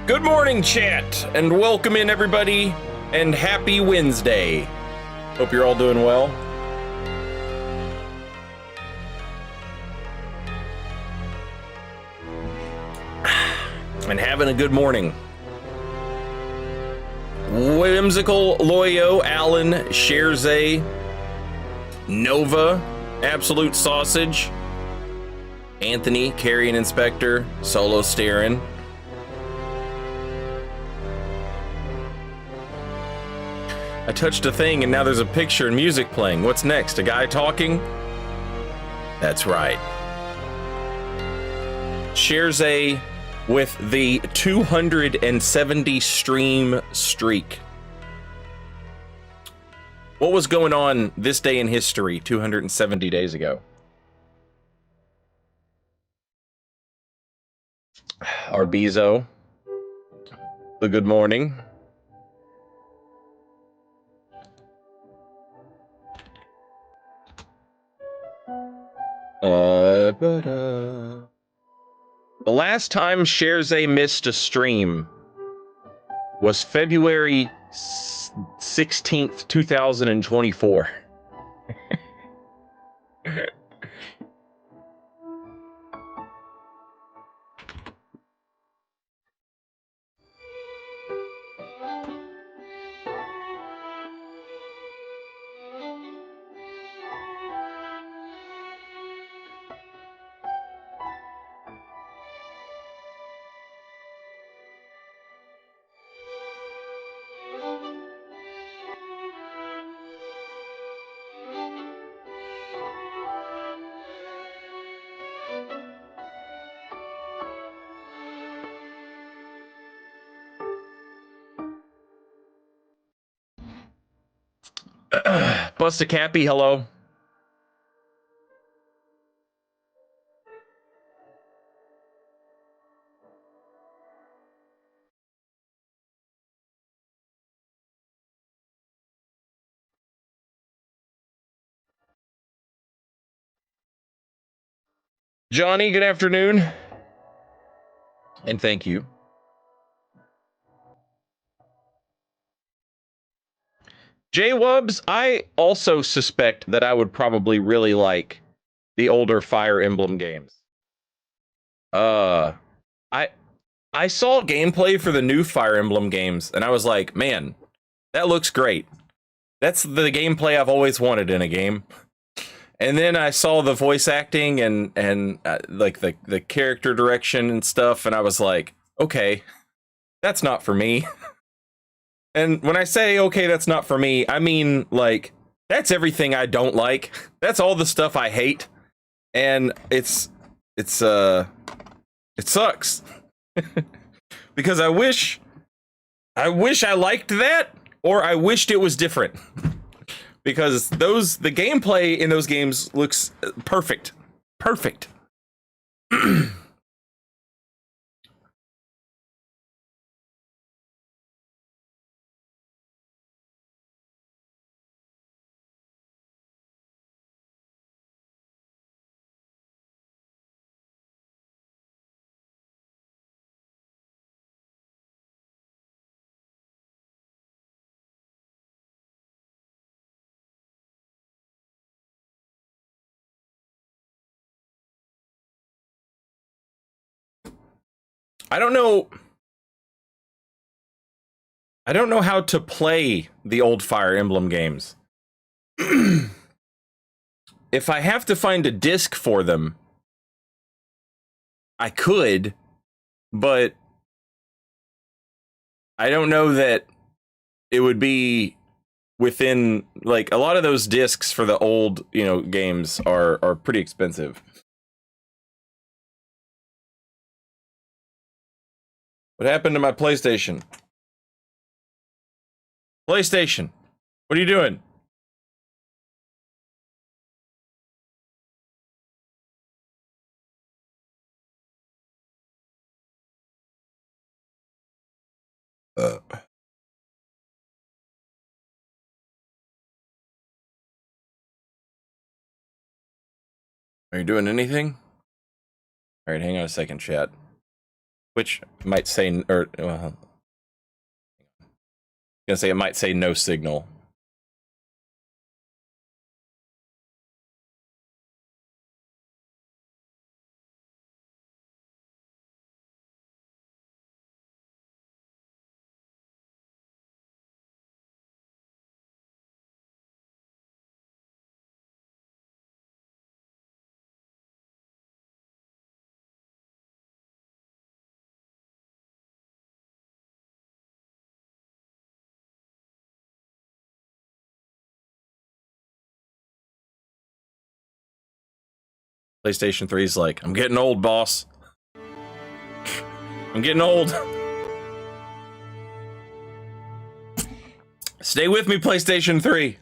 Good morning, chat, and welcome in, everybody, and happy Wednesday. Hope you're all doing well. And having a good morning. Whimsical, Loyo, Alan, Sherze, Nova, Absolute Sausage, Anthony, Carrion Inspector, Solo Steerin'. I touched a thing and now there's a picture and music playing. What's next? A guy talking? That's right. Sherze with the 270 stream streak. What was going on this day in history 270 days ago? Arbizo. The good morning. The last time Sherze missed a stream was February 16th, 2024. Busta Cappy, hello. Johnny, good afternoon. And thank you. J-Wubs, I also suspect that I would probably really like the older Fire Emblem games. I saw gameplay for the new Fire Emblem games, and I was like, man, that looks great. That's the gameplay I've always wanted in a game. And then I saw the voice acting and like the character direction and stuff, and I was like, okay, that's not for me. And when I say, okay, that's not for me, I mean, like, that's everything I don't like. That's all the stuff I hate. And it sucks. Because I wish I liked that, or I wished it was different. Because the gameplay in those games looks perfect. Perfect. I don't know how to play the old Fire Emblem games. If I have to find a disc for them, I could, but I don't know that it would be within, like, a lot of those discs for the old, games are pretty expensive. What happened to my PlayStation? PlayStation, what are you doing? Are you doing anything? All right, hang on a second, chat. which might say, or gonna say it might say no signal. PlayStation 3 is like, I'm getting old, boss. I'm getting old. Stay with me, PlayStation 3.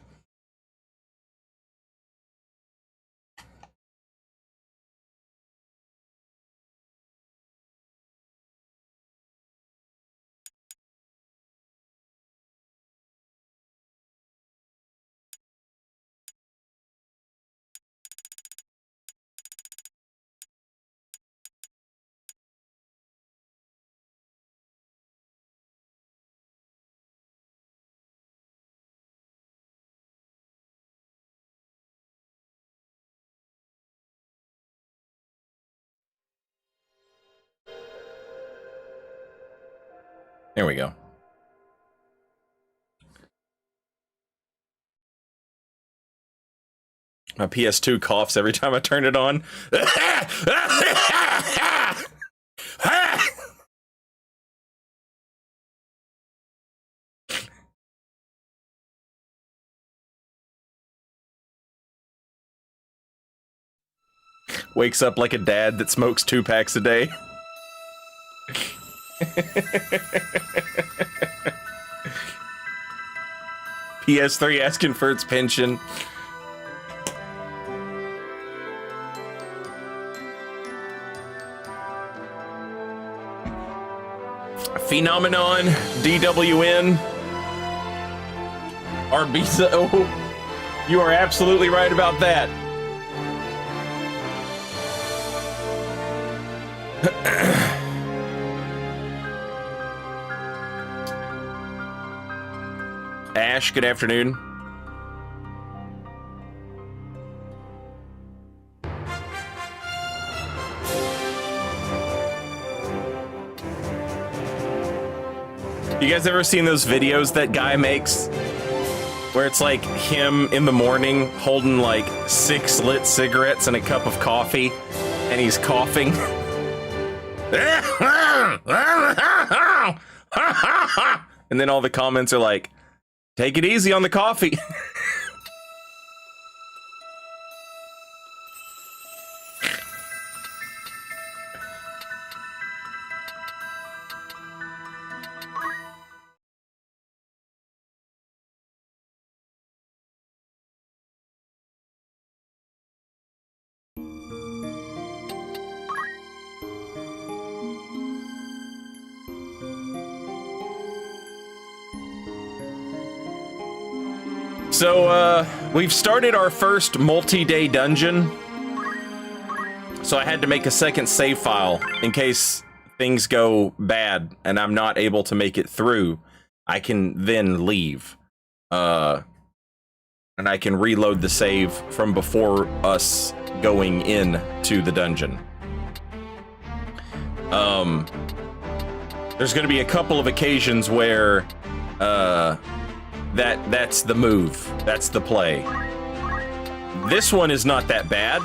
There we go. My PS2 coughs every time I turn it on. Wakes up like a dad that smokes 2 packs a day. PS3 asking for its pension. Phenomenon, DWN, Arbisa. Oh, you are absolutely right about that. Ash, good afternoon. You guys ever seen those videos that guy makes? Where it's like him in the morning holding like 6 lit cigarettes and a cup of coffee, and he's coughing. And then all the comments are like, take it easy on the coffee. So, we've started our first multi-day dungeon. So I had to make a second save file in case things go bad and I'm not able to make it through. I can then leave. And I can reload the save from before us going in to the dungeon. There's going to be a couple of occasions where that's the move. That's the play. This one is not that bad.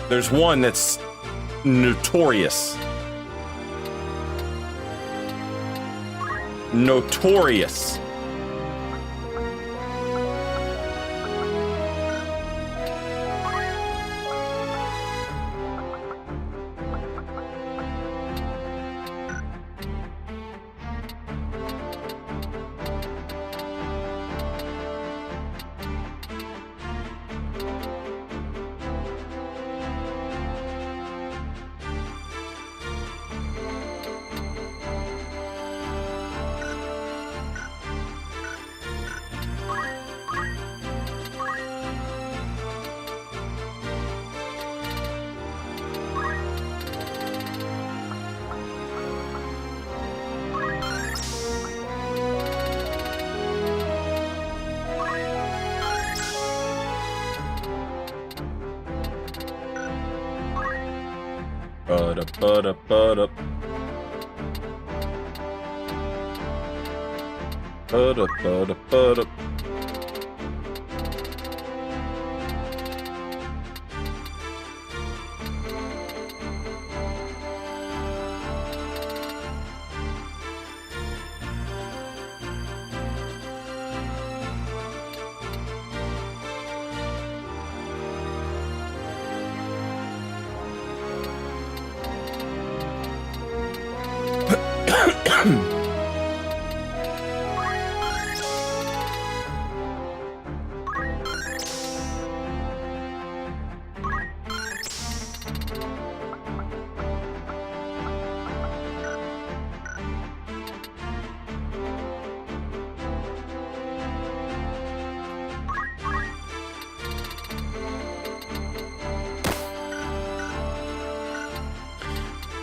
There's one that's notorious. Notorious.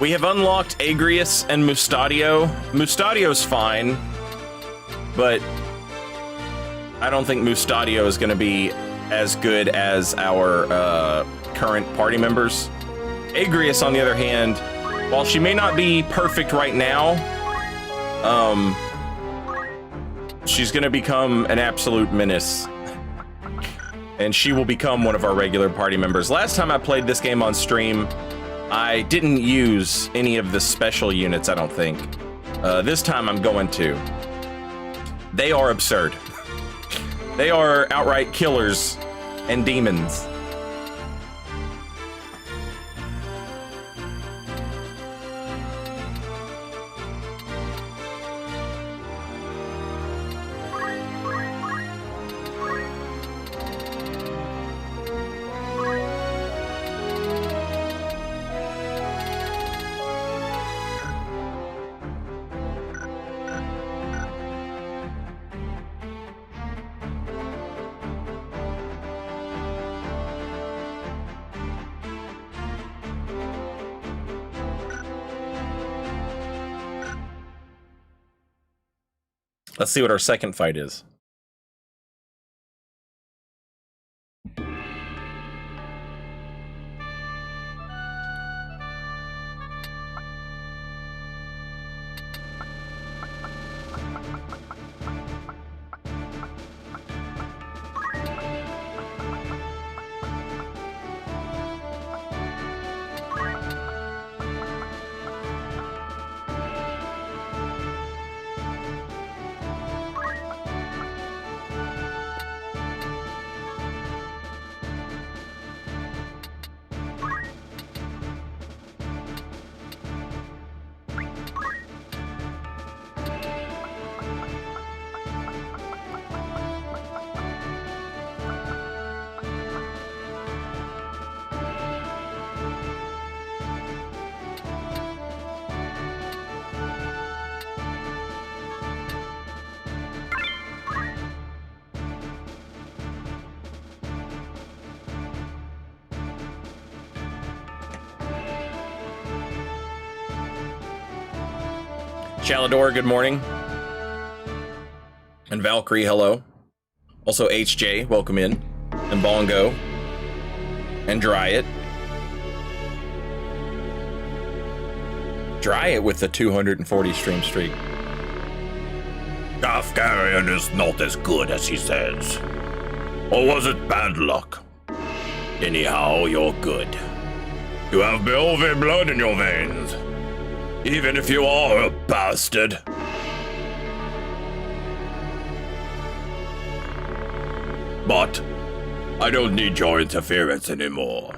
We have unlocked Agrius and Mustadio. Mustadio's fine, but I don't think Mustadio is going to be as good as our current party members. Agrius, on the other hand, while she may not be perfect right now, she's going to become an absolute menace. And she will become one of our regular party members. Last time I played this game on stream, I didn't use any of the special units, I don't think. This time I'm going to. They are absurd. They are outright killers and demons. Let's see what our second fight is. Shalador, good morning. And Valkyrie, hello. Also HJ, welcome in. And Bongo. And Dryit. Dryit with the 240 stream streak. Kafkarian is not as good as he says. Or was it bad luck? Anyhow, you're good. You have Belve blood in your veins. Even if you are a bastard. But I don't need your interference anymore.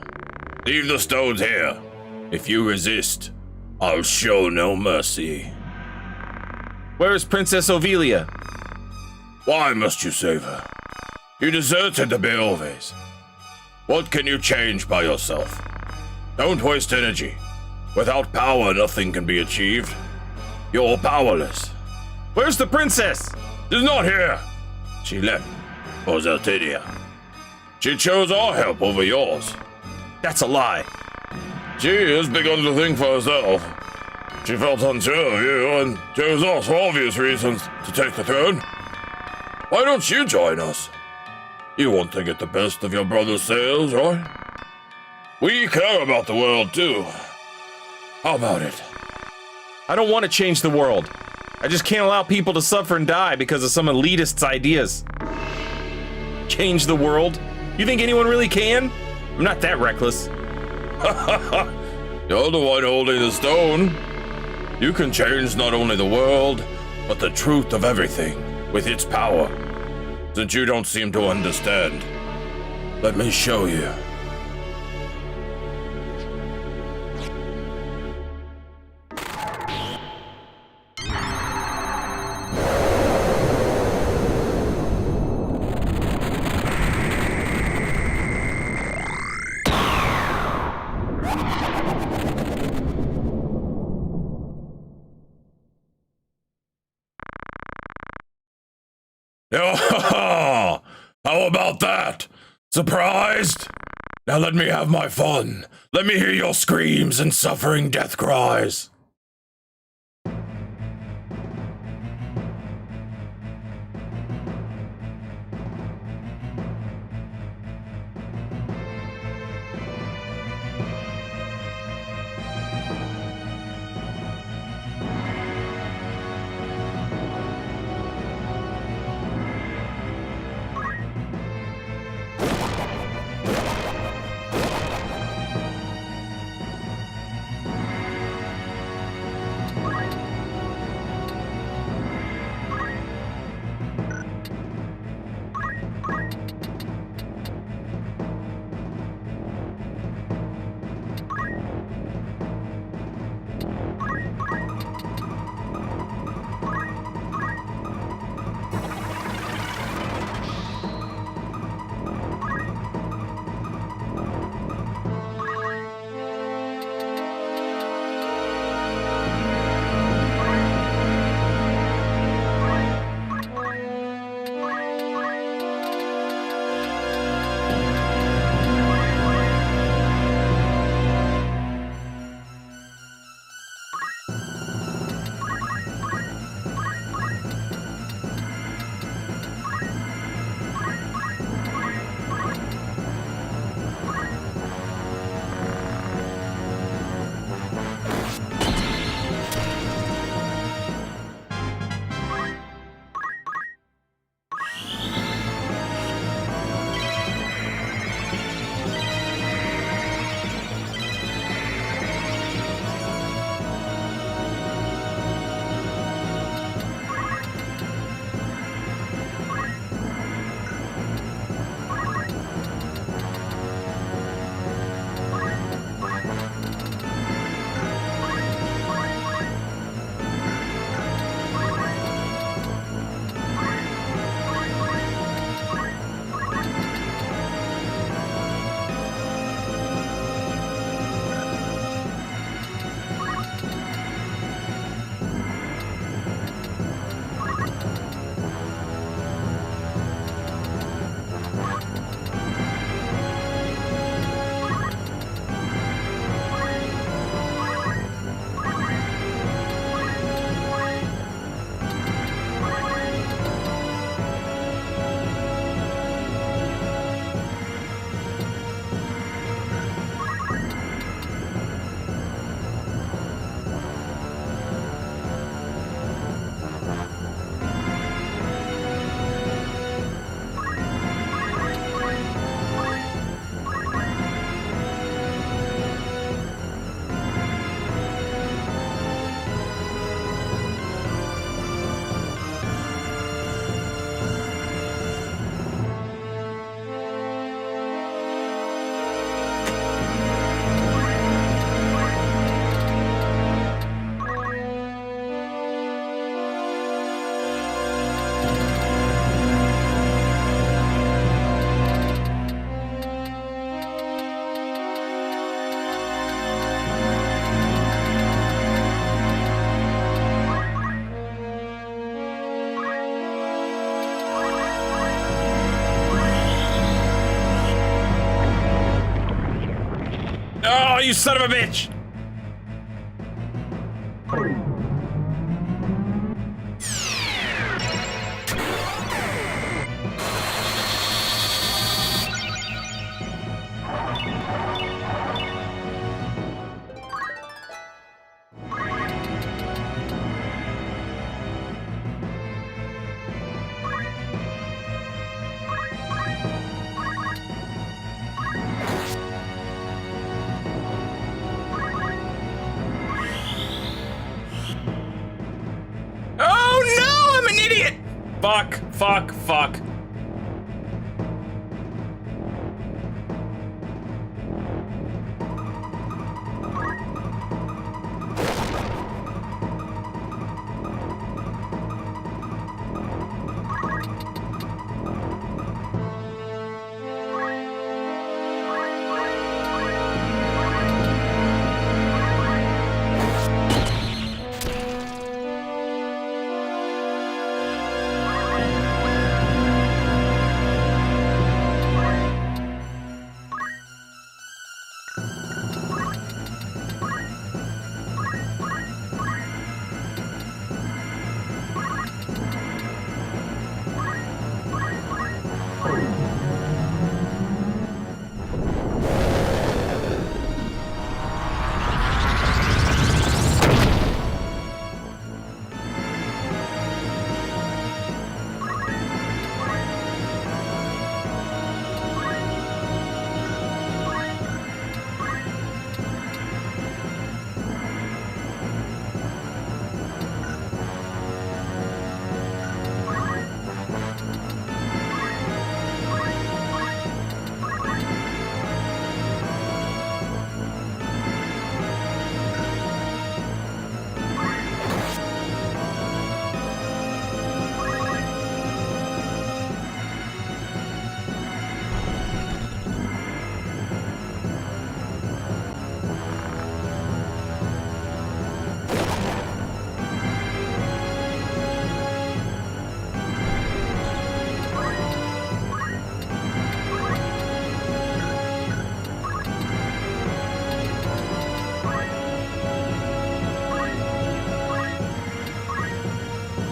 Leave the stones here. If you resist, I'll show no mercy. Where is Princess Ovelia? Why must you save her? You deserted the Belves. What can you change by yourself? Don't waste energy. Without power, nothing can be achieved. You're powerless. Where's the princess? She's not here. She left for Zeltidia. She chose our help over yours. That's a lie. She has begun to think for herself. She felt unsure of you and chose us for obvious reasons to take the throne. Why don't you join us? You want to get the best of your brother's sales, right? We care about the world too. How about it? I don't want to change the world. I just can't allow people to suffer and die because of some elitist's ideas. Change the world? You think anyone really can? I'm not that reckless. You're the one holding the stone. You can change not only the world, but the truth of everything with its power. Since you don't seem to understand, let me show you. How about that? Surprised? Now let me have my fun. Let me hear your screams and suffering death cries. Oh, you son of a bitch! Fuck.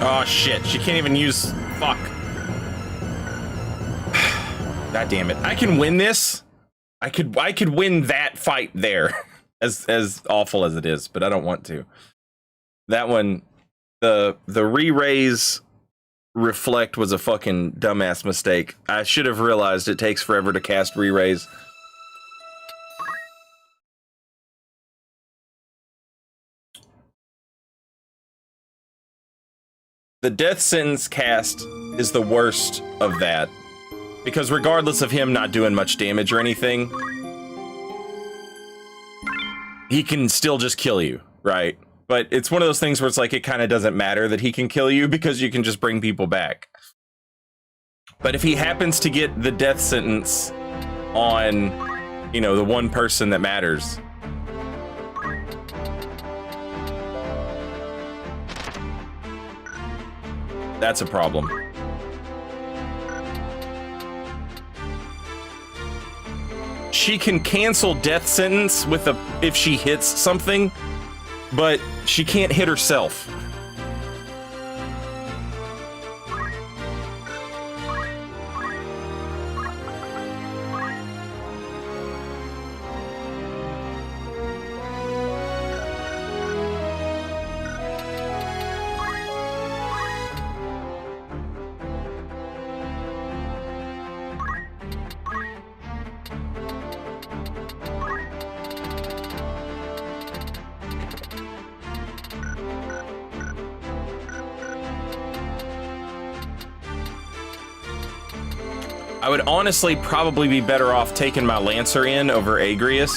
Oh shit, she can't even use... Fuck. God damn it. I can win this. I could win that fight there. as awful as it is, but I don't want to. That one, the re-raise reflect was a fucking dumbass mistake. I should have realized it takes forever to cast re-raise. The death sentence cast is the worst of that, because regardless of him not doing much damage or anything, he can still just kill you, right? But it's one of those things where it's like it kind of doesn't matter that he can kill you because you can just bring people back. But if he happens to get the death sentence on, you know, the one person that matters, that's a problem. She can cancel death sentence with a if she hits something, but she can't hit herself. I would honestly probably be better off taking my Lancer in over Agrius.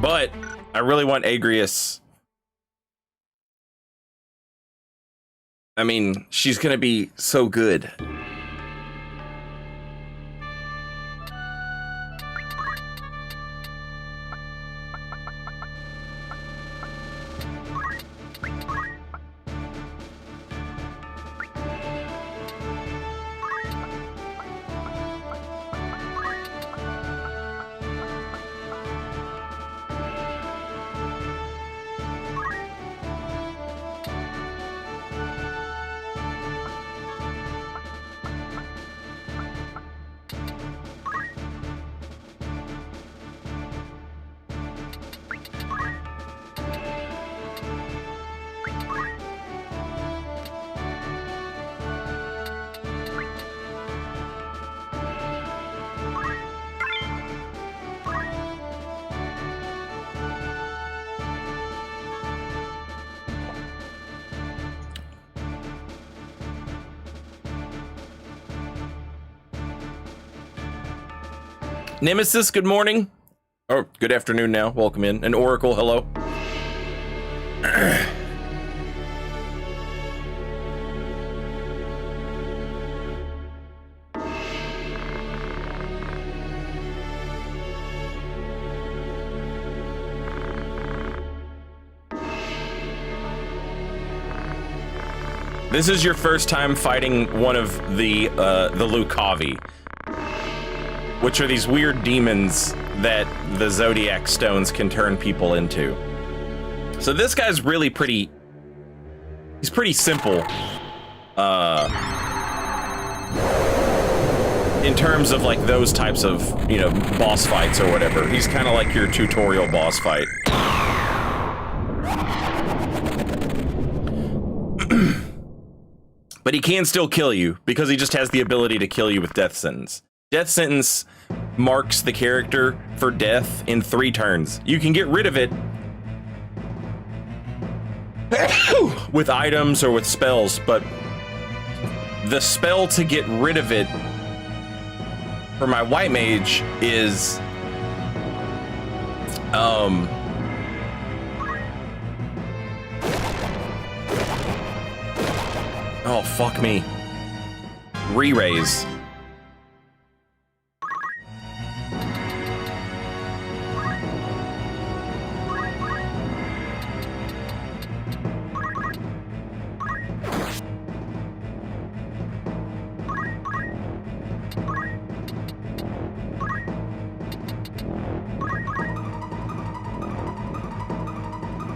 But I really want Agrius. I mean, she's gonna be so good. Nemesis, good morning. Or good afternoon now. Welcome in. And Oracle, hello. This is your first time fighting one of the Lucavi, which are these weird demons that the Zodiac stones can turn people into. So this guy's really pretty, he's pretty simple in terms of like those types of, you know, boss fights or whatever. He's kind of like your tutorial boss fight. But he can still kill you because he just has the ability to kill you with Death Sentence. Death Sentence marks the character for death in 3 turns. You can get rid of it with items or with spells, but the spell to get rid of it for my white mage is oh, fuck me. Re-raise.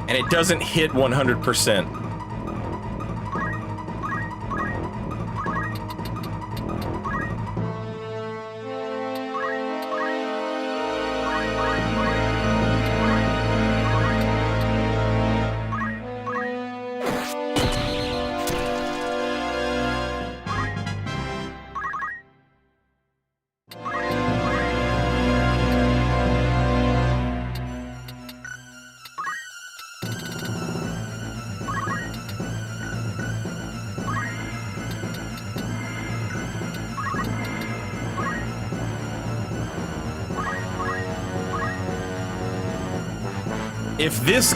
And it doesn't hit 100%. If this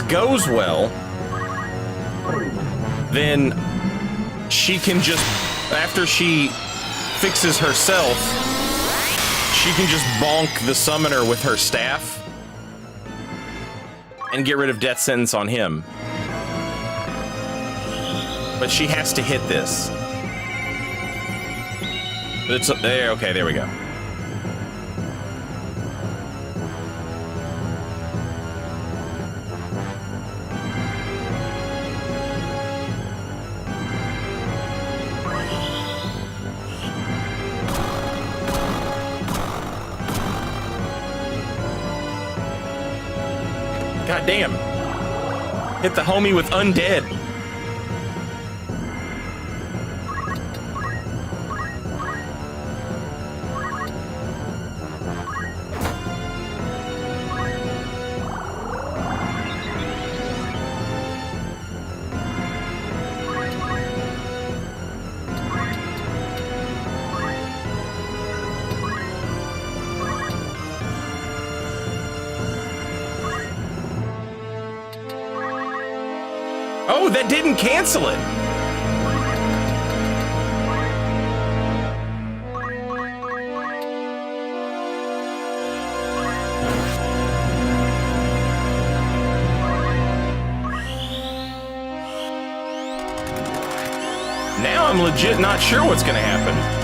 goes well, then she can just, after she fixes herself, she can just bonk the summoner with her staff and get rid of Death Sentence on him. But she has to hit this. It's there. Okay, there we go. God damn. Hit the homie with undead. Oh, that didn't cancel it. Now I'm legit not sure what's gonna happen.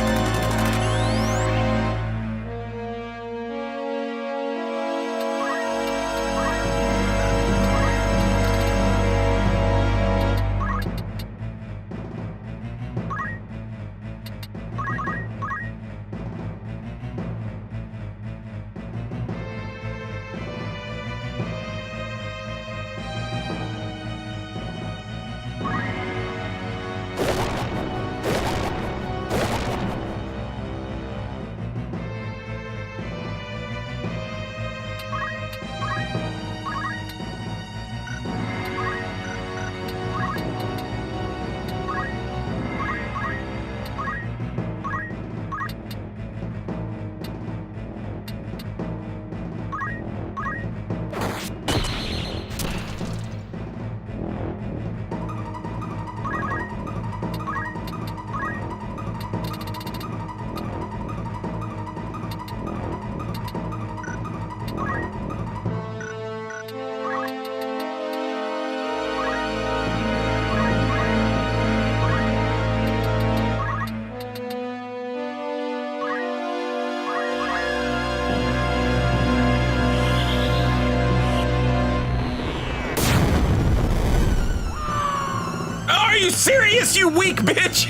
Are you serious, you weak bitch?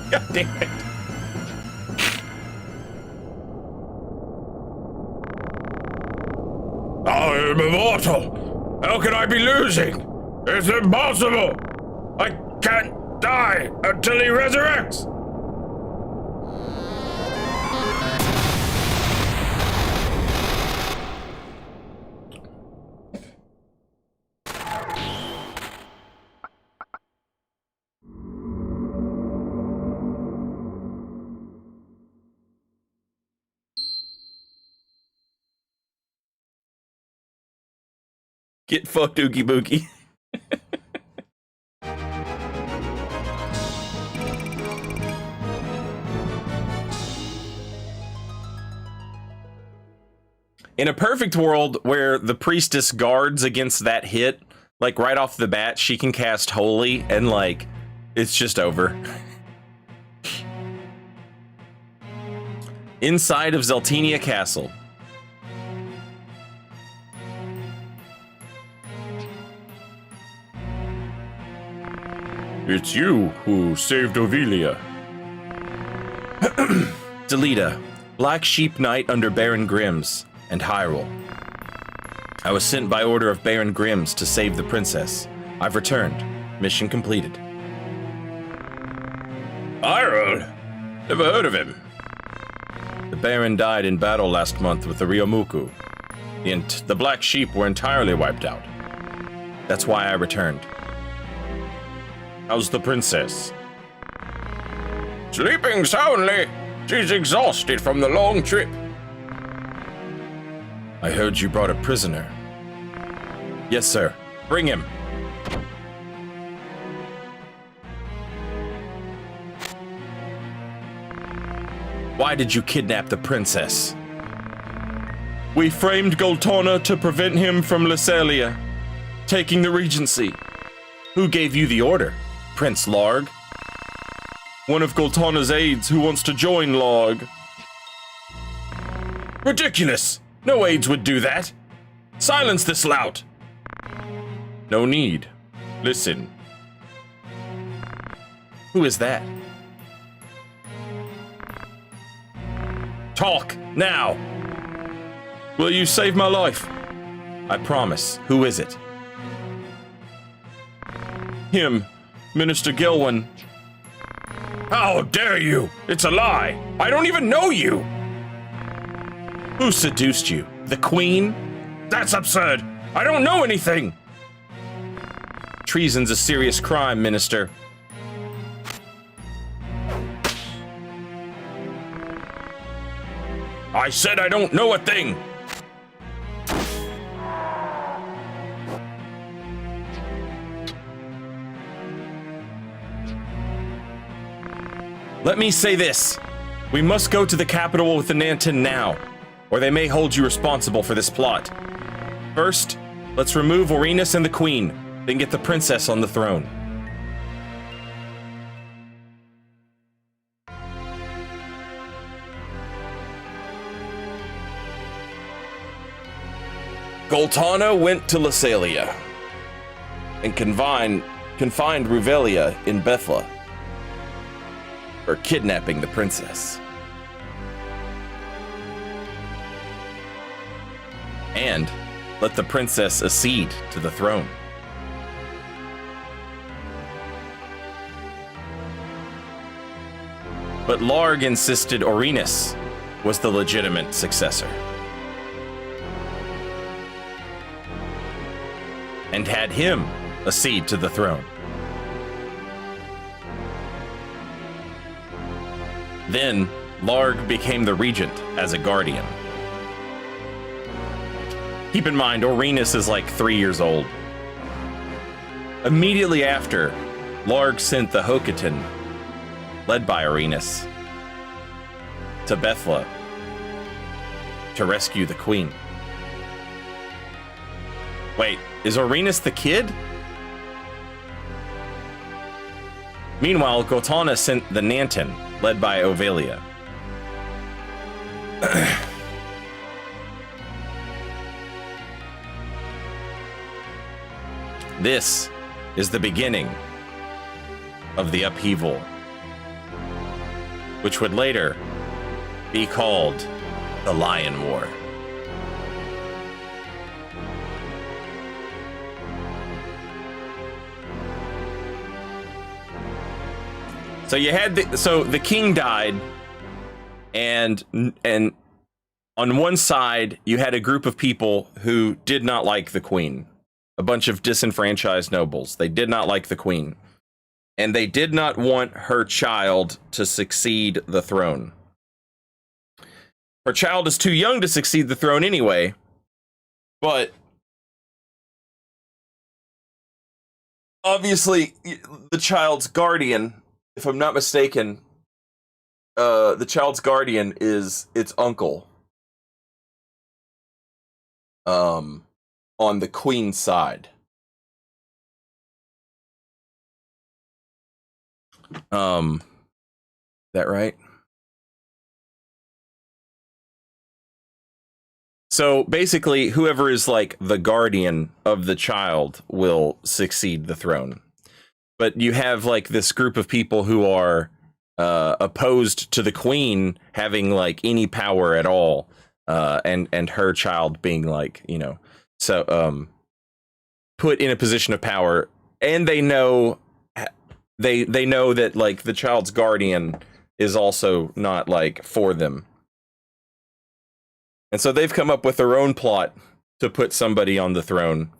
God damn it. I am immortal. How can I be losing? It's impossible. I can't die until he resurrects. Get fucked, Oogie Boogie. In a perfect world where the priestess guards against that hit, like right off the bat, she can cast Holy and like, it's just over. Inside of Zeltenia Castle. It's you who saved Ovelia. Delita, Black Sheep Knight under Baron Grimm's and Hyrule. I was sent by order of Baron Grimm's to save the princess. I've returned. Mission completed. Hyrule? Never heard of him. The Baron died in battle last month with the Ryomuku. The Black Sheep were entirely wiped out. That's why I returned. How's the princess? Sleeping soundly. She's exhausted from the long trip. I heard you brought a prisoner. Yes, sir. Bring him. Why did you kidnap the princess? We framed Goltona to prevent him from Lysalia taking the regency. Who gave you the order? Prince Larg? One of Goltona's aides who wants to join Larg. Ridiculous! No aides would do that. Silence this lout. No need. Listen. Who is that? Talk, now! Will you save my life? I promise. Who is it? Him. Minister Gilwyn. How dare you? It's a lie. I don't even know you. Who seduced you? The Queen? That's absurd. I don't know anything. Treason's a serious crime, Minister. I said I don't know a thing. Let me say this. We must go to the capital with the Nanton now, or they may hold you responsible for this plot. First, let's remove Orinus and the Queen, then get the princess on the throne. Goltana went to Lasalia and confined Ruvelia in Bethla for kidnapping the princess. And let the princess accede to the throne. But Larg insisted Orinus was the legitimate successor, and had him accede to the throne. Then, Larg became the regent as a guardian. Keep in mind, Orinus is like 3 years old. Immediately after, Larg sent the Hokotan, led by Orinus, to Bethla to rescue the queen. Wait, is Orinus the kid? Meanwhile, Goltana sent the Nanton, led by Ovelia. This is the beginning of the upheaval, which would later be called the Lion War. So you had the king died, and on one side you had a group of people who did not like the queen, a bunch of disenfranchised nobles. They did not like the queen, and they did not want her child to succeed the throne. Her child is too young to succeed the throne anyway, but obviously the child's guardian, if I'm not mistaken, the child's guardian is its uncle. On the queen's side. That right? So basically, whoever is like the guardian of the child will succeed the throne. But you have like this group of people who are opposed to the queen having like any power at all, and her child being like, you know, so put in a position of power, and they know that like the child's guardian is also not like for them. And so they've come up with their own plot to put somebody on the throne.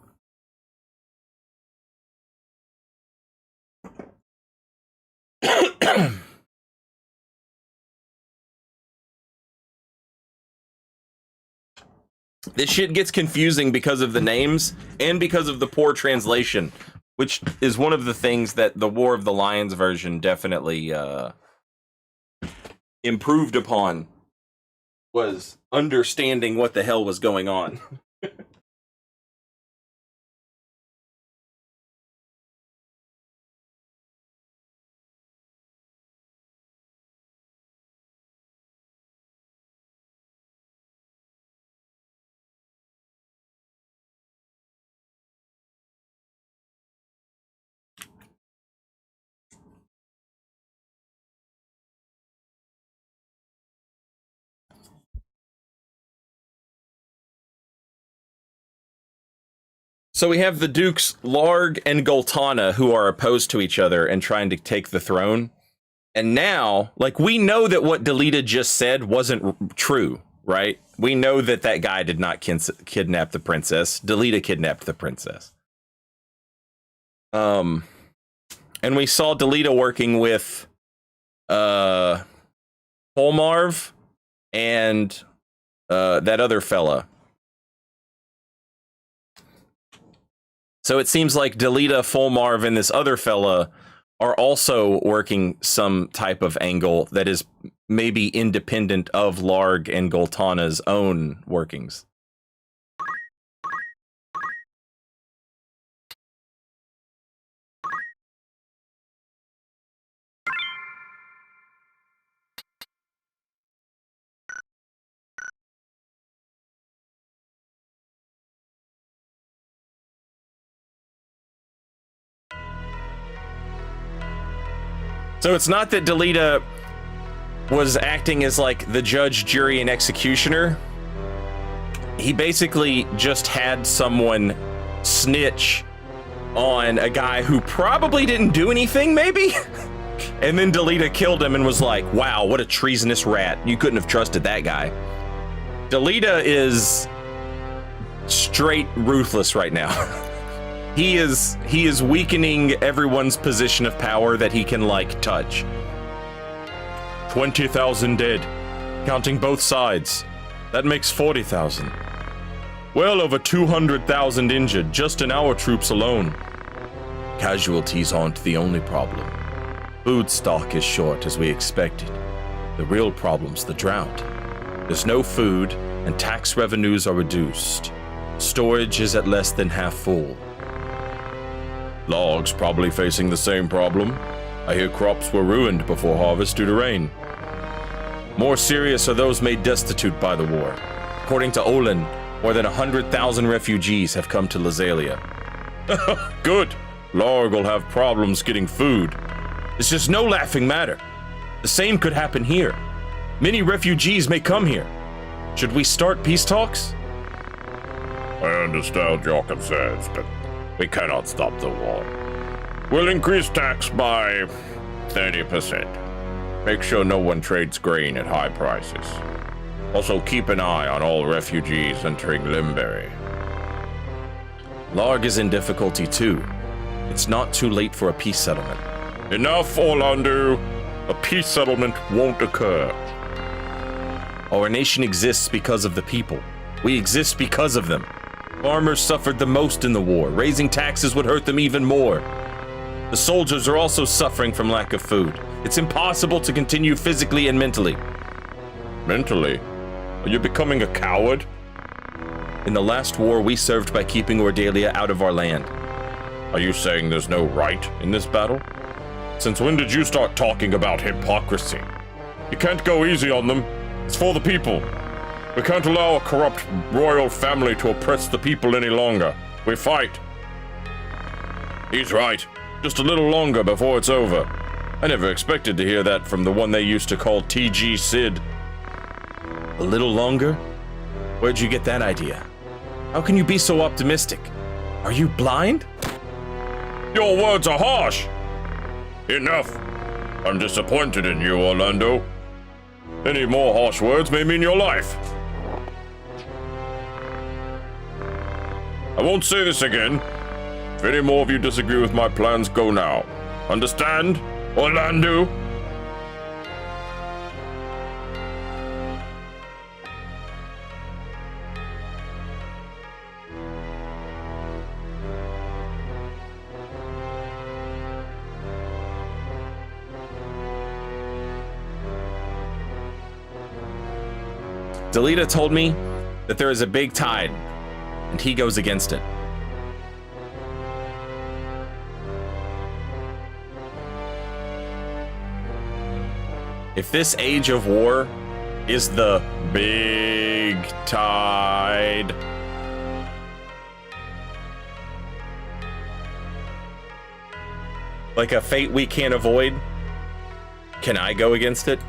This shit gets confusing because of the names and because of the poor translation, which is one of the things that the War of the Lions version definitely improved upon, was understanding what the hell was going on. So we have the Dukes Larg and Goltana, who are opposed to each other and trying to take the throne. And now, like, we know that what Delita just said wasn't true, right? We know that that guy did not kidnap the princess. Delita kidnapped the princess. And we saw Delita working with Polmarv and that other fella. So it seems like Delita, Fulmarv, and this other fella are also working some type of angle that is maybe independent of Larg and Goltana's own workings. So it's not that Delita was acting as like the judge, jury, and executioner. He basically just had someone snitch on a guy who probably didn't do anything, maybe? And then Delita killed him and was like, wow, what a treasonous rat. You couldn't have trusted that guy. Delita is straight ruthless right now. He is weakening everyone's position of power that he can, like, touch. 20,000 dead, counting both sides. That makes 40,000. Well over 200,000 injured, just in our troops alone. Casualties aren't the only problem. Food stock is short, as we expected. The real problem's the drought. There's no food, and tax revenues are reduced. Storage is at less than half full. Log's probably facing the same problem. I hear crops were ruined before harvest due to rain. More serious are those made destitute by the war. According to Olin, more than 100,000 refugees have come to Lazalia. Good. Larg will have problems getting food. It's just no laughing matter. The same could happen here. Many refugees may come here. Should we start peace talks? I understand your concerns, but we cannot stop the war. We'll increase tax by 30%. Make sure no one trades grain at high prices. Also keep an eye on all refugees entering Limberry. Larg is in difficulty too. It's not too late for a peace settlement. Enough, Orlando. A peace settlement won't occur. Our nation exists because of the people. We exist because of them. Farmers suffered the most in the war. Raising taxes would hurt them even more. The soldiers are also suffering from lack of food. It's impossible to continue physically and mentally. Mentally? Are you becoming a coward? In the last war, we served by keeping Ordalia out of our land. Are you saying there's no right in this battle? Since when did you start talking about hypocrisy? You can't go easy on them. It's for the people. We can't allow a corrupt royal family to oppress the people any longer. We fight. He's right. Just a little longer before it's over. I never expected to hear that from the one they used to call T.G. Sid. A little longer? Where'd you get that idea? How can you be so optimistic? Are you blind? Your words are harsh. Enough. I'm disappointed in you, Orlando. Any more harsh words may mean your life. I won't say this again. If any more of you disagree with my plans, go now. Understand, Orlando? Delita told me that there is a big tide, and he goes against it. If this age of war is the big tide, like a fate we can't avoid, can I go against it?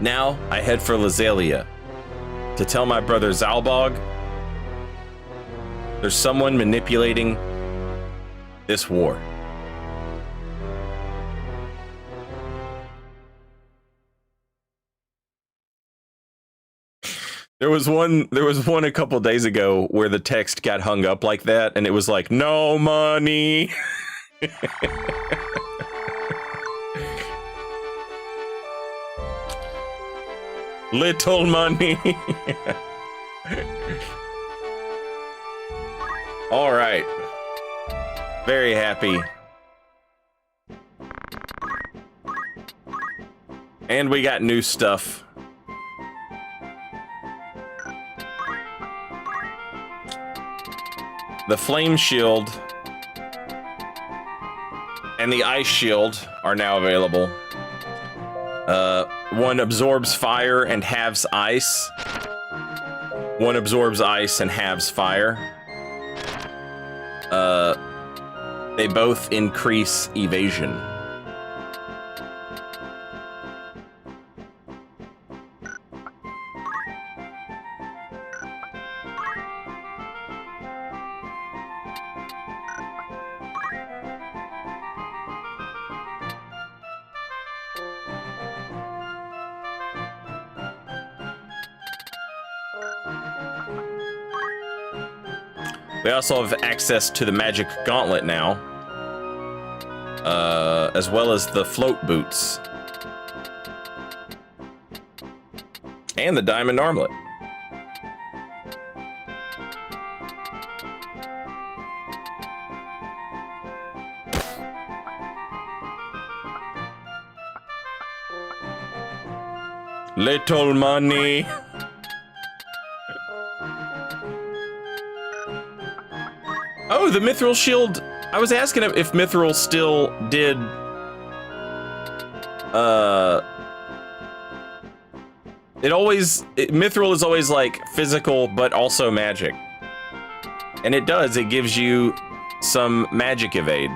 Now, I head for Lazalia to tell my brother Zalbog there's someone manipulating this war. There was one a couple days ago where the text got hung up like that, and it was like, no money. Little money. All right. Very happy. And we got new stuff. The flame shield and the ice shield are now available. One absorbs fire and halves ice. One absorbs ice and halves fire. They both increase evasion. We also have access to the magic gauntlet now, as well as the float boots. And the diamond armlet. Little money. Oh, the mithril shield. I was asking if mithril still did mithril is always like physical but also magic. And it does, it gives you some magic evade.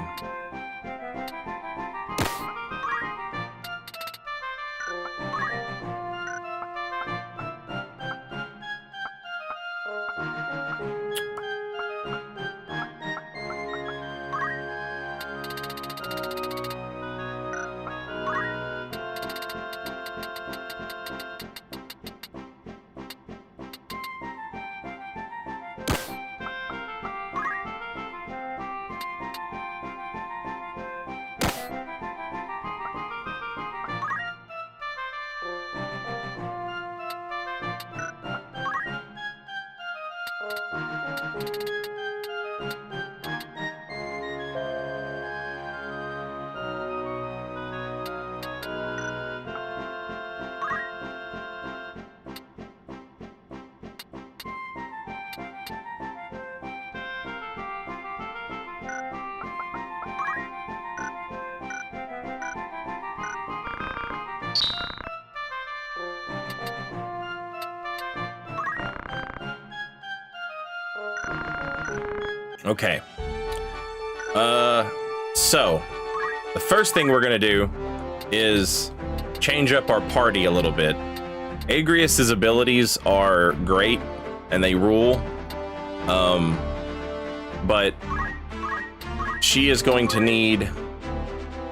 Okay. So the first thing we're gonna do is change up our party a little bit. Agrius's abilities are great and they rule. But she is going to need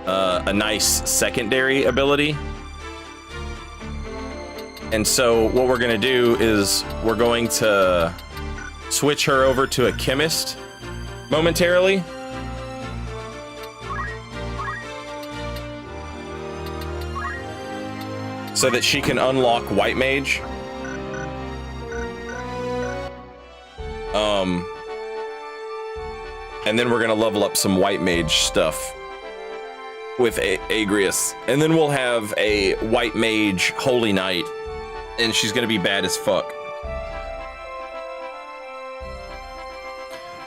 a nice secondary ability. And so what we're gonna do is we're going to switch her over to a chemist momentarily. So that she can unlock White Mage. And then we're gonna level up some White Mage stuff with Agrius. And then we'll have a White Mage Holy Knight, and she's gonna be bad as fuck.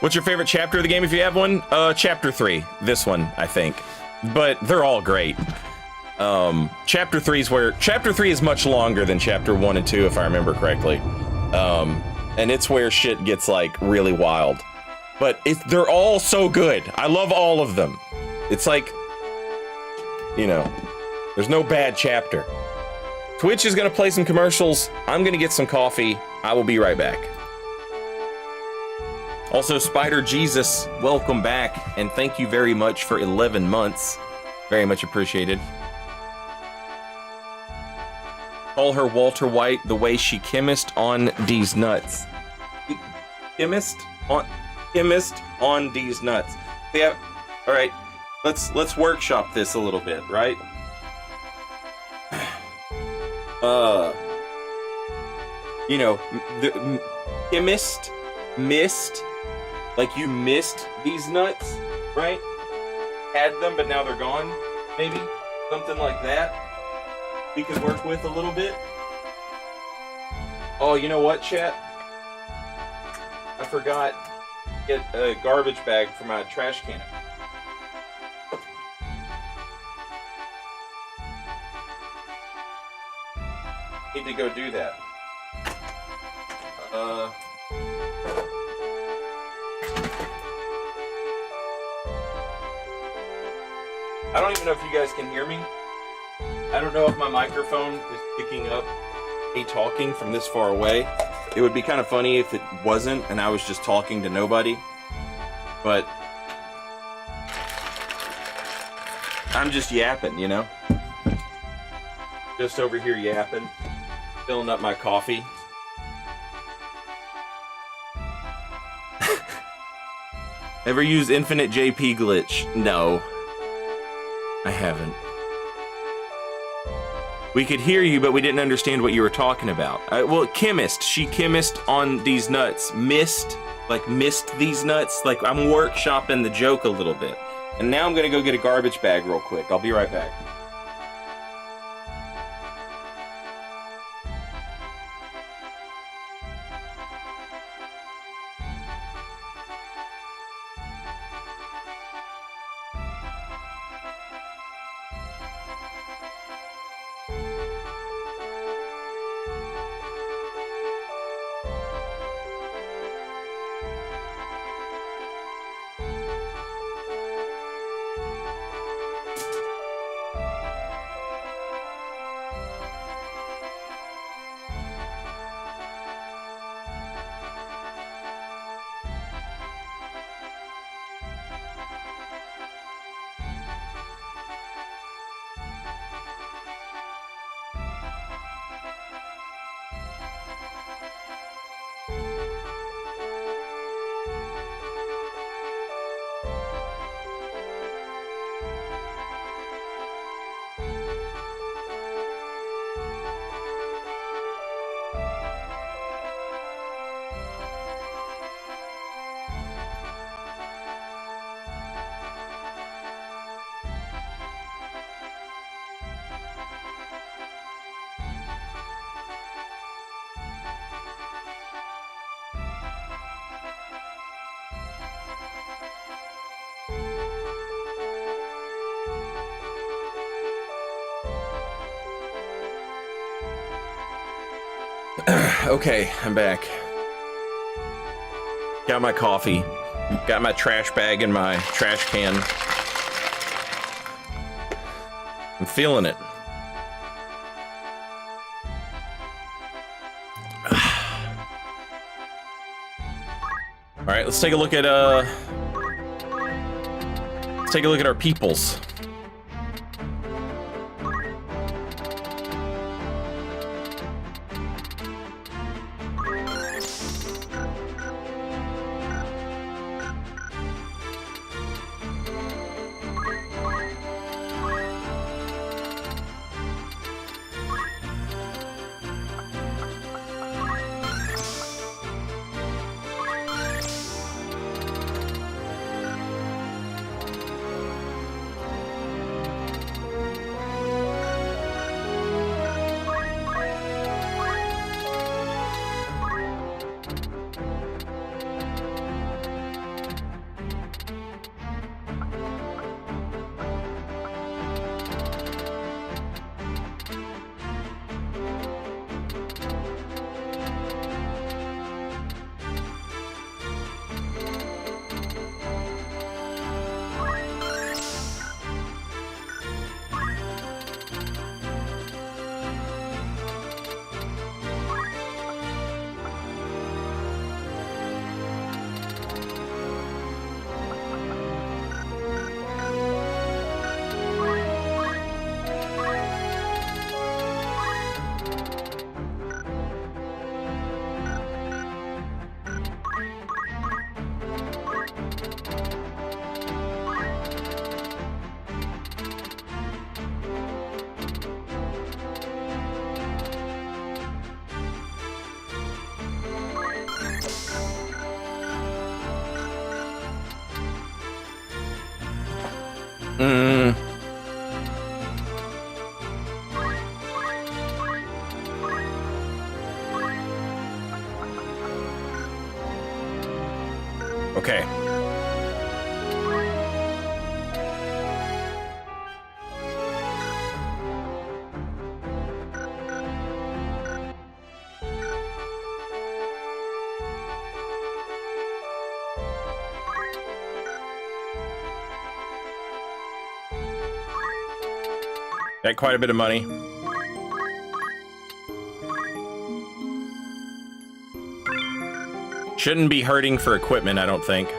What's your favorite chapter of the game if you have one? Chapter 3. This one, I think. But they're all great. Chapter 3 is much longer than chapter 1 and 2, if I remember correctly. And it's where shit gets like really wild. But they're all so good. I love all of them. It's like, you know, there's no bad chapter. Twitch is gonna play some commercials. I'm gonna get some coffee. I will be right back. Also, Spider Jesus, welcome back, and thank you very much for 11 months. Very much appreciated. Call her Walter White the way she chemist on these nuts. Chemist on these nuts. Yeah. All right. Let's workshop this a little bit, right? You know, the chemist, mist, Like you missed these nuts, right? Had them, but now they're gone. Maybe something like that. We could work with a little bit. Oh, you know what, chat? I forgot to get a garbage bag for my trash can. Need to go do that. I don't even know if you guys can hear me. I don't know if my microphone is picking up me talking from this far away. It would be kind of funny if it wasn't and I was just talking to nobody. But I'm just yapping, you know? Just over here yapping, filling up my coffee. Ever use Infinite JP glitch? No. I haven't. We could hear you, but we didn't understand what you were talking about. Well, chemist. She chemist on these nuts. Missed these nuts. Like, I'm workshopping the joke a little bit. And now I'm gonna go get a garbage bag real quick. I'll be right back. Okay, I'm back. Got my coffee. Got my trash bag in my trash can. I'm feeling it. All right, let's take a look at our peoples. Mm. Okay. Got quite a bit of money. Shouldn't be hurting for equipment, I don't think.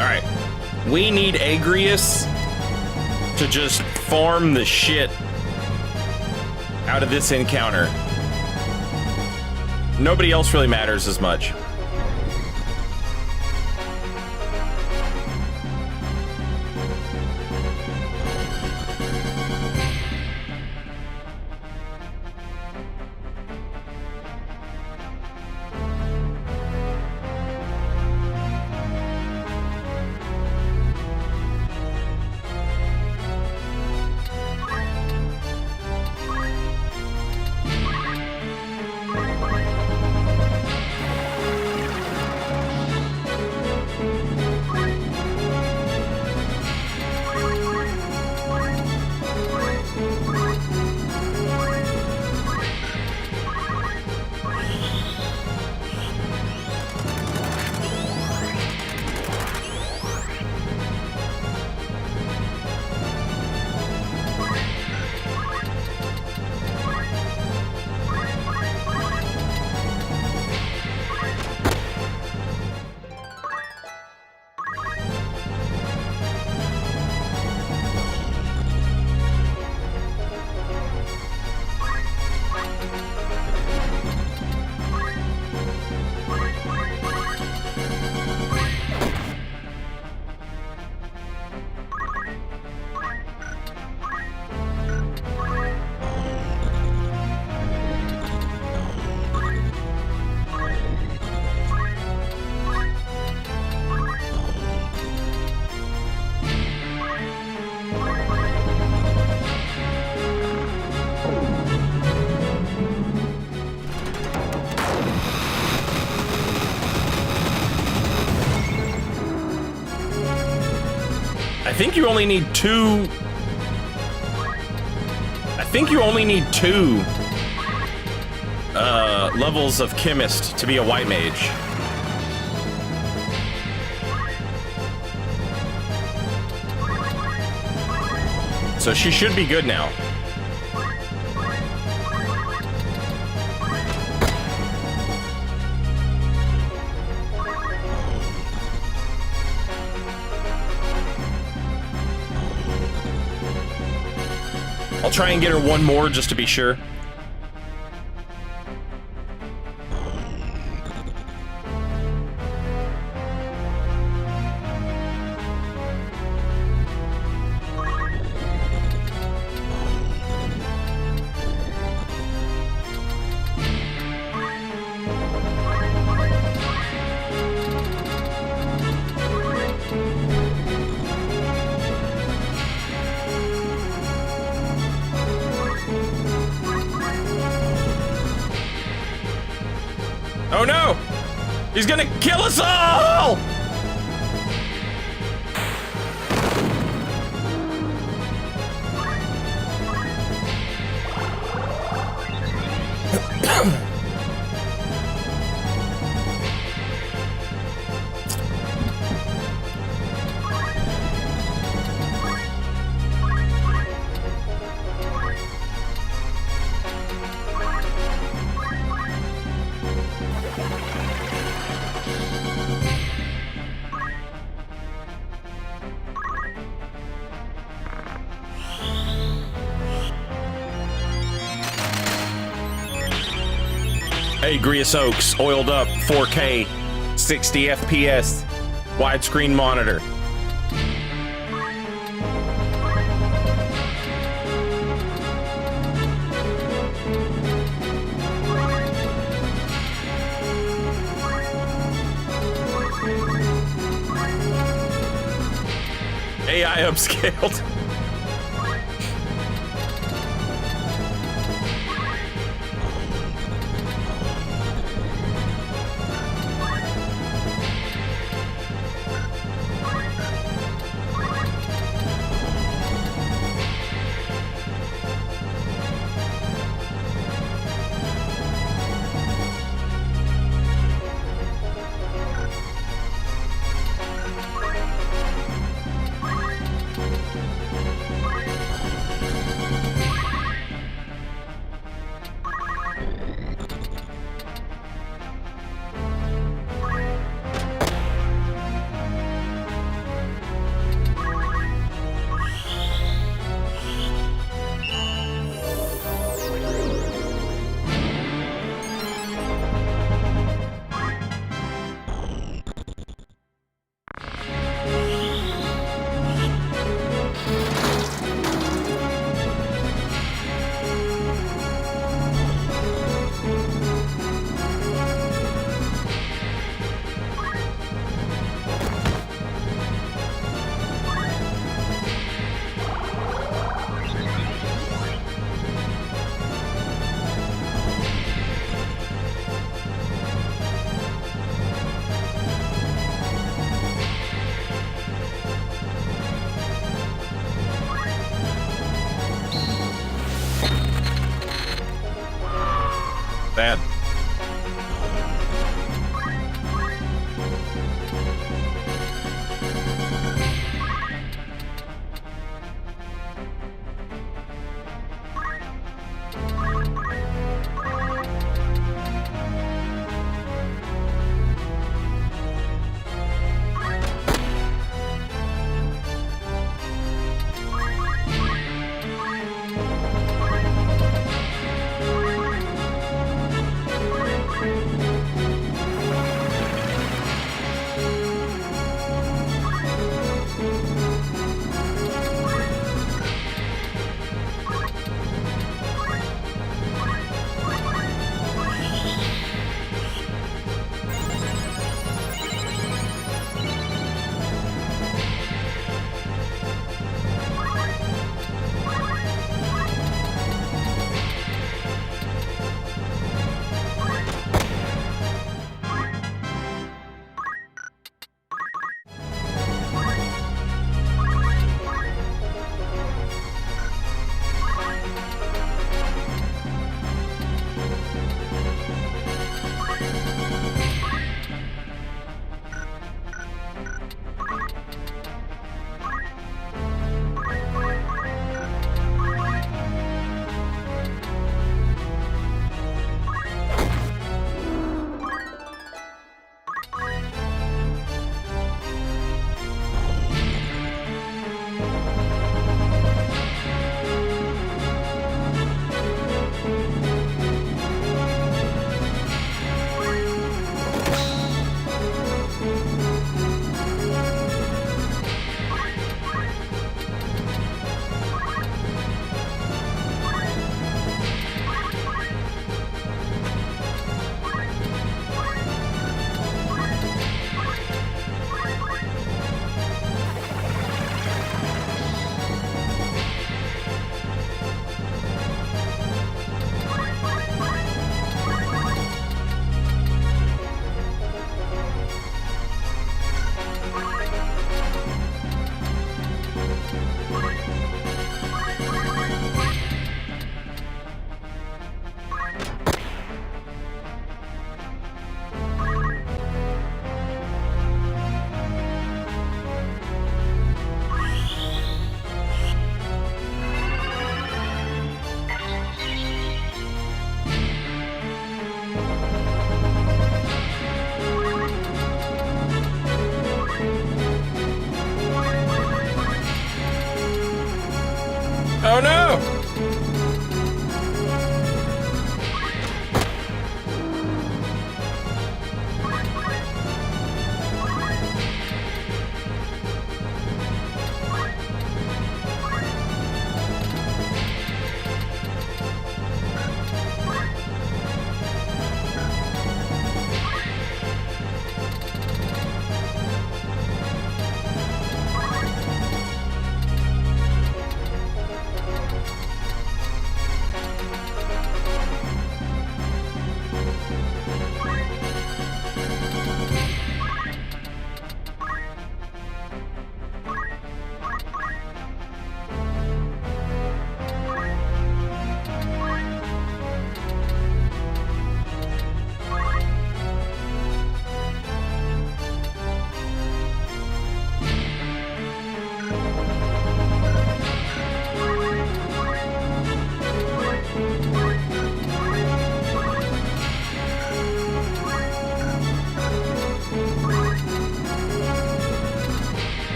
Alright. We need Agrius to just farm the shit out of this encounter. Nobody else really matters as much. I think you only need two. I think you only need two levels of chemist to be a white mage. So she should be good now. I'll try and get her one more just to be sure. He's gonna kill us all! Hey, Grius Oaks, oiled up, 4K, 60 FPS, widescreen monitor. AI upscaled.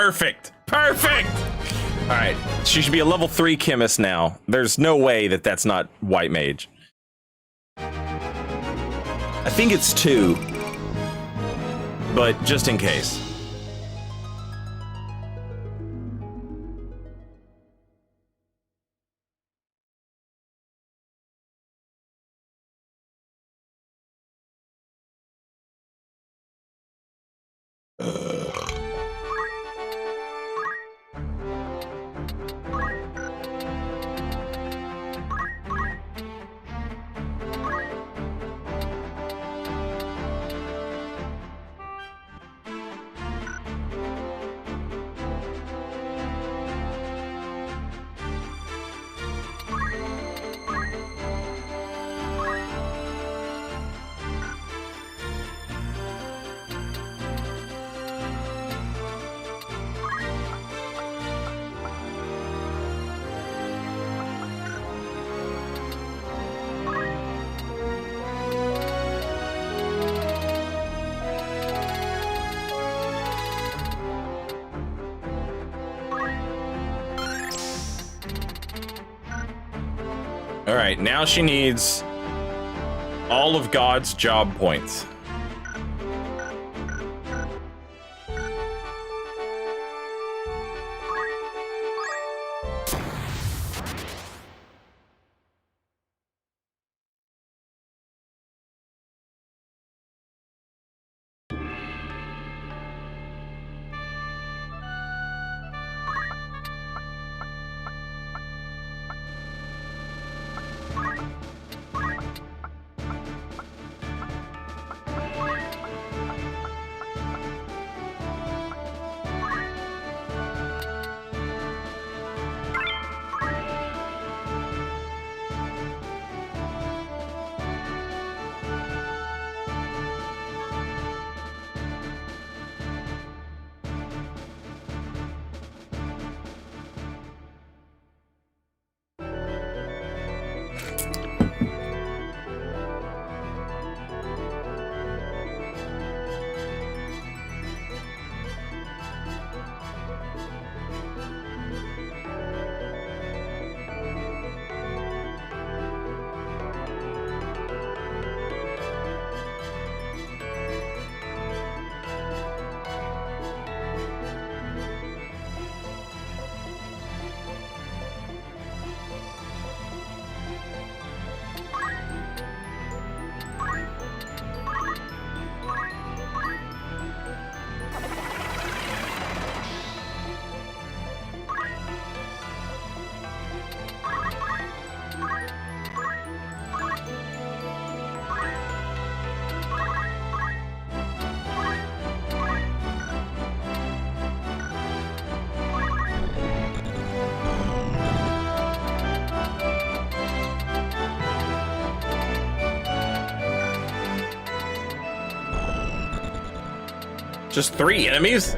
Perfect. Perfect. All right. She should be a level 3 chemist now. There's no way that that's not white mage. I think it's 2. But just in case. All right, now she needs all of God's job points. Just 3 enemies?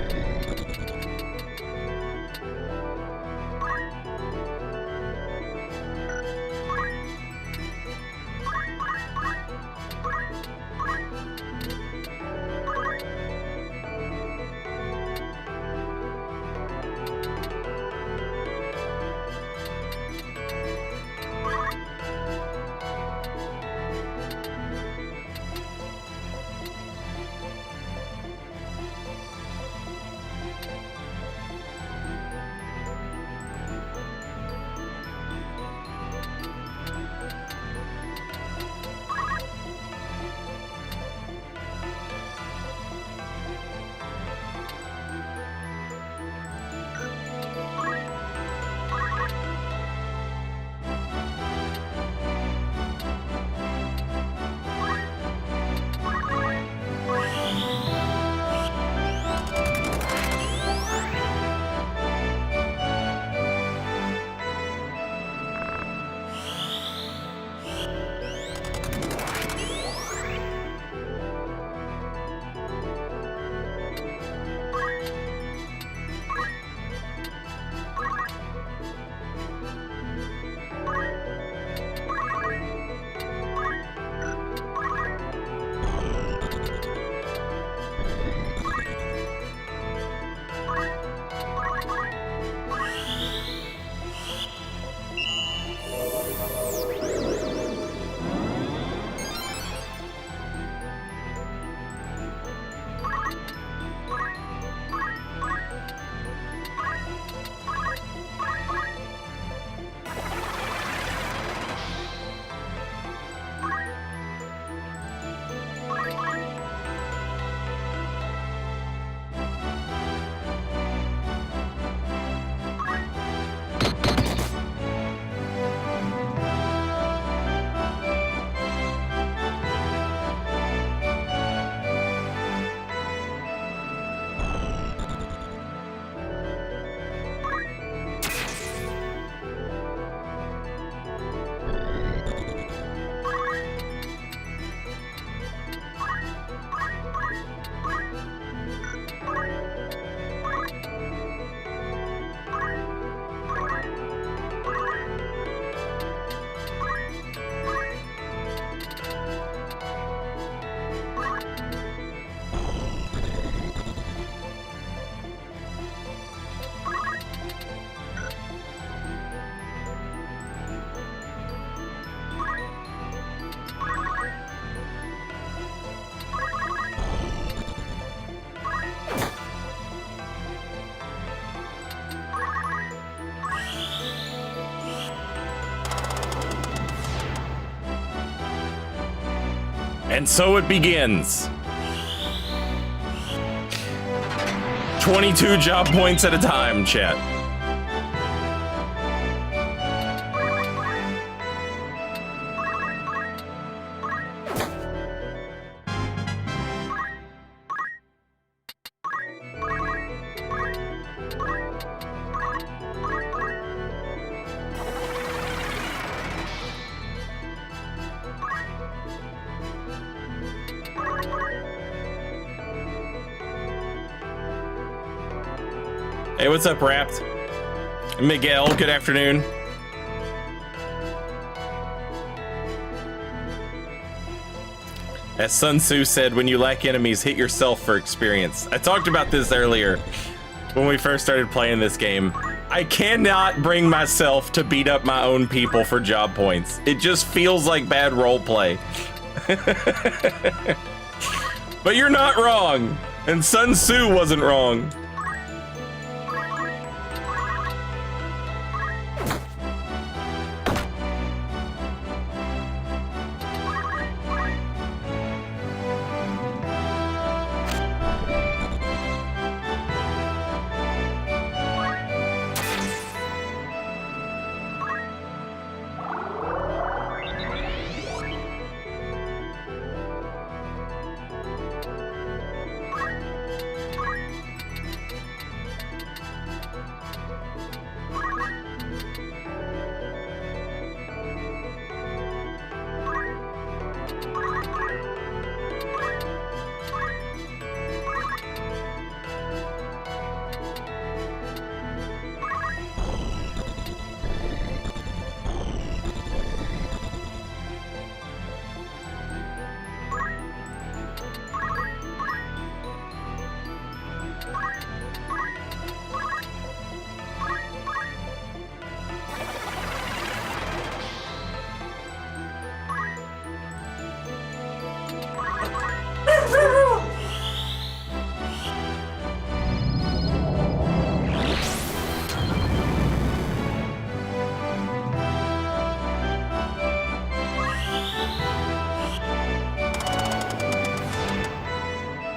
And so it begins. 22 job points at a time, chat. Hey, what's up, Wrapped? Miguel, good afternoon. As Sun Tzu said, when you lack enemies, hit yourself for experience. I talked about this earlier when we first started playing this game. I cannot bring myself to beat up my own people for job points. It just feels like bad roleplay. But you're not wrong, and Sun Tzu wasn't wrong.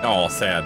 Oh, sad.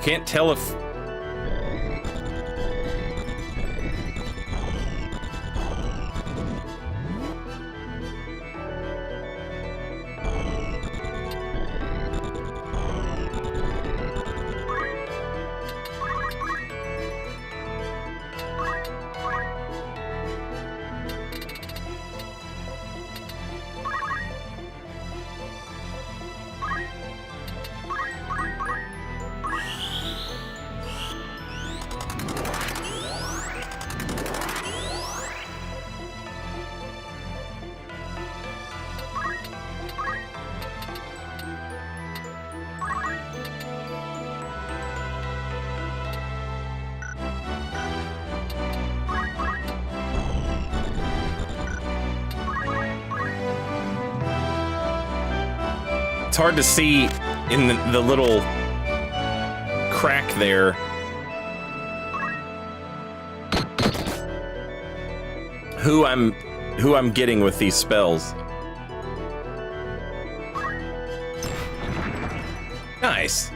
Can't tell if... It's hard to see in the little crack there. Who I'm getting with these spells. Nice.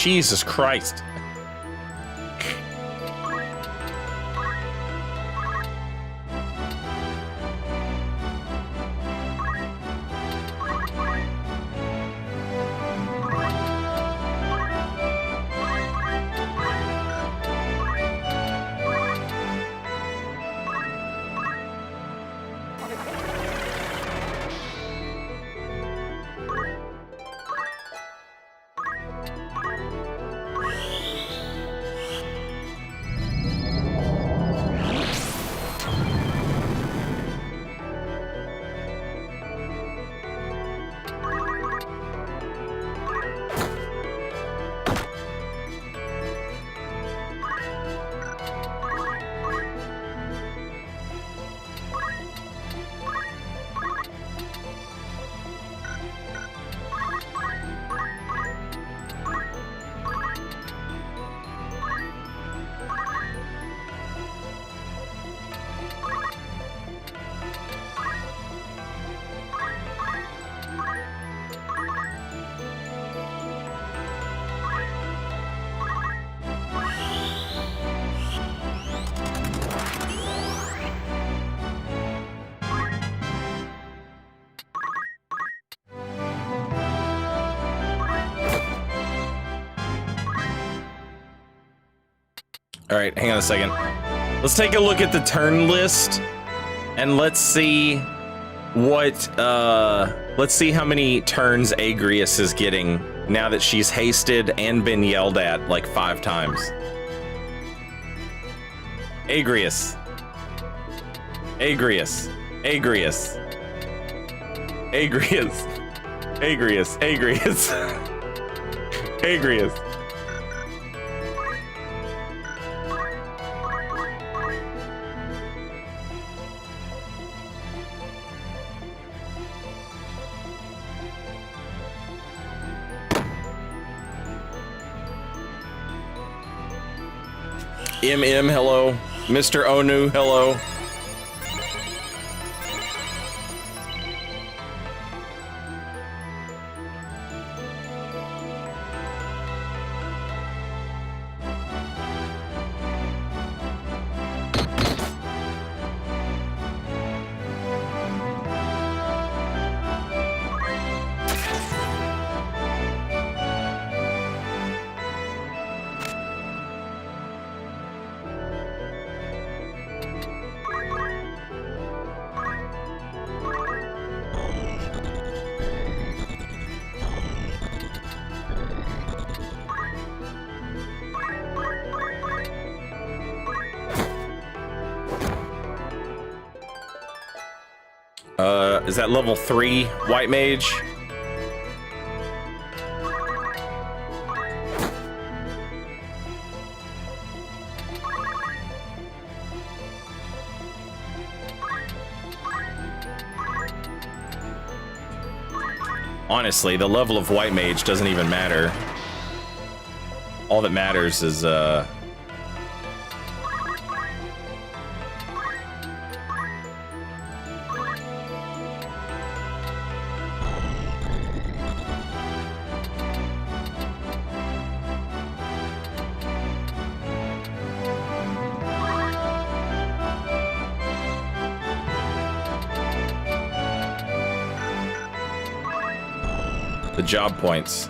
Jesus Christ. All right, hang on a second. Let's take a look at the turn list and let's see what, let's see how many turns Agrius is getting now that she's hasted and been yelled at like 5 times. Agrius. Agrius. Agrius. Agrius. Agrius. Agrius. Agrius. MM, hello. Mr. Onu, hello. Is that level 3 white mage? Honestly, the level of white mage doesn't even matter. All that matters is the job points.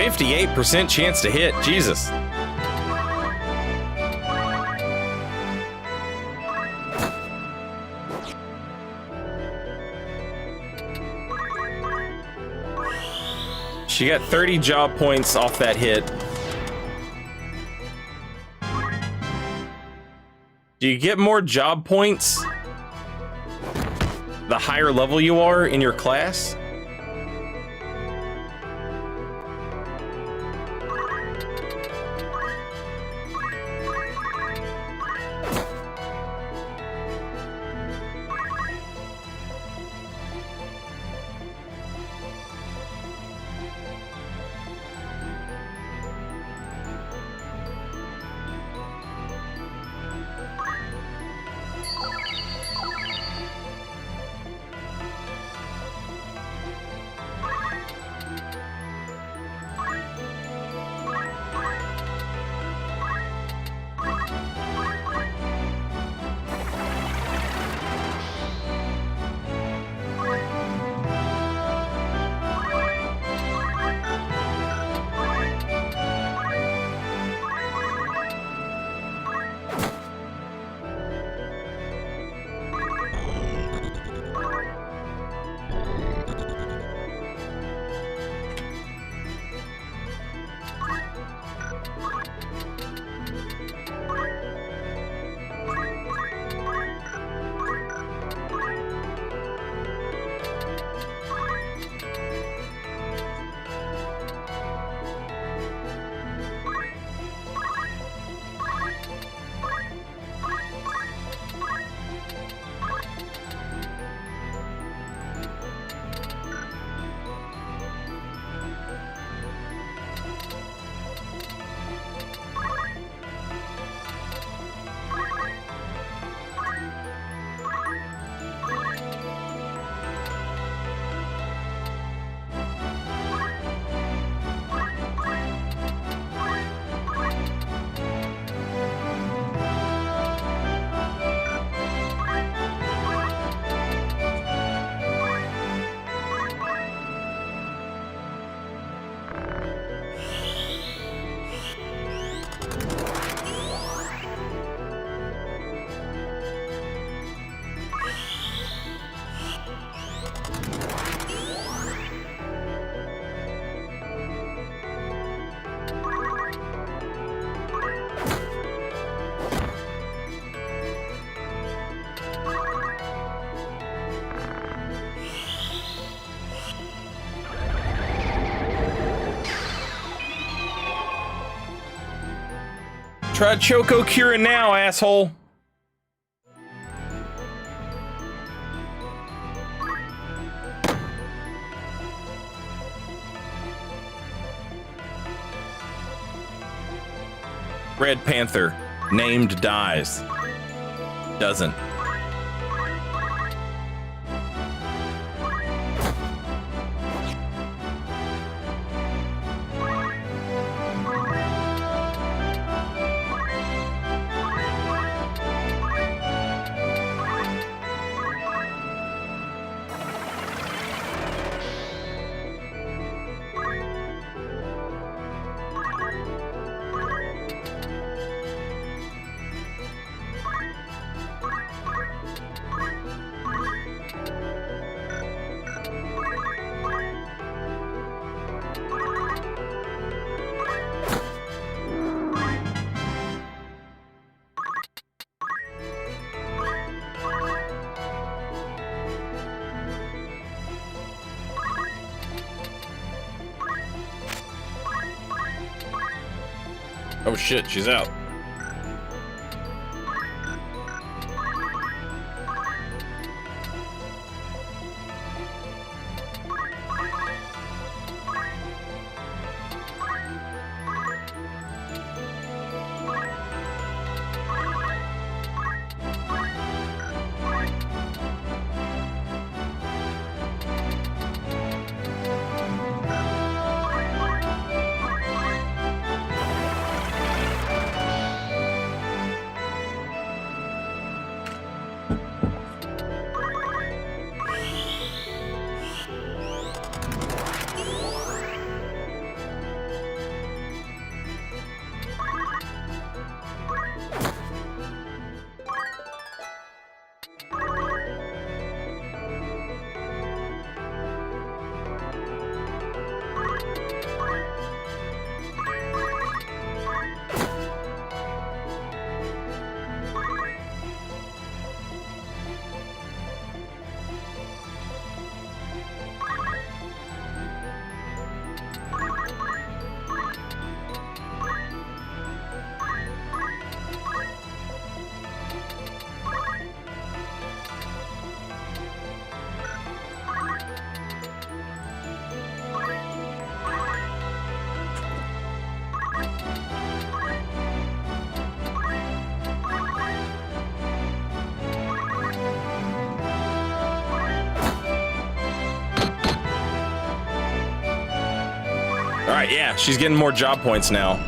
58% chance to hit. Jesus. She got 30 job points off that hit. Do you get more job points the higher level you are in your class? Try Choco Cura now, asshole. Red Panther, named dies. Doesn't. Oh shit, she's out. Yeah, she's getting more job points now.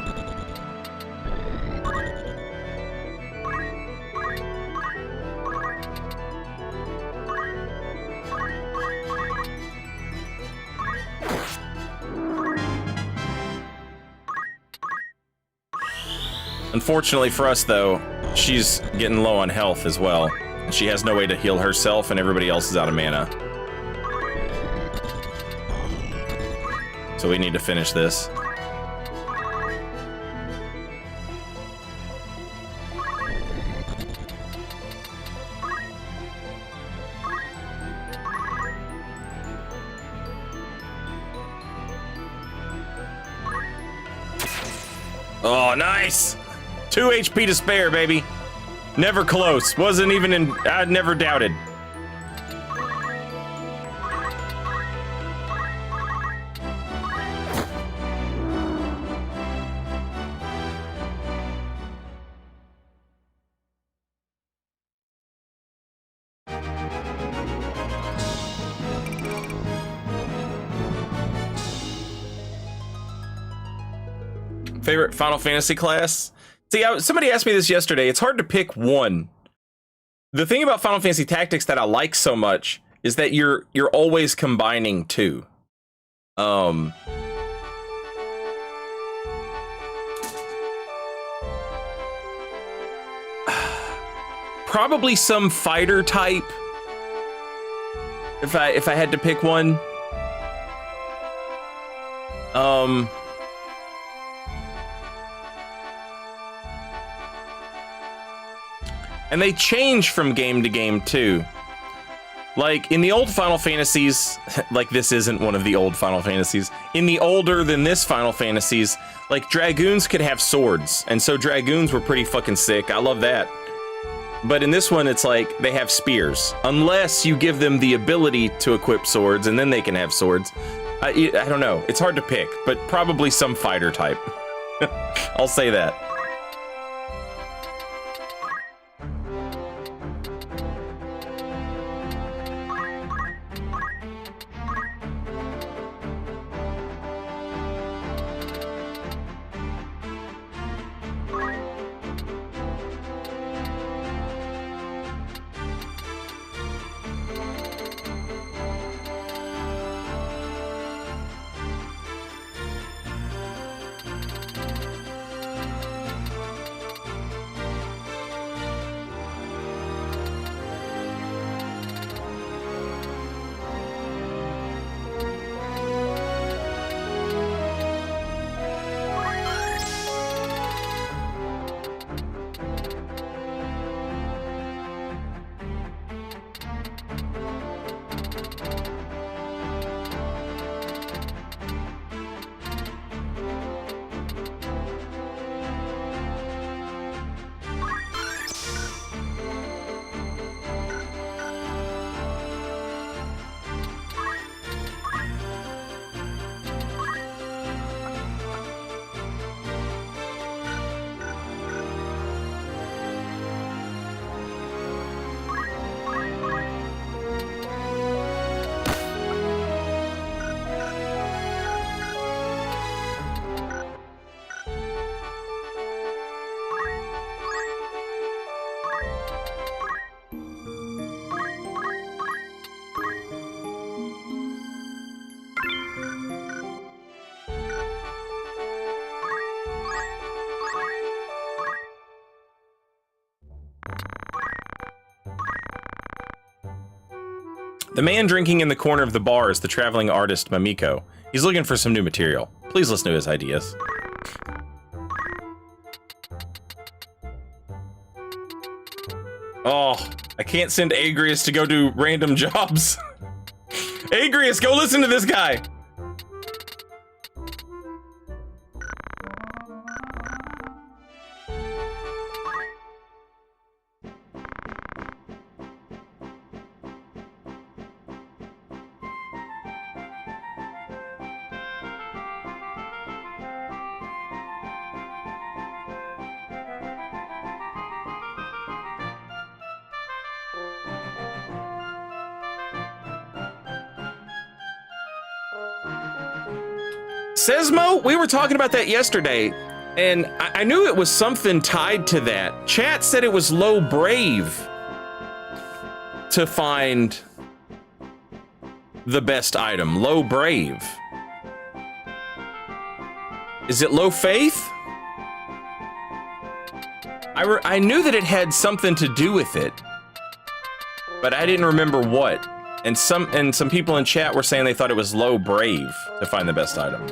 Unfortunately for us, though, she's getting low on health as well. She has no way to heal herself, and everybody else is out of mana. So we need to finish this. Oh, nice! 2 HP to spare, baby. Never close. Wasn't even in... I'd never doubted. Favorite Final Fantasy class? See, somebody asked me this yesterday. It's hard to pick one. The thing about Final Fantasy Tactics that I like so much is that you're always combining two. Probably some fighter type. If I had to pick one. And they change from game to game too. Like in the old Final Fantasies, like this isn't one of the old Final Fantasies. In the older than this Final Fantasies, like Dragoons could have swords. And so Dragoons were pretty fucking sick. I love that. But in this one, it's like they have spears. Unless you give them the ability to equip swords and then they can have swords. I don't know. It's hard to pick, but probably some fighter type. I'll say that. The man drinking in the corner of the bar is the traveling artist Mamiko. He's looking for some new material. Please listen to his ideas. Oh, I can't send Agrius to go do random jobs. Agrius, go listen to this guy. Sesmo, we were talking about that yesterday, and I knew it was something tied to that. Chat said it was low brave to find the best item. Low brave. Is it low faith? I knew that it had something to do with it, but I didn't remember what. And some people in chat were saying they thought it was low brave to find the best item.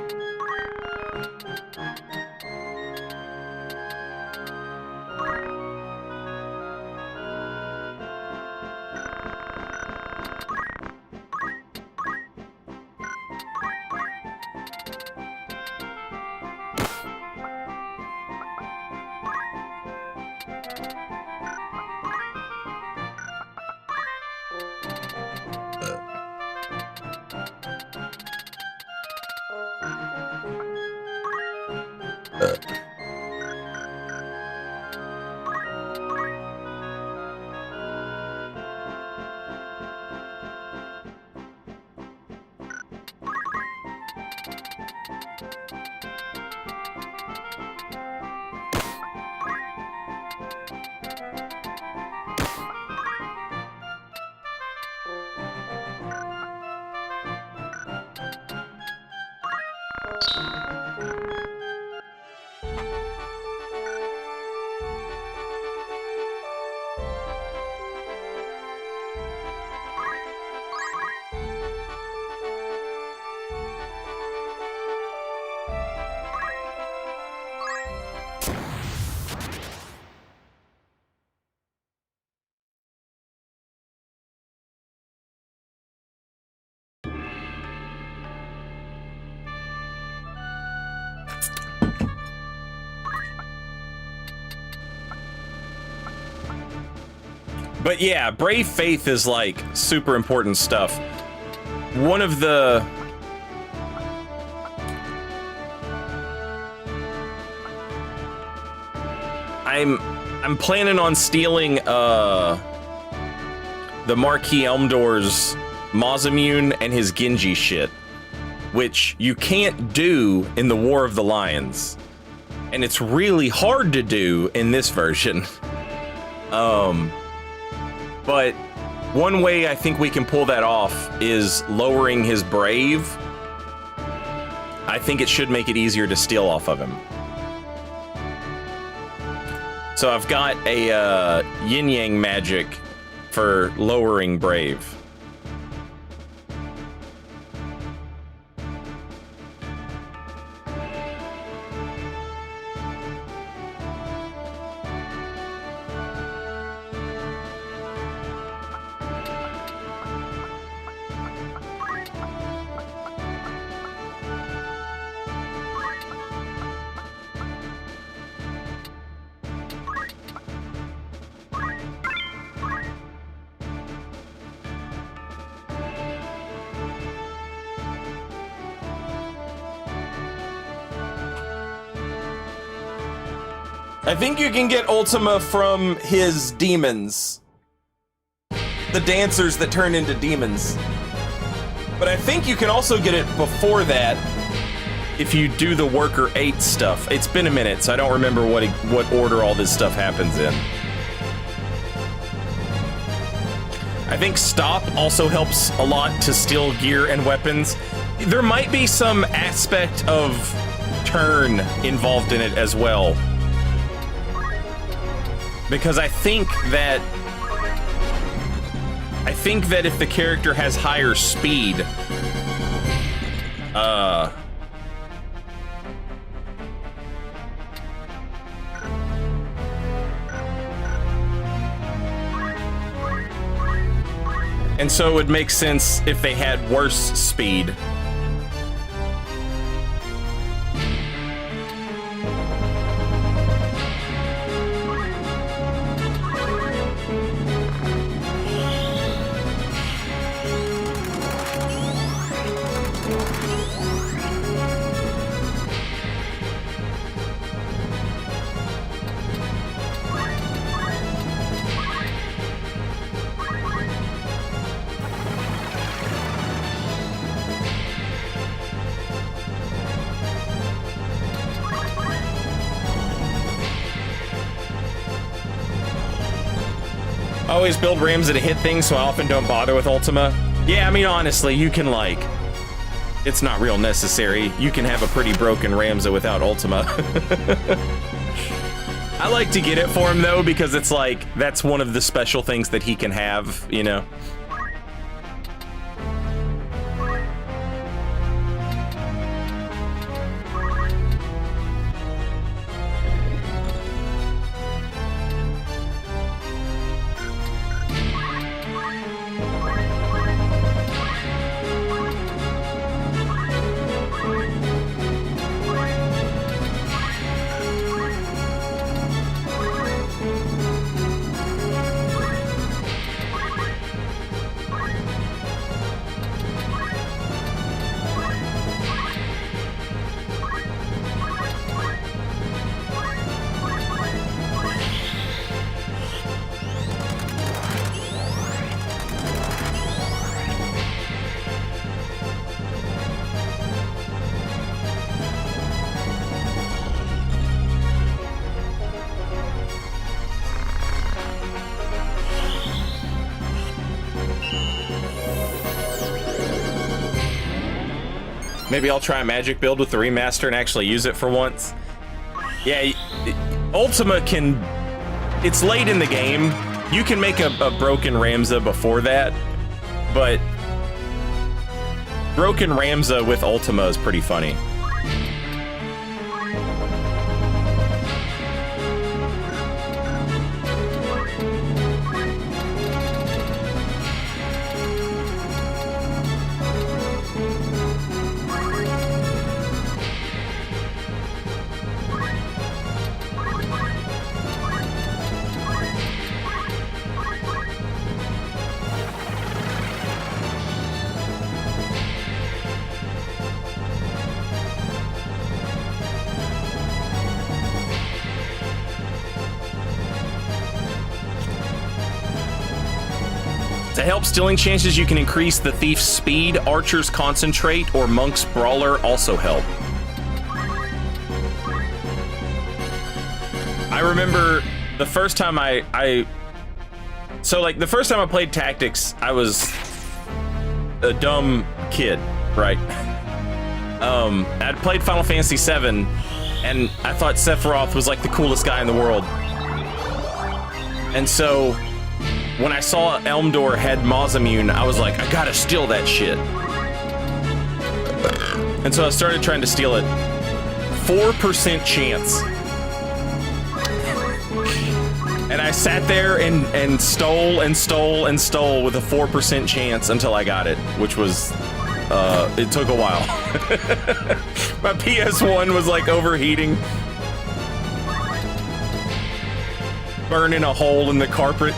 But yeah, brave faith is like super important stuff. One of the I'm planning on stealing the Marquis Elmdoor's Masamune and his Genji shit, which you can't do in the War of the Lions, and it's really hard to do in this version. But one way I think we can pull that off is lowering his brave. I think it should make it easier to steal off of him. So I've got a yin-yang magic for lowering brave. I think you can get Ultima from his demons. The dancers that turn into demons. But I think you can also get it before that if you do the Worker 8 stuff. It's been a minute, so I don't remember what order all this stuff happens in. I think Stop also helps a lot to steal gear and weapons. There might be some aspect of turn involved in it as well. Because I think that if the character has higher speed, and so it would make sense if they had worse speed. I always build Ramza to hit things, so I often don't bother with Ultima. Yeah, I mean, honestly, you can, like... It's not real necessary. You can have a pretty broken Ramza without Ultima. I like to get it for him, though, because it's like, that's one of the special things that he can have, you know? Maybe I'll try a magic build with the remaster and actually use it for once. Yeah, Ultima can... It's late in the game. You can make a broken Ramza before that, but broken Ramza with Ultima is pretty funny. To help stealing chances, you can increase the thief's speed, archer's concentrate, or monk's brawler also help. I remember the first time so like the first time I played Tactics, I was a dumb kid, right? I'd played Final Fantasy VII, and I thought Sephiroth was like the coolest guy in the world. And so when I saw Elmdor had Mausamune, I was like, I gotta steal that shit. And so I started trying to steal it. 4% chance. And I sat there and stole and stole and stole with a 4% chance until I got it, which was, it took a while. My PS1 was like overheating. Burning a hole in the carpet.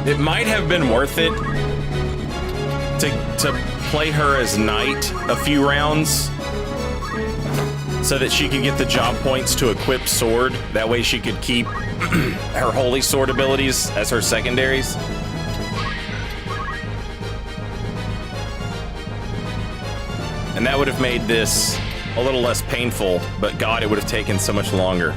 It might have been worth it to play her as knight a few rounds so that she could get the job points to equip sword. That way she could keep her holy sword abilities as her secondaries. And that would have made this a little less painful, but God, it would have taken so much longer.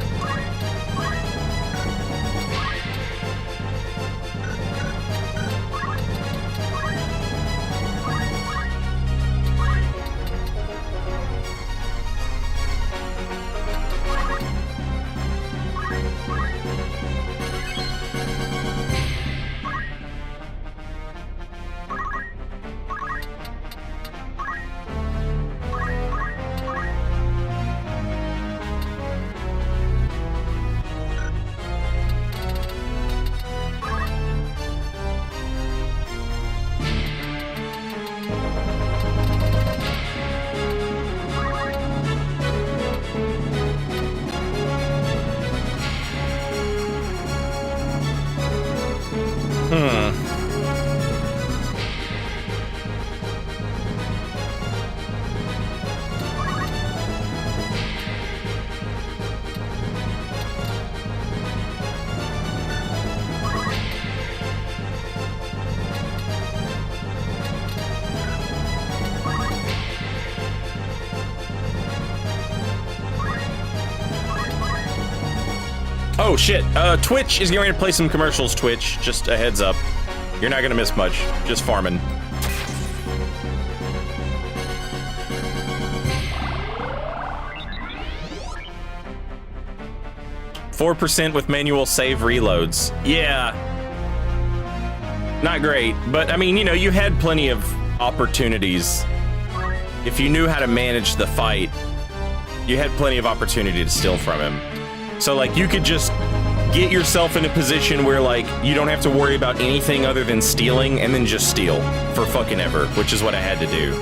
Oh shit, Twitch is getting ready to play some commercials, Twitch. Just a heads up. You're not gonna miss much. Just farming. %4 with manual save reloads. Yeah. Not great, but I mean, you know, you had plenty of opportunities. If you knew how to manage the fight, you had plenty of opportunity to steal from him. So, like, you could just get yourself in a position where, like, you don't have to worry about anything other than stealing, and then just steal for fucking ever, which is what I had to do.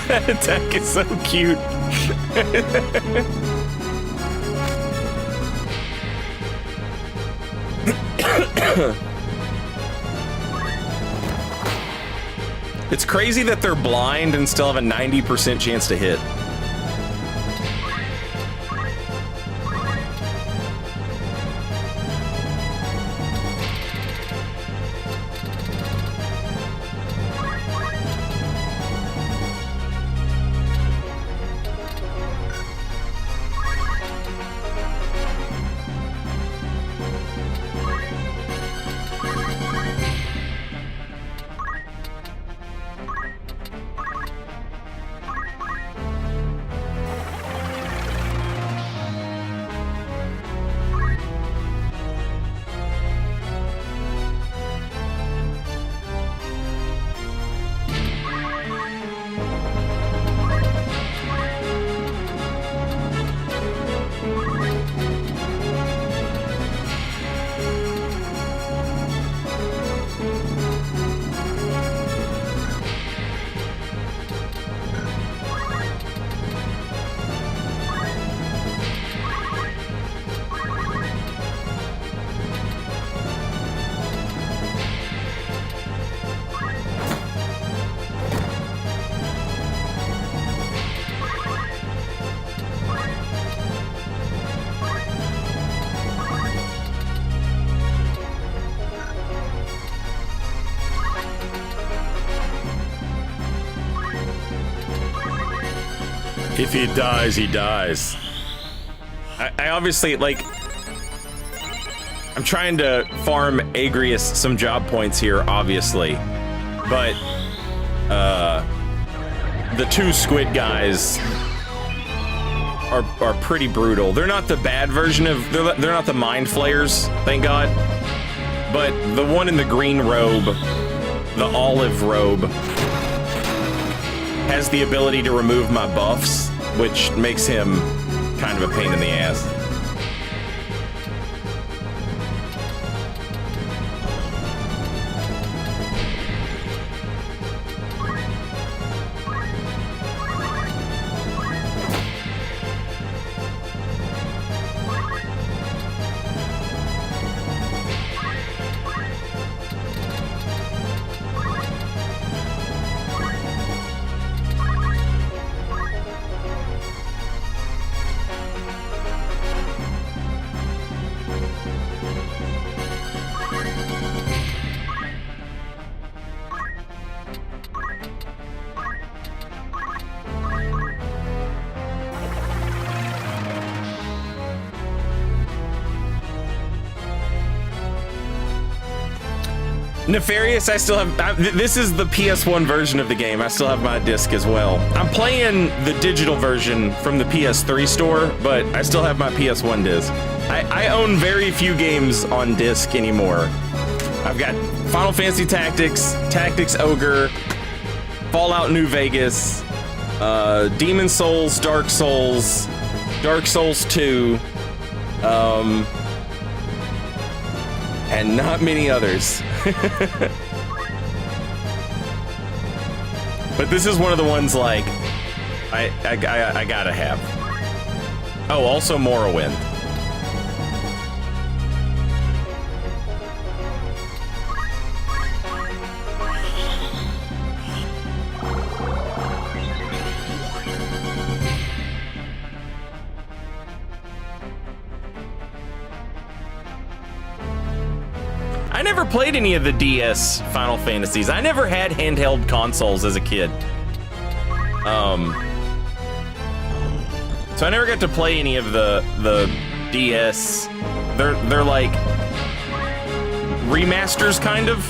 That attack is so cute. It's crazy that they're blind and still have a 90% chance to hit. If he dies, he dies. I obviously, like... I'm trying to farm Agrius some job points here, obviously. But, the two squid guys are pretty brutal. They're not the bad version of... They're not the mind flayers, thank God. But the one in the green robe, the olive robe, has the ability to remove my buffs, which makes him kind of a pain in the ass. Nefarious, I still have... this is the PS1 version of the game. I still have my disc as well. I'm playing the digital version from the PS3 store, but I still have my PS1 disc. I own very few games on disc anymore. I've got Final Fantasy Tactics, Tactics Ogre, Fallout New Vegas, Demon Souls, Dark Souls 2, and not many others. But this is one of the ones like I gotta have. Oh, also Morrowind. I never played any of the DS Final Fantasies. I never had handheld consoles as a kid. So I never got to play any of the DS. They're like remasters, kind of.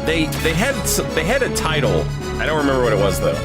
They had a title. I don't remember what it was though.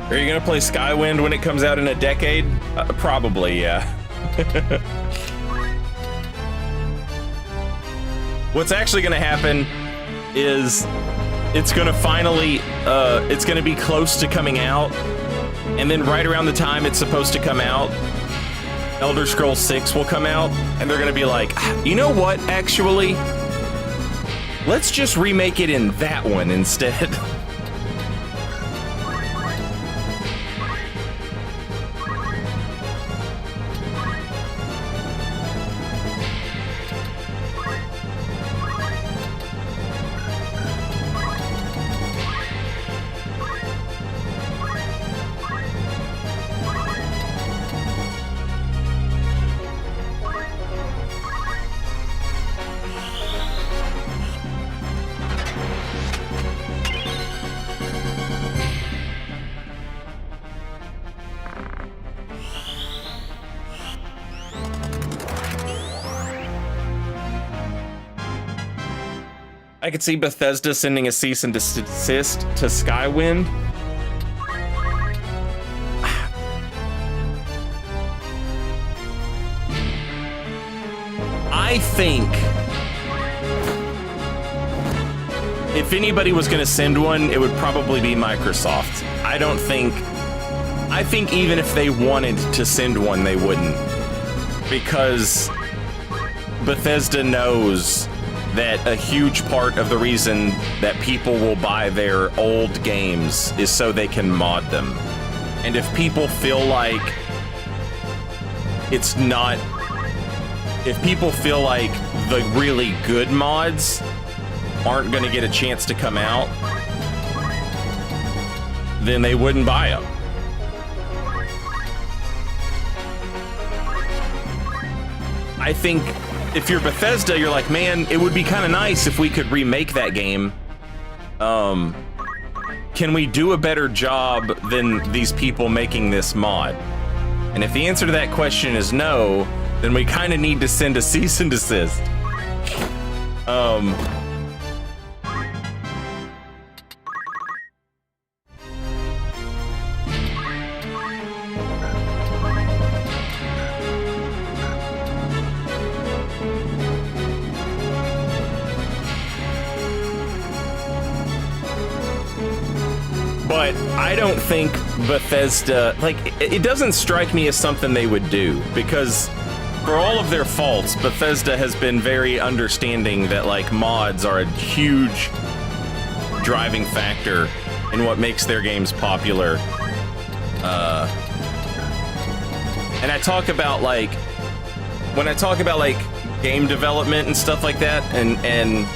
Are you gonna play Skywind when it comes out in a decade? Probably, yeah. What's actually gonna happen is it's gonna finally, it's gonna be close to coming out, and then right around the time it's supposed to come out, Elder Scrolls 6 will come out, and they're gonna be like, you know what, actually? Let's just remake it in that one instead. I could see Bethesda sending a cease and desist to Skywind. I think if anybody was going to send one, it would probably be Microsoft. I think even if they wanted to send one, they wouldn't. Because Bethesda knows that a huge part of the reason that people will buy their old games is so they can mod them. And if people feel like it's not... If people feel like the really good mods aren't going to get a chance to come out, then they wouldn't buy them. I think if you're Bethesda, you're like, man, it would be kind of nice if we could remake that game. Can we do a better job than these people making this mod? And if the answer to that question is no, then we kind of need to send a cease and desist. But I don't think Bethesda, like, it doesn't strike me as something they would do, because for all of their faults, Bethesda has been very understanding that, like, mods are a huge driving factor in what makes their games popular. And I talk about, like, when I talk about, like, game development and stuff like that, and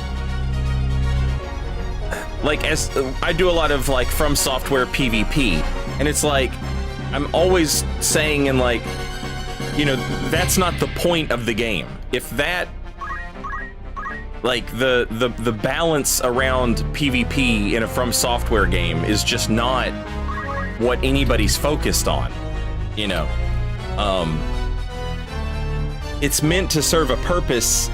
like, as I do a lot of, like, From Software PvP, and it's like, I'm always saying, in, like, you know, that's not the point of the game. If that, like, the balance around PvP in a From Software game is just not what anybody's focused on, you know. It's meant to serve a purpose,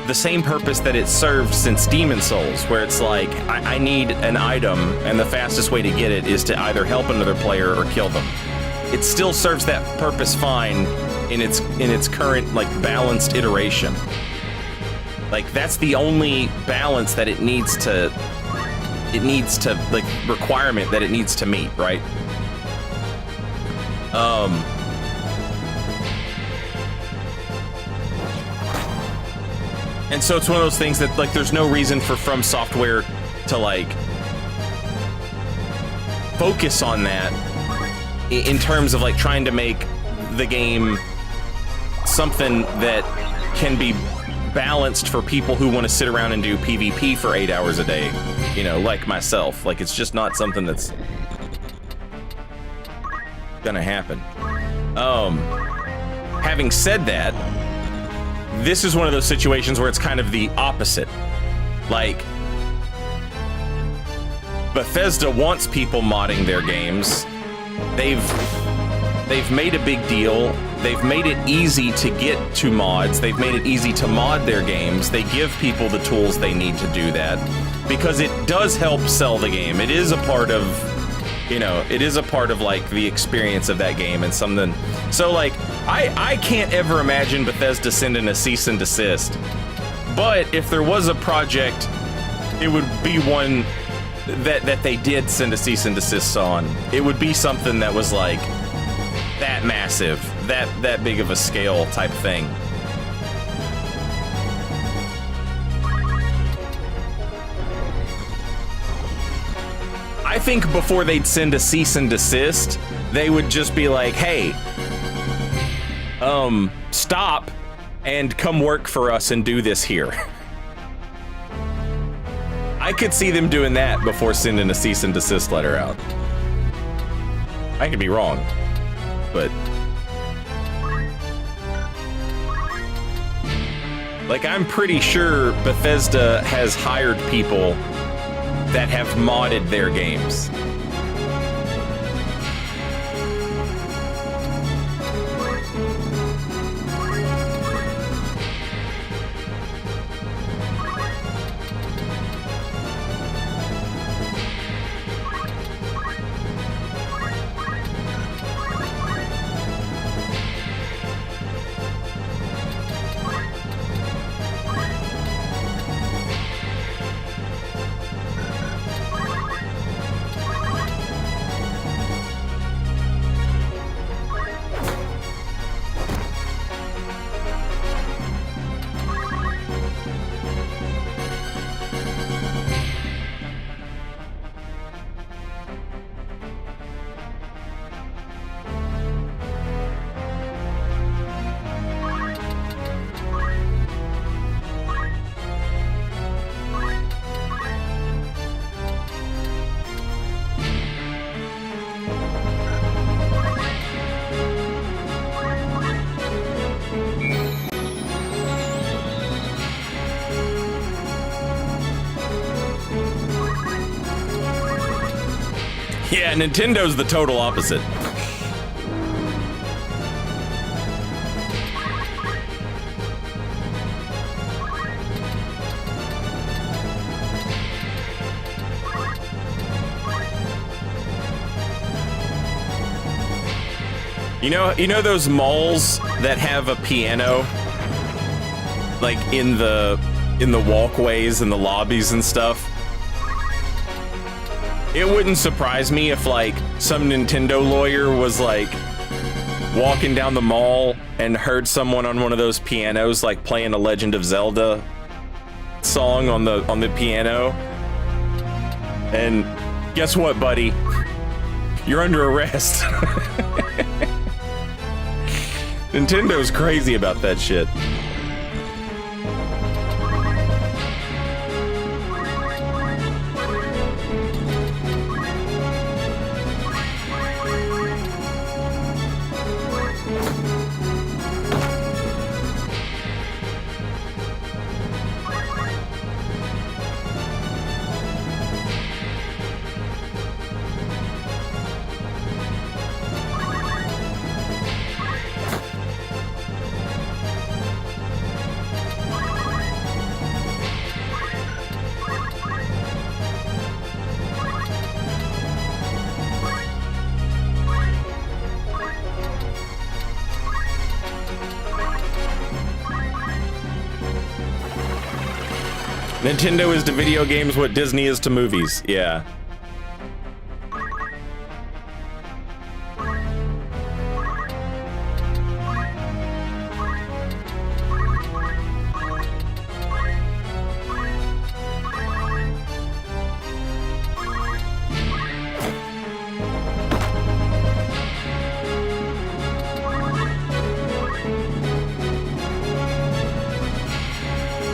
the same purpose that it served since Demon Souls, where it's like, I need an item, and the fastest way to get it is to either help another player or kill them. It still serves that purpose fine in its current, like, balanced iteration. Like, that's the only balance that it needs to, like, requirement that it needs to meet, right? And so it's one of those things that, like, there's no reason for From Software to, like, focus on that in terms of, like, trying to make the game something that can be balanced for people who want to sit around and do PvP for 8 hours a day, you know, like myself. Like, it's just not something that's gonna happen. Having said that, this is one of those situations where it's kind of the opposite. Like, Bethesda wants people modding their games. They've made a big deal. They've made it easy to get to mods. They've made it easy to mod their games. They give people the tools they need to do that, because it does help sell the game. It is a part of, you know, it is a part of, like, the experience of that game and something. So, like, I can't ever imagine Bethesda sending a cease and desist. But if there was a project, it would be one that they did send a cease and desist on. It would be something that was, like, that massive, that big of a scale type thing. I think before they'd send a cease and desist, they would just be like, hey, stop and come work for us and do this here. I could see them doing that before sending a cease and desist letter out. I could be wrong, but, like, I'm pretty sure Bethesda has hired people that have modded their games. Yeah, Nintendo's the total opposite. You know those malls that have a piano, like in the walkways and the lobbies and stuff? It wouldn't surprise me if like some Nintendo lawyer was like walking down the mall and heard someone on one of those pianos like playing a Legend of Zelda song on the piano. And guess what, buddy? You're under arrest. Nintendo's crazy about that shit. Nintendo is to video games what Disney is to movies. Yeah.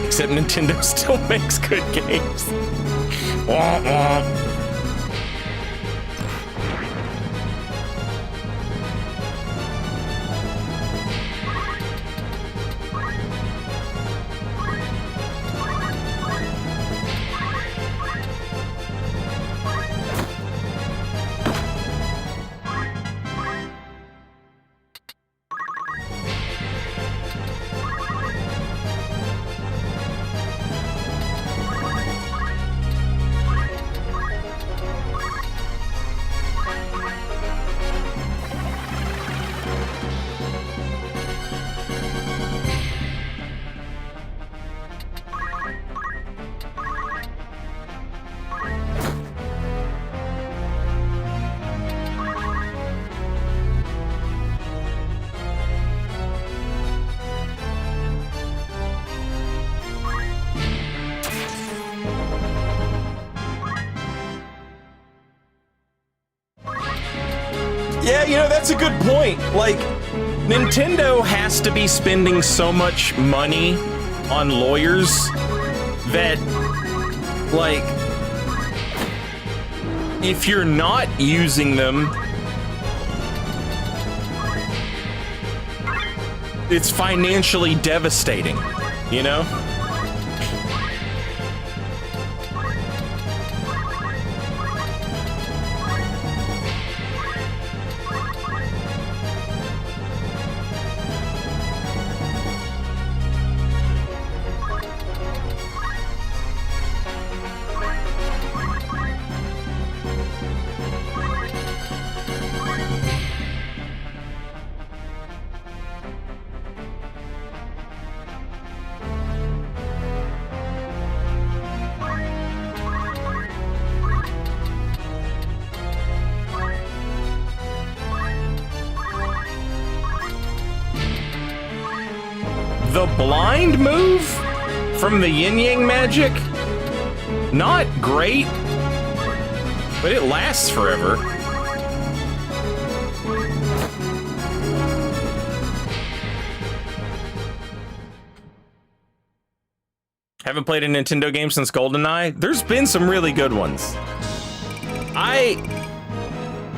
Except Nintendo still makes good games. Wah, wah. Yeah, you know, that's a good point. Like, Nintendo has to be spending so much money on lawyers that, like, if you're not using them, it's financially devastating, you know? The blind move from the yin yang magic, not great, but it lasts forever. Haven't played a Nintendo game since GoldenEye. There's been some really good ones.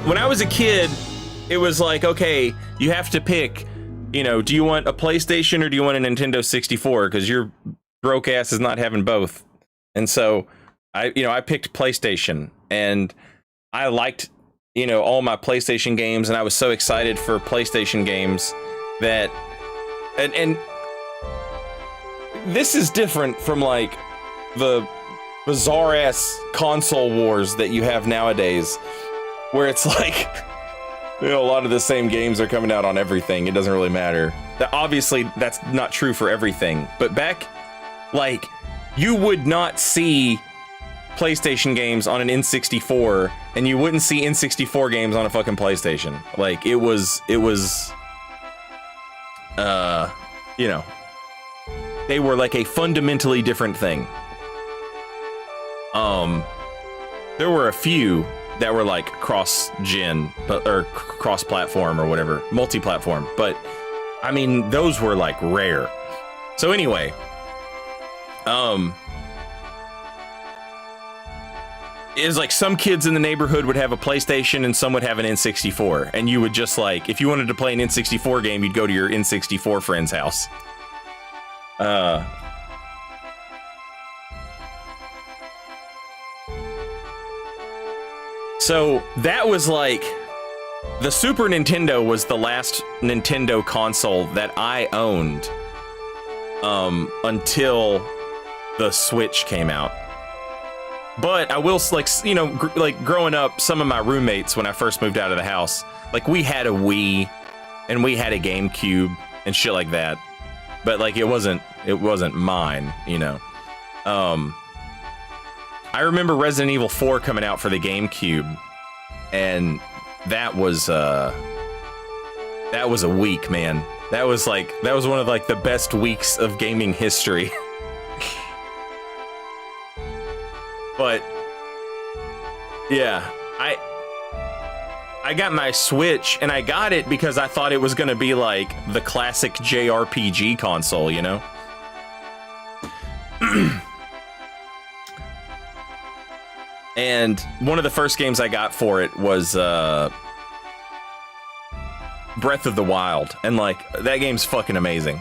When I was a kid, it was like, okay, you have to pick, you know, do you want a PlayStation or do you want a Nintendo 64? Because your broke ass is not having both. And so I picked PlayStation, and I liked you know, all my PlayStation games, and I was so excited for PlayStation games that, and this is different from like the bizarre ass console wars that you have nowadays, where it's like, you know, a lot of the same games are coming out on everything. It doesn't really matter. Obviously, that's not true for everything, but back, like, you would not see PlayStation games on an N64, and you wouldn't see N64 games on a fucking PlayStation. Like, it was, you know, they were like a fundamentally different thing. There were a few that were like cross-gen, or cross-platform or whatever, multi-platform, but I mean, those were like rare. So anyway, is like some kids in the neighborhood would have a PlayStation and some would have an N64, and you would just like, if you wanted to play an N64 game, you'd go to your N64 friend's house. So that was like, the Super Nintendo was the last Nintendo console that I owned until the Switch came out. But I will, like, you know, like growing up, some of my roommates when I first moved out of the house, like we had a Wii and we had a GameCube and shit like that. But like it wasn't mine, you know. I remember Resident Evil 4 coming out for the GameCube, and that was a week, man. That was one of like the best weeks of gaming history. But yeah, I got my Switch, and I got it because I thought it was gonna be like the classic JRPG console, you know? And one of the first games I got for it was Breath of the Wild, and like that game's fucking amazing.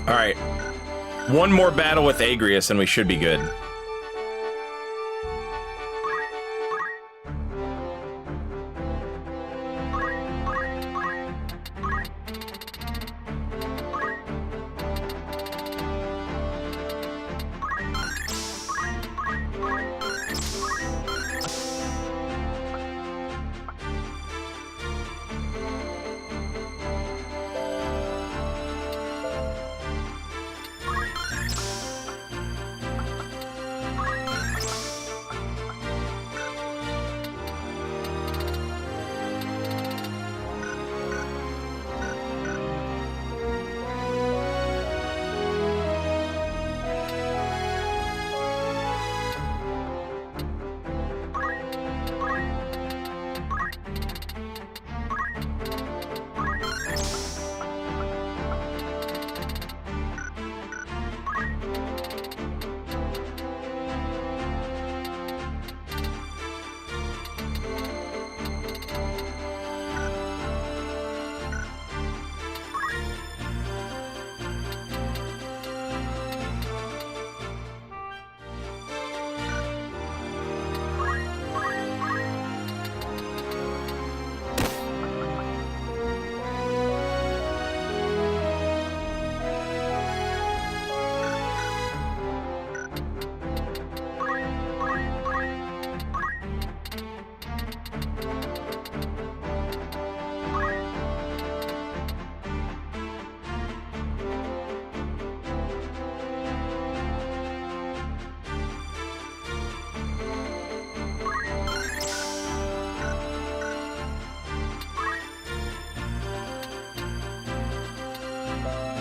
All right, one more battle with Agrius and we should be good.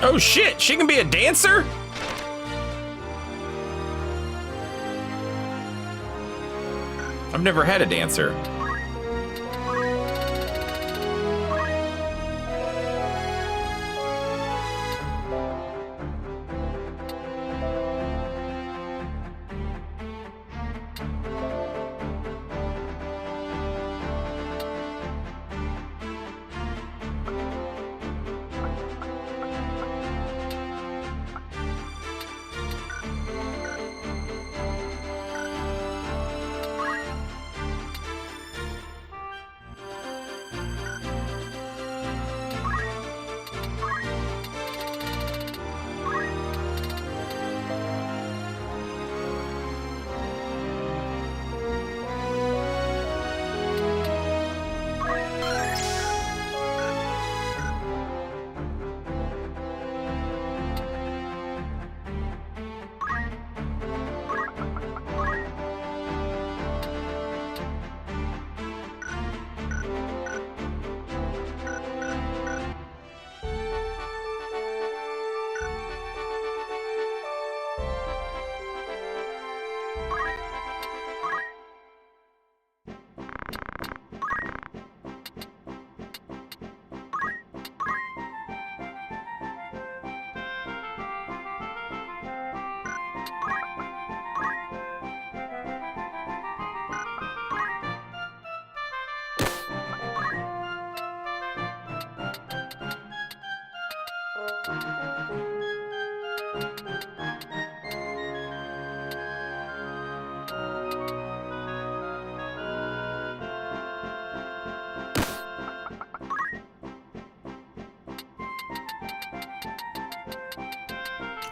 Oh shit, she can be a dancer? I've never had a dancer.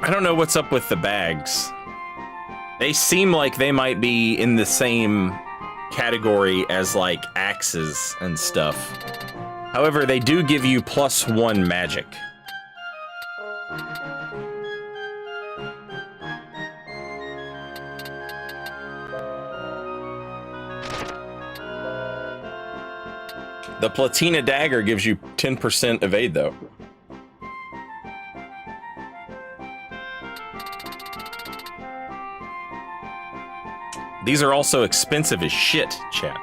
I don't know what's up with the bags. They seem like they might be in the same category as like axes and stuff. However, they do give you +1 magic. The Platina Dagger gives you 10% evade though. These are also expensive as shit, chat.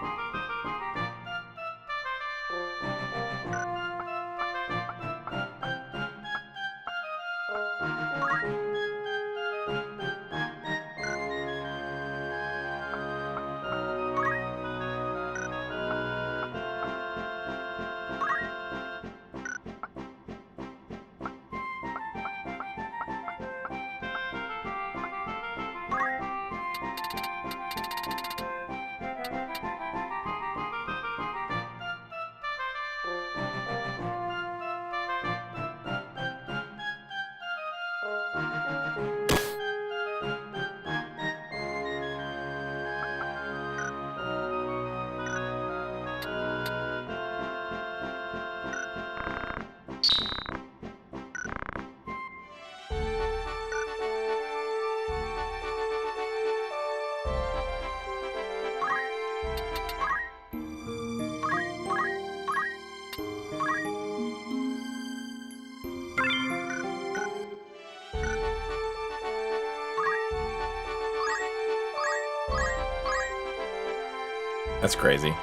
That's crazy.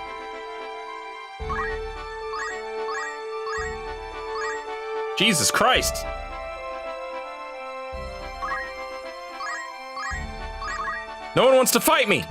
Jesus Christ! No one wants to fight me!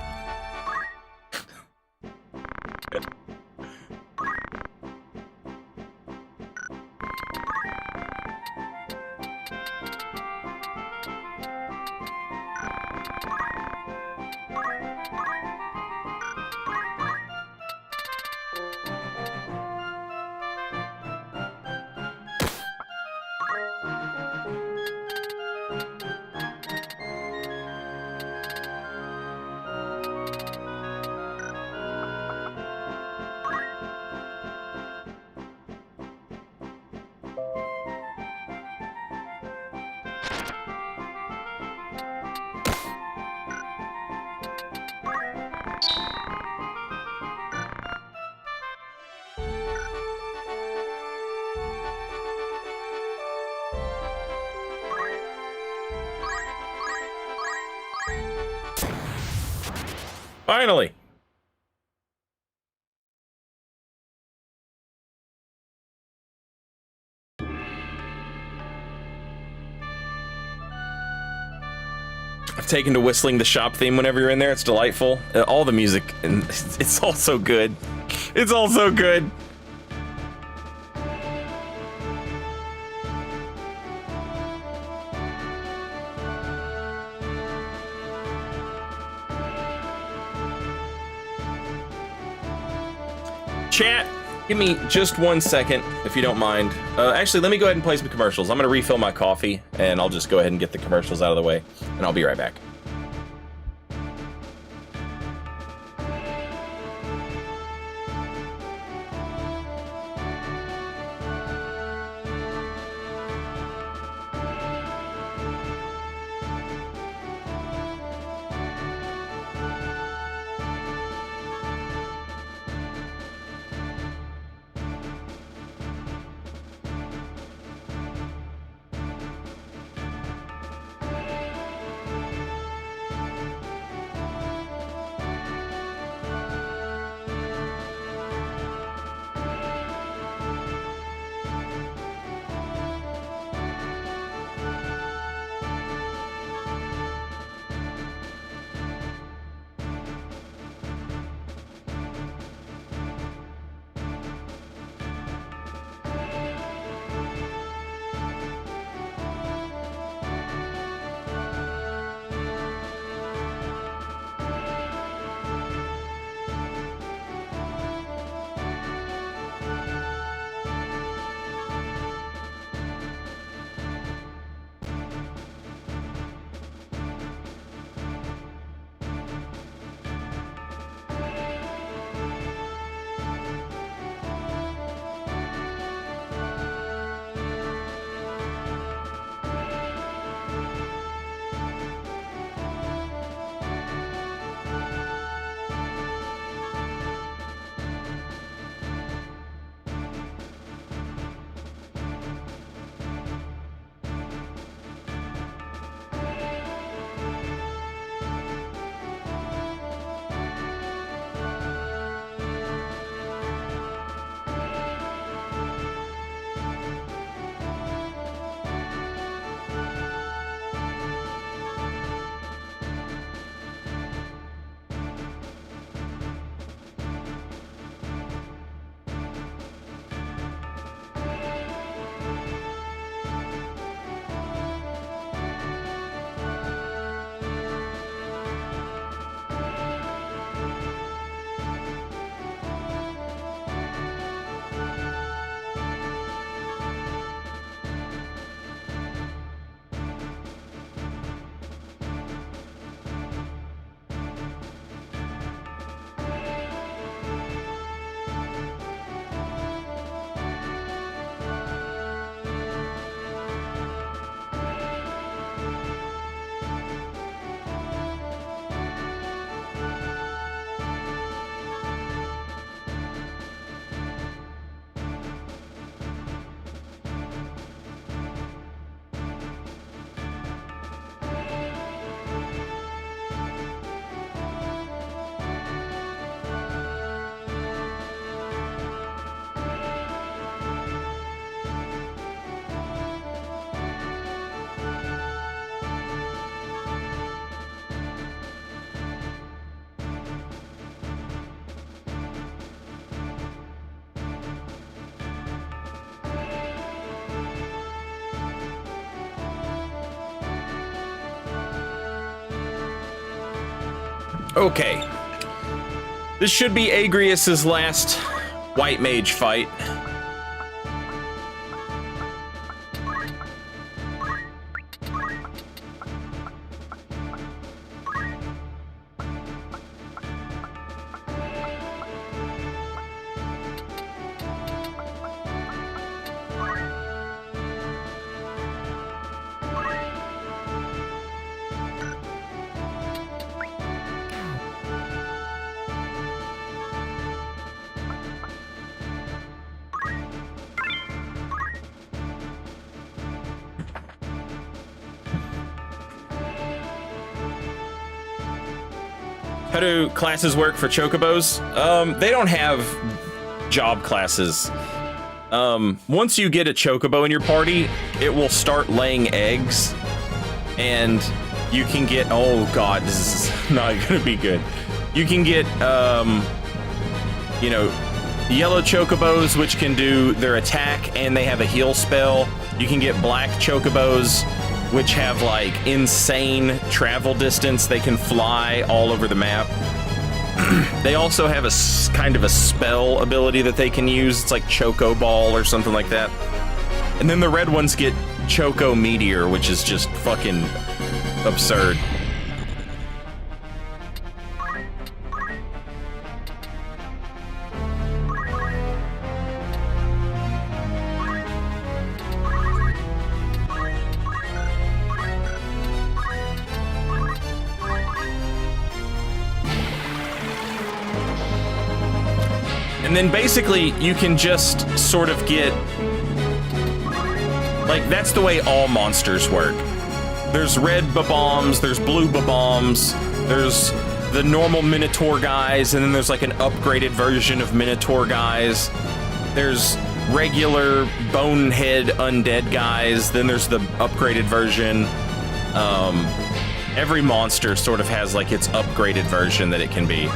Finally. I've taken to whistling the shop theme whenever you're in there. It's delightful. All the music, and it's all so good. It's all so good. Chat, give me just 1 second, if you don't mind. Actually, let me go ahead and play some commercials. I'm going to refill my coffee, and I'll just go ahead and get the commercials out of the way, and I'll be right back. Okay. This should be Agrius's last white mage fight. How do classes work for chocobos? They don't have job classes. Once you get a chocobo in your party, it will start laying eggs, and you can get, oh god, this is not gonna be good. You can get, you know, yellow chocobos, which can do their attack, and they have a heal spell. You can get black chocobos, which have like insane travel distance. They can fly all over the map. They also have a kind of a spell ability that they can use. It's like Choco Ball or something like that. And then the red ones get Choco Meteor, which is just fucking absurd. And then basically you can just sort of get, like, that's the way all monsters work. There's red Babombs, there's blue Babombs, there's the normal Minotaur guys, and then there's like an upgraded version of Minotaur guys. There's regular Bonehead Undead guys, then there's the upgraded version. Every monster sort of has like its upgraded version that it can be.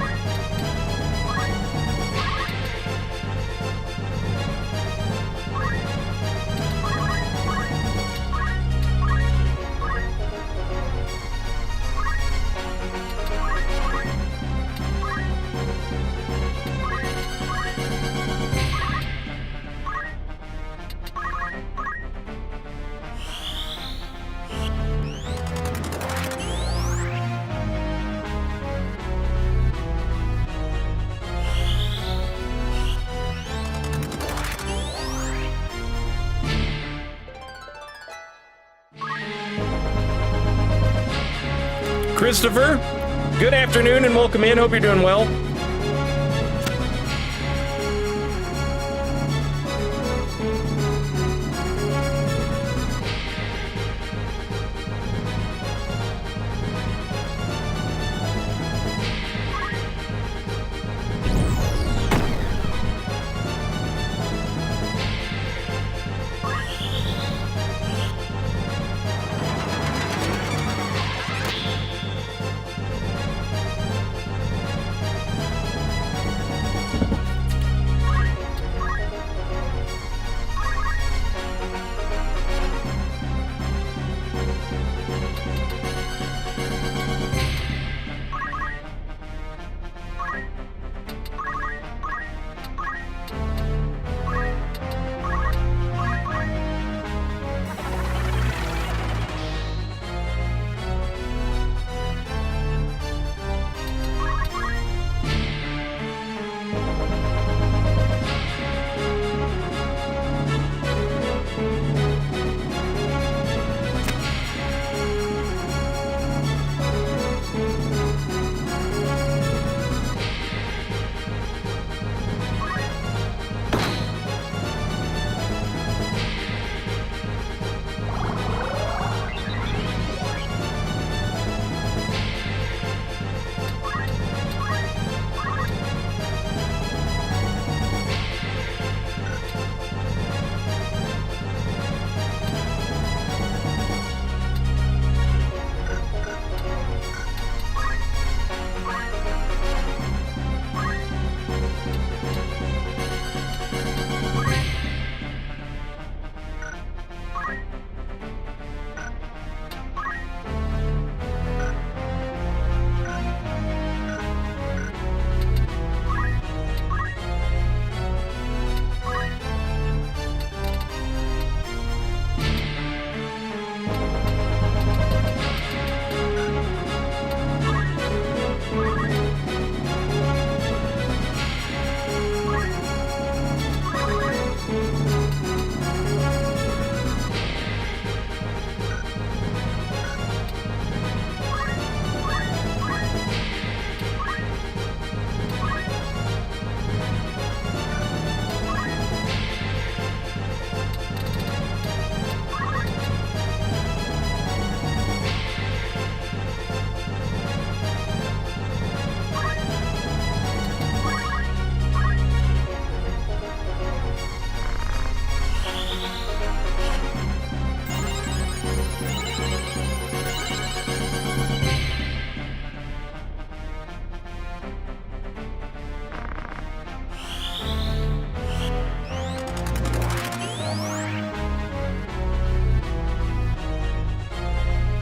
Christopher, good afternoon and welcome in. Hope you're doing well.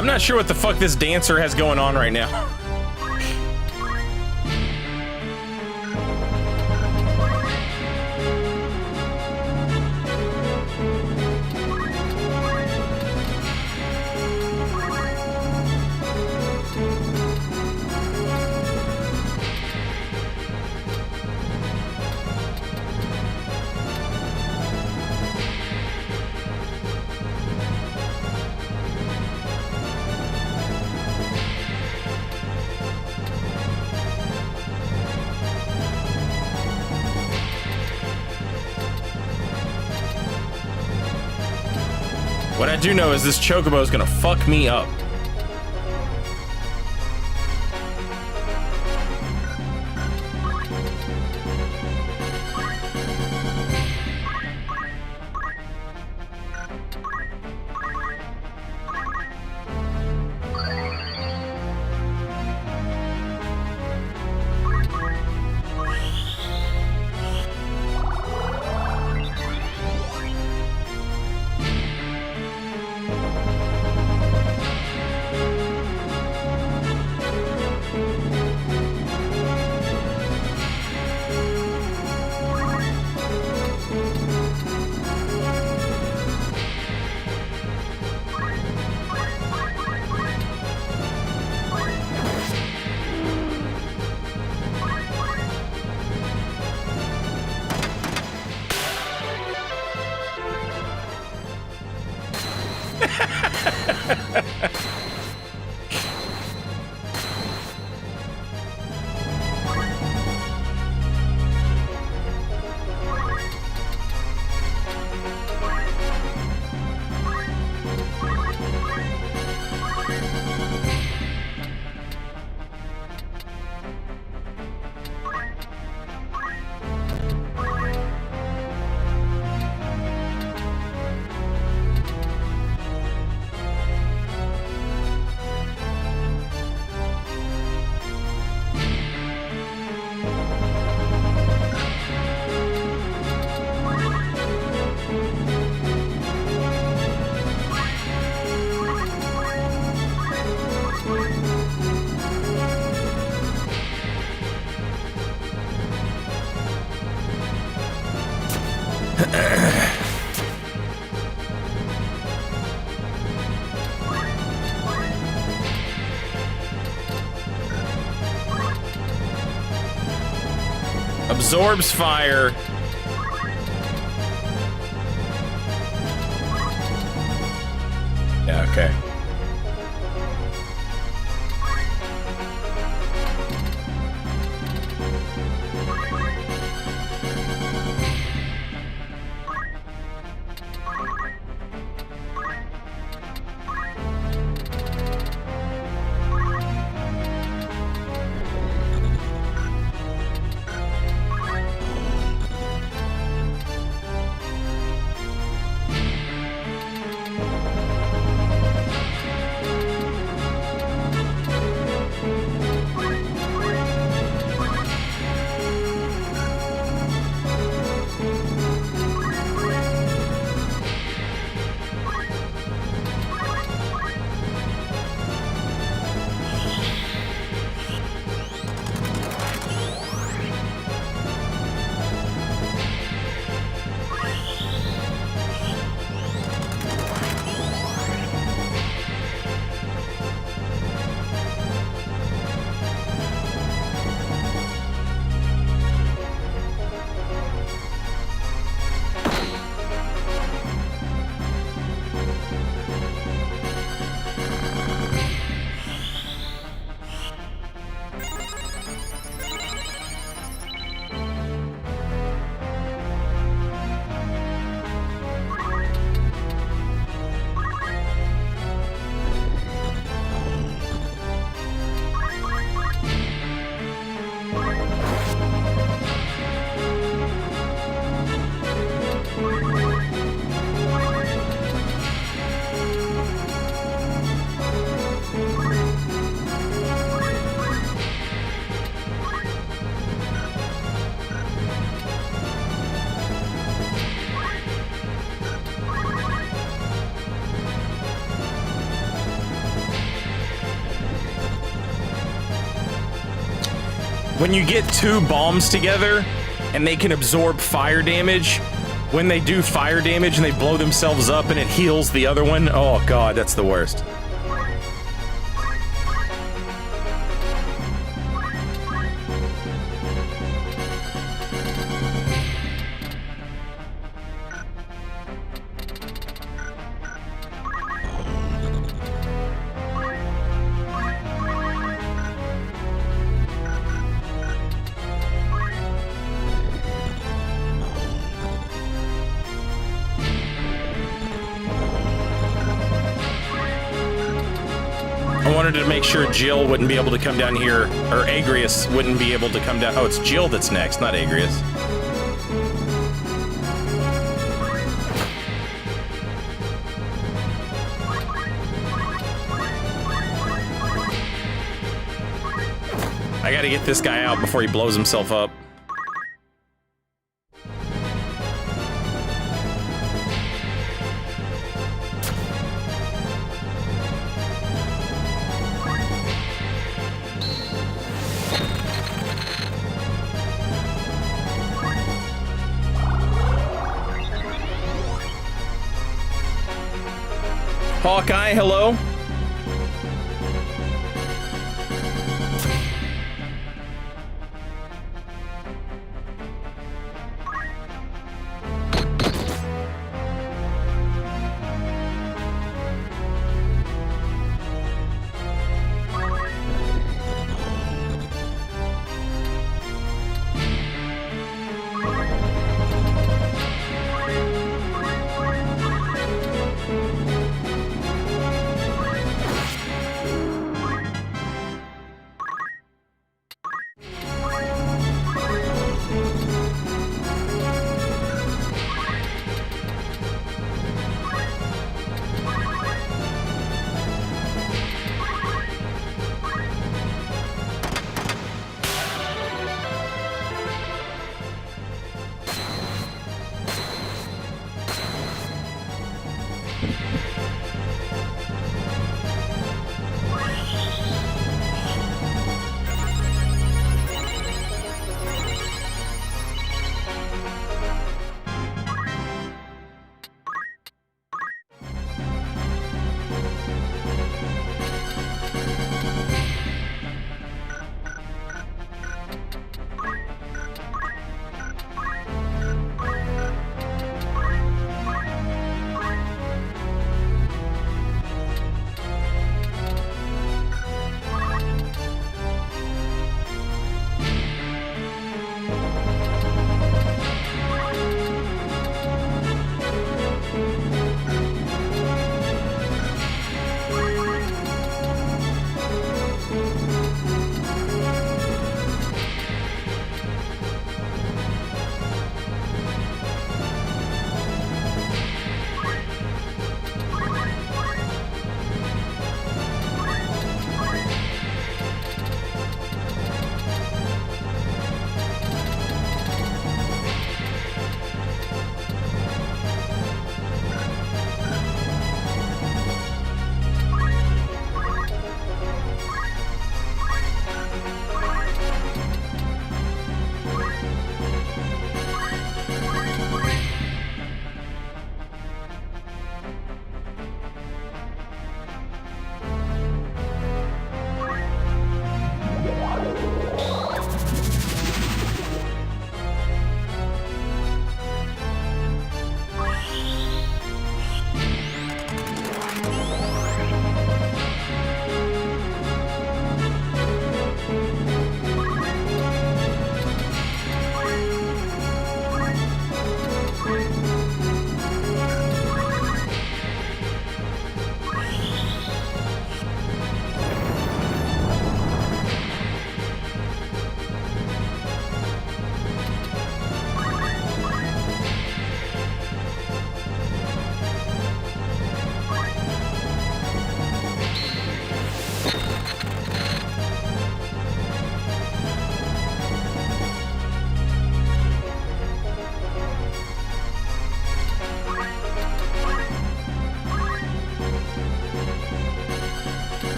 I'm not sure what the fuck this dancer has going on right now. What I do know is this chocobo is gonna fuck me up. Absorbs fire. Yeah, okay. when you get two bombs together and they can absorb fire damage, when they do fire damage and they blow themselves up and it heals the other one, oh god, that's the worst. I wanted to make sure Jill wouldn't be able to come down here, or Agrius wouldn't be able to come down. Oh, it's Jill that's next, not Agrius. I gotta get this guy out before he blows himself up. Hawkeye, hello.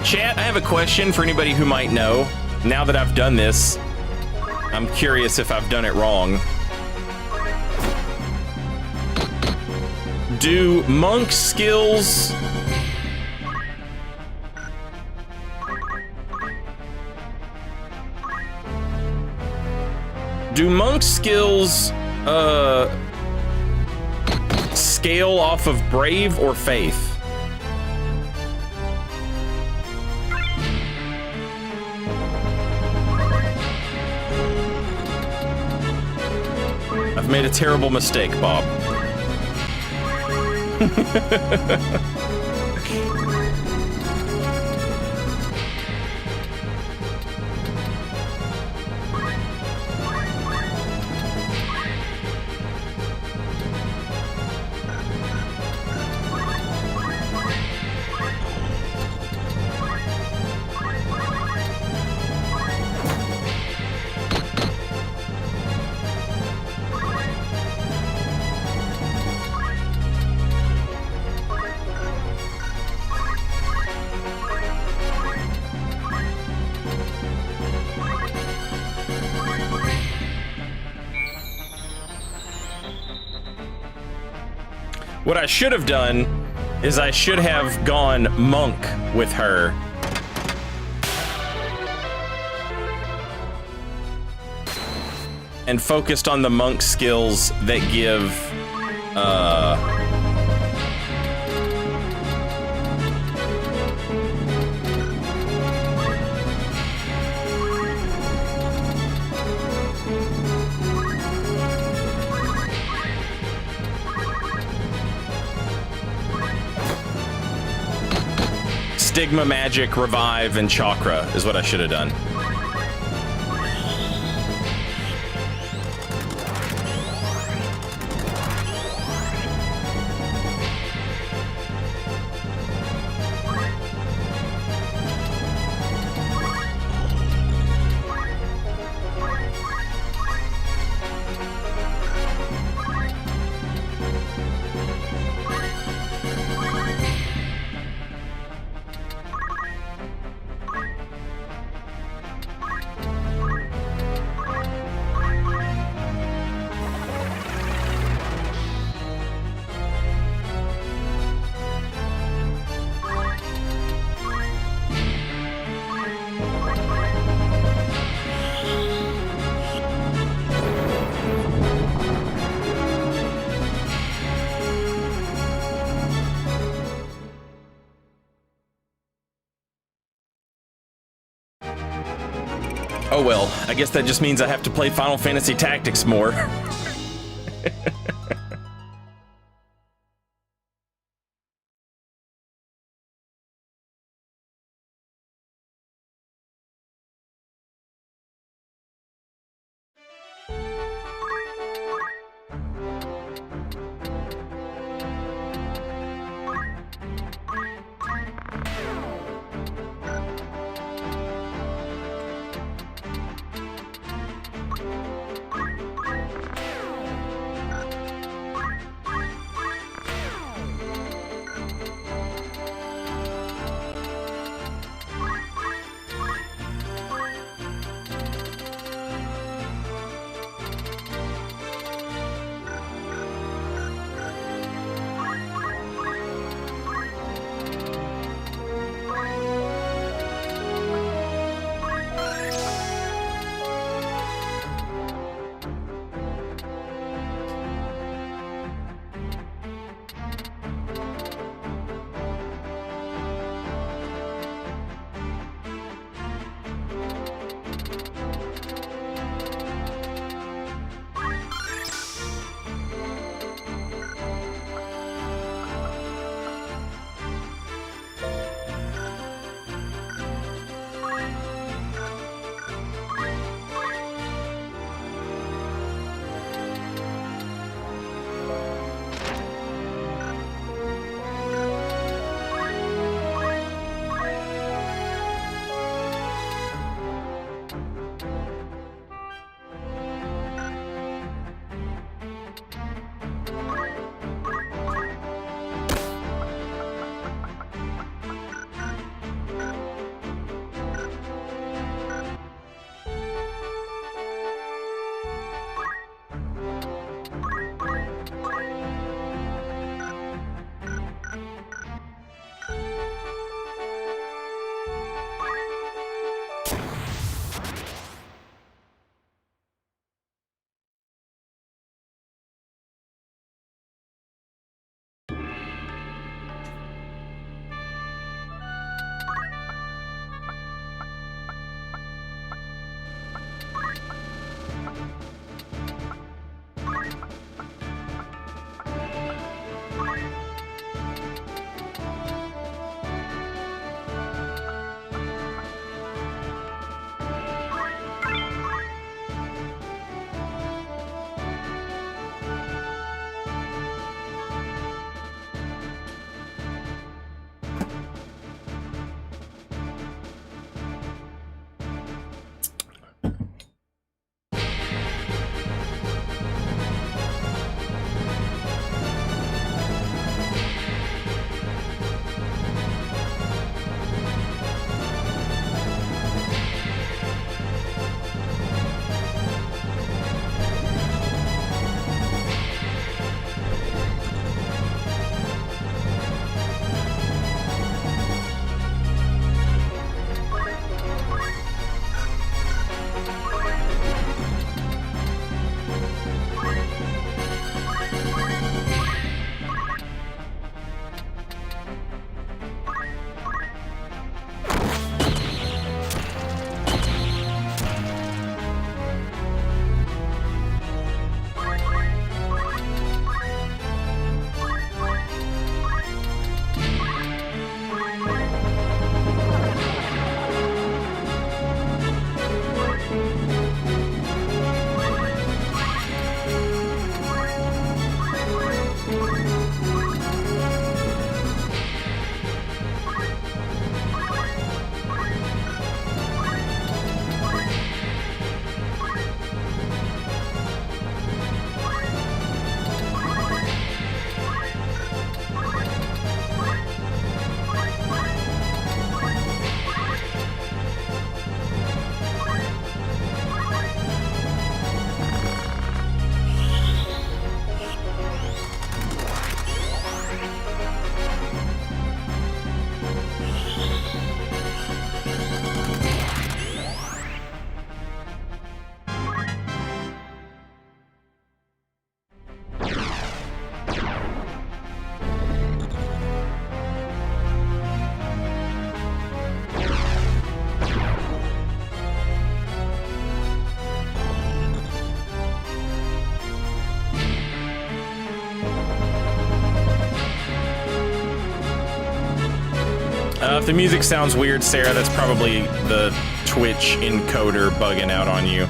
Chat, I have a question for anybody who might know. Now that I've done this, I'm curious if I've done it wrong. Do monk skills... Do monk skills, scale off of brave or faith? I've made a terrible mistake, Bob. What I should have done is I should have gone monk with her. And focused on the monk skills that give, Stigma, Magic, Revive, and Chakra is what I should have done. Oh well, I guess that just means I have to play Final Fantasy Tactics more. If the music sounds weird, Sarah, that's probably the Twitch encoder bugging out on you.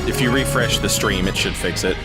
If you refresh the stream, it should fix it.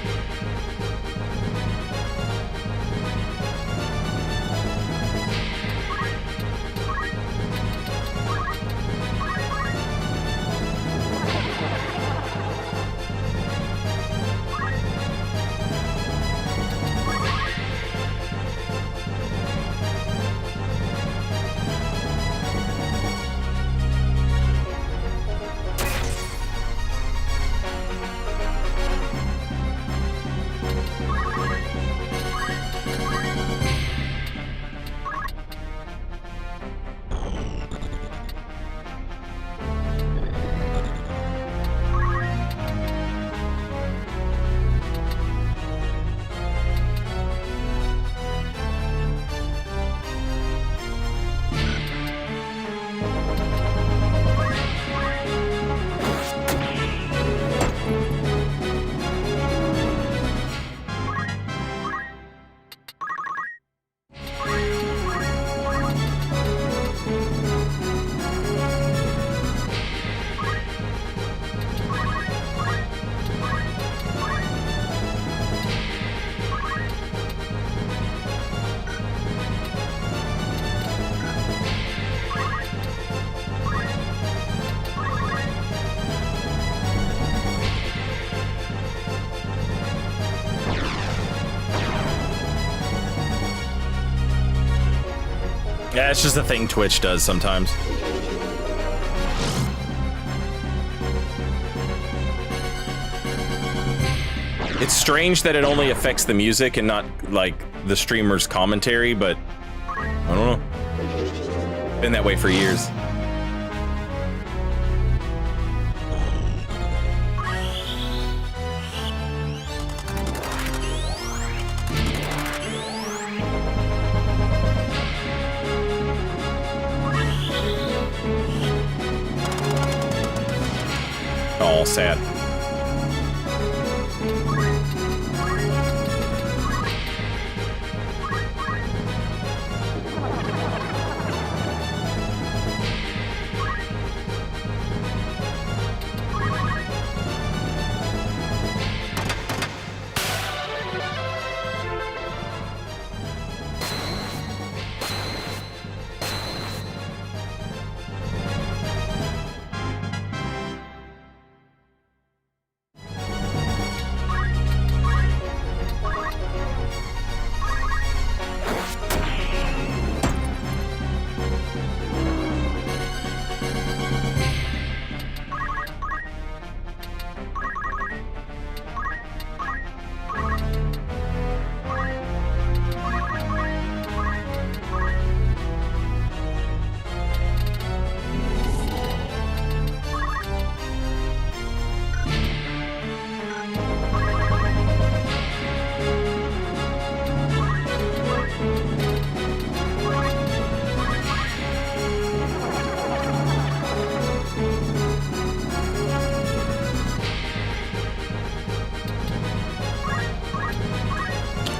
Yeah, it's just a thing Twitch does sometimes. It's strange that it only affects the music and not, like, the streamer's commentary, but I don't know. Been that way for years. All sad.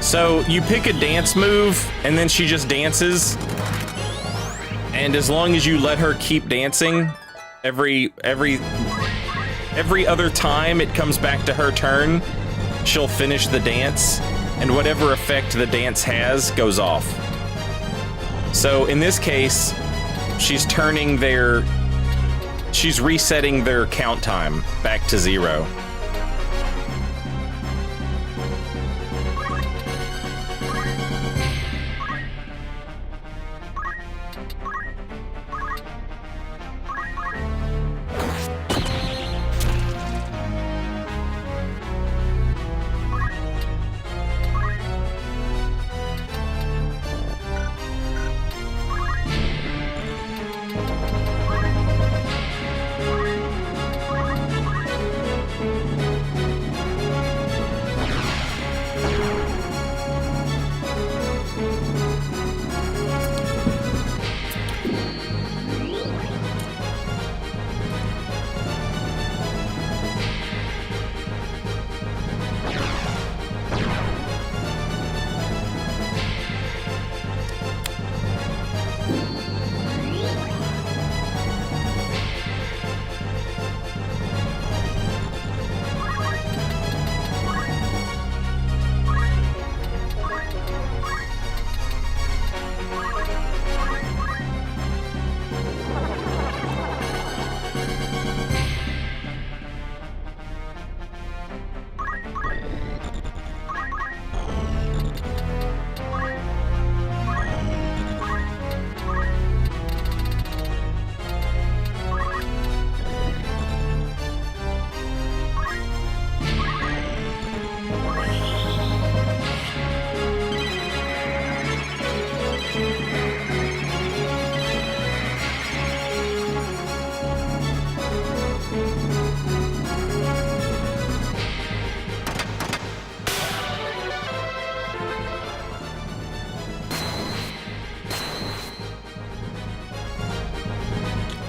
So you pick a dance move, and then she just dances. And as long as you let her keep dancing, every other time it comes back to her turn, she'll finish the dance, and whatever effect the dance has goes off. So in this case, she's resetting their count time back to 0.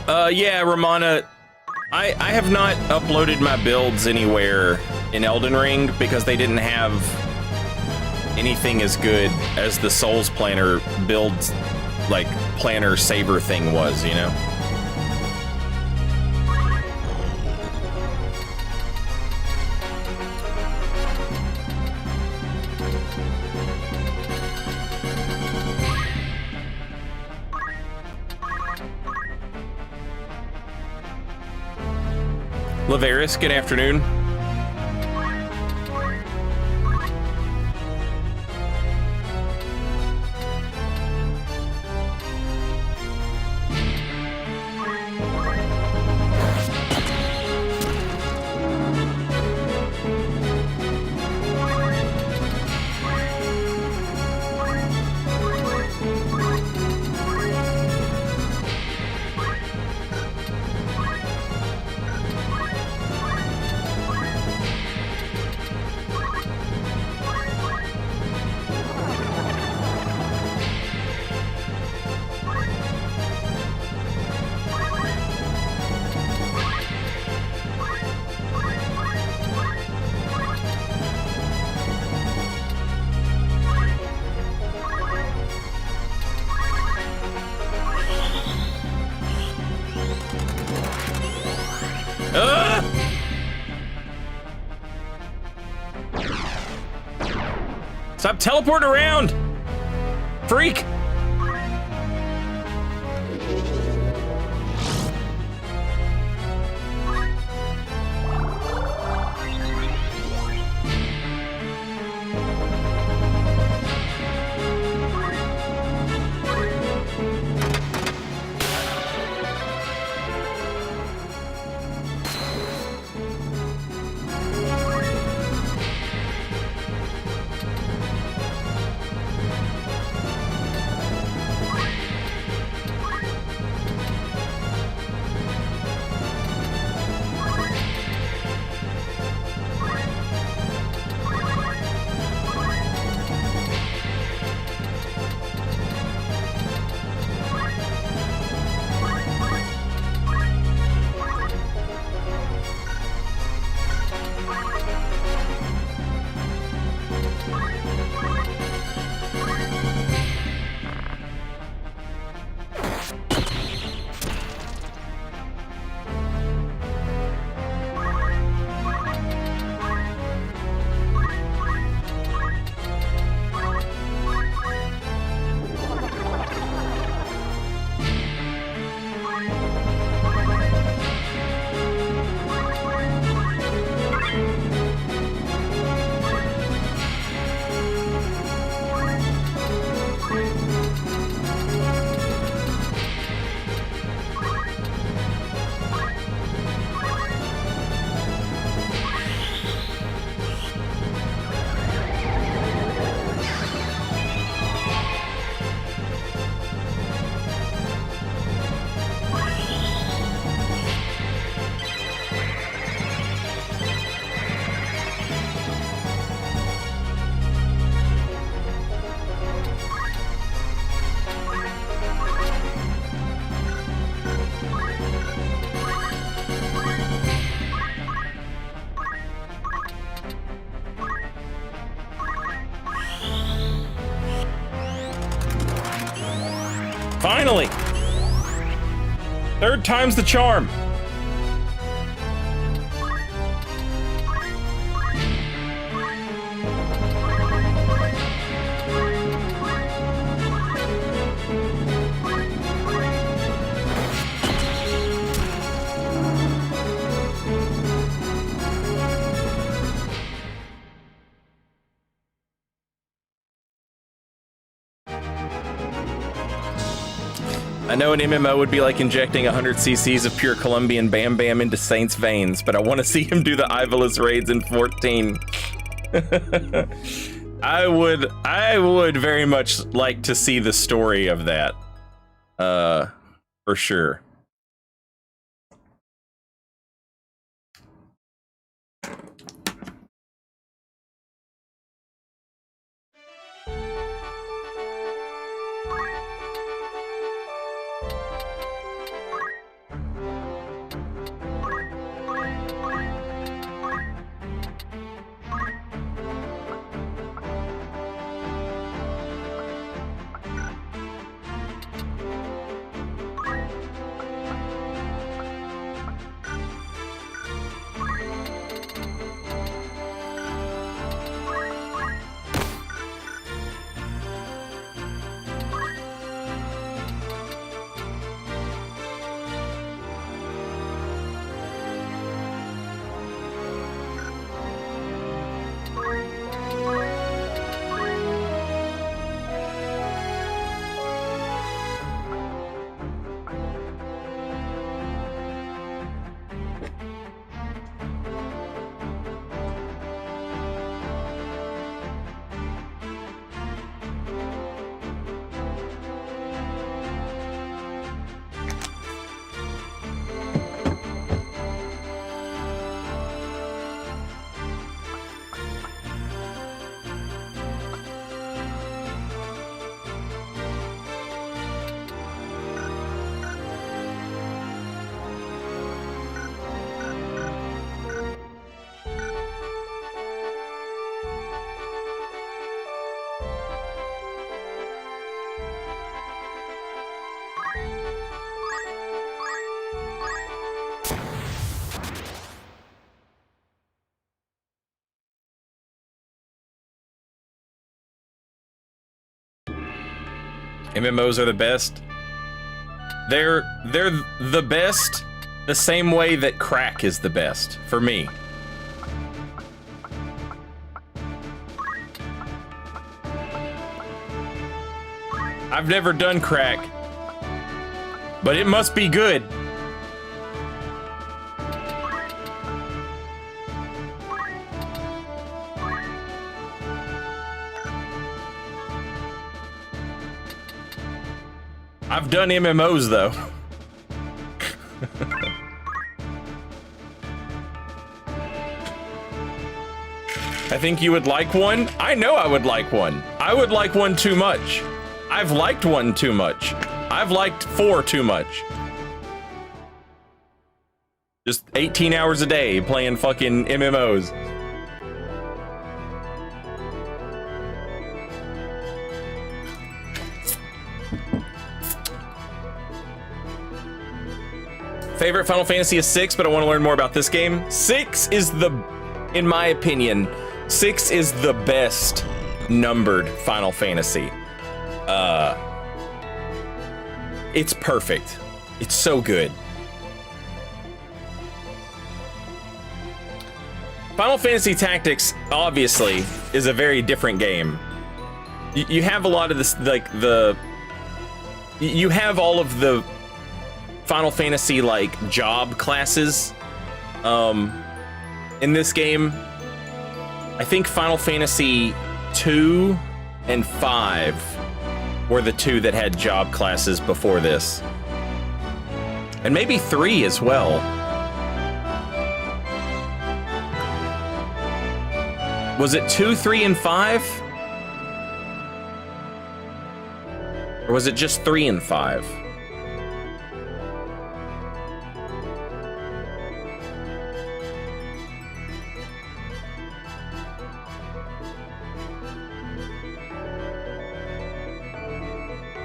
Yeah, Ramana, I have not uploaded my builds anywhere in Elden Ring because they didn't have anything as good as the Souls Planner build, like, planner saver thing was, you know? Laveris, good afternoon. Stop teleporting around! Freak! Finally! Third time's the charm. I know an MMO would be like injecting 100 cc's of pure Colombian Bam Bam into Saint's veins, but I want to see him do the Ivalice raids in 14. I would very much like to see the story of that. For sure. MMOs are the best. They're the best the same way that crack is the best for me. I've never done crack, but it must be good. I've done MMOs though. I think you would like one. I know I would like one. I would like one too much. I've liked one too much. I've liked 4 too much. Just 18 hours a day playing fucking MMOs. Favorite Final Fantasy is 6, but I want to learn more about this game. 6 is in my opinion, 6 is the best numbered Final Fantasy. It's perfect. It's so good. Final Fantasy Tactics, obviously, is a very different game. You have a lot of this, like, you have all of the Final Fantasy, like, job classes, in this game. I think Final Fantasy 2 and 5 were the 2 that had job classes before this. And maybe 3 as well. Was it 2, 3, and 5? Or was it just 3 and 5?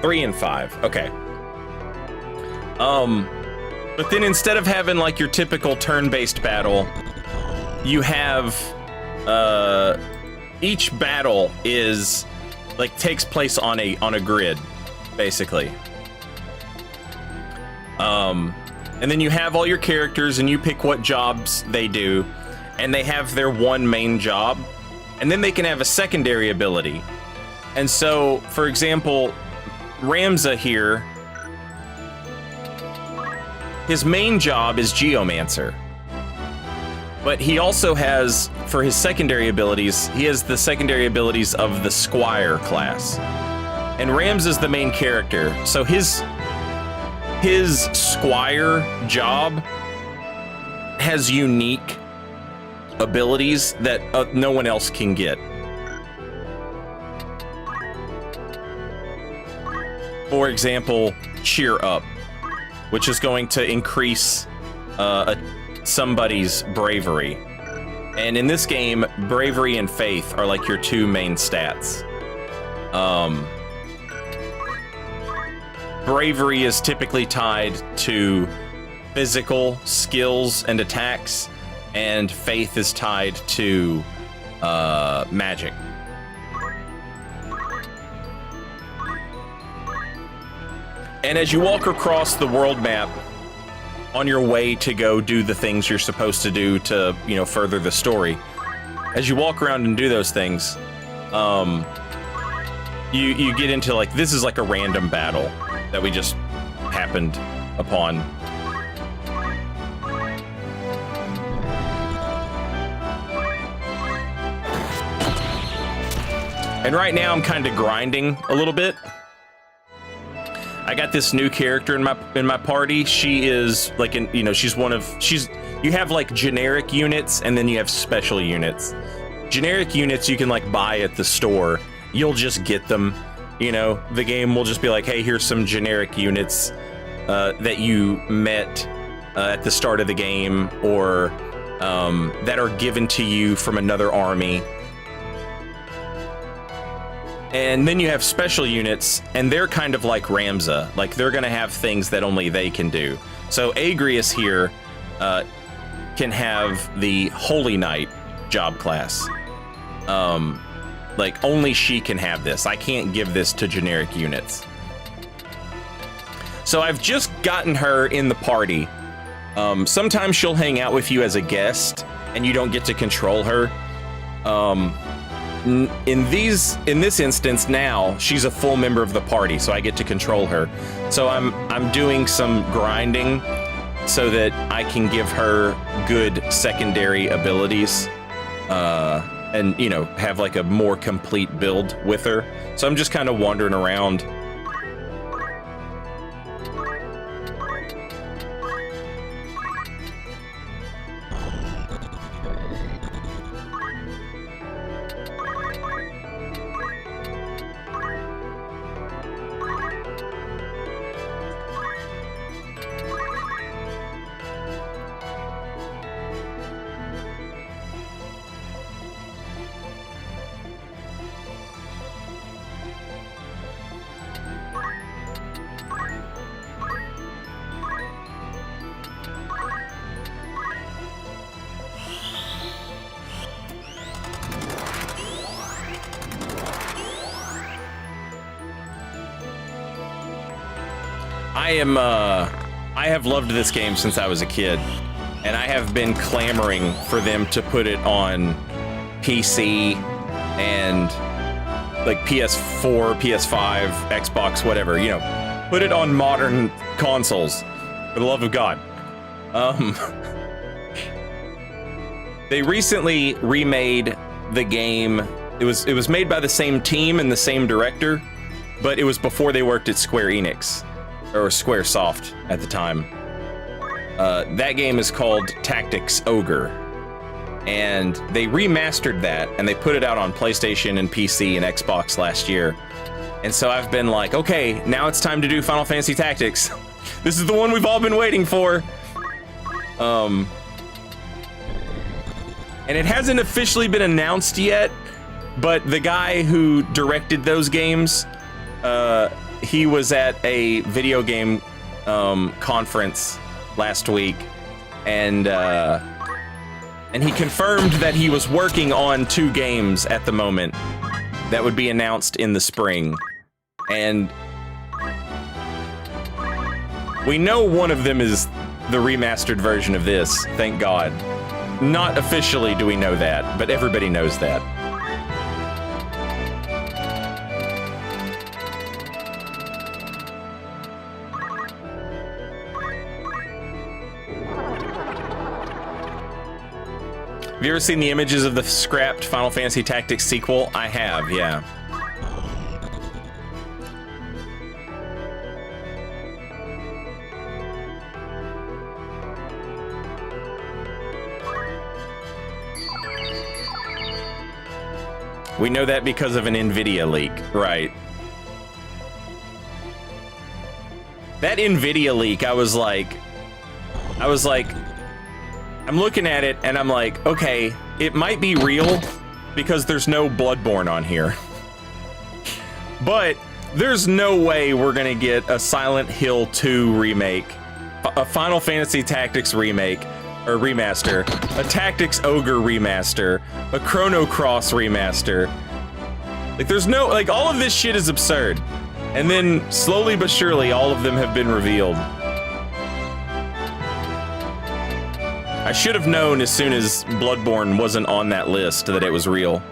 Three and 5, okay. But then instead of having like your typical turn-based battle, you have each battle is like takes place on a grid, basically. And then you have all your characters and you pick what jobs they do, and they have their one main job, and then they can have a secondary ability. And so, for example, Ramza here, his main job is Geomancer, but he also has, for his secondary abilities, he has the secondary abilities of the Squire class. And Ramza's the main character, so his Squire job has unique abilities that no one else can get. For example, Cheer Up, which is going to increase somebody's bravery. And in this game, bravery and faith are like your 2 main stats. Bravery is typically tied to physical skills and attacks, and faith is tied to magic. And as you walk across the world map on your way to go do the things you're supposed to do to, you know, further the story, as you walk around and do those things, you get into like, this is like a random battle that we just happened upon. And right now I'm kind of grinding a little bit. I got this new character in my party. She is like, you know, you have like generic units and then you have special units. Generic units you can like buy at the store. You'll just get them, you know, the game will just be like, hey, here's some generic units that you met at the start of the game, or that are given to you from another army. And then you have special units, and they're kind of like Ramza. Like, they're going to have things that only they can do. So Agrius here can have the Holy Knight job class. Like, only she can have this. I can't give this to generic units. So I've just gotten her in the party. Sometimes she'll hang out with you as a guest, and you don't get to control her. In this instance now, she's a full member of the party, so I get to control her. So I'm doing some grinding so that I can give her good secondary abilities, and you know, have like a more complete build with her. So I'm just kind of wandering around. I have loved this game since I was a kid, and I have been clamoring for them to put it on PC and like PS4, PS5, Xbox, whatever, you know, put it on modern consoles, for the love of God. They recently remade the game. It was made by the same team and the same director, but it was before they worked at Square Enix. Or Squaresoft at the time. That game is called Tactics Ogre, and they remastered that and they put it out on PlayStation and PC and Xbox last year. And so I've been like, okay, now it's time to do Final Fantasy Tactics. This is the one we've all been waiting for. And it hasn't officially been announced yet, but the guy who directed those games, he was at a video game conference last week, and he confirmed that he was working on 2 games at the moment that would be announced in the spring. And we know one of them is the remastered version of this, thank God. Not officially do we know that, but everybody knows that. Have you ever seen the images of the scrapped Final Fantasy Tactics sequel? I have, yeah. We know that because of an NVIDIA leak, right? That NVIDIA leak, I was like, I'm looking at it and I'm like, okay, it might be real because there's no Bloodborne on here. But there's no way we're gonna get a Silent Hill 2 remake, a Final Fantasy Tactics remake, or remaster, a Tactics Ogre remaster, a Chrono Cross remaster. Like, there's no, like, all of this shit is absurd. And then, slowly but surely, all of them have been revealed. I should have known as soon as Bloodborne wasn't on that list that it was real.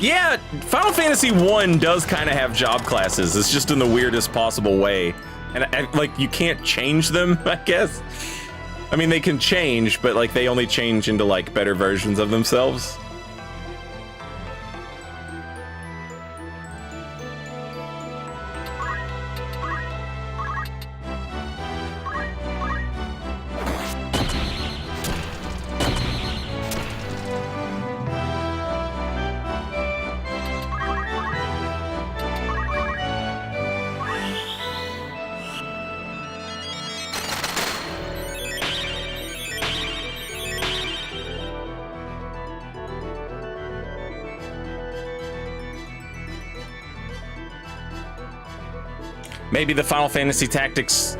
Yeah, Final Fantasy 1 does kind of have job classes. It's just in the weirdest possible way. And, like, you can't change them, I guess. I mean, they can change, but, like, they only change into, like, better versions of themselves. Maybe the Final Fantasy Tactics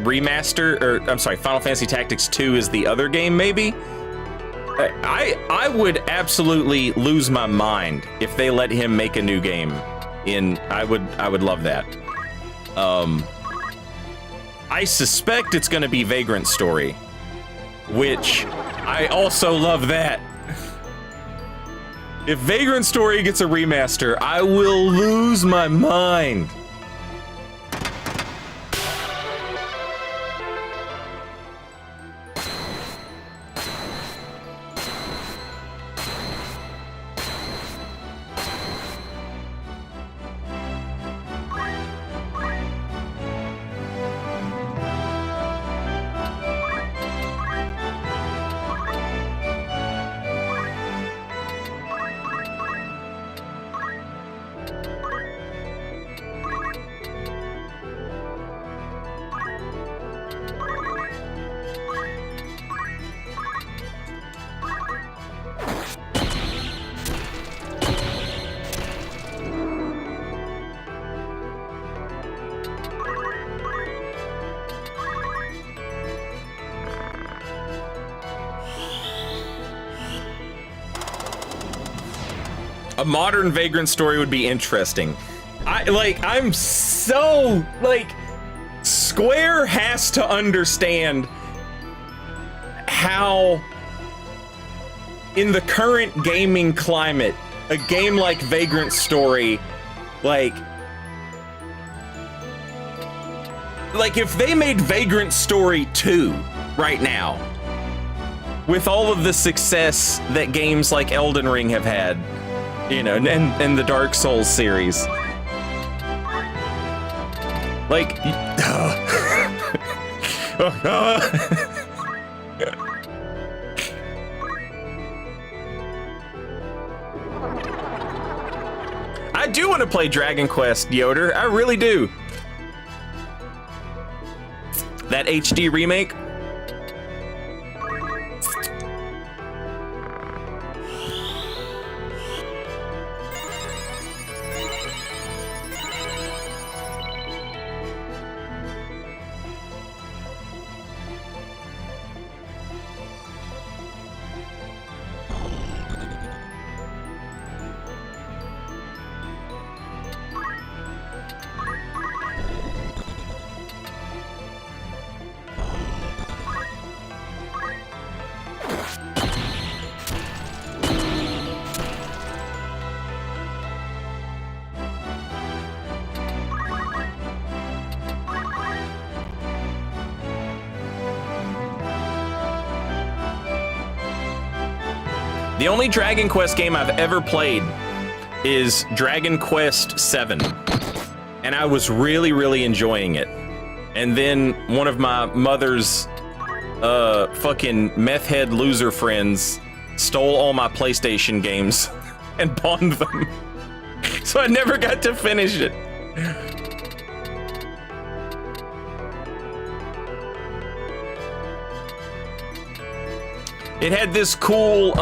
remaster, or I'm sorry, Final Fantasy Tactics 2 is the other game, maybe? I would absolutely lose my mind if they let him make a new game. I would love that. I suspect it's gonna be Vagrant Story, which I also love that. If Vagrant Story gets a remaster, I will lose my mind. A modern Vagrant Story would be interesting. I'm so, Square has to understand how, in the current gaming climate, a game like Vagrant Story, if they made Vagrant Story 2 right now, with all of the success that games like Elden Ring have had, you know, and the Dark Souls series. I do want to play Dragon Quest, Yoder. I really do. That HD remake. The only Dragon Quest game I've ever played is Dragon Quest VII, and I was really, really enjoying it. And then one of my mother's fucking meth head loser friends stole all my PlayStation games and pawned them. So I never got to finish it. It had this cool,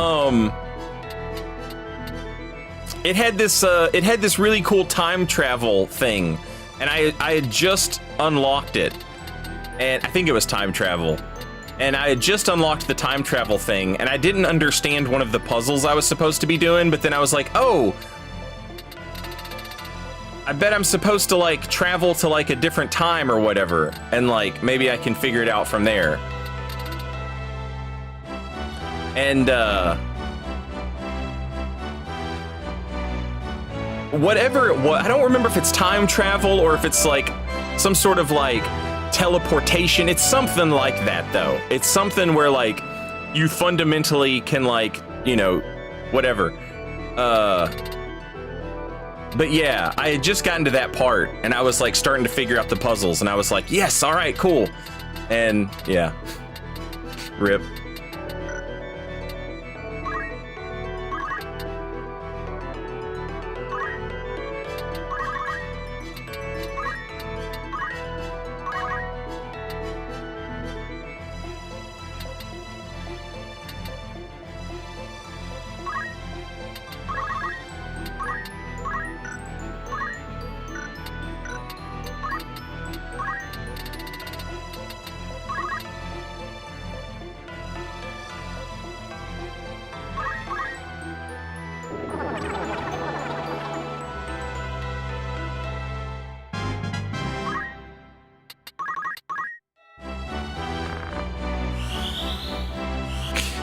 it had this really cool time travel thing, and I had just unlocked it, and I think it was time travel, and I had just unlocked the time travel thing, and I didn't understand one of the puzzles I was supposed to be doing, but then I was like, oh, I bet I'm supposed to travel to a different time or whatever, and maybe I can figure it out from there. And whatever it was, I don't remember if it's time travel or if it's some sort of teleportation. It's something like that though. It's something where you fundamentally can whatever. But yeah, I had just gotten to that part and I was starting to figure out the puzzles and I was like, yes, all right, cool. And yeah, rip.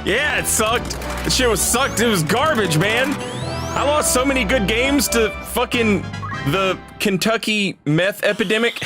Yeah, it sucked. The shit was sucked. It was garbage, man. I lost so many good games to fucking the Kentucky meth epidemic.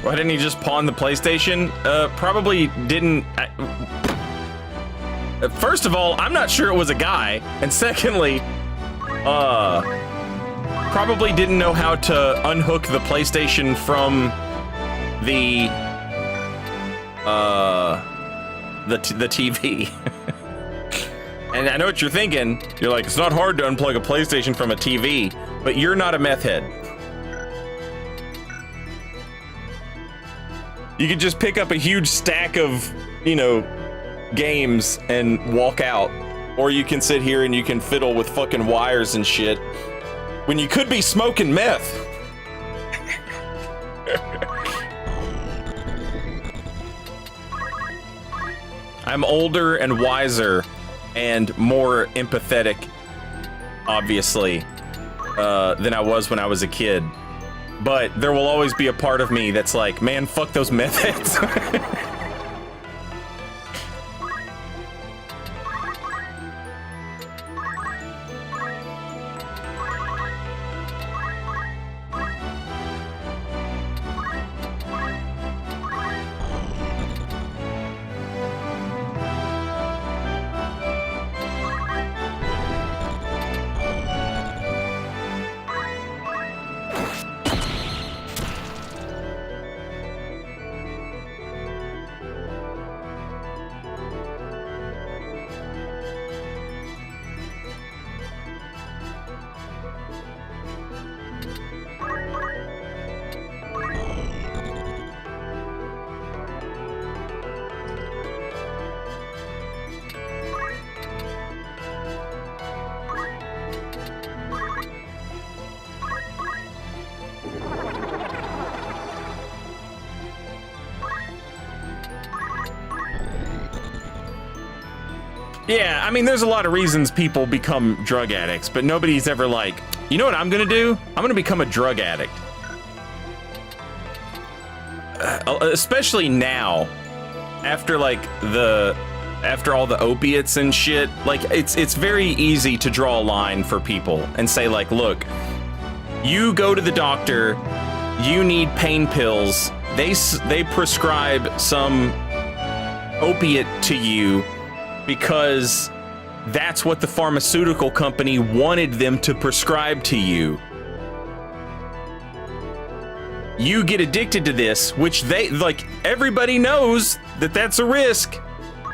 Why didn't he just pawn the PlayStation? Probably didn't. First of all, I'm not sure it was a guy, and secondly, probably didn't know how to unhook the PlayStation from the TV. And I know what you're thinking. You're like, it's not hard to unplug a PlayStation from a TV, but you're not a meth head. You could just pick up a huge stack of, you know, games and walk out. Or you can sit here and you can fiddle with fucking wires and shit when you could be smoking meth. I'm older and wiser and more empathetic, obviously, than I was when I was a kid. But there will always be a part of me that's like, man, fuck those meth heads. Yeah, I mean, there's a lot of reasons people become drug addicts, but nobody's ever like, you know what I'm gonna do? I'm gonna become a drug addict. Especially now, after like after all the opiates and shit, like it's very easy to draw a line for people and say like, look, you go to the doctor, you need pain pills, they prescribe some opiate to you because that's what the pharmaceutical company wanted them to prescribe to you. You get addicted to this, which they, like, everybody knows that that's a risk,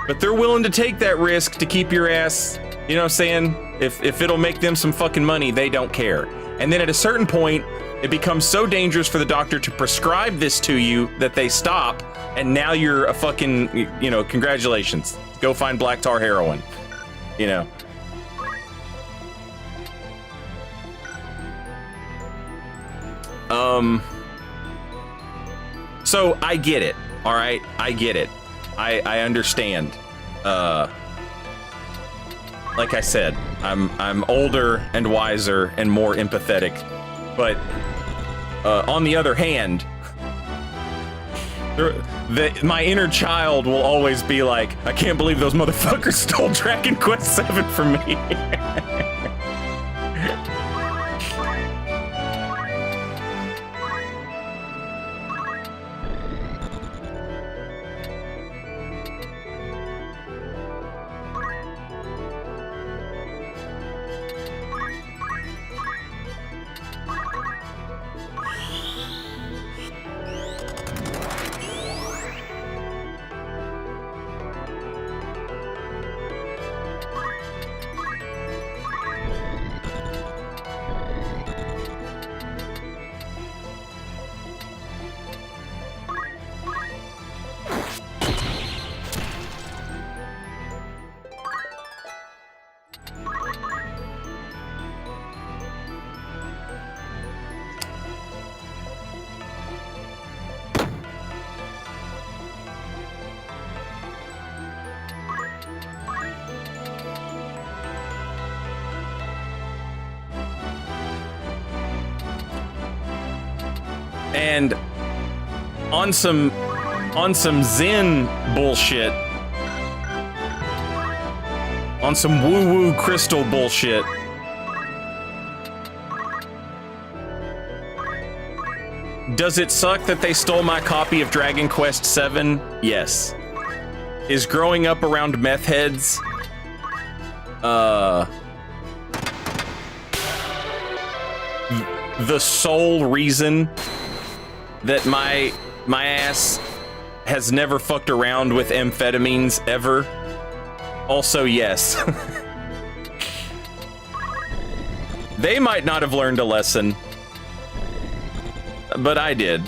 but they're willing to take that risk to keep your ass, you know what I'm saying? If it'll make them some fucking money, they don't care. And then at a certain point, it becomes so dangerous for the doctor to prescribe this to you that they stop, and now you're a fucking, you know, congratulations. Go find black tar heroin, you know. So I get it, all right? I get it. I understand. Like I said, I'm older and wiser and more empathetic, but on the other hand, my inner child will always be like, I can't believe those motherfuckers stole Dragon Quest VII from me. And on some Zen bullshit, on some woo-woo crystal bullshit, does it suck that they stole my copy of Dragon Quest VII? Yes. Is growing up around meth heads the sole reason that my ass has never fucked around with amphetamines ever? Also, yes. They might not have learned a lesson, but I did.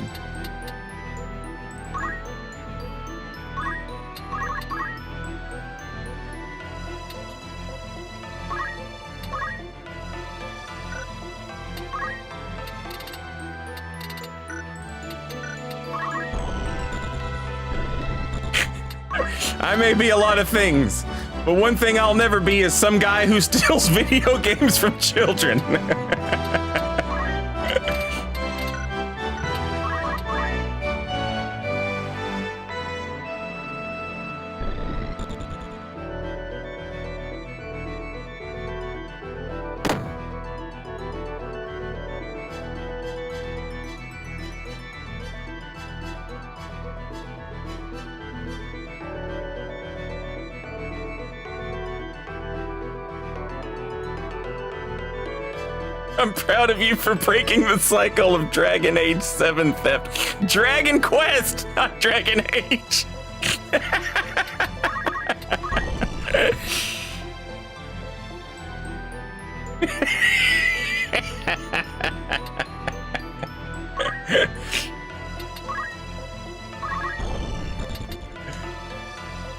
I may be a lot of things, but one thing I'll never be is some guy who steals video games from children. I'm proud of you for breaking the cycle of Dragon Age 7 theft. Dragon Quest, not Dragon Age.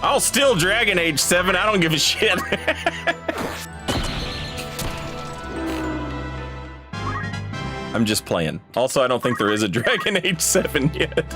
I'll steal Dragon Age 7, I don't give a shit. I'm just playing. Also, I don't think there is a Dragon Age 7 yet.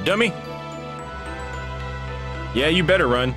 Dummy. Yeah, you better run.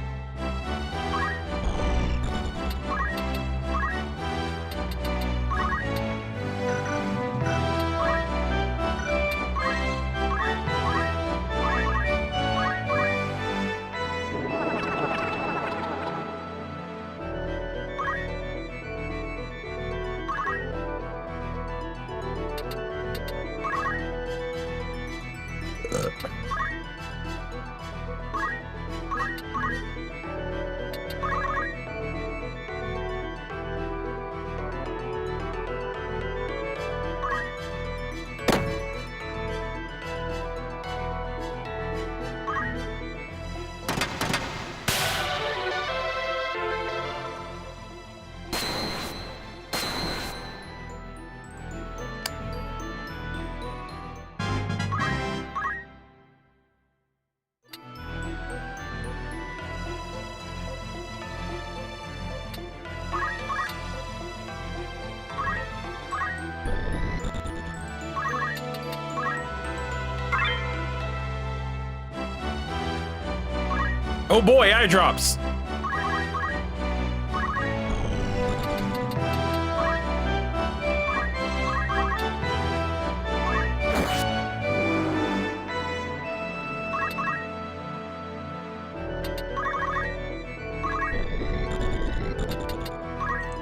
Oh boy, eye drops.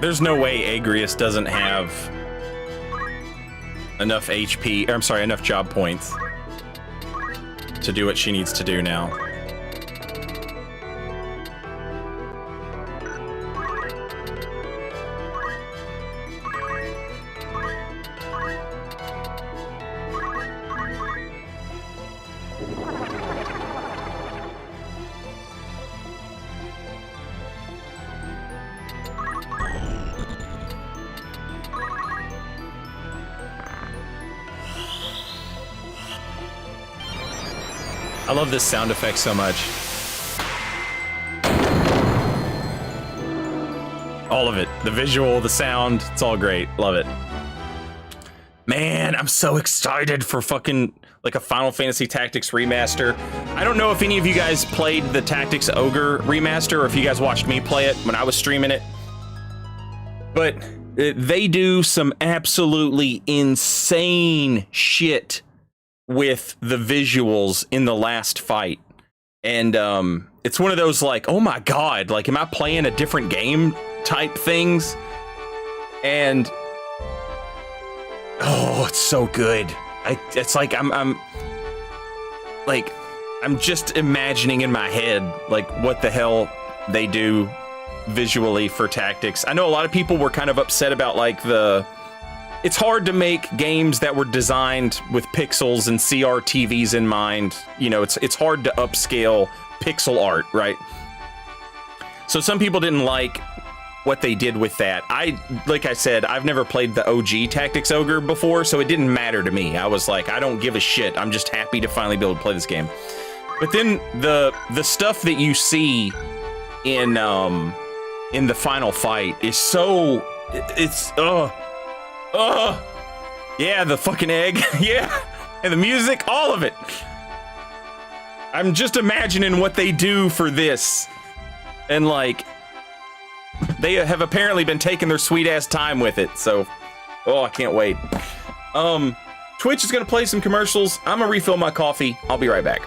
There's no way Agrius doesn't have enough HP, or I'm sorry, enough job points to do what she needs to do now. I love this sound effect so much. All of it. The visual, the sound, it's all great. Love it. Man, I'm so excited for fucking like a Final Fantasy Tactics remaster. I don't know if any of you guys played the Tactics Ogre remaster or if you guys watched me play it when I was streaming it. But they do some absolutely insane shit with the visuals in the last fight, and it's one of those like, oh my god, like, am I playing a different game type things? And oh, it's so good. It's like I'm just imagining in my head like what the hell they do visually for Tactics. I know a lot of people were kind of upset about like it's hard to make games that were designed with pixels and CRTVs in mind. You know, it's hard to upscale pixel art, right? So some people didn't like what they did with that. Like I said, I've never played the OG Tactics Ogre before, so it didn't matter to me. I was like, I don't give a shit. I'm just happy to finally be able to play this game. But then the stuff that you see in the final fight is so yeah, the fucking egg. Yeah, and the music, all of it. I'm just imagining what they do for this, and like they have apparently been taking their sweet ass time with it. So, oh, I can't wait. Twitch is gonna play some commercials. I'm gonna refill my coffee. I'll be right back.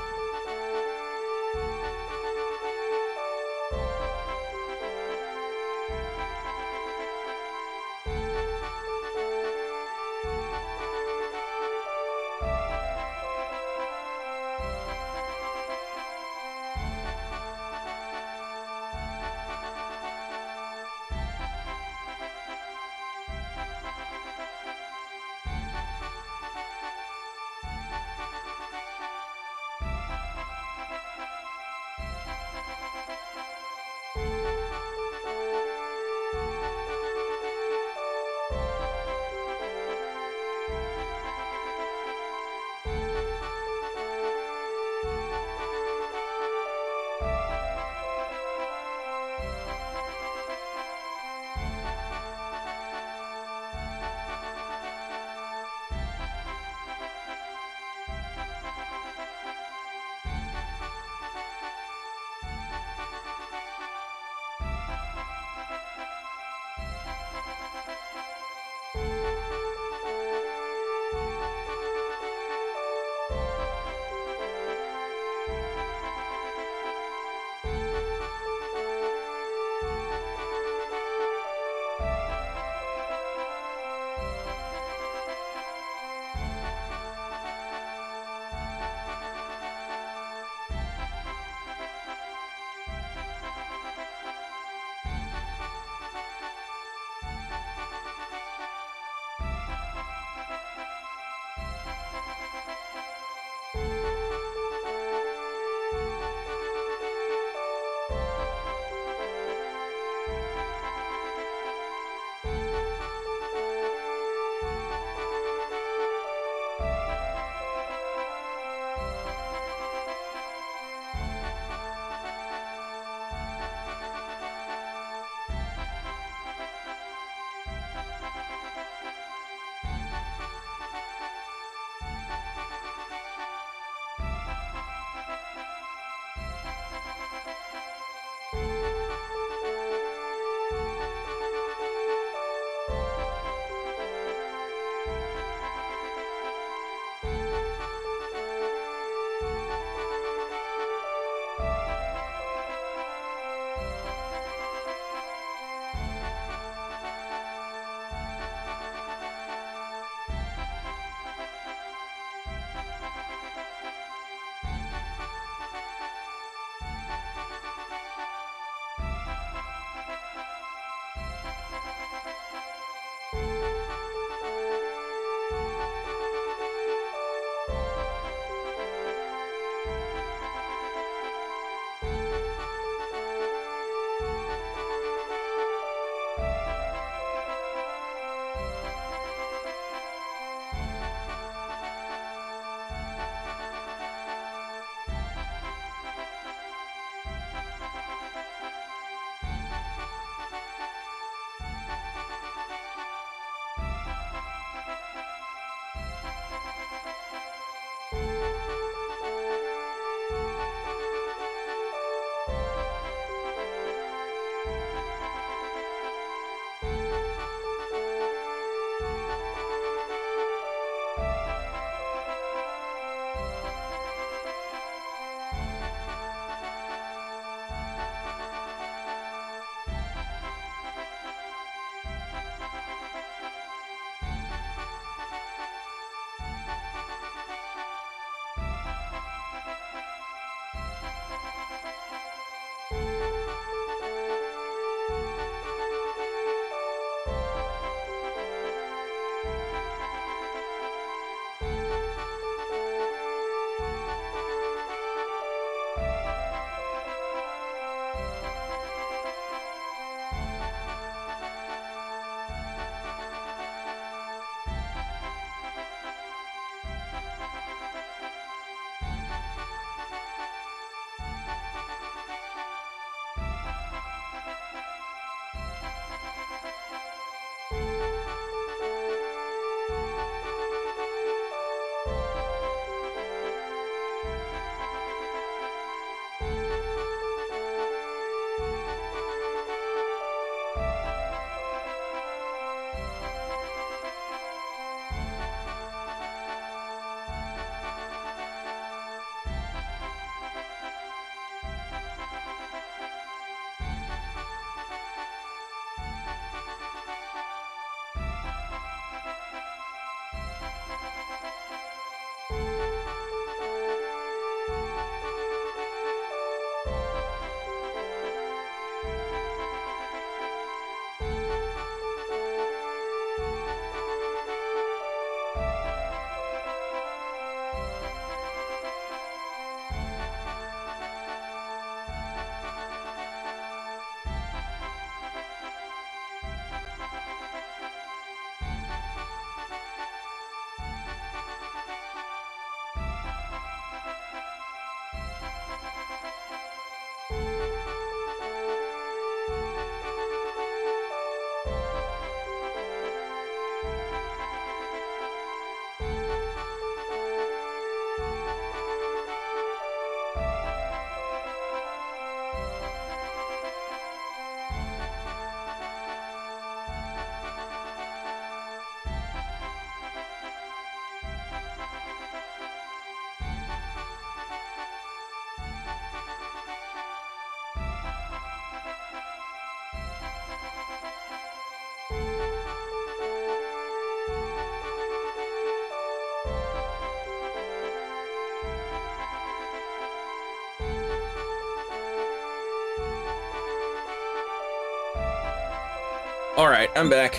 All right, I'm back.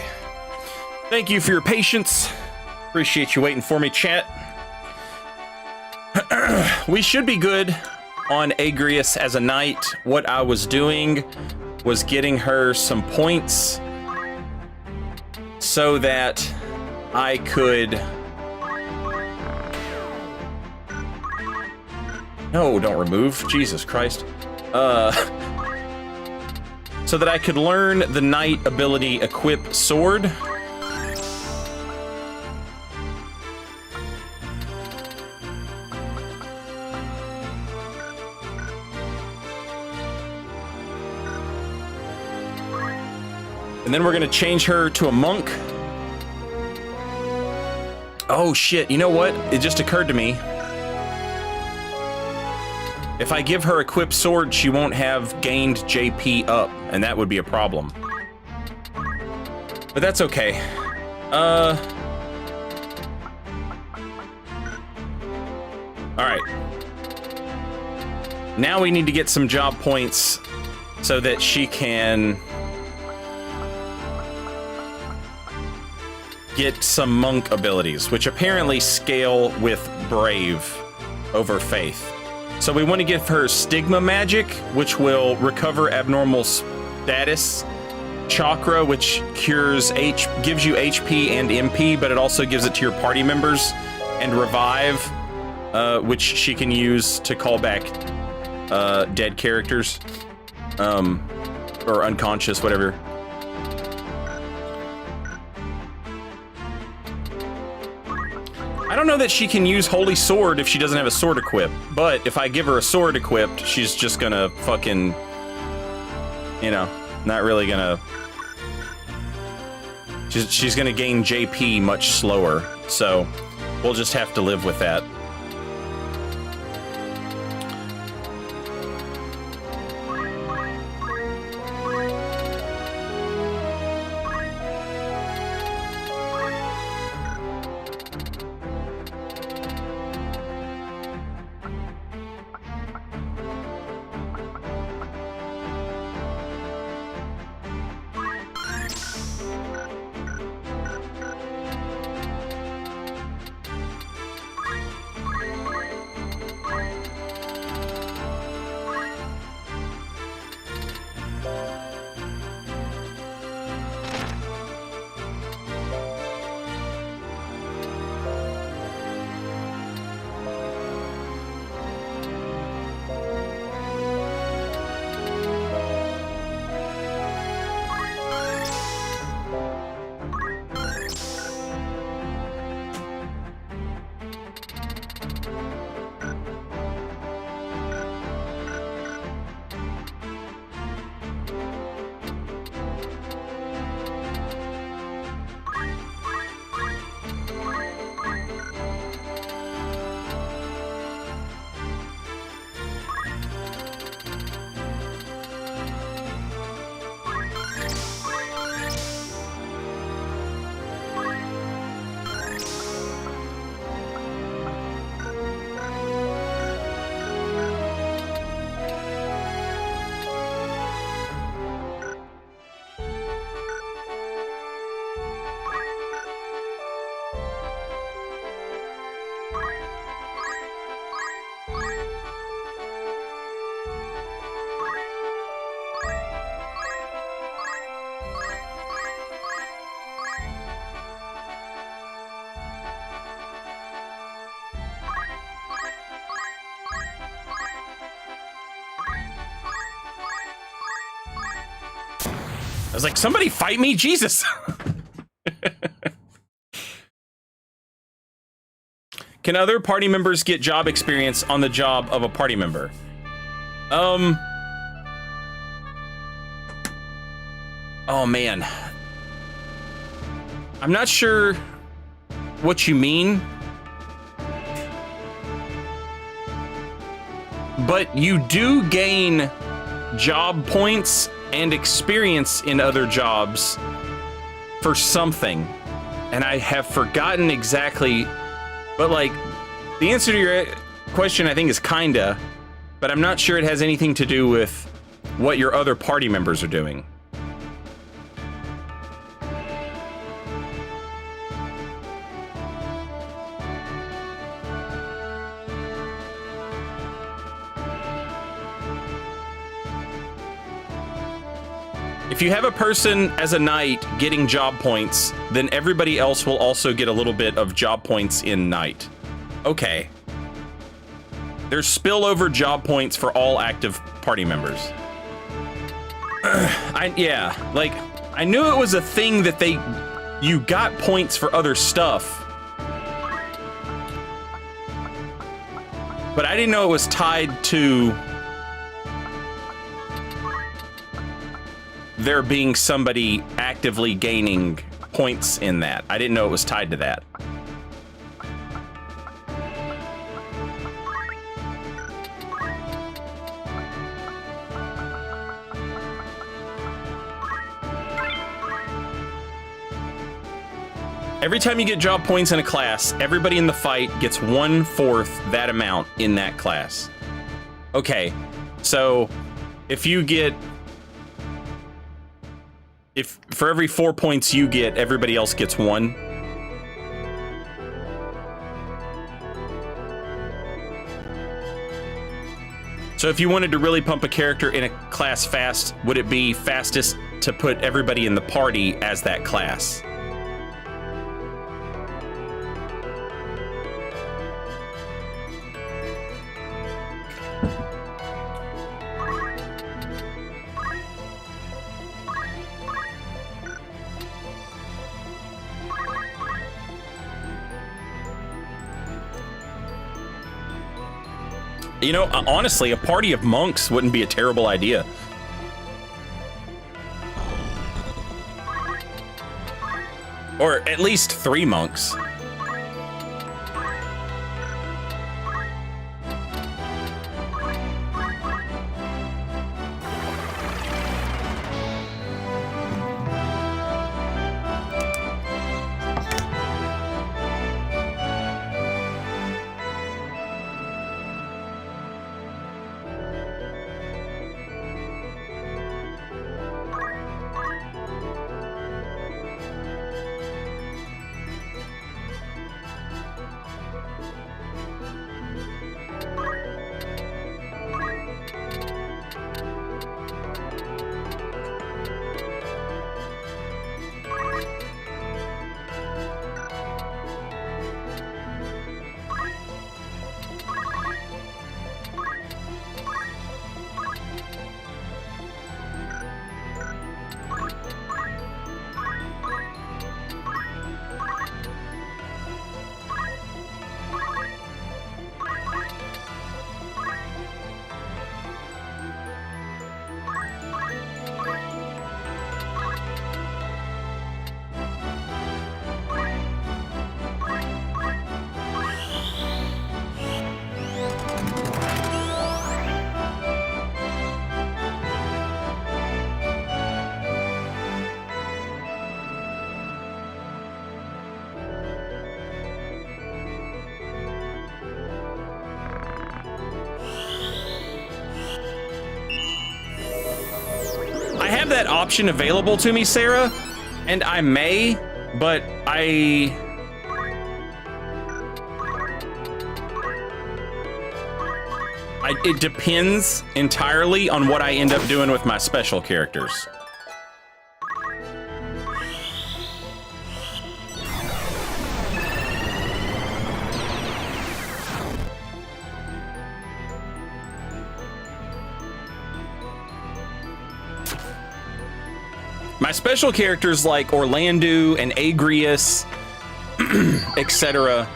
Thank you for your patience. Appreciate you waiting for me, chat. We should be good on Agrius as a knight. What I was doing was getting her some points so that I could... No, don't remove. Jesus Christ. So that I could learn the knight ability equip sword. And then we're gonna change her to a monk. Oh shit, you know what? It just occurred to me. If I give her equipped sword, she won't have gained JP up, and that would be a problem. But that's okay. Alright. Now we need to get some job points so that she can get some monk abilities, which apparently scale with brave over faith. So we want to give her stigma magic, which will recover abnormal status, chakra, which gives you HP and MP, but it also gives it to your party members, and revive, which she can use to call back dead characters, or unconscious, whatever. I don't know that she can use Holy Sword if she doesn't have a sword equipped, but if I give her a sword equipped, she's just gonna fucking, you know, not really gonna... She's gonna gain JP much slower, so we'll just have to live with that. I was like, somebody fight me, Jesus. Can other party members get job experience on the job of a party member? Oh man. I'm not sure what you mean. But you do gain job points and experience in other jobs for something. And I have forgotten exactly, but like, the answer to your question I think is kinda, but I'm not sure it has anything to do with what your other party members are doing. If you have a person as a knight getting job points, then everybody else will also get a little bit of job points in knight. Okay. There's spillover job points for all active party members. I knew it was a thing that you got points for other stuff. But I didn't know it was tied to there being somebody actively gaining points in that. I didn't know it was tied to that. Every time you get job points in a class, everybody in the fight gets 1/4 that amount in that class. Okay, so if for every 4 points you get, everybody else gets 1. So if you wanted to really pump a character in a class fast, would it be fastest to put everybody in the party as that class? You know, honestly, a party of monks wouldn't be a terrible idea. Or at least 3 monks. That option available to me, Sarah, and I may, but it depends entirely on what I end up doing with my special characters. My special characters like Orlando and Agrius, etc.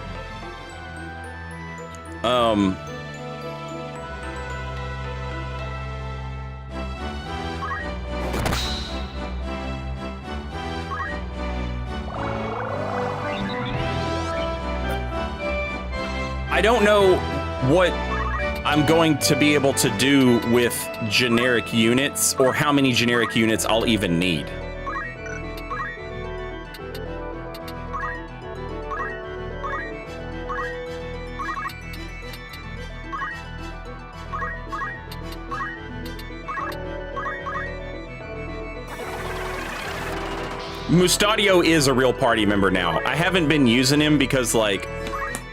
I don't know what I'm going to be able to do with generic units, or how many generic units I'll even need. Mustadio is a real party member now. I haven't been using him because, like,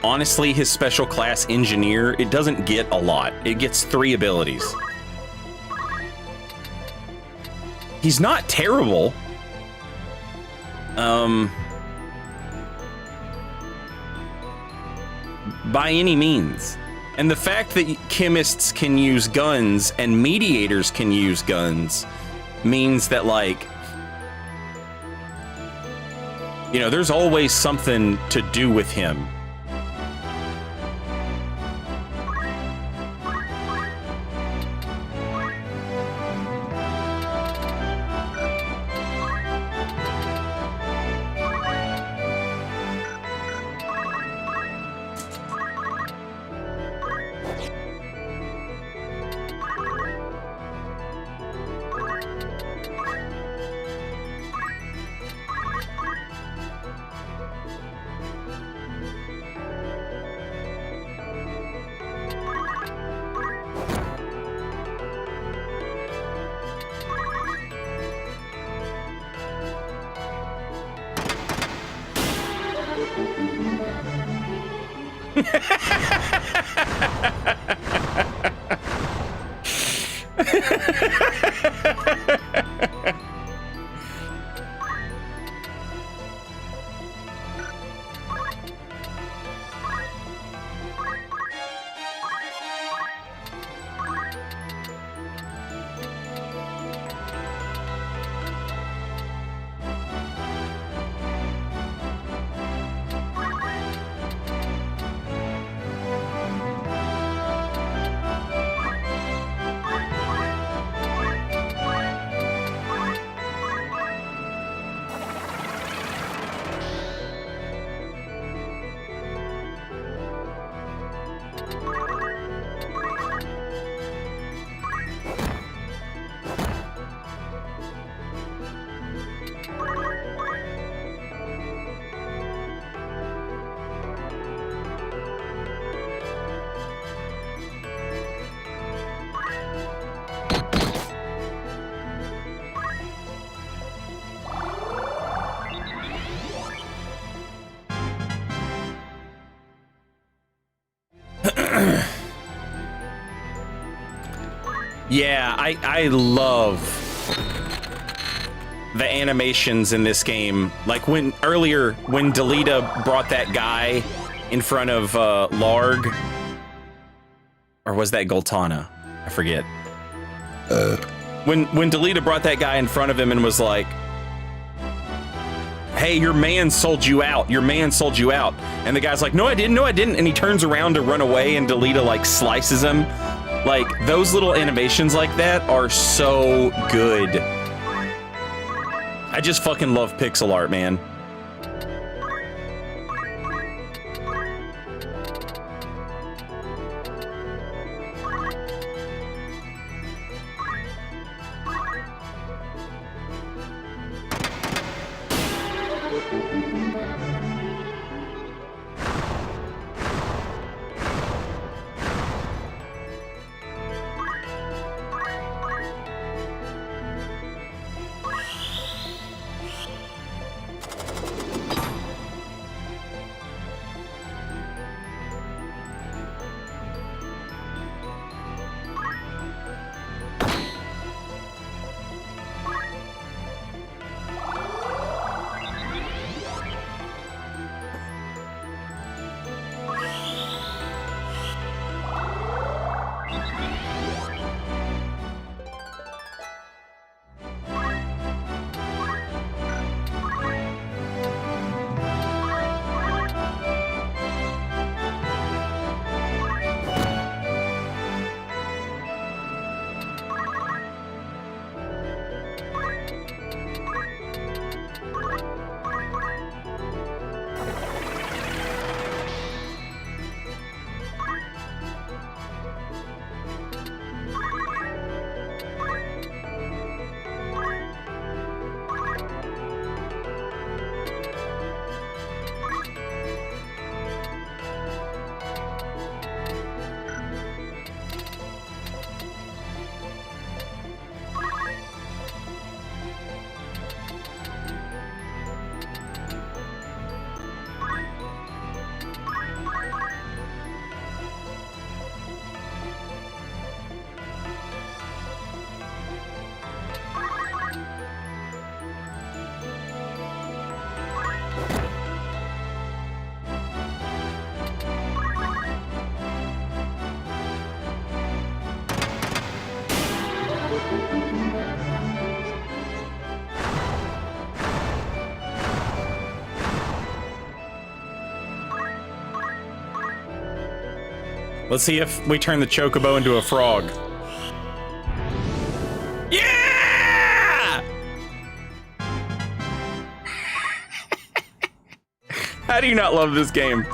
honestly, his special class engineer, it doesn't get a lot. It gets 3 abilities. he's not terrible. By any means. And the fact that chemists can use guns and mediators can use guns means that, like, you know, there's always something to do with him. Yeah, I love the animations in this game. Like when Delita brought that guy in front of Larg, or was that Goltana? I forget. When Delita brought that guy in front of him and was like, "Hey, your man sold you out. Your man sold you out." And the guy's like, "No, I didn't. No, I didn't." And he turns around to run away, and Delita like slices him. Like, those little animations like that are so good. I just fucking love pixel art, man. Let's see if we turn the chocobo into a frog. Yeah! How do you not love this game?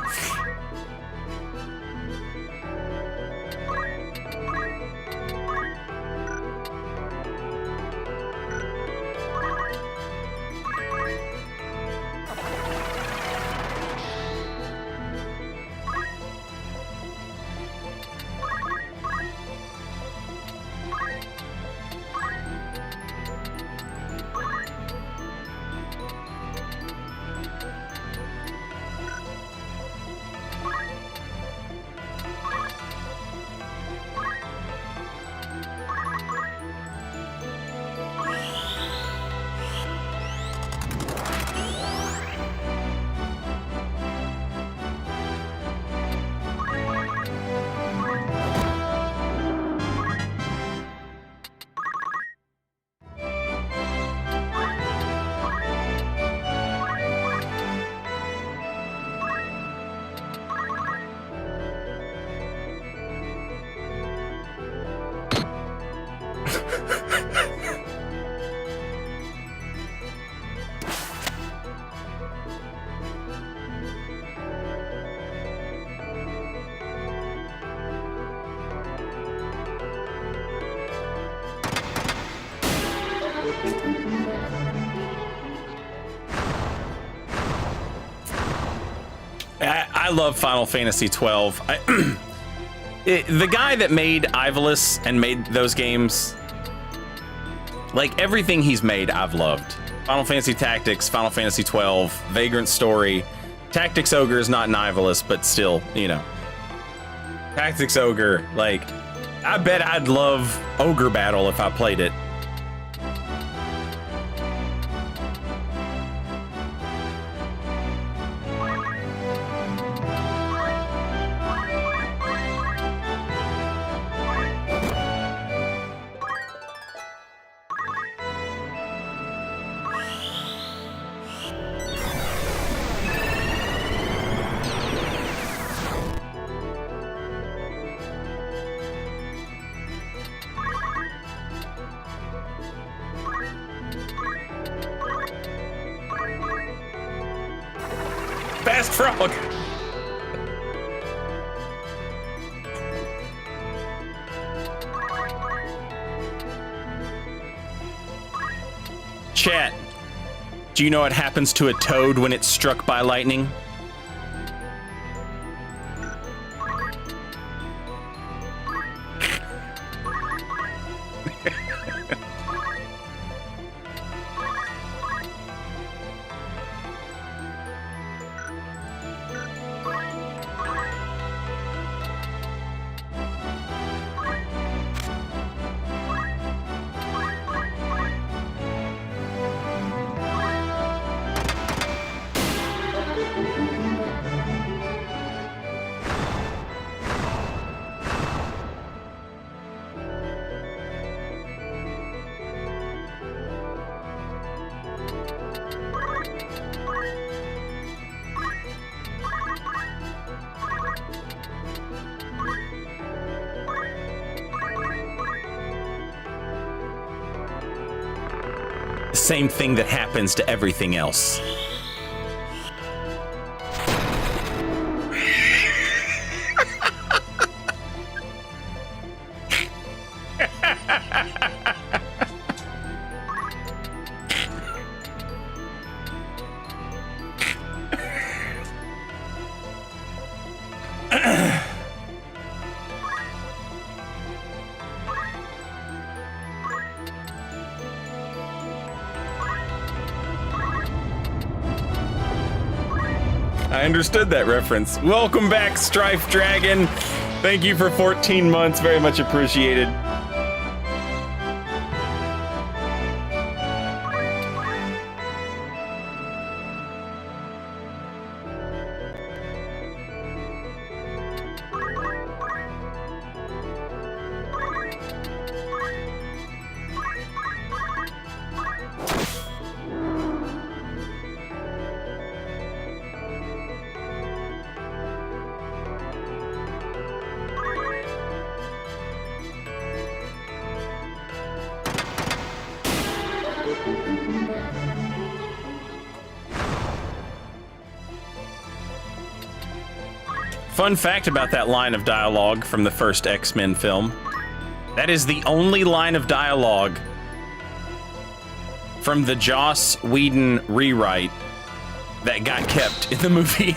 I love Final Fantasy 12. The guy that made Ivalice and made those games, like everything he's made, I've loved. Final Fantasy Tactics, Final Fantasy 12, Vagrant Story. Tactics Ogre is not an Ivalice, but still, you know. Tactics Ogre, like, I bet I'd love Ogre Battle if I played it. Fast frog! Chat, do you know what happens to a toad when it's struck by lightning? Same thing that happens to everything else. I understood that reference. Welcome back, Strife Dragon. Thank you for 14 months. Very much appreciated. Fun fact about that line of dialogue from the first X-Men film. That is the only line of dialogue from the Joss Whedon rewrite that got kept in the movie.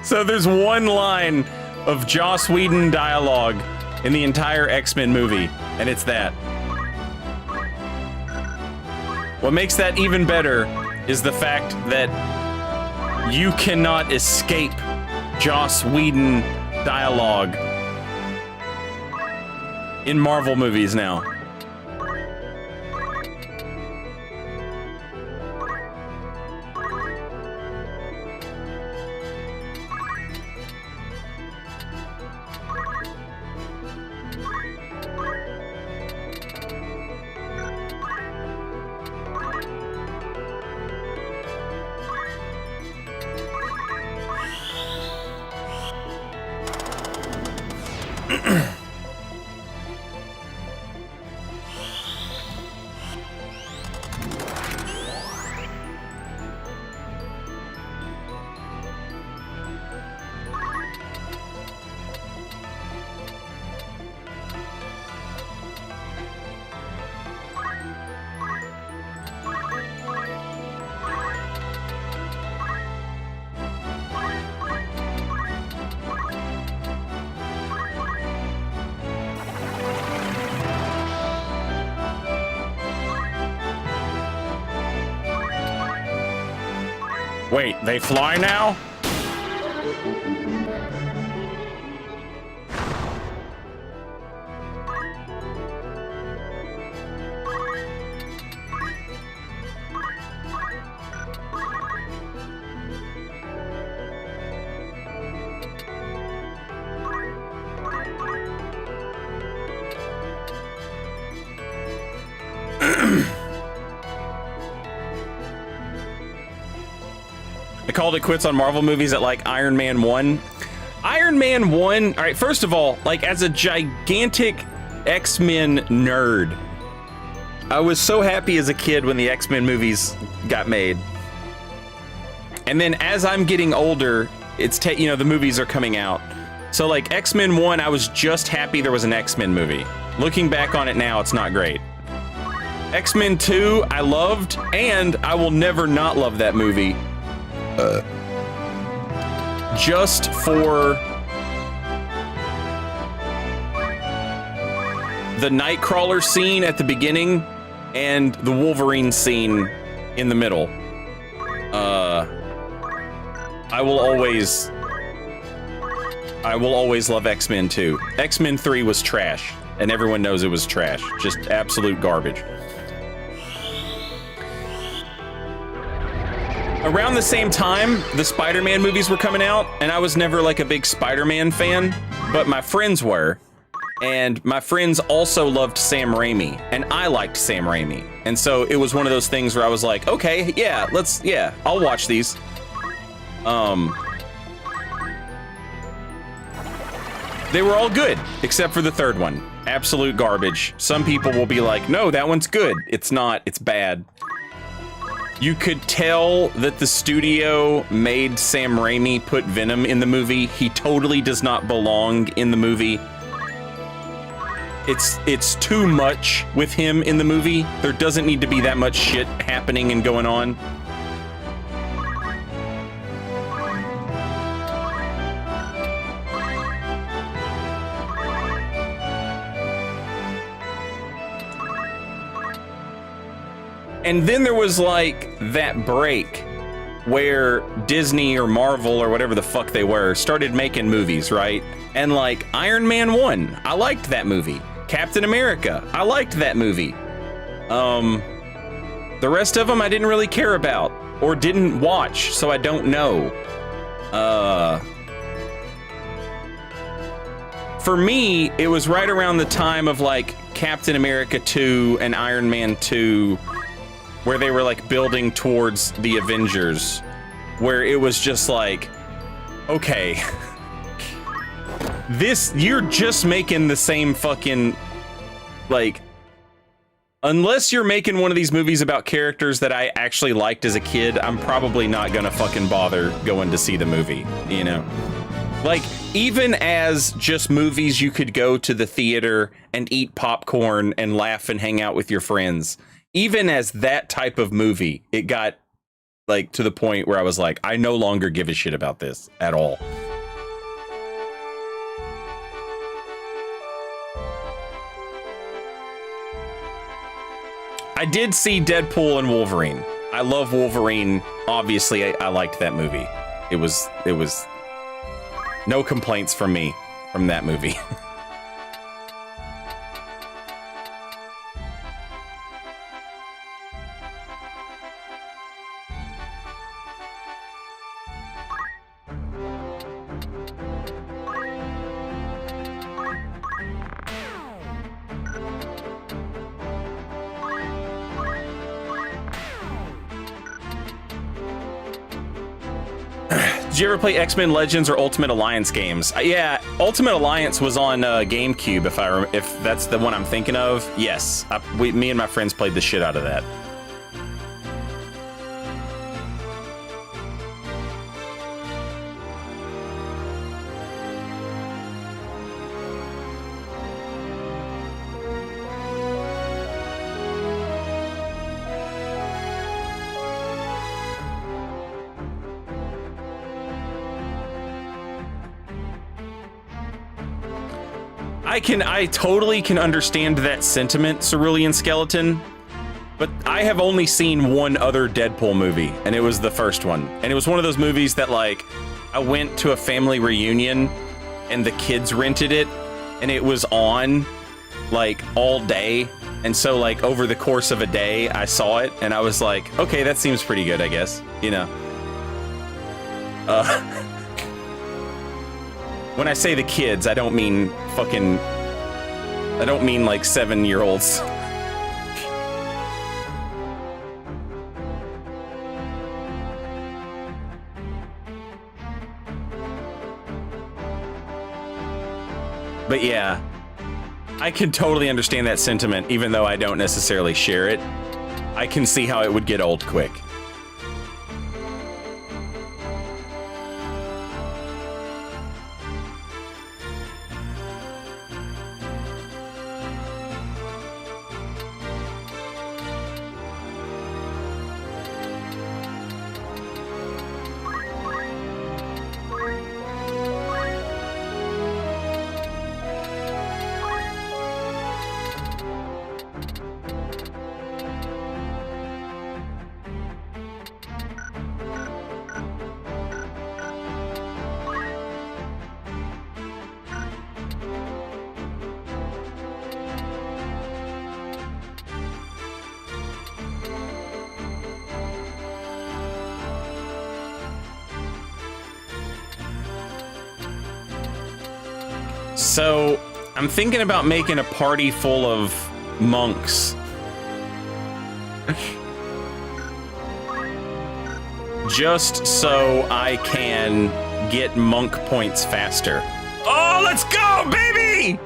So there's one line of Joss Whedon dialogue in the entire X-Men movie, and it's that. What makes that even better is the fact that you cannot escape Joss Whedon dialogue in Marvel movies now. Wait, they fly now? I called it quits on Marvel movies at like Iron Man 1. Iron Man 1, all right, first of all, like as a gigantic X-Men nerd, I was so happy as a kid when the X-Men movies got made. And then as I'm getting older, it's, the movies are coming out. So like X-Men 1, I was just happy there was an X-Men movie. Looking back on it now, it's not great. X-Men 2, I loved, and I will never not love that movie. Just for the Nightcrawler scene at the beginning and the Wolverine scene in the middle. I will always love X-Men 2. X-Men 3 was trash, and everyone knows it was trash. Just absolute garbage. Around the same time, the Spider-Man movies were coming out, and I was never like a big Spider-Man fan, but my friends were. And my friends also loved Sam Raimi, and I liked Sam Raimi. And so it was one of those things where I was like, okay, yeah, I'll watch these. They were all good, except for the third one. Absolute garbage. Some people will be like, no, that one's good. It's not, it's bad. You could tell that the studio made Sam Raimi put Venom in the movie. He totally does not belong in the movie. It's too much with him in the movie. There doesn't need to be that much shit happening and going on. And then there was like that break where Disney or Marvel or whatever the fuck they were started making movies, right? And like Iron Man 1, I liked that movie. Captain America, I liked that movie. The rest of them I didn't really care about or didn't watch, so I don't know. For me, it was right around the time of like Captain America 2 and Iron Man 2, where they were like building towards the Avengers, where it was just like, okay, you're just making the same fucking, like, Unless you're making one of these movies about characters that I actually liked as a kid, I'm probably not gonna fucking bother going to see the movie, you know? Like, even as just movies you could go to the theater and eat popcorn and laugh and hang out with your friends, even as that type of movie, it got, like, to the point where I was like, I no longer give a shit about this at all. I did see Deadpool and Wolverine. I love Wolverine. Obviously, I liked that movie. It was no complaints from me from that movie. Did you ever play X-Men Legends or Ultimate Alliance games? Yeah, Ultimate Alliance was on GameCube. If that's the one I'm thinking of, yes. Me and my friends played the shit out of that. I totally can understand that sentiment, Cerulean Skeleton, but I have only seen one other Deadpool movie, and it was the first one. And it was one of those movies that, like, I went to a family reunion, and the kids rented it, and it was on, like, all day. And so, like, over the course of a day, I saw it, and I was like, okay, that seems pretty good, I guess, you know. When I say the kids, I don't mean fucking... I don't mean, like, 7-year-olds. But yeah, I can totally understand that sentiment, even though I don't necessarily share it. I can see how it would get old quick. So, I'm thinking about making a party full of monks. Just so I can get monk points faster. Oh, let's go, baby!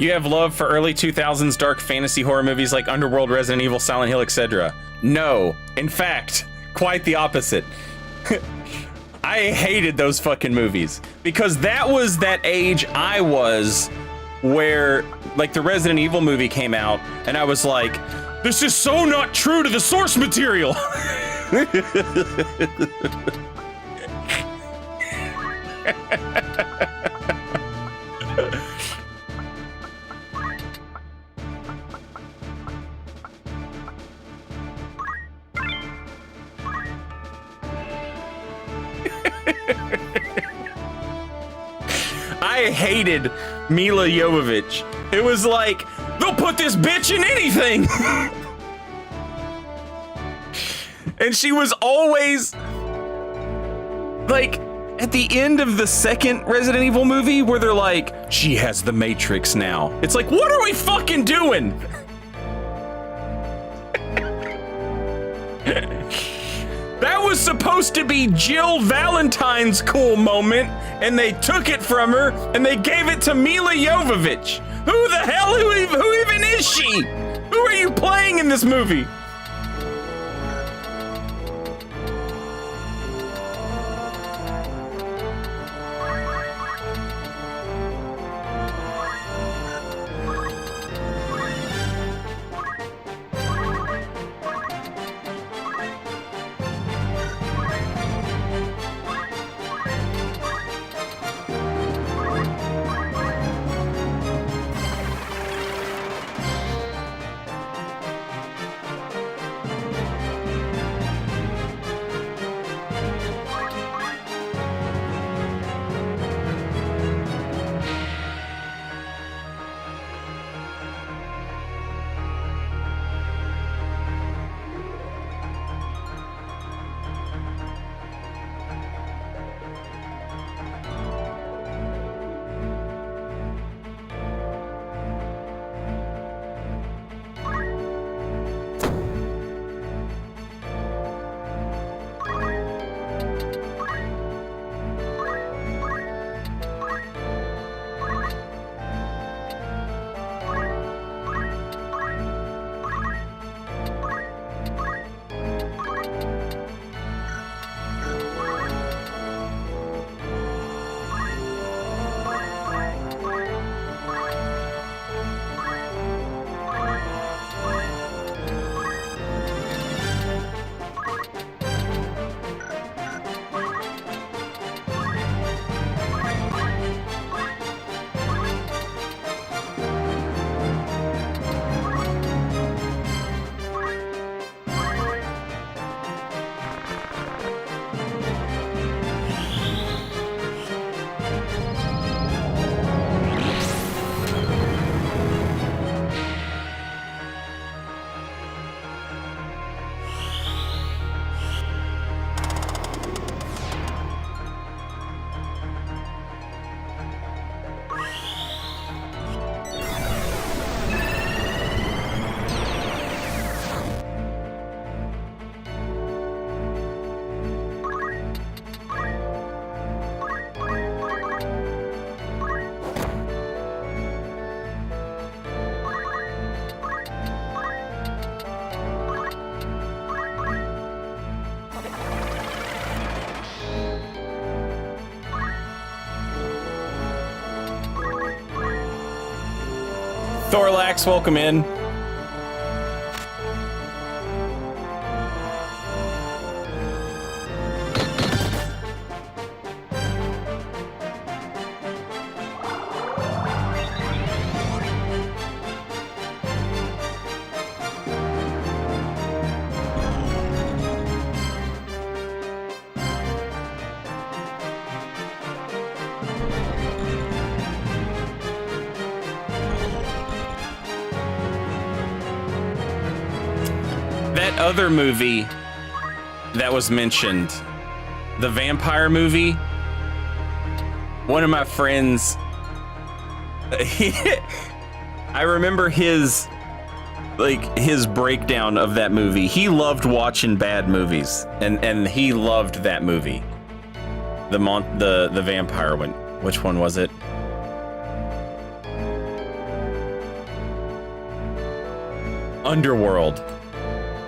You have love for early 2000s dark fantasy horror movies like Underworld, Resident Evil, Silent Hill, etc. No. In fact, quite the opposite. I hated those fucking movies because that was that age I was where like the Resident Evil movie came out and I was like, this is so not true to the source material. I hated Mila Jovovich. It was like, they'll put this bitch in anything. And she was always like at the end of the second Resident Evil movie where they're like, she has the Matrix now. It's like, what are we fucking doing? That was supposed to be Jill Valentine's cool moment, and they took it from her, and they gave it to Mila Jovovich. Who the hell, who even is she? Who are you playing in this movie? Thorlax, welcome in. Other movie that was mentioned, the vampire movie, one of my friends, I remember his breakdown of that movie. He loved watching bad movies, and he loved that movie, the vampire one. Which one was it? underworld.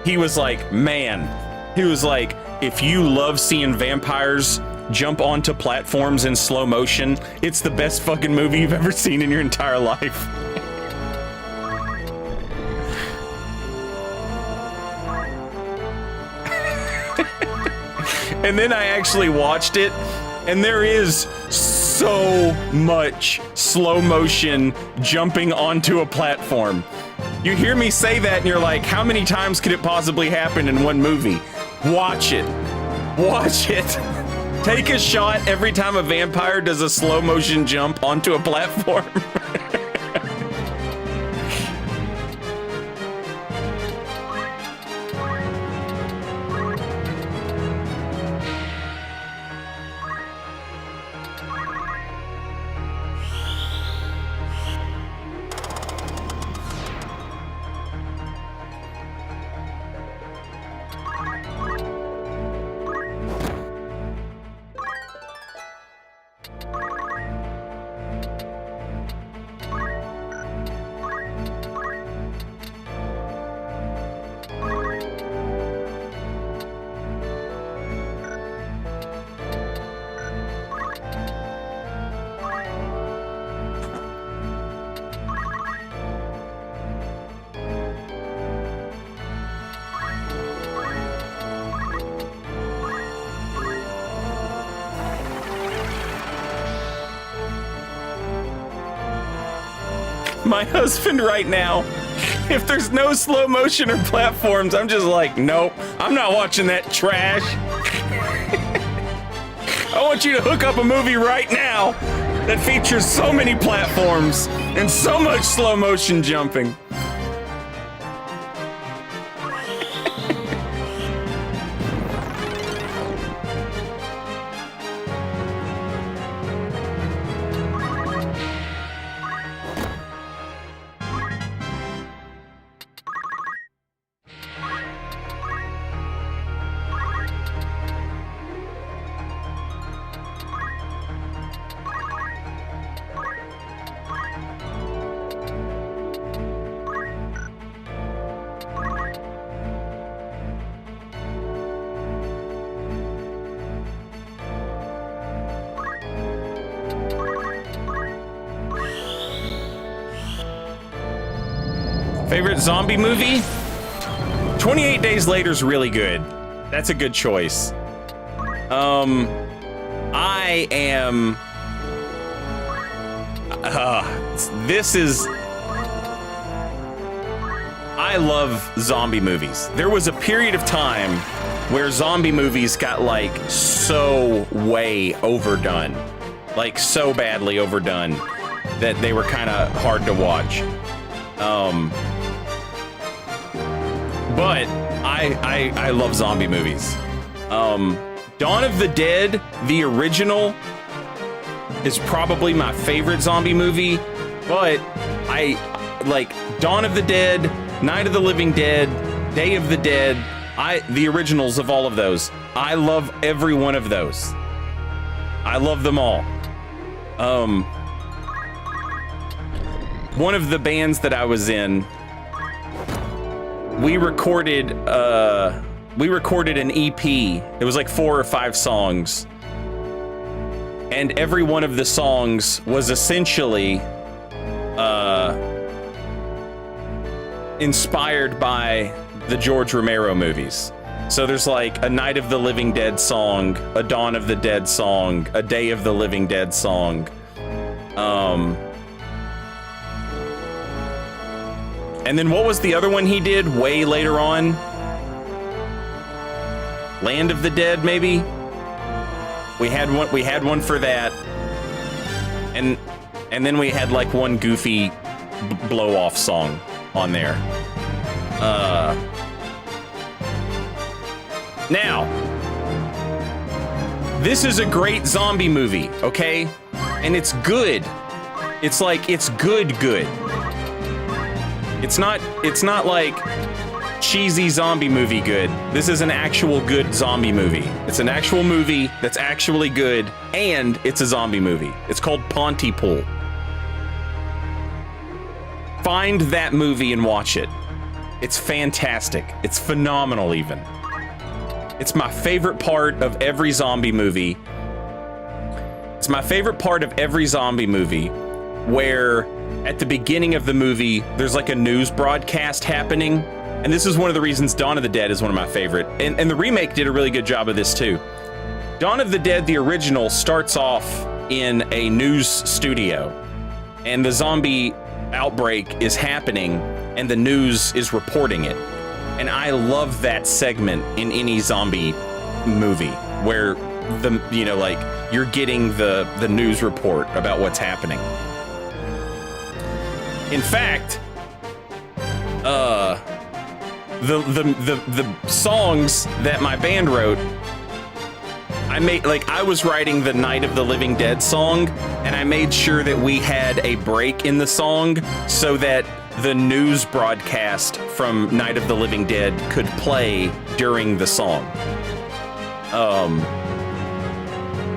He was like, man, if you love seeing vampires jump onto platforms in slow motion, it's the best fucking movie you've ever seen in your entire life. And then I actually watched it, and there is so much slow motion jumping onto a platform. You hear me say that and you're like, how many times could it possibly happen in one movie? Watch it. Watch it. Take a shot every time a vampire does a slow motion jump onto a platform. My husband right now, if there's no slow motion or platforms, I'm just like, nope, I'm not watching that trash. I want you to hook up a movie right now that features so many platforms and so much slow motion jumping. Favorite zombie movie? 28 Days Later is really good. That's a good choice. I am... this is... I love zombie movies. There was a period of time where zombie movies got, like, so way overdone. Like, so badly overdone that they were kind of hard to watch. But I love zombie movies. Dawn of the Dead, the original, is probably my favorite zombie movie, but I like Dawn of the Dead, Night of the Living Dead, Day of the Dead, the originals of all of those. I love every one of those. I love them all. One of the bands that I was in, we recorded an EP. It was like 4 or 5 songs. And every one of the songs was essentially inspired by the George Romero movies. So there's like a Night of the Living Dead song, a Dawn of the Dead song, a Day of the Living Dead song. And then what was the other one he did way later on? Land of the Dead, maybe? We had one for that. And then we had like one goofy blow-off song on there. Now, this is a great zombie movie, okay? And it's good. It's like, it's good. It's not like cheesy zombie movie good. This is an actual good zombie movie. It's an actual movie that's actually good, and it's a zombie movie. It's called Pontypool. Find that movie and watch it. It's fantastic. It's phenomenal even. It's my favorite part of every zombie movie. It's my favorite part of every zombie movie where at the beginning of the movie, there's like a news broadcast happening. And this is one of the reasons Dawn of the Dead is one of my favorite. And the remake did a really good job of this too. Dawn of the Dead, the original, starts off in a news studio. And the zombie outbreak is happening and the news is reporting it. And I love that segment in any zombie movie where like you're getting the news report about what's happening. In fact, the songs that my band wrote, I was writing the Night of the Living Dead song, and I made sure that we had a break in the song so that the news broadcast from Night of the Living Dead could play during the song.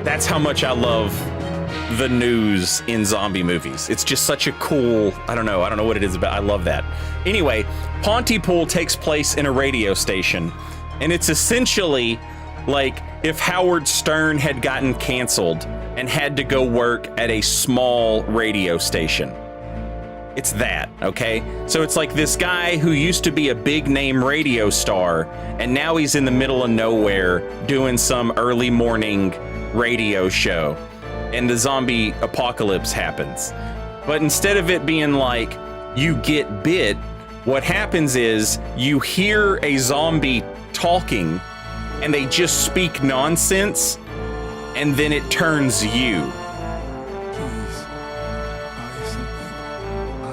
That's how much I love the news in zombie movies. It's just such a cool, I don't know what it is about. I love that. Anyway, Pontypool takes place in a radio station, and it's essentially like if Howard Stern had gotten canceled and had to go work at a small radio station. It's that, okay? So it's like this guy who used to be a big name radio star, and now he's in the middle of nowhere doing some early morning radio show, and the zombie apocalypse happens. But instead of it being like you get bit, what happens is you hear a zombie talking and they just speak nonsense, and then it turns you.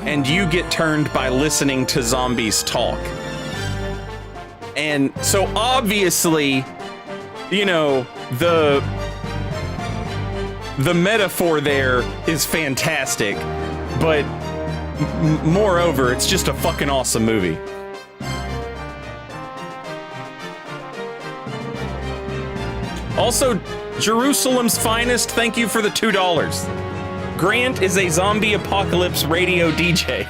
And you get turned by listening to zombies talk. And so obviously, the metaphor there is fantastic, but moreover, it's just a fucking awesome movie. Also, Jerusalem's Finest, thank you for the $2. Grant is a zombie apocalypse radio DJ.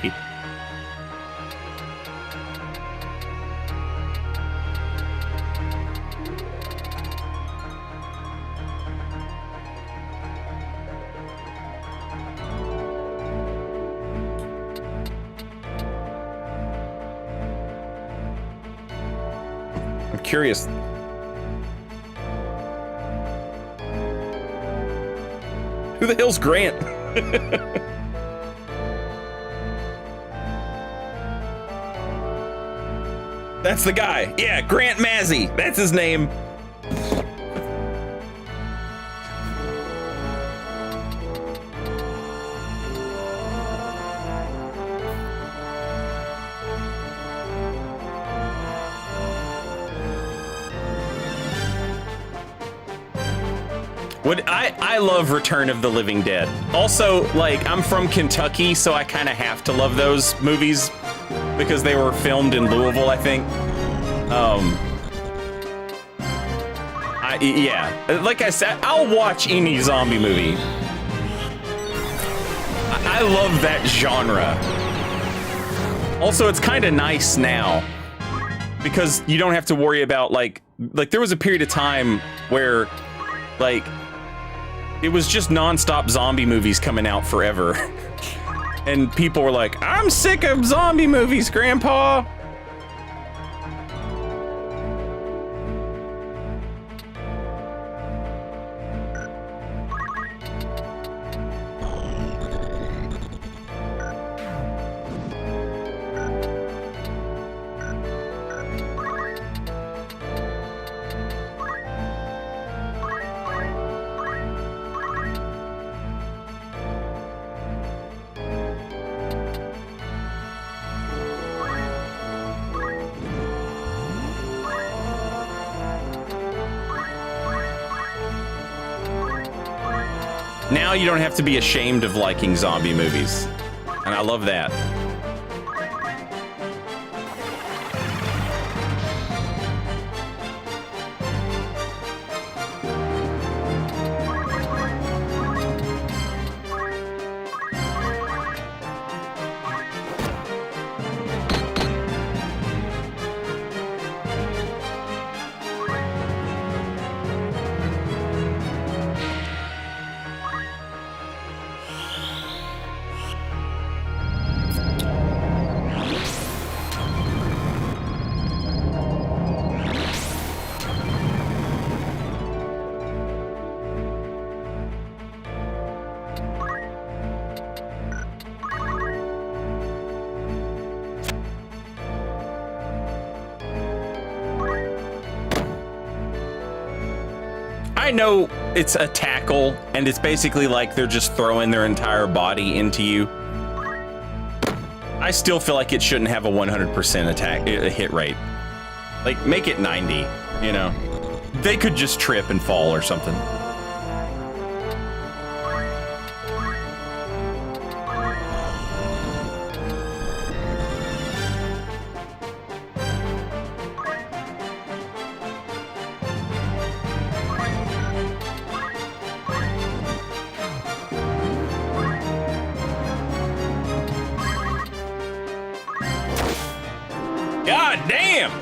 I'm curious. Who the hell's Grant? That's the guy. Yeah, Grant Mazzy. That's his name. I love Return of the Living Dead. Also, I'm from Kentucky, so I kind of have to love those movies because they were filmed in Louisville, I think. Like I said, I'll watch any zombie movie. I love that genre. Also, it's kind of nice now because you don't have to worry about like there was a period of time where it was just nonstop zombie movies coming out forever. And people were like, I'm sick of zombie movies, Grandpa. Now you don't have to be ashamed of liking zombie movies. And I love that. I know it's a tackle, and it's basically like they're just throwing their entire body into you. I still feel like it shouldn't have a 100% attack hit rate. Like, make it 90, you know? They could just trip and fall or something. God damn!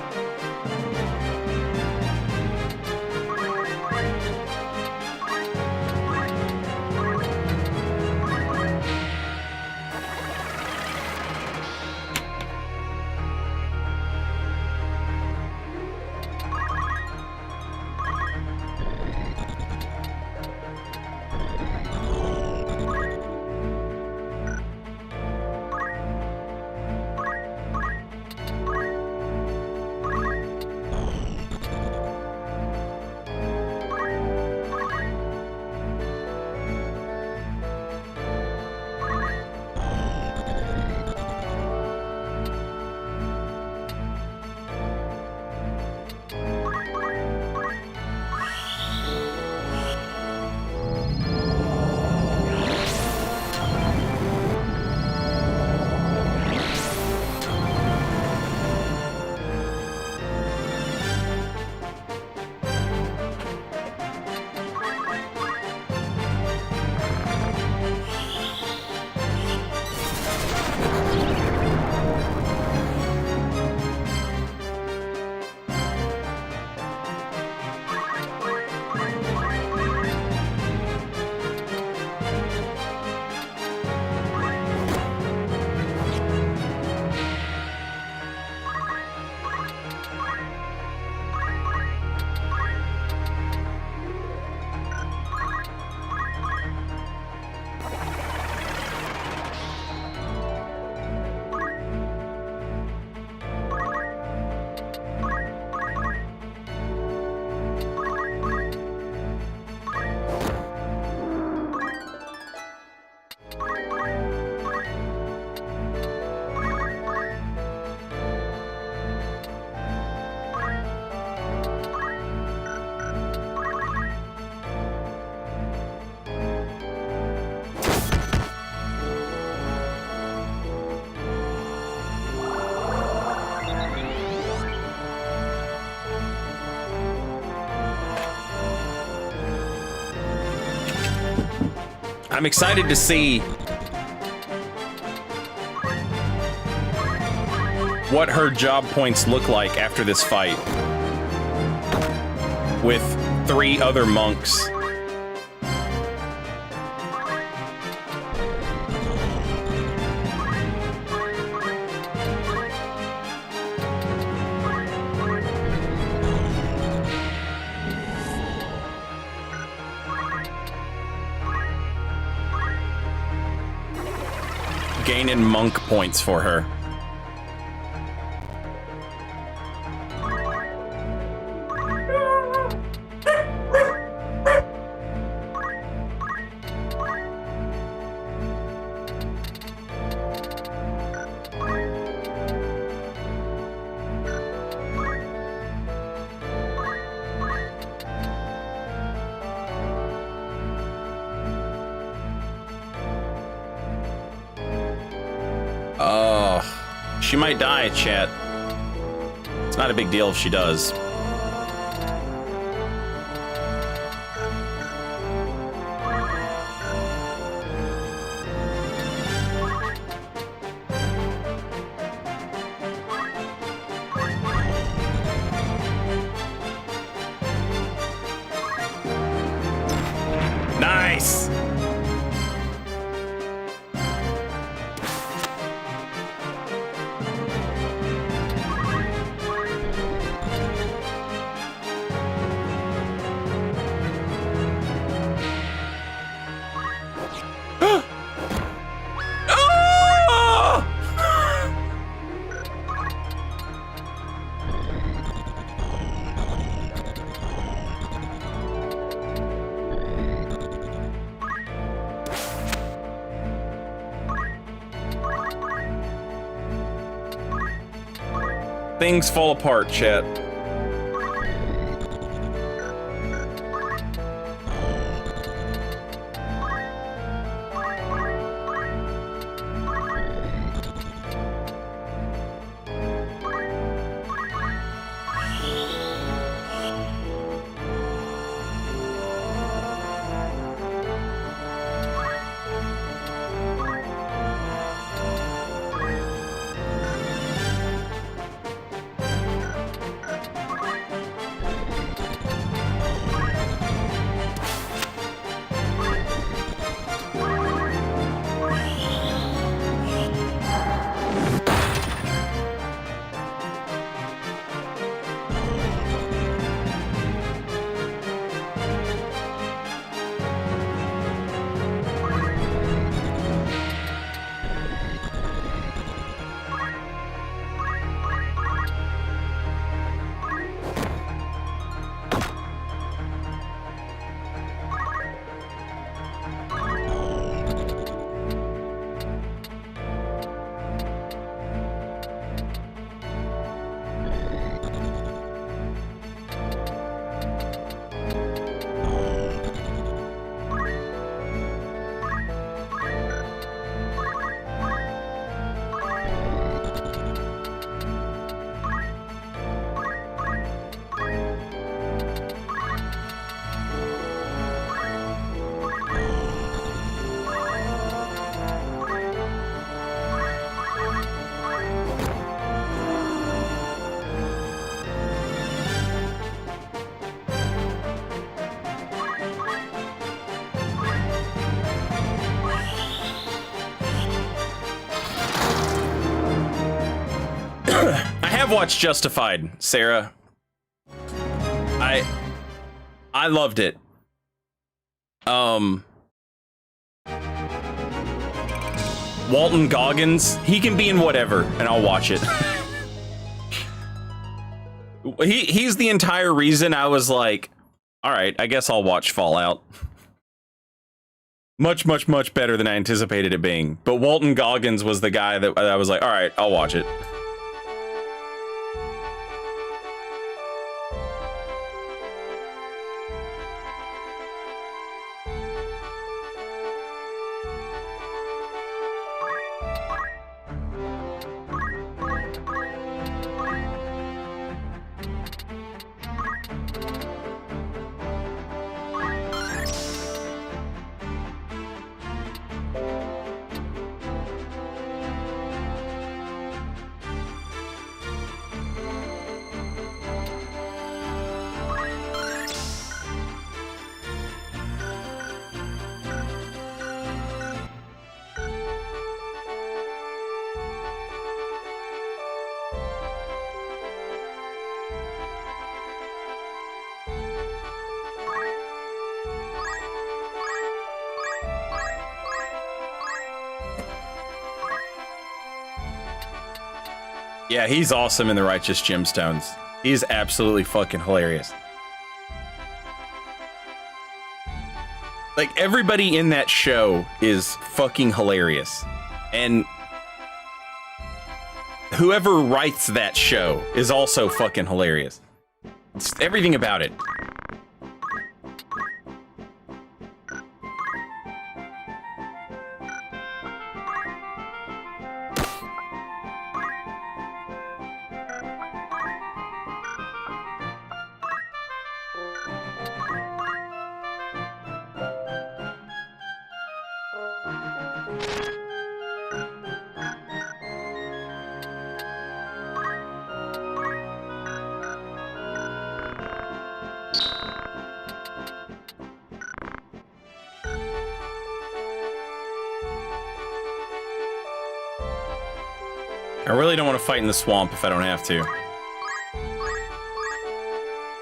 I'm excited to see what her job points look like after this fight with 3 other monks. Gaining monk points for her. She might die, chat. It's not a big deal if she does. Nice! Things fall apart, chat. Watch Justified, Sarah. I loved it. Walton Goggins, he can be in whatever, and I'll watch it. He's the entire reason I was like, all right, I guess I'll watch Fallout. Much, much, much better than I anticipated it being. But Walton Goggins was the guy that I was like, all right, I'll watch it. Yeah, he's awesome in The Righteous Gemstones. He's absolutely fucking hilarious. Like, everybody in that show is fucking hilarious. And whoever writes that show is also fucking hilarious. It's everything about it. I really don't want to fight in the swamp if I don't have to.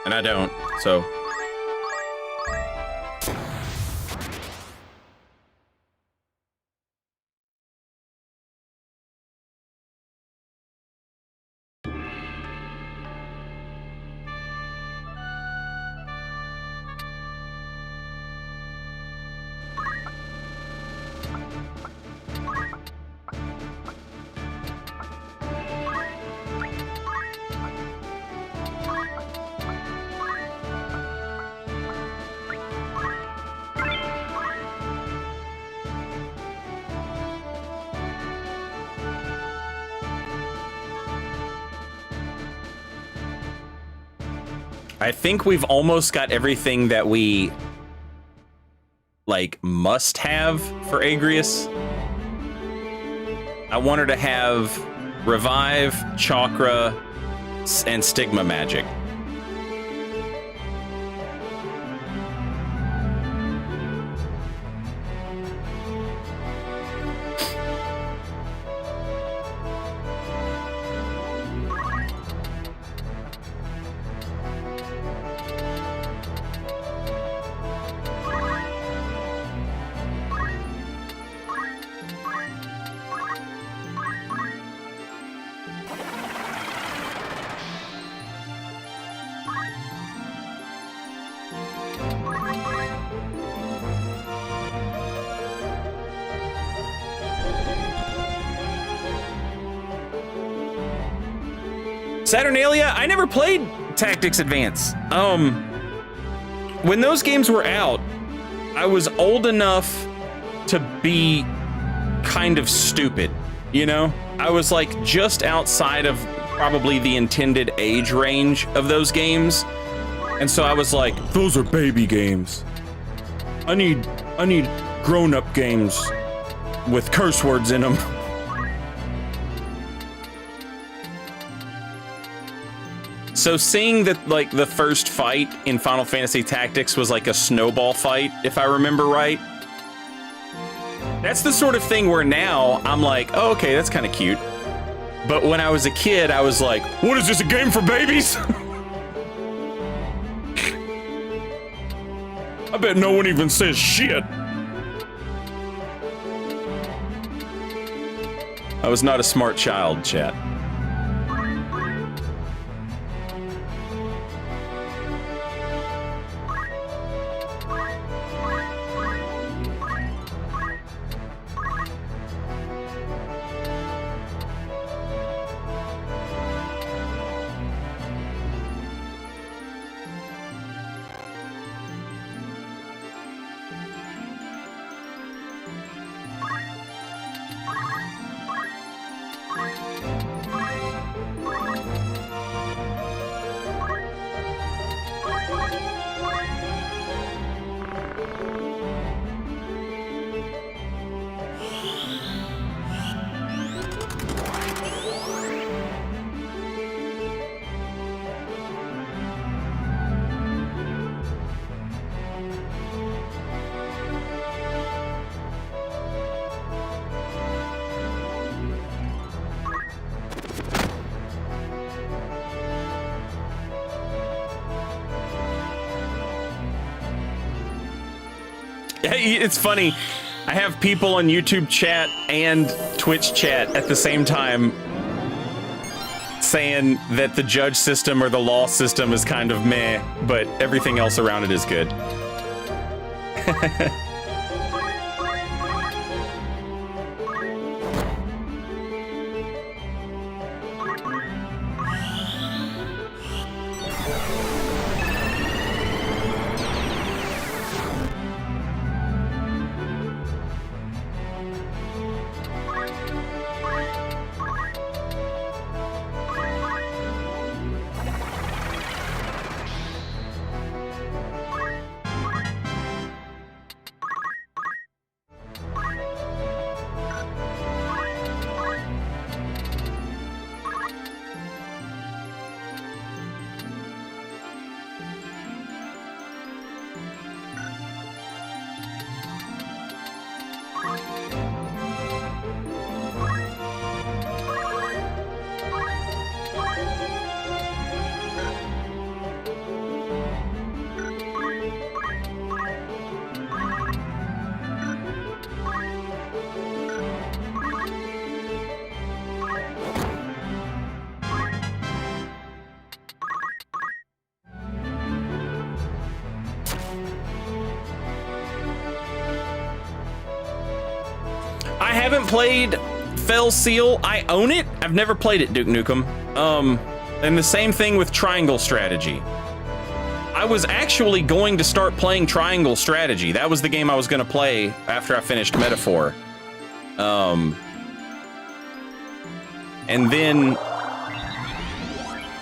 And I don't, so... I think we've almost got everything that we like must have for Agrius. I want her to have revive, chakra, and stigma magic. Saturnalia, I never played Tactics Advance. When those games were out, I was old enough to be kind of stupid, you know? I was like just outside of probably the intended age range of those games. And so I was like, those are baby games. I need grown-up games with curse words in them. So seeing that like the first fight in Final Fantasy Tactics was like a snowball fight, if I remember right. That's the sort of thing where now I'm like, oh, okay, that's kind of cute. But when I was a kid, I was like, what is this, a game for babies? I bet no one even says shit. I was not a smart child, chat. It's funny. I have people on YouTube chat and Twitch chat at the same time saying that the judge system or the law system is kind of meh, but everything else around it is good. I haven't played Fell Seal. I own it. I've never played it, Duke Nukem. And the same thing with Triangle Strategy. I was actually going to start playing Triangle Strategy. That was the game I was going to play after I finished Metaphor. And then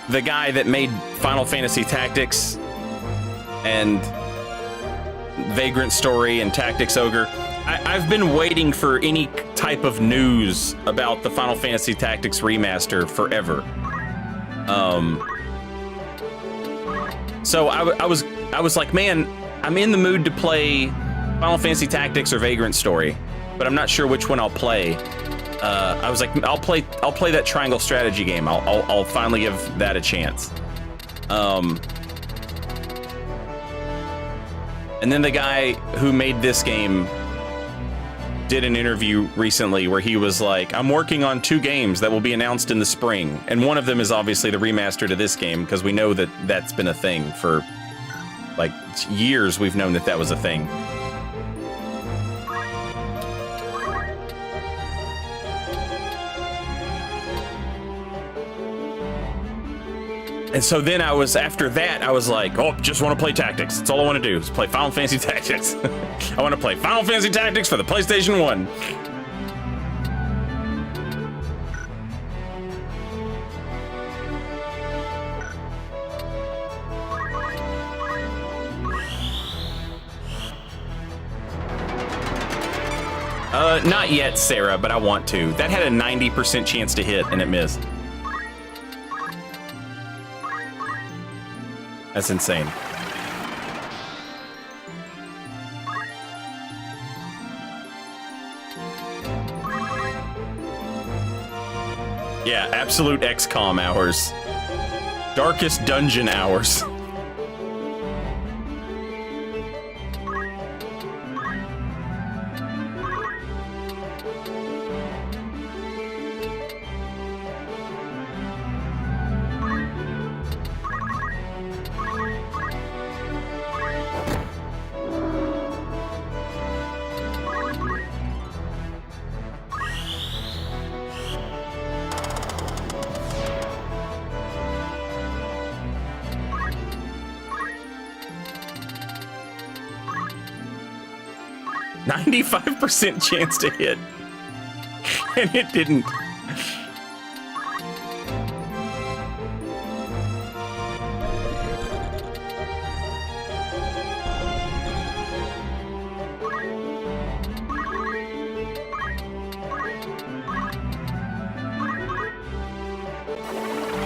the guy that made Final Fantasy Tactics and Vagrant Story and Tactics Ogre, I've been waiting for any type of news about the Final Fantasy Tactics remaster forever. So I was like, man, I'm in the mood to play Final Fantasy Tactics or Vagrant Story, but I'm not sure which one I'll play. I was like, I'll play that triangle strategy game. I'll finally give that a chance. And then the guy who made this game did an interview recently where he was like, I'm working on 2 games that will be announced in the spring. And one of them is obviously the remaster to this game, because we know that that's been a thing for like years. We've known that was a thing. And so then after that, I was like, oh, just want to play Tactics. That's all I want to do is play Final Fantasy Tactics. I want to play Final Fantasy Tactics for the PlayStation 1. Not yet, Sarah, but I want to. That had a 90% chance to hit, and it missed. That's insane. Yeah, absolute XCOM hours. Darkest dungeon hours. %, chance to hit, and it didn't.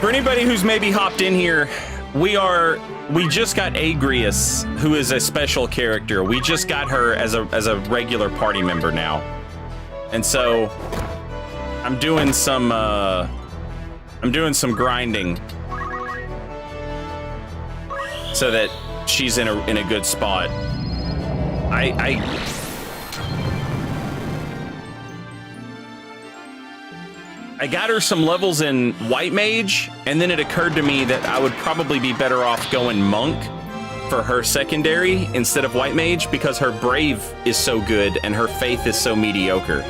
For anybody who's maybe hopped in here, we just got Agrius, who is a special character. We just got her as a regular party member now. And so I'm doing some grinding so that she's in a good spot. I got her some levels in White Mage, and then it occurred to me that I would probably be better off going Monk for her secondary instead of White Mage, because her Brave is so good and her Faith is so mediocre.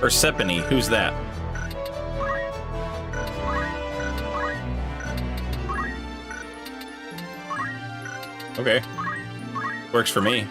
Persephone, who's that? Okay. Works for me.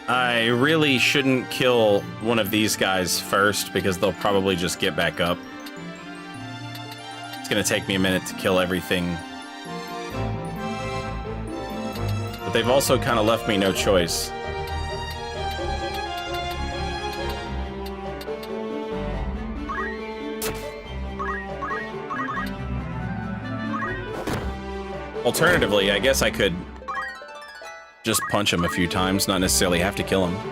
I really shouldn't kill one of these guys first because they'll probably just get back up. It's gonna take me a minute to kill everything. But they've also kind of left me no choice. Alternatively, I guess I could just punch him a few times, not necessarily have to kill him.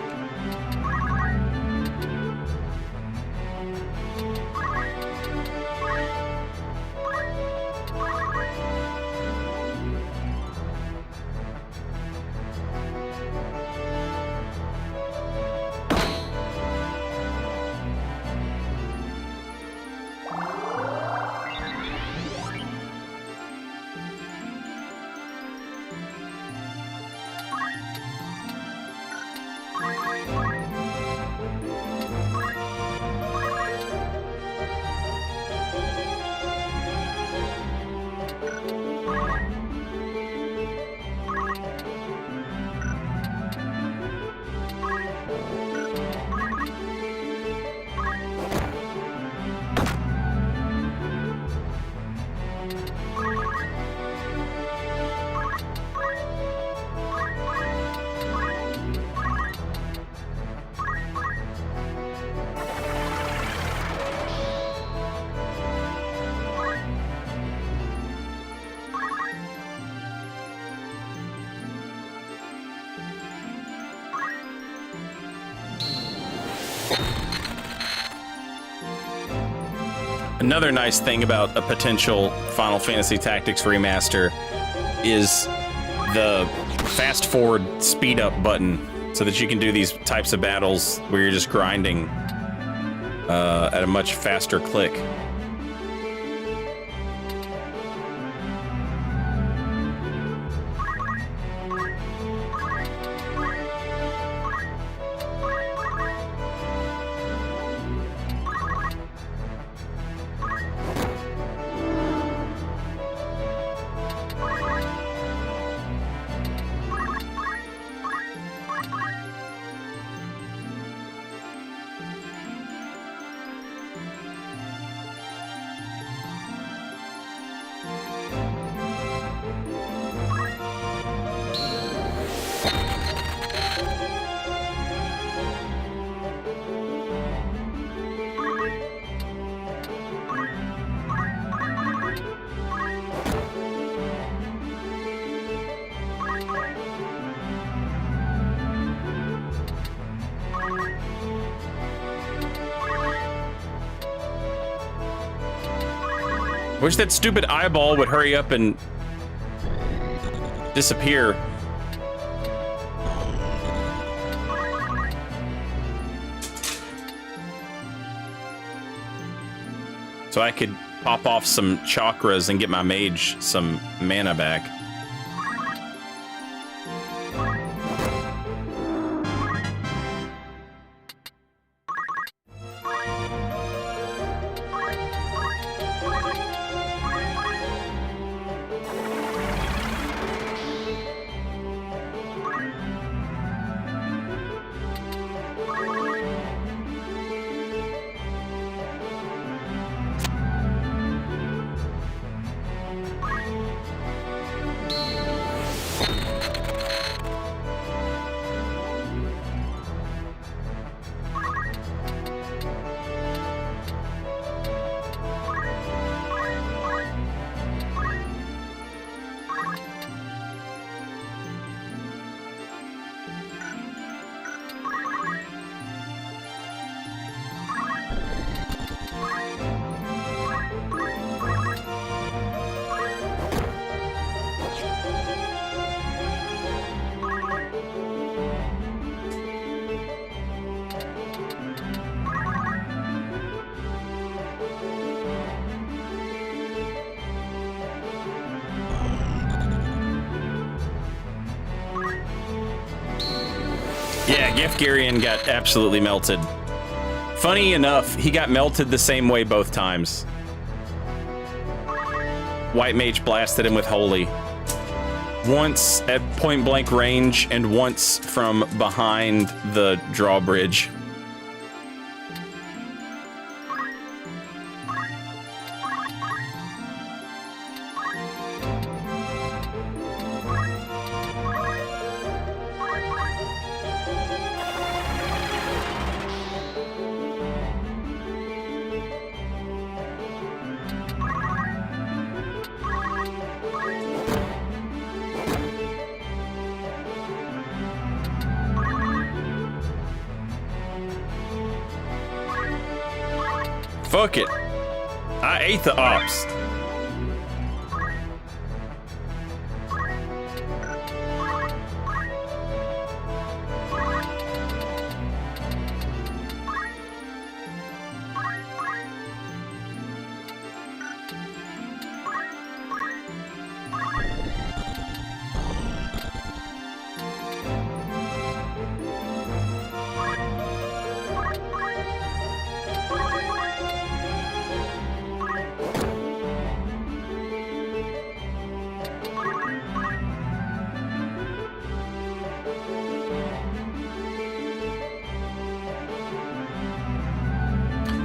Another nice thing about a potential Final Fantasy Tactics remaster is the fast forward speed up button so that you can do these types of battles where you're just grinding at a much faster click. Wish that stupid eyeball would hurry up and disappear. So I could pop off some chakras and get my mage some mana back. Yeah, Gefgarian got absolutely melted. Funny enough, he got melted the same way both times. White Mage blasted him with Holy. Once at point blank range and once from behind the drawbridge. Fuck it. I ate the ops.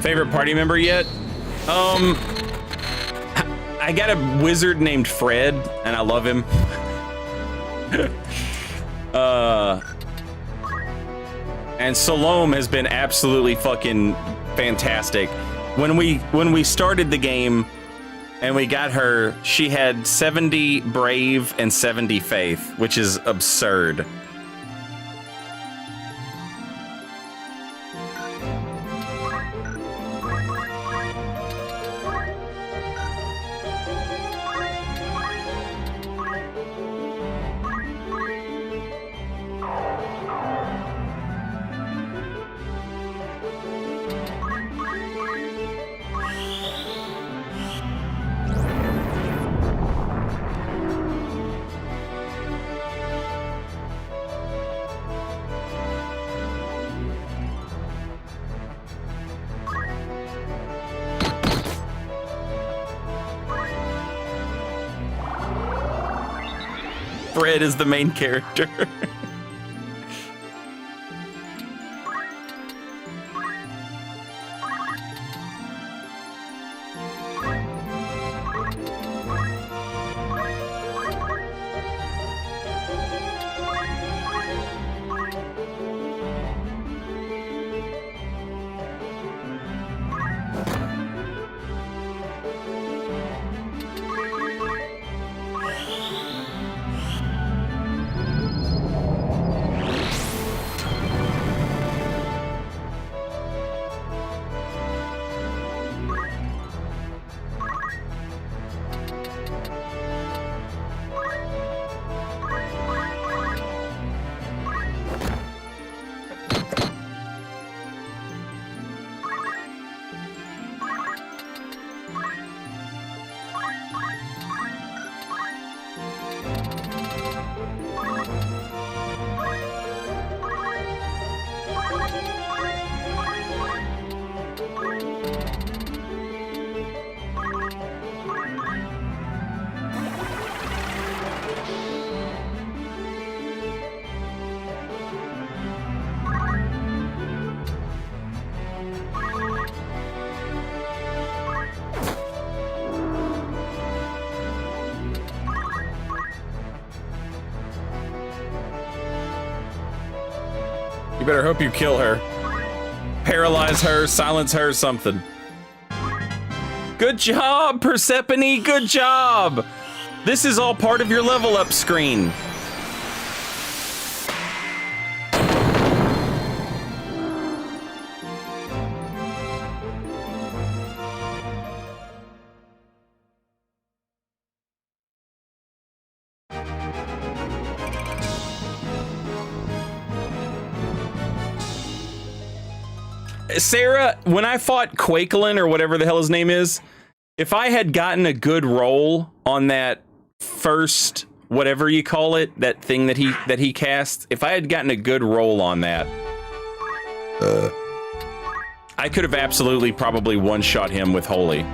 Favorite party member yet? I got a wizard named Fred, and I love him. And Salome has been absolutely fucking fantastic. When we started the game and we got her, she had 70 brave and 70 faith, which is absurd. Fred is the main character. You better hope you kill her. Paralyze her, silence her, something. Good job, Persephone, good job! This is all part of your level up screen. Sarah, when I fought Queklain or whatever the hell his name is, if I had gotten a good roll on that first whatever you call it, that thing that he cast, if I had gotten a good roll on that, I could have absolutely probably one-shot him with Holy.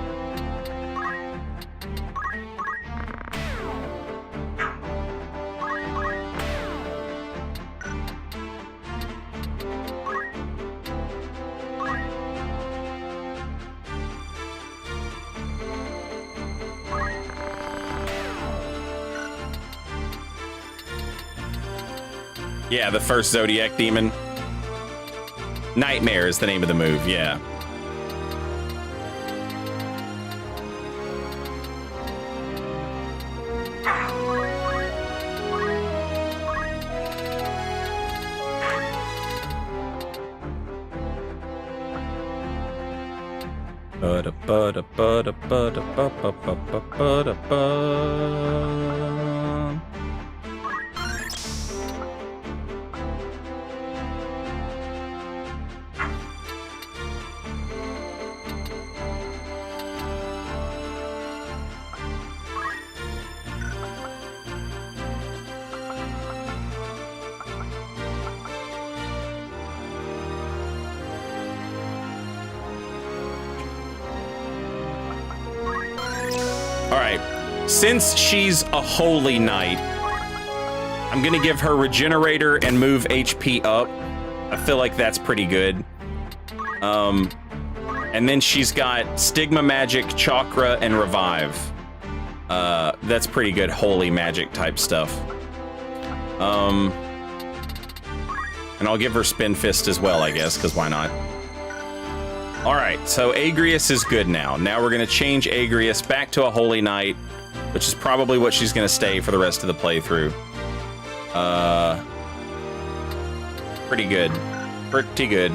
Yeah, the first Zodiac demon. Nightmare is the name of the move, yeah. Since she's a holy knight, I'm gonna give her regenerator and move HP up. I feel like that's pretty good. And then she's got stigma magic, chakra, and revive. That's pretty good holy magic type stuff. And I'll give her spin fist as well, I guess, because why not? All right, so Agrius is good now. Now we're gonna change Agrius back to a holy knight, which is probably what she's gonna stay for the rest of the playthrough. Pretty good. Pretty good.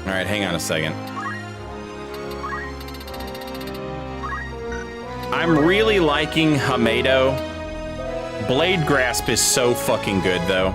All right, hang on a second. I'm really liking Hamedo. Blade Grasp is so fucking good, though.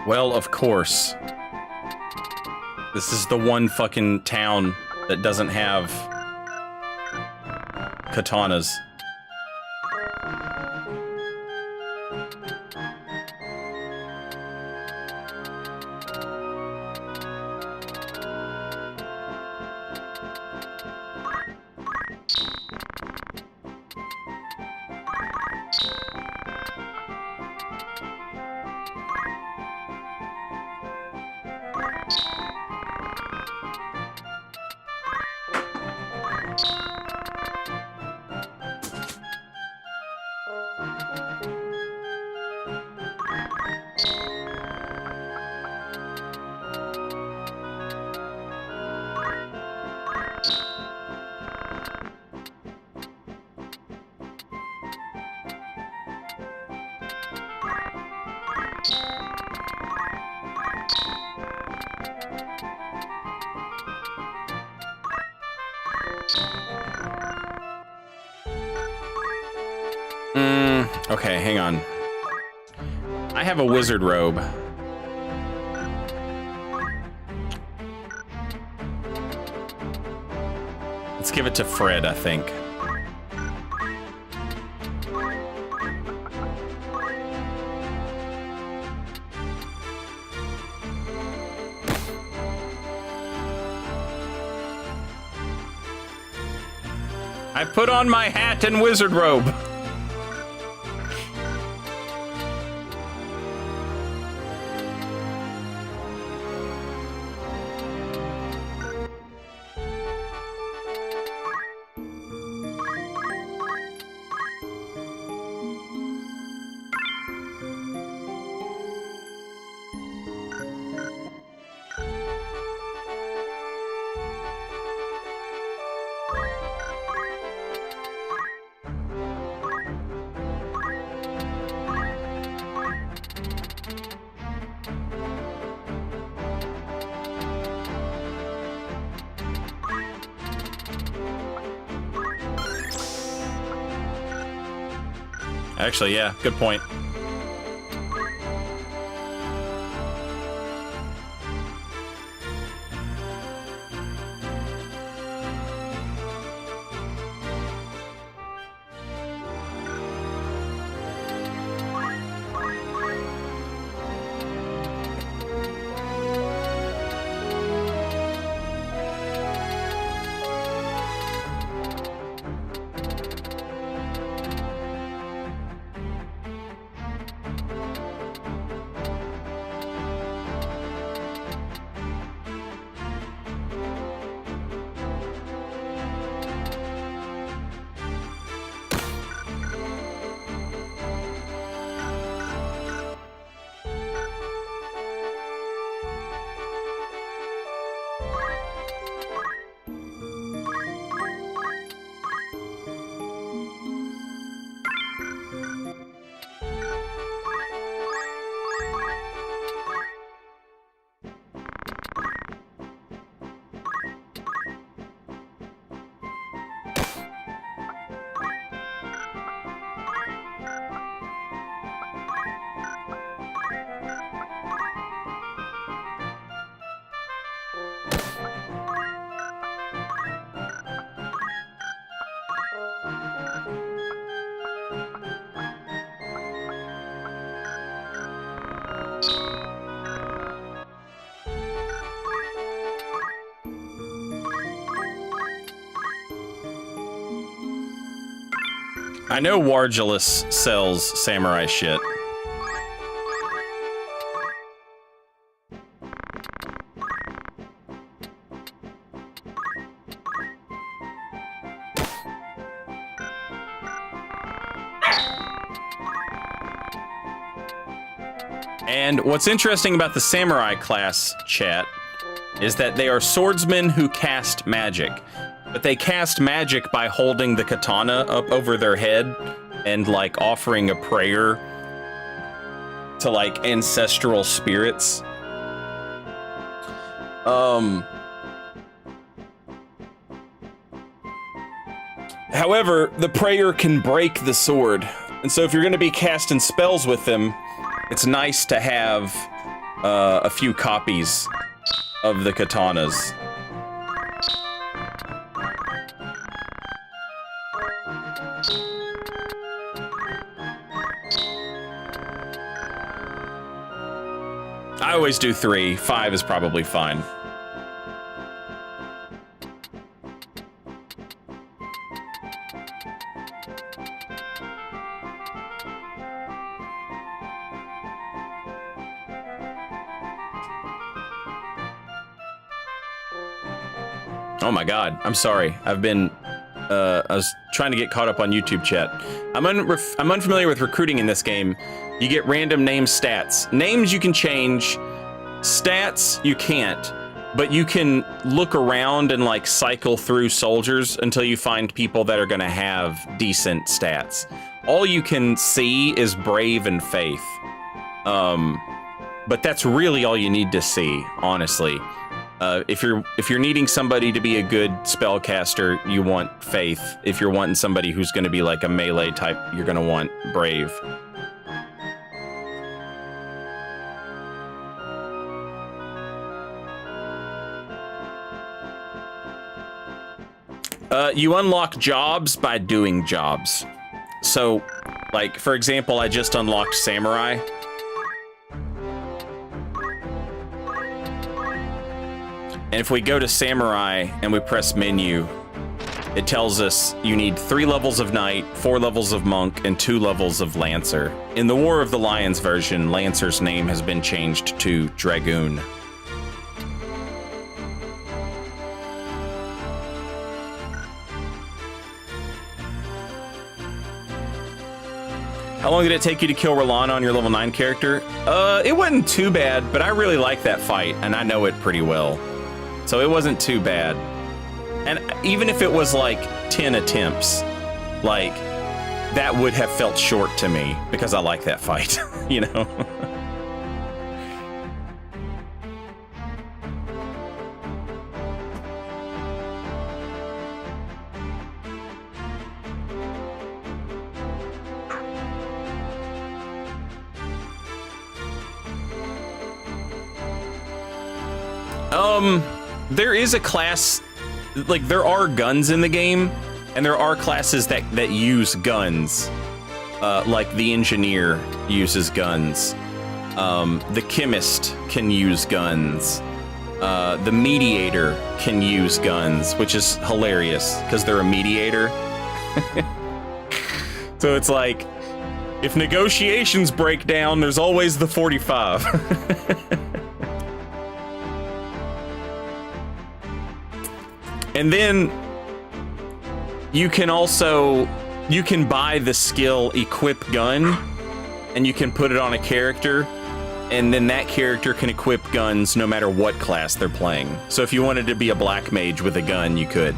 Well, of course. This is the one fucking town that doesn't have katanas. Okay, hang on. I have a wizard robe. Let's give it to Fred, I think. I put on my hat and wizard robe. Actually, yeah, good point. I know Wargilus sells samurai shit. And what's interesting about the samurai class, chat, is that they are swordsmen who cast magic. But they cast magic by holding the katana up over their head and, like, offering a prayer to, like, ancestral spirits. However, the prayer can break the sword. And so if you're going to be casting spells with them, it's nice to have a few copies of the katanas. I always do 3. 5 is probably fine. Oh my god, I'm sorry. I was trying to get caught up on YouTube chat. I'm unfamiliar with recruiting in this game. You get random name stats. Names you can change, stats you can't, but you can look around and like cycle through soldiers until you find people that are gonna have decent stats. All you can see is brave and faith. But that's really all you need to see, honestly. If you're needing somebody to be a good spellcaster, you want faith. If you're wanting somebody who's going to be like a melee type, you're going to want brave. You unlock jobs by doing jobs. So, like, for example, I just unlocked Samurai. And if we go to Samurai and we press menu, it tells us you need 3 levels of Knight, 4 levels of Monk, and 2 levels of Lancer. In the War of the Lions version, Lancer's name has been changed to Dragoon. How long did it take you to kill Rolana on your level 9 character? It wasn't too bad, but I really like that fight, and I know it pretty well. So it wasn't too bad. And even if it was like 10 attempts, like, that would have felt short to me because I like that fight, you know? There is a class, like, there are guns in the game, and there are classes that use guns. Like the engineer uses guns. The chemist can use guns. The mediator can use guns, which is hilarious because they're a mediator. So it's like, if negotiations break down, there's always the 45. And then you can buy the skill equip gun, and you can put it on a character, and then that character can equip guns no matter what class they're playing. So if you wanted to be a black mage with a gun, you could.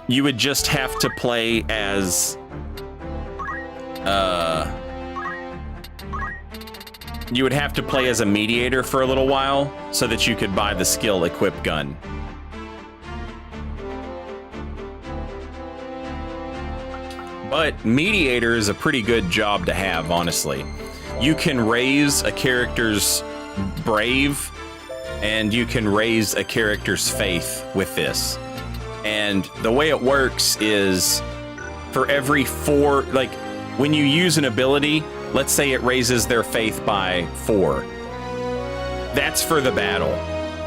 You would just have to play as, you would have to play as a mediator for a little while so that you could buy the skill equip gun. But mediator is a pretty good job to have, honestly. You can raise a character's brave, and you can raise a character's faith with this. And the way it works is for every 4, like, when you use an ability, let's say it raises their faith by 4. That's for the battle.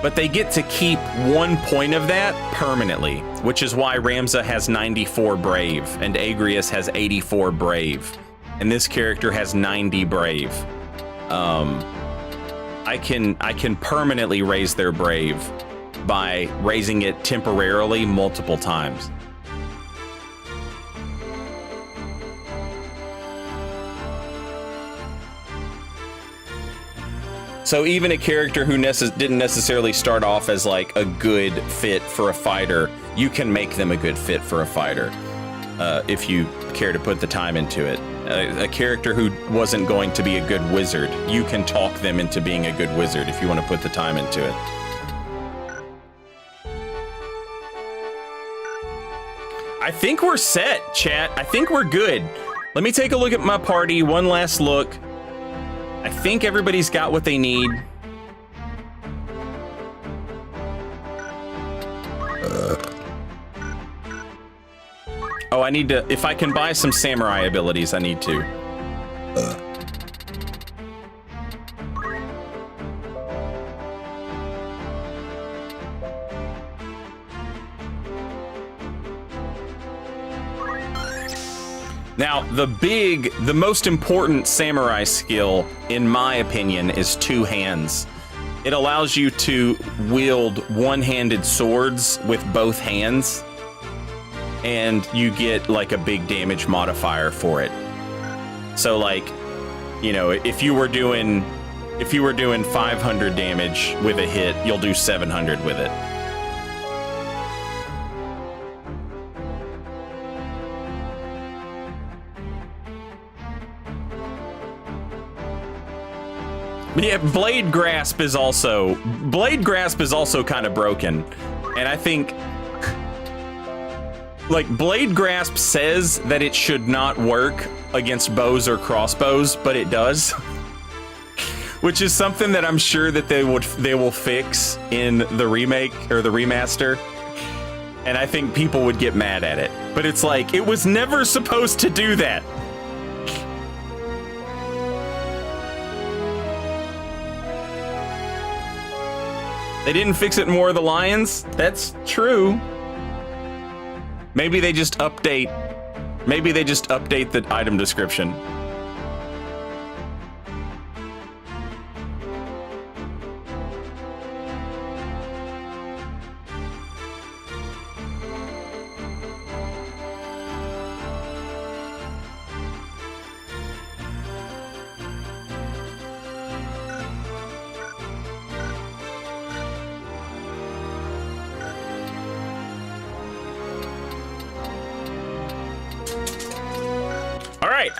But they get to keep 1 point of that permanently, which is why Ramza has 94 brave and Agrius has 84 brave. And this character has 90 brave. I can permanently raise their brave by raising it temporarily multiple times. So even a character who didn't necessarily start off as like a good fit for a fighter, you can make them a good fit for a fighter if you care to put the time into it. A character who wasn't going to be a good wizard, you can talk them into being a good wizard if you want to put the time into it. I think we're set, chat. I think we're good. Let me take a look at my party. One last look. I think everybody's got what they need. Oh, I need to, if I can buy some samurai abilities, I need to. Now, the most important samurai skill, in my opinion, is two hands. It allows you to wield one-handed swords with both hands, and you get like a big damage modifier for it. So like, you know, if you were doing 500 damage with a hit, you'll do 700 with it. Yeah, Blade Grasp is also kind of broken. And I think like Blade Grasp says that it should not work against bows or crossbows, but it does. Which is something that I'm sure that they will fix in the remake or the remaster. And I think people would get mad at it. But it's like, it was never supposed to do that. They didn't fix it in War of the Lions? That's true. Maybe they just update the item description.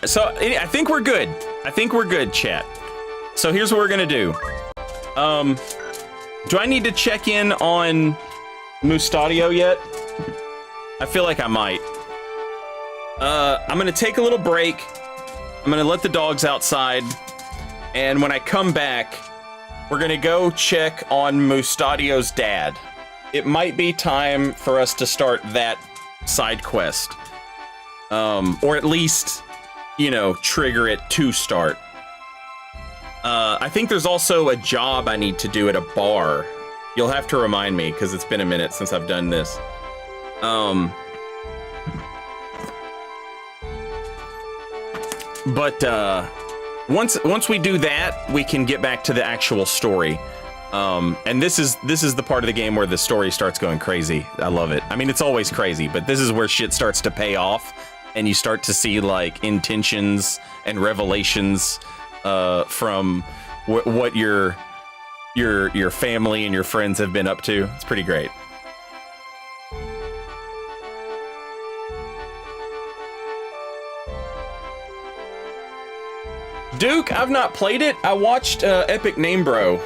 So I think we're good. I think we're good, chat. So here's what we're gonna do. Do I need to check in on Mustadio yet? I feel like I might. I'm gonna take a little break. I'm gonna let the dogs outside. And when I come back, we're gonna go check on Mustadio's dad. It might be time for us to start that side quest. Or at least, you know, trigger it to start. I think there's also a job I need to do at a bar. You'll have to remind me because it's been a minute since I've done this. But once we do that, we can get back to the actual story. And this is the part of the game where the story starts going crazy. I love it. I mean, it's always crazy, but this is where shit starts to pay off. And you start to see like intentions and revelations from what your family and your friends have been up to. It's pretty great. Duke, I've not played it. I watched Epic Name Bro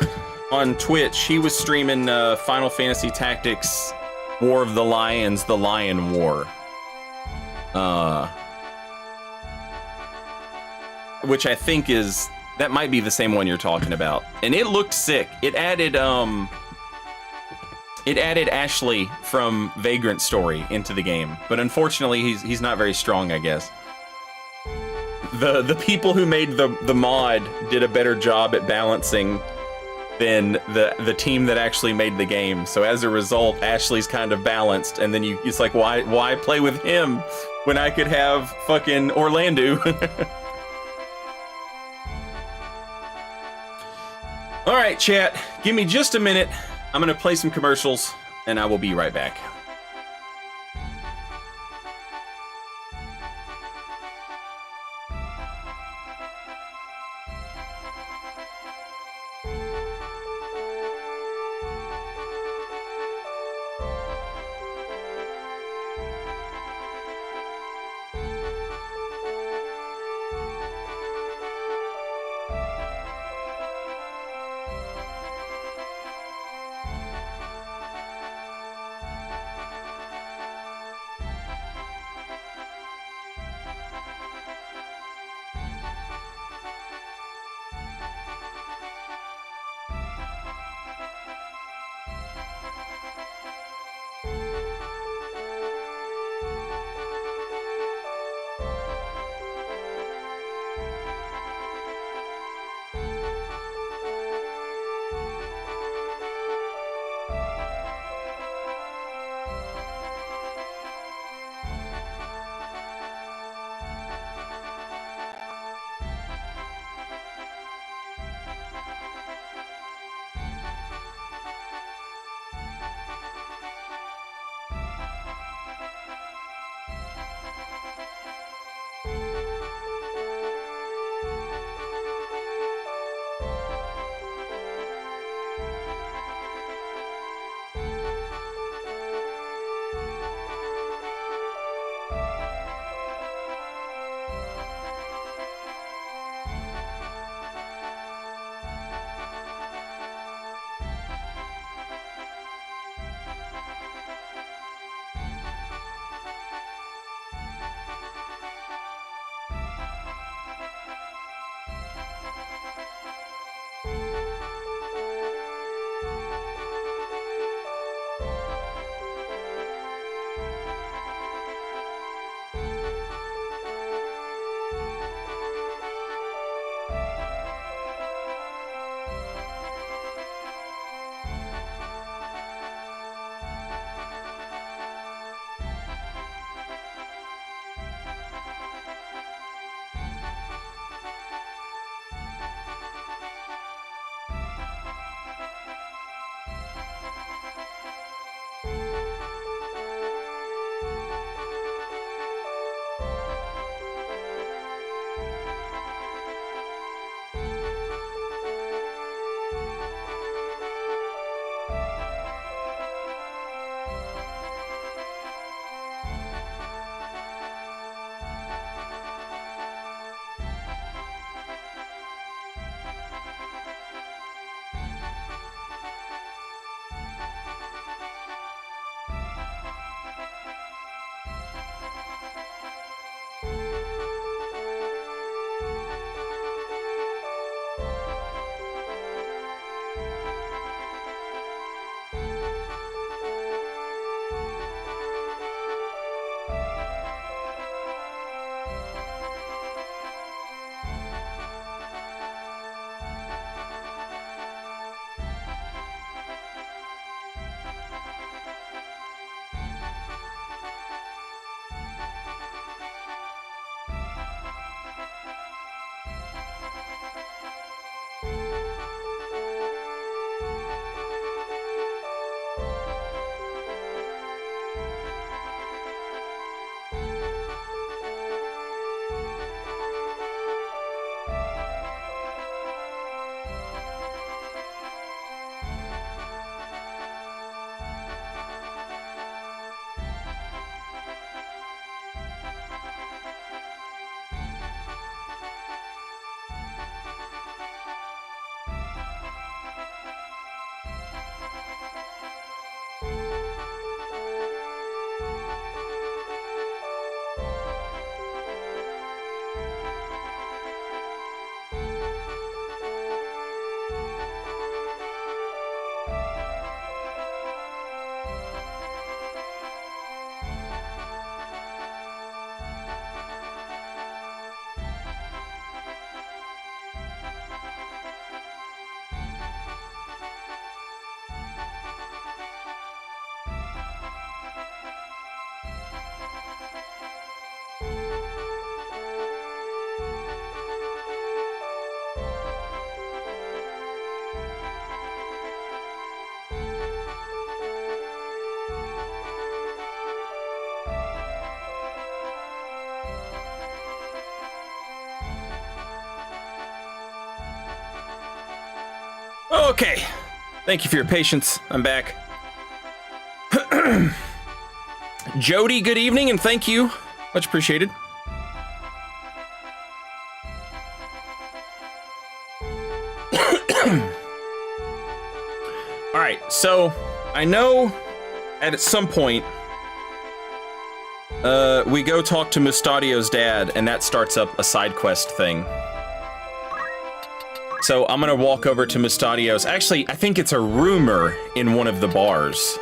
on Twitch. He was streaming Final Fantasy Tactics War of the Lions, the Lion War. Which I think that might be the same one you're talking about. And it looked sick. It added Ashley from Vagrant Story into the game. But unfortunately, he's not very strong, I guess. The people who made the mod did a better job at balancing than the team that actually made the game. So as a result, Ashley's kind of balanced, and then it's like, why play with him when I could have fucking Orlando? All right, chat, give me just a minute. I'm gonna play some commercials, and I will be right back. Okay. Thank you for your patience. I'm back. Jody, good evening, and thank you. Much appreciated. All right, so I know at some point we go talk to Mustadio's dad, and that starts up a side quest thing. So I'm gonna walk over to Mustadio's. Actually, I think it's a rumor in one of the bars.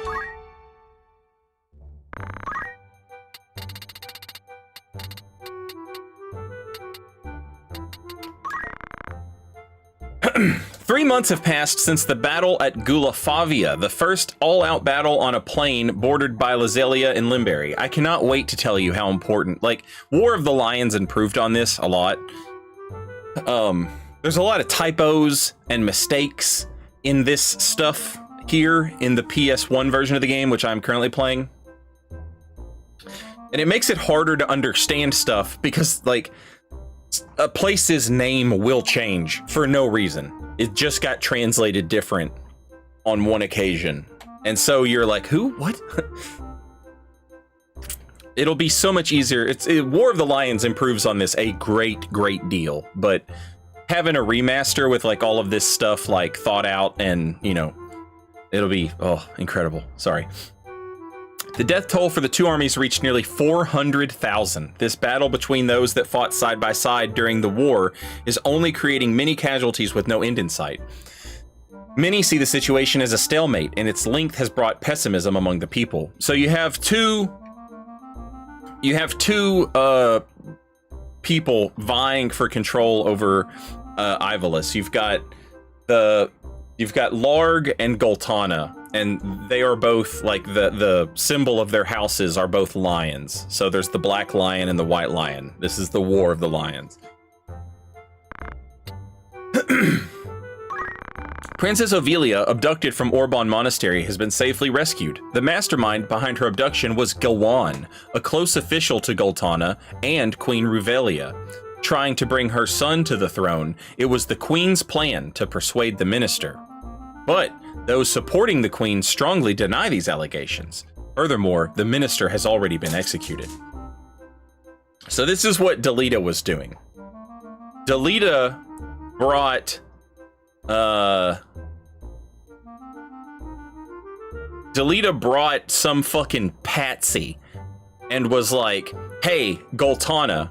Three months have passed since the battle at Gulafavia, the first all-out battle on a plain bordered by Lazelia and Limberry. I cannot wait to tell you how important, like, War of the Lions improved on this a lot. There's a lot of typos and mistakes in this stuff here in the PS1 version of the game, which I'm currently playing. And it makes it harder to understand stuff because, like, a place's name will change for no reason. It just got translated different on one occasion. And so you're like, who? What? It'll be so much easier. War of the Lions improves on this a great deal. But having a remaster with like all of this stuff like thought out and, you know, it'll be, oh, incredible. Sorry. The death toll for the two armies reached nearly 400,000. This battle between those that fought side by side during the war is only creating many casualties with no end in sight. Many see the situation as a stalemate, and its length has brought pessimism among the people. So you have two people vying for control over Ivalice. You've got Larg and Goltana, and they are both, like, the symbol of their houses are both lions. So there's the black lion and the white lion. This is the War of the Lions. Princess Ovelia, abducted from Orban Monastery, has been safely rescued. The mastermind behind her abduction was Gawan, a close official to Goltana and Queen Ruvelia. Trying to bring her son to the throne, it was the queen's plan to persuade the minister. But those supporting the queen strongly deny these allegations. Furthermore, the minister has already been executed. So this is what Delita was doing. Delita brought some fucking patsy and was like, hey, Goltana,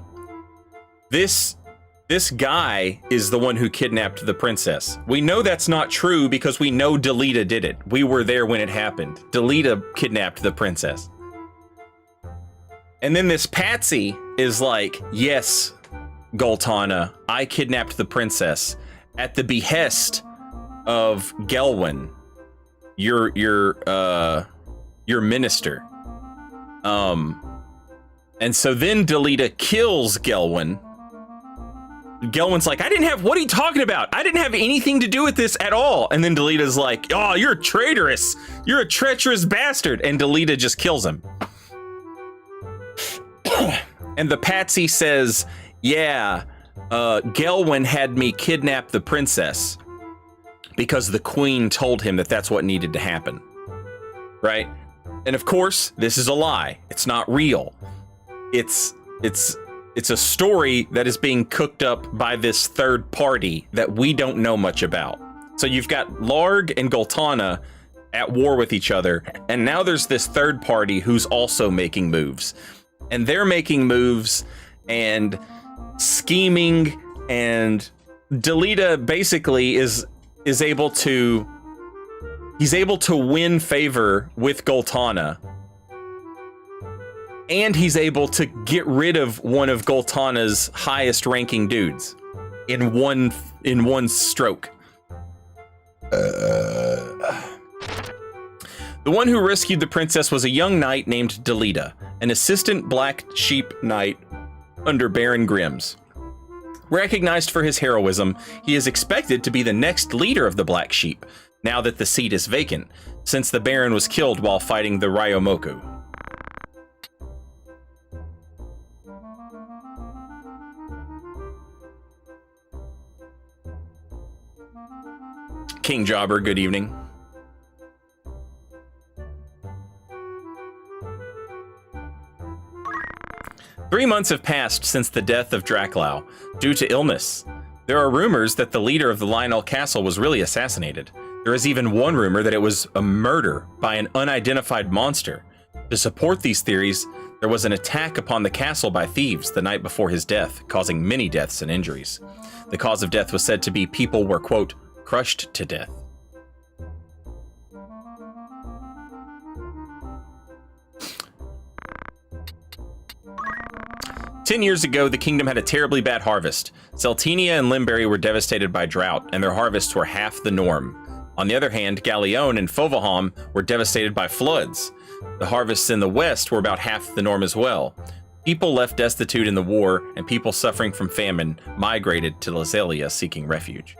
this guy is the one who kidnapped the princess. We know that's not true because we know Delita did it. We were there when it happened. Delita kidnapped the princess. And then this patsy is like, yes, Goltana, I kidnapped the princess at the behest of Gelwin, your minister. And so then Delita kills Gelwin. Gelwin's like, what are you talking about? I didn't have anything to do with this at all. And then Delita's like, oh, you're traitorous. You're a treacherous bastard. And Delita just kills him. And the patsy says, yeah, Gelwin had me kidnap the princess because the queen told him that that's what needed to happen. Right? And of course, this is a lie. It's not real. It's a story that is being cooked up by this third party that we don't know much about. So you've got Larg and Goltana at war with each other, and now there's this third party who's also making moves. And they're making moves and scheming, and Delita basically is able to win favor with Goltana. And he's able to get rid of one of Goltana's highest ranking dudes in one stroke. The one who rescued the princess was a young knight named Delita, an assistant black sheep knight under Baron Grimm's. Recognized for his heroism, he is expected to be the next leader of the Black Sheep, now that the seat is vacant, since the Baron was killed while fighting the Ryomoku. King Jobber, good evening. Three months have passed since the death of Draklau due to illness. There are rumors that the leader of the Lionel Castle was really assassinated. There is even one rumor that it was a murder by an unidentified monster. To support these theories, there was an attack upon the castle by thieves the night before his death, causing many deaths and injuries. The cause of death was said to be people were, quote, crushed to death. "10 years ago, the kingdom had a terribly bad harvest. Celtinia and Limberry were devastated by drought, and their harvests were half the norm. On the other hand, Galleon and Fovalham were devastated by floods. The harvests in the west were about half the norm as well. People left destitute in the war, and people suffering from famine migrated to Lazelia seeking refuge."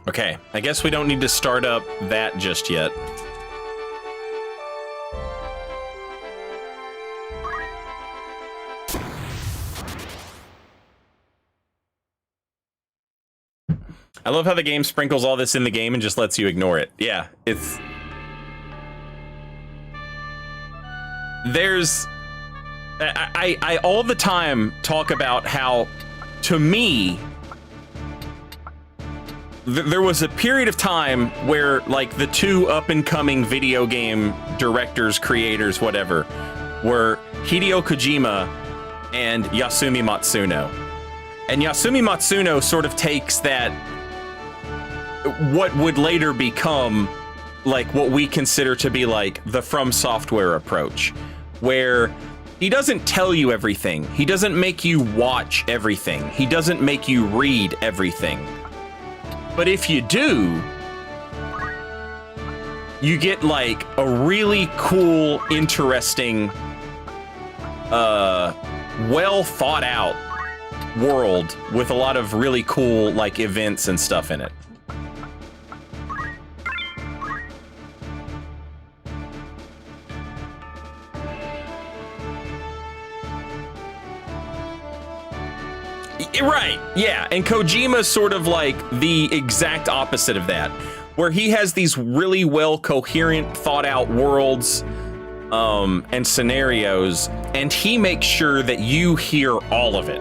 Okay, I guess we don't need to start up that just yet. I love how the game sprinkles all this in the game and just lets you ignore it. Yeah, it's... There's... I all the time talk about how, to me, there was a period of time where, like, the two up-and-coming video game directors, creators, whatever, were Hideo Kojima and Yasumi Matsuno. And Yasumi Matsuno sort of takes that, what would later become, like, what we consider to be, like, the From Software approach, where he doesn't tell you everything. He doesn't make you watch everything. He doesn't make you read everything. But if you do, you get like a really cool, interesting, well thought out world with a lot of really cool like events and stuff in it. Right, yeah, and Kojima's sort of like the exact opposite of that, where he has these really well coherent, thought out worlds and scenarios, and he makes sure that you hear all of it.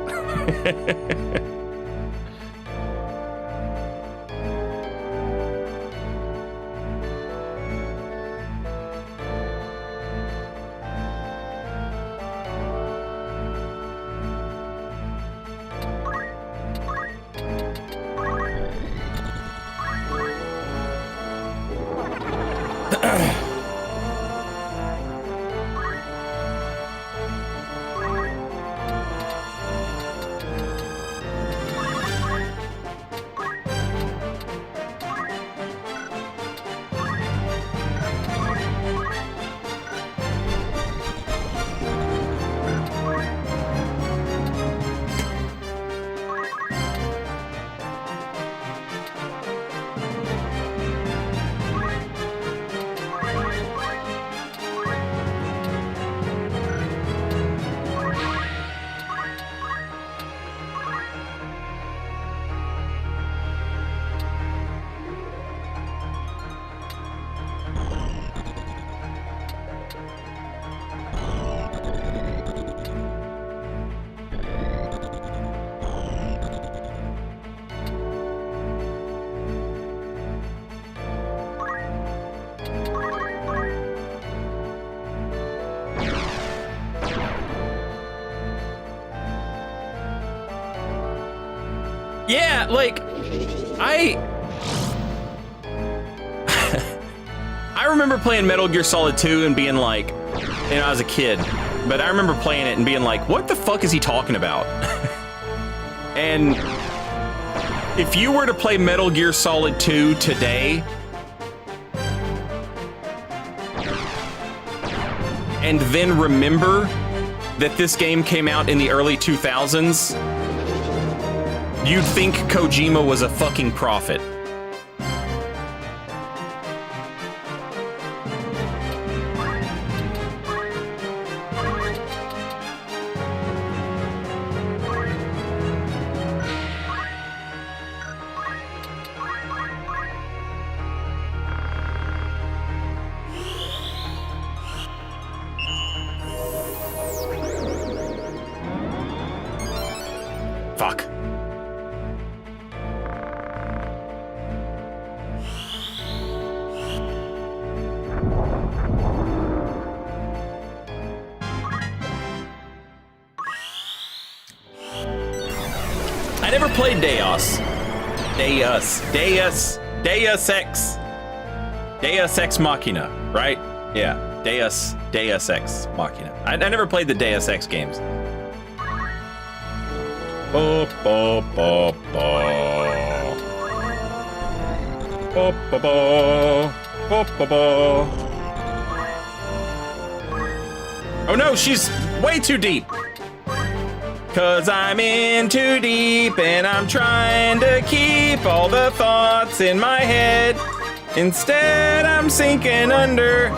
Yeah, like, I remember playing Metal Gear Solid 2 and being like, and I was a kid, but I remember playing it and being like, what the fuck is he talking about? And If you were to play Metal Gear Solid 2 today, and then remember that this game came out in the early 2000s, you'd think Kojima was a fucking prophet. Fuck. I never played Deus Ex Machina, right? Yeah, Deus Ex Machina. I never played the Deus Ex games. Oh no, she's way too deep. 'Cause I'm in too deep and I'm trying to keep all the thoughts in my head. Instead, I'm sinking under.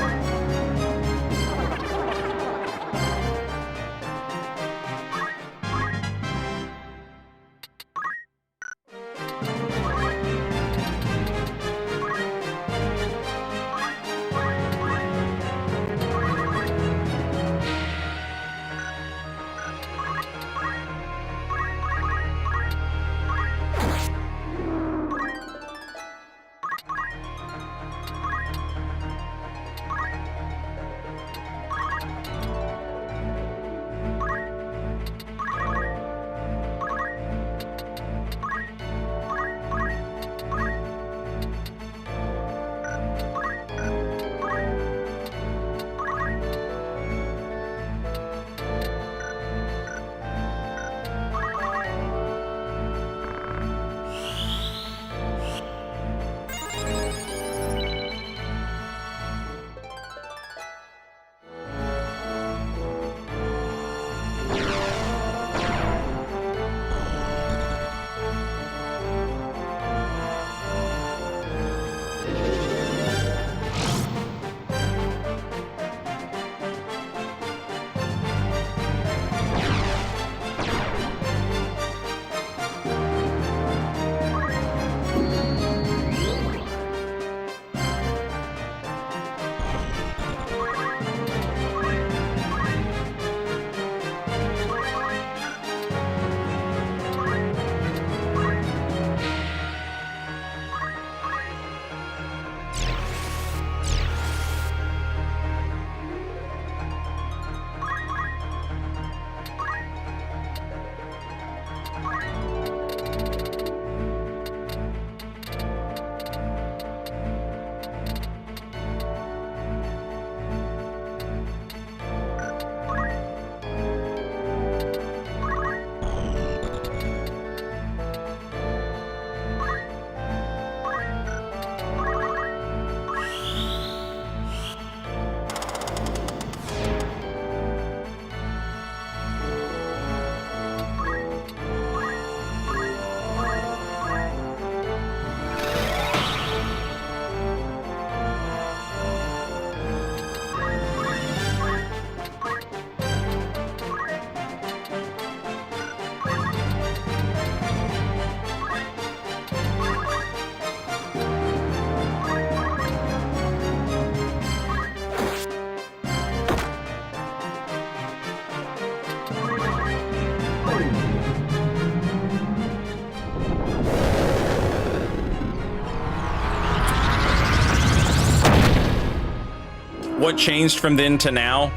What changed from then to now?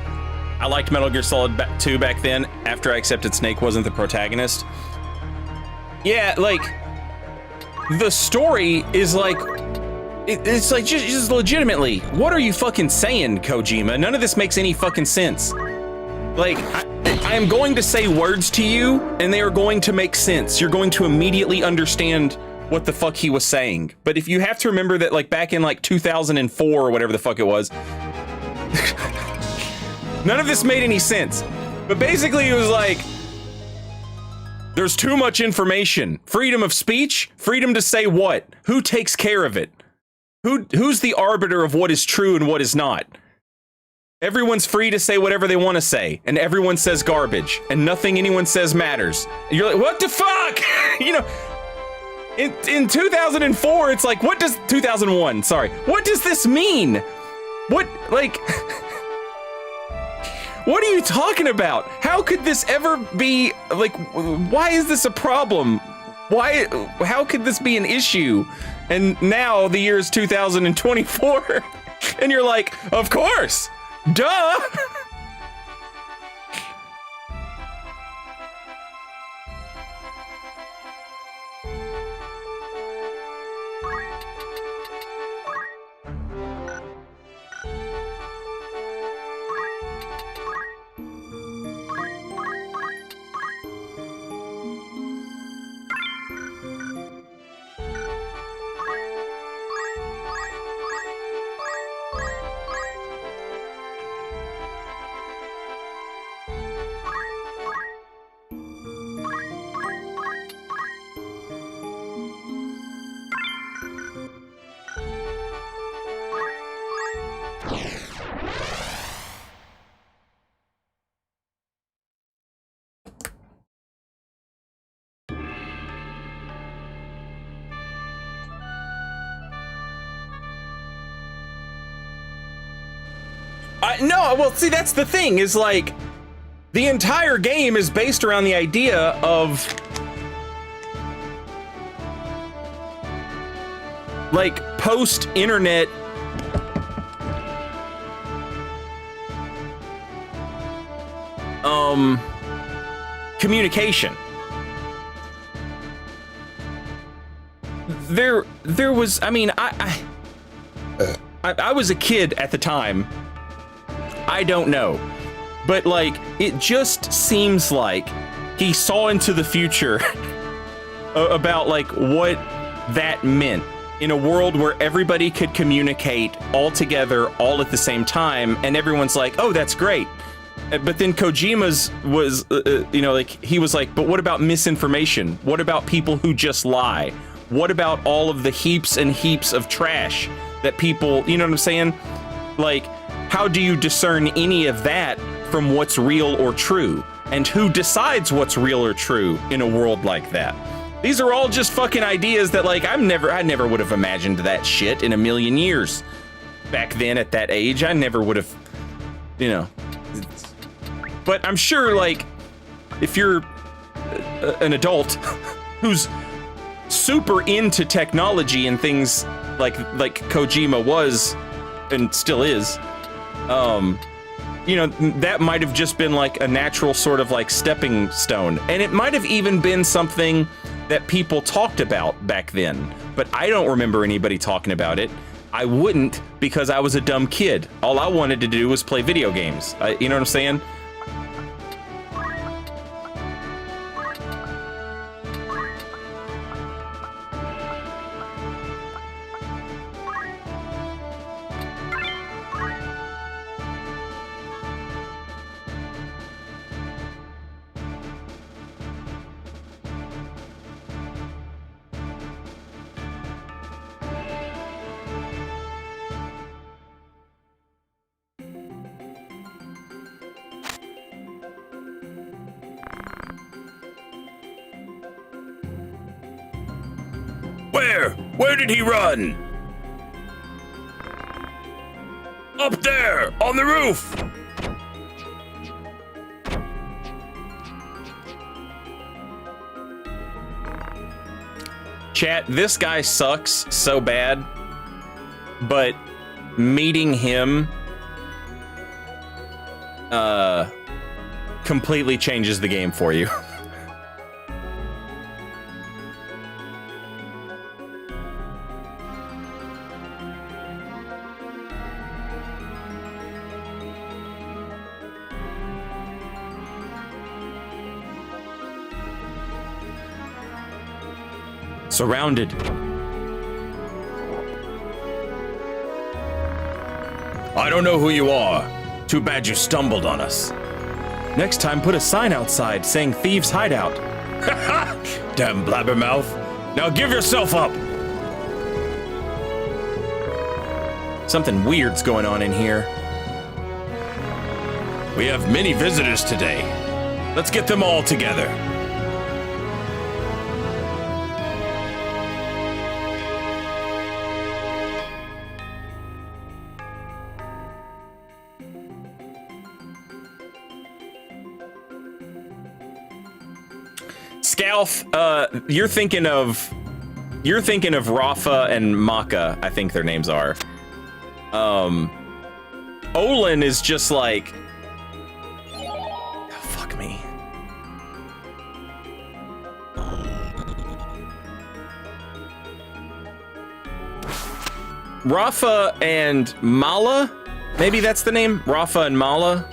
I liked Metal Gear Solid 2 back then, after I accepted Snake wasn't the protagonist. Yeah, like, the story is like, it's like, just legitimately, what are you fucking saying, Kojima? None of this makes any fucking sense. Like, I am going to say words to you, and they are going to make sense. You're going to immediately understand what the fuck he was saying. But if you have to remember that, like, back in like 2004 or whatever the fuck it was, none of this made any sense. But basically it was like, there's too much information. Freedom of speech, freedom to say what? Who takes care of it? Who's the arbiter of what is true and what is not? Everyone's free to say whatever they want to say, and everyone says garbage, and nothing anyone says matters. And you're like, what the fuck? You know, in 2004, it's like, 2001, sorry. What does this mean? What, like, what are you talking about? How could this ever be, like, why is this a problem? How could this be an issue? And now the year is 2024, and you're like, of course. Duh! No, well, see, that's the thing, is like, the entire game is based around the idea of, like, post-internet communication. There was, I mean, I was a kid at the time. I don't know, but like, it just seems like he saw into the future about like what that meant in a world where everybody could communicate all together, all at the same time, and everyone's like, oh, that's great. But then Kojima's was, you know, like, he was like, but what about misinformation? What about people who just lie? What about all of the heaps and heaps of trash that people, you know what I'm saying? Like, how do you discern any of that from what's real or true? And who decides what's real or true in a world like that? These are all just fucking ideas that, like, I never would have imagined that shit in a million years. Back then, at that age, I never would have, you know. But I'm sure, like, if you're an adult who's super into technology and things like Kojima was and still is, you know, that might have just been like a natural sort of like stepping stone. And it might have even been something that people talked about back then, but I don't remember anybody talking about it. I wouldn't, because I was a dumb kid. All I wanted to do was play video games. You know what I'm saying? Where did he run? Up there, on the roof! Chat, this guy sucks so bad, but meeting him completely changes the game for you. surrounded. I don't know who you are. Too bad you stumbled on us. Next time, put a sign outside saying Thieves' Hideout. Damn blabbermouth. Now give yourself up. Something weird's going on in here. We have many visitors today. Let's get them all together. Scalf, you're thinking of Rafa and Maka, I think their names are. Olin is just like, oh, fuck me. Rafa and Mala, maybe that's the name. Rafa and Mala.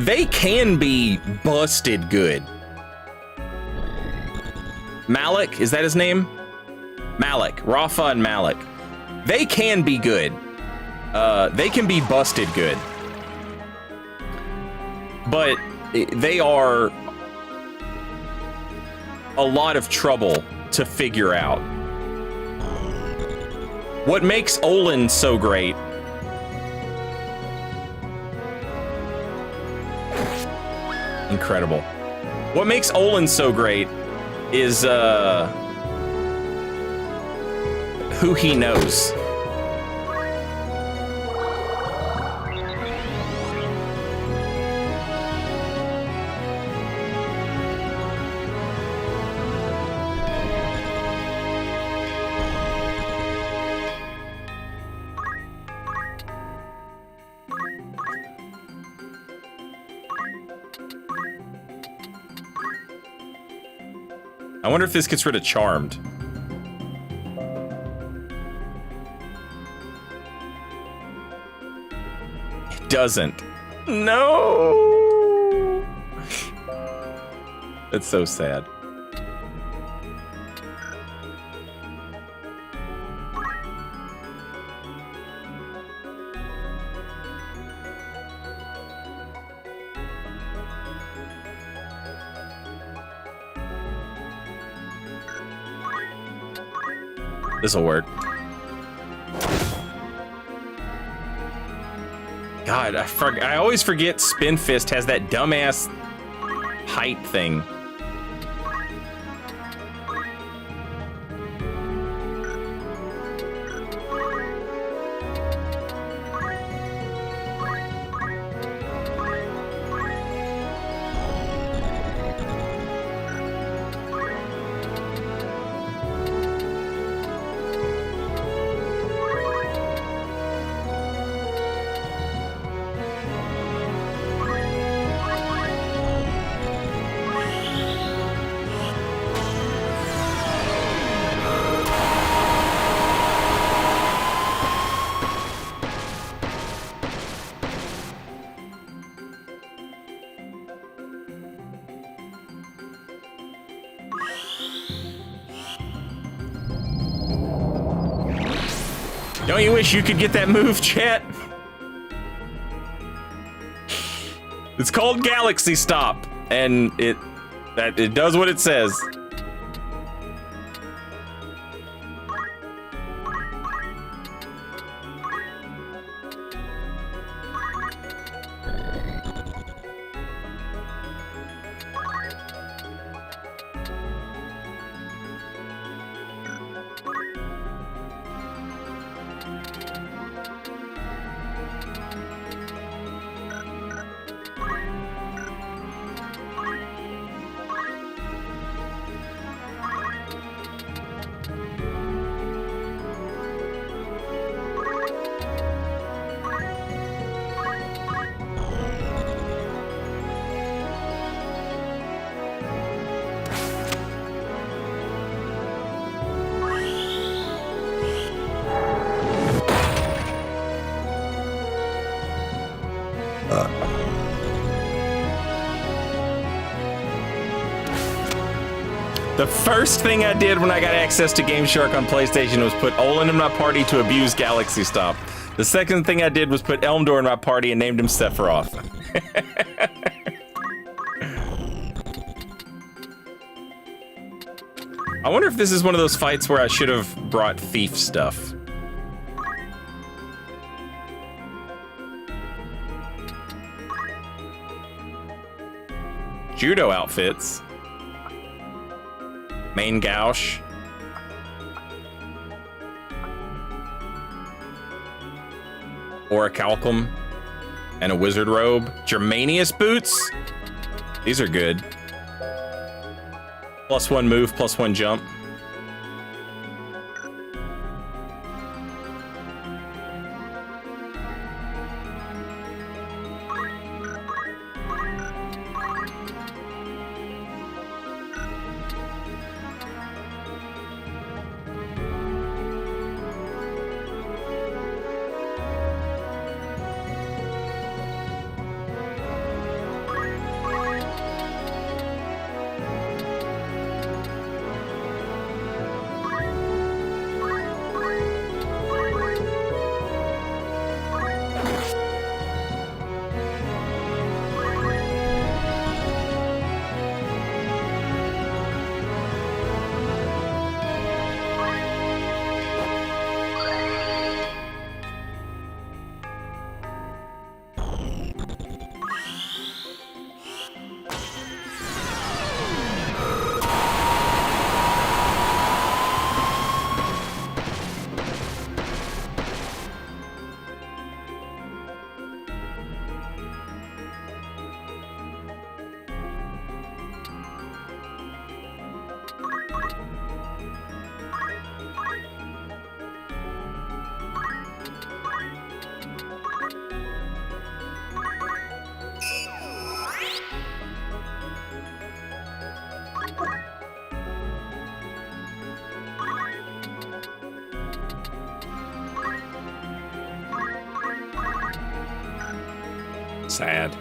They can be busted good. Malik, is that his name? Malik, Rafa and Malik. They can be good. They can be busted good. But they are a lot of trouble to figure out. What makes Olin so great incredible. What makes Olin so great is who he knows. I wonder if this gets rid of Charmed. It doesn't. No! That's so sad. This'll work. God, I always forget Spinfist has that dumbass height thing. Don't you wish you could get that move, chat? It's called Galaxy Stop, and it does what it says. The first thing I did when I got access to Game Shark on PlayStation was put Olin in my party to abuse Galaxy Stop. The second thing I did was put Elmdor in my party and named him Sephiroth. I wonder if this is one of those fights where I should have brought thief stuff. Judo outfits. Main gouge. Orichalcum. And a wizard robe. Germanius boots. These are good. +1 move, +1 jump. Sad.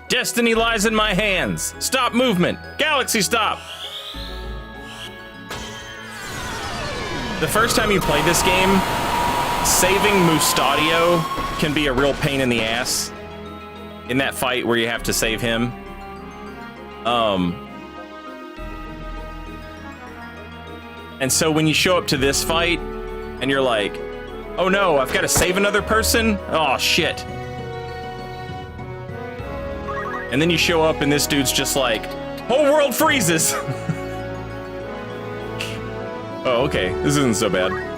Destiny lies in my hands. Stop movement. Galaxy stop. The first time you play this game, saving Mustadio can be a real pain in the ass in that fight where you have to save him. And so when you show up to this fight and you're like, oh no, I've got to save another person? Oh shit. And then you show up and this dude's just like, whole world freezes. Oh, okay, this isn't so bad.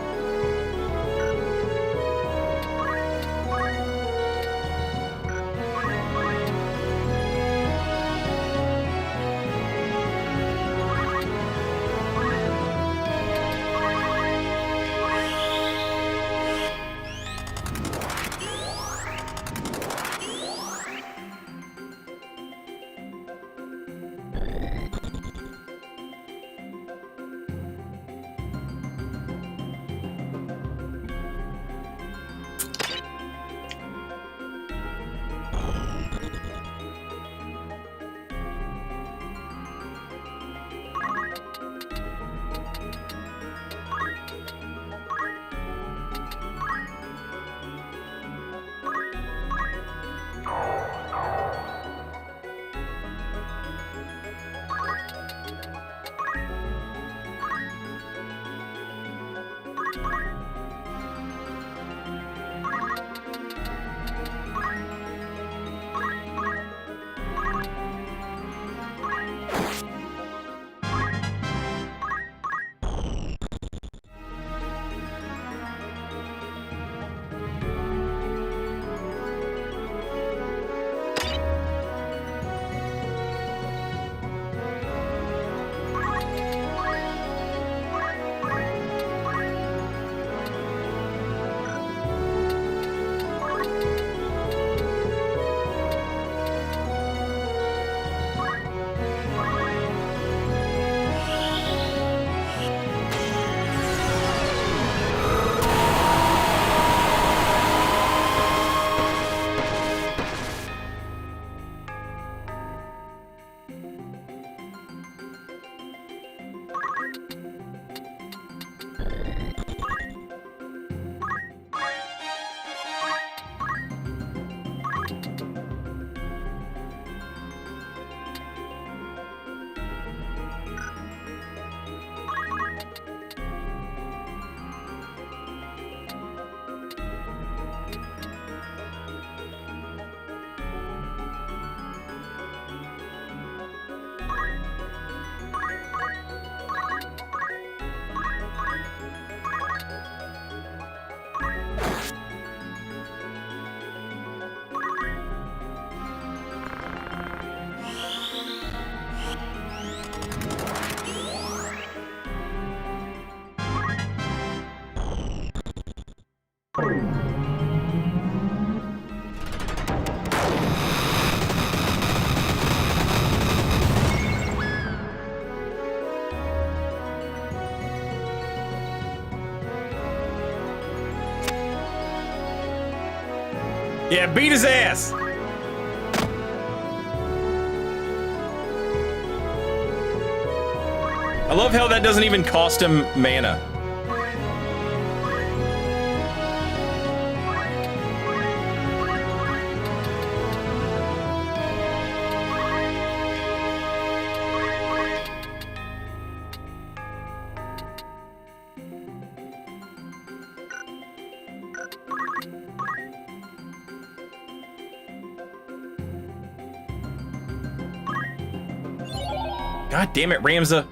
Yeah, beat his ass. I love how that doesn't even cost him mana. God damn it, Ramza.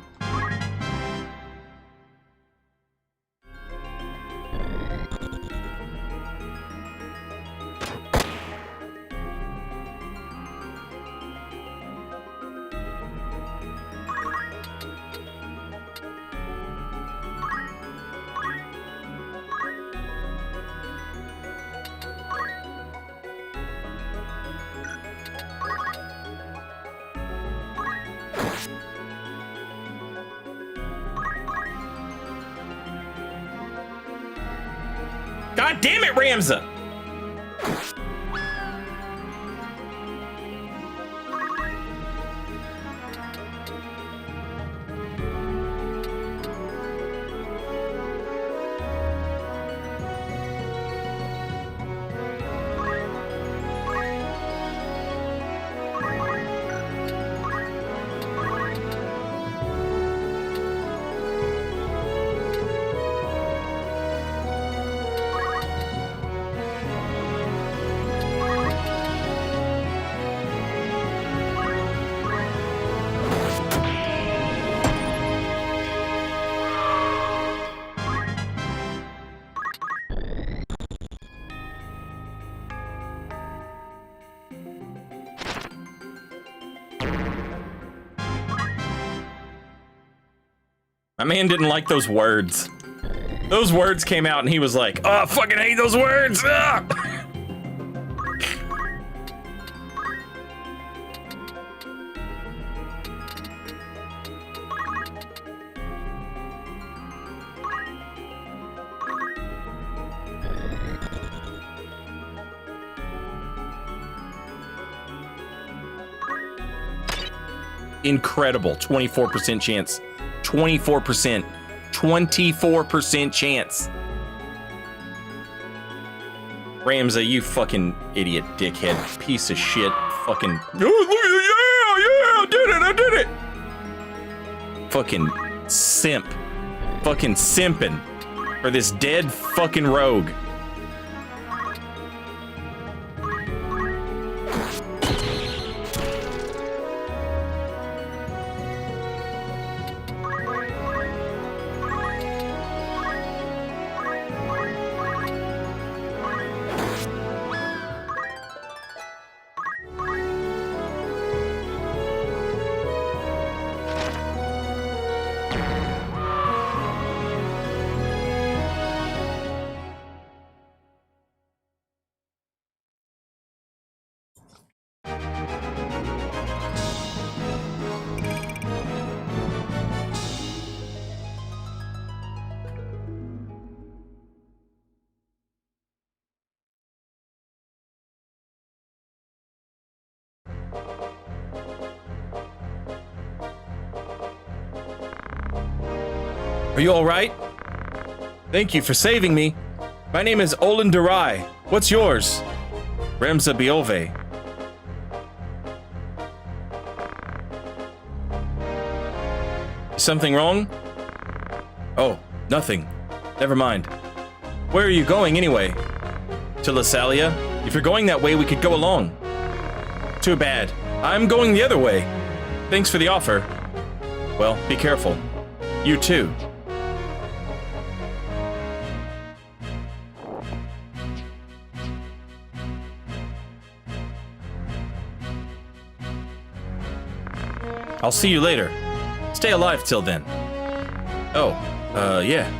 God damn it, Ramza! My man didn't like those words. Those words came out and he was like, oh, I fucking hate those words! Ah! Incredible, 24% chance. 24%. 24% chance. Ramza, you fucking idiot dickhead. Piece of shit. Fucking. Oh, look at it. Yeah, I did it. Fucking simp. Fucking simping for this dead fucking rogue. Are you all right? Thank you for saving me. My name is Olin Durai. What's yours? Ramza Biove. Something wrong? Oh, nothing. Never mind. Where are you going anyway? To Lasalia? If you're going that way, we could go along. Too bad. I'm going the other way. Thanks for the offer. Well, be careful. You too. I'll see you later. Stay alive till then. Oh, yeah.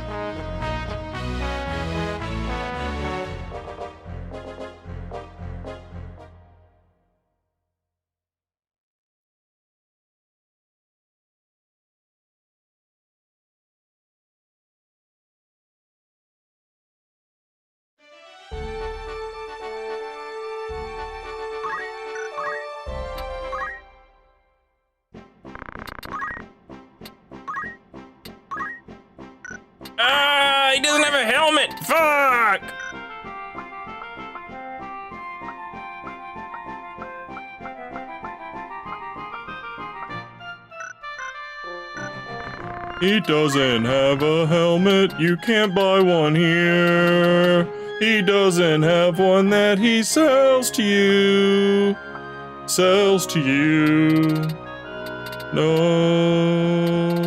Ah, he doesn't have a helmet. Fuck. He doesn't have a helmet, you can't buy one here. He doesn't have one that he sells to you. Sells to you. No.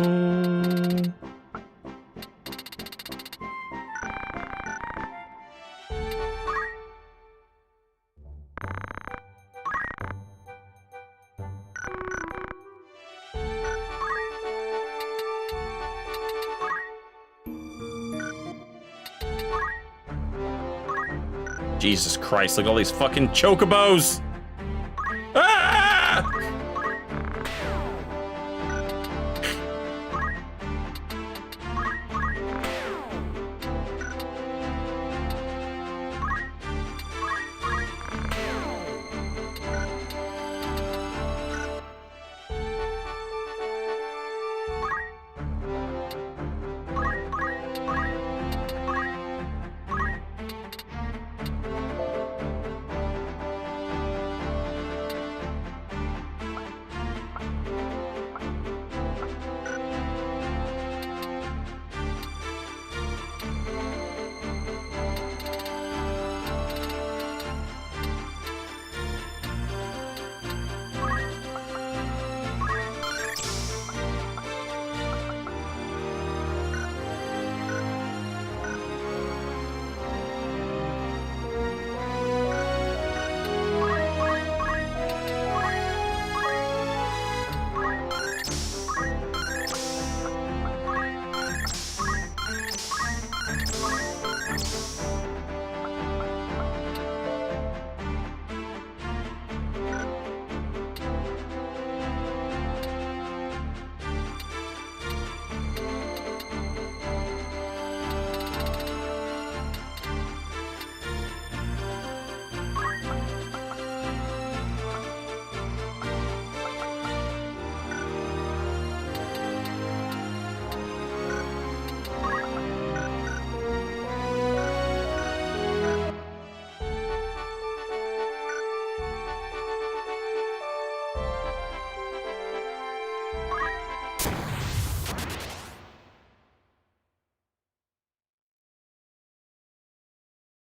Jesus Christ, look at all these fucking chocobos! Ah!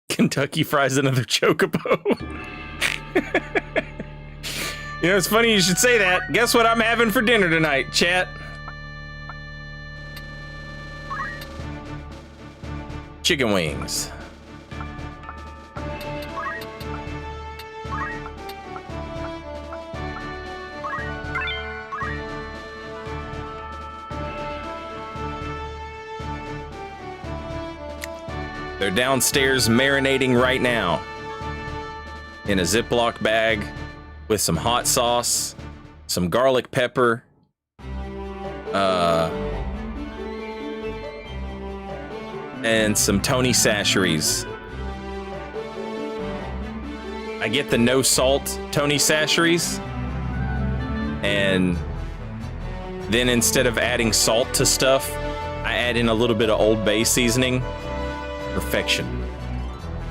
Kentucky fries another chocobo. You know, it's funny you should say that. Guess what I'm having for dinner tonight, chat? Chicken wings. They're downstairs marinating right now in a Ziploc bag with some hot sauce, some garlic pepper, and some Tony Sacheries. I get the no salt Tony Sacheries, and then instead of adding salt to stuff, I add in a little bit of Old Bay seasoning. Perfection.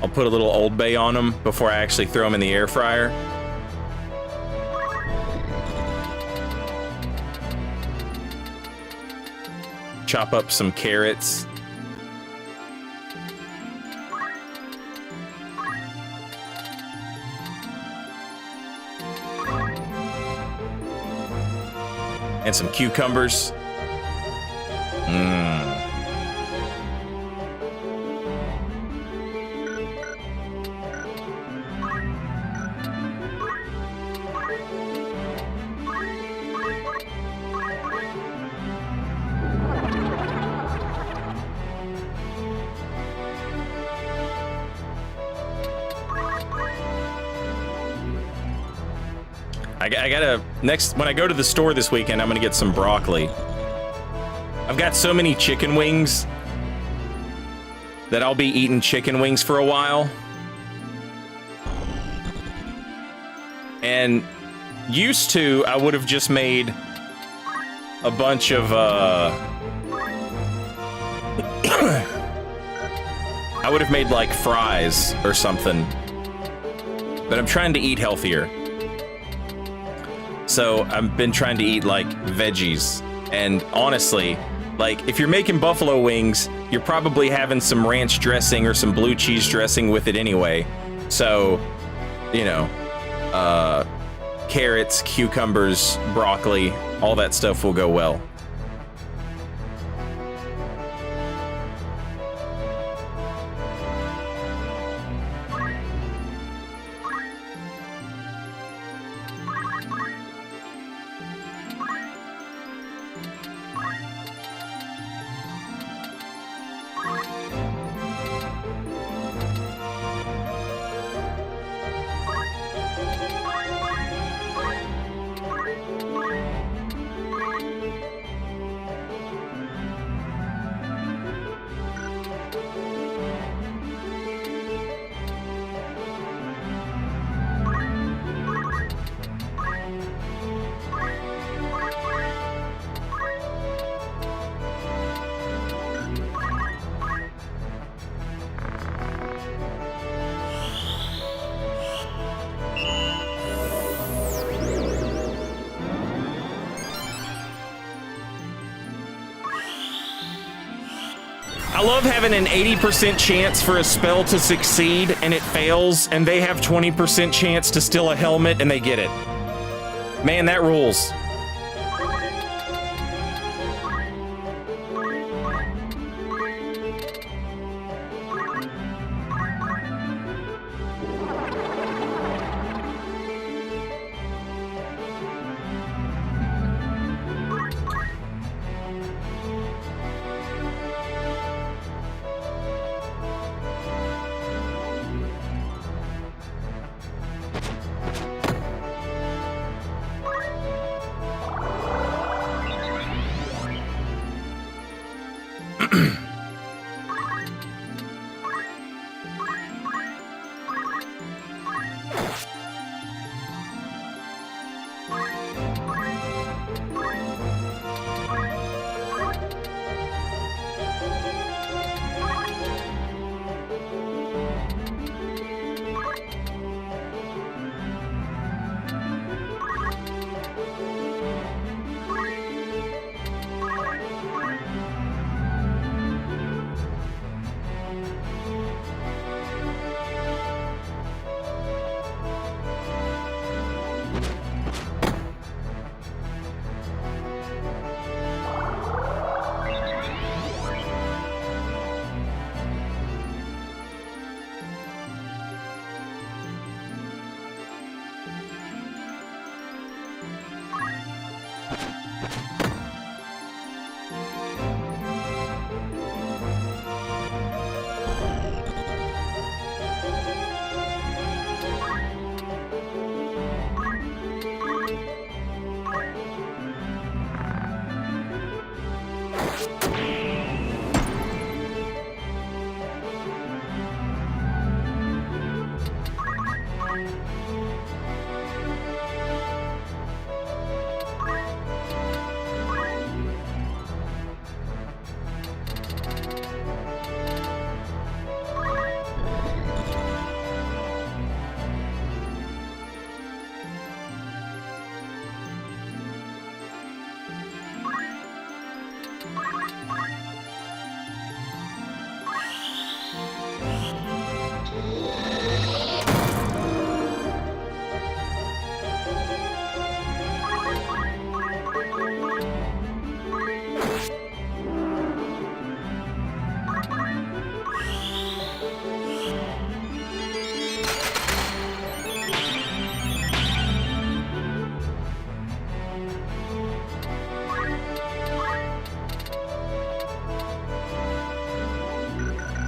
I'll put a little Old Bay on them before I actually throw them in the air fryer. Chop up some carrots. And some cucumbers. I gotta, when I go to the store this weekend, I'm gonna get some broccoli. I've got so many chicken wings that I'll be eating chicken wings for a while. And used to, I would have just made a bunch of, I would have made like fries or something. But I'm trying to eat healthier. So I've been trying to eat like veggies. And honestly, like if you're making buffalo wings, you're probably having some ranch dressing or some blue cheese dressing with it anyway. So, you know, carrots, cucumbers, broccoli, all that stuff will go well. I love having an 80% chance for a spell to succeed and it fails, and they have 20% chance to steal a helmet and they get it. Man, that rules.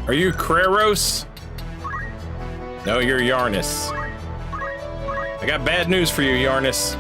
Are you Kreros? No, you're Yarnus. I got bad news for you, Yarnus.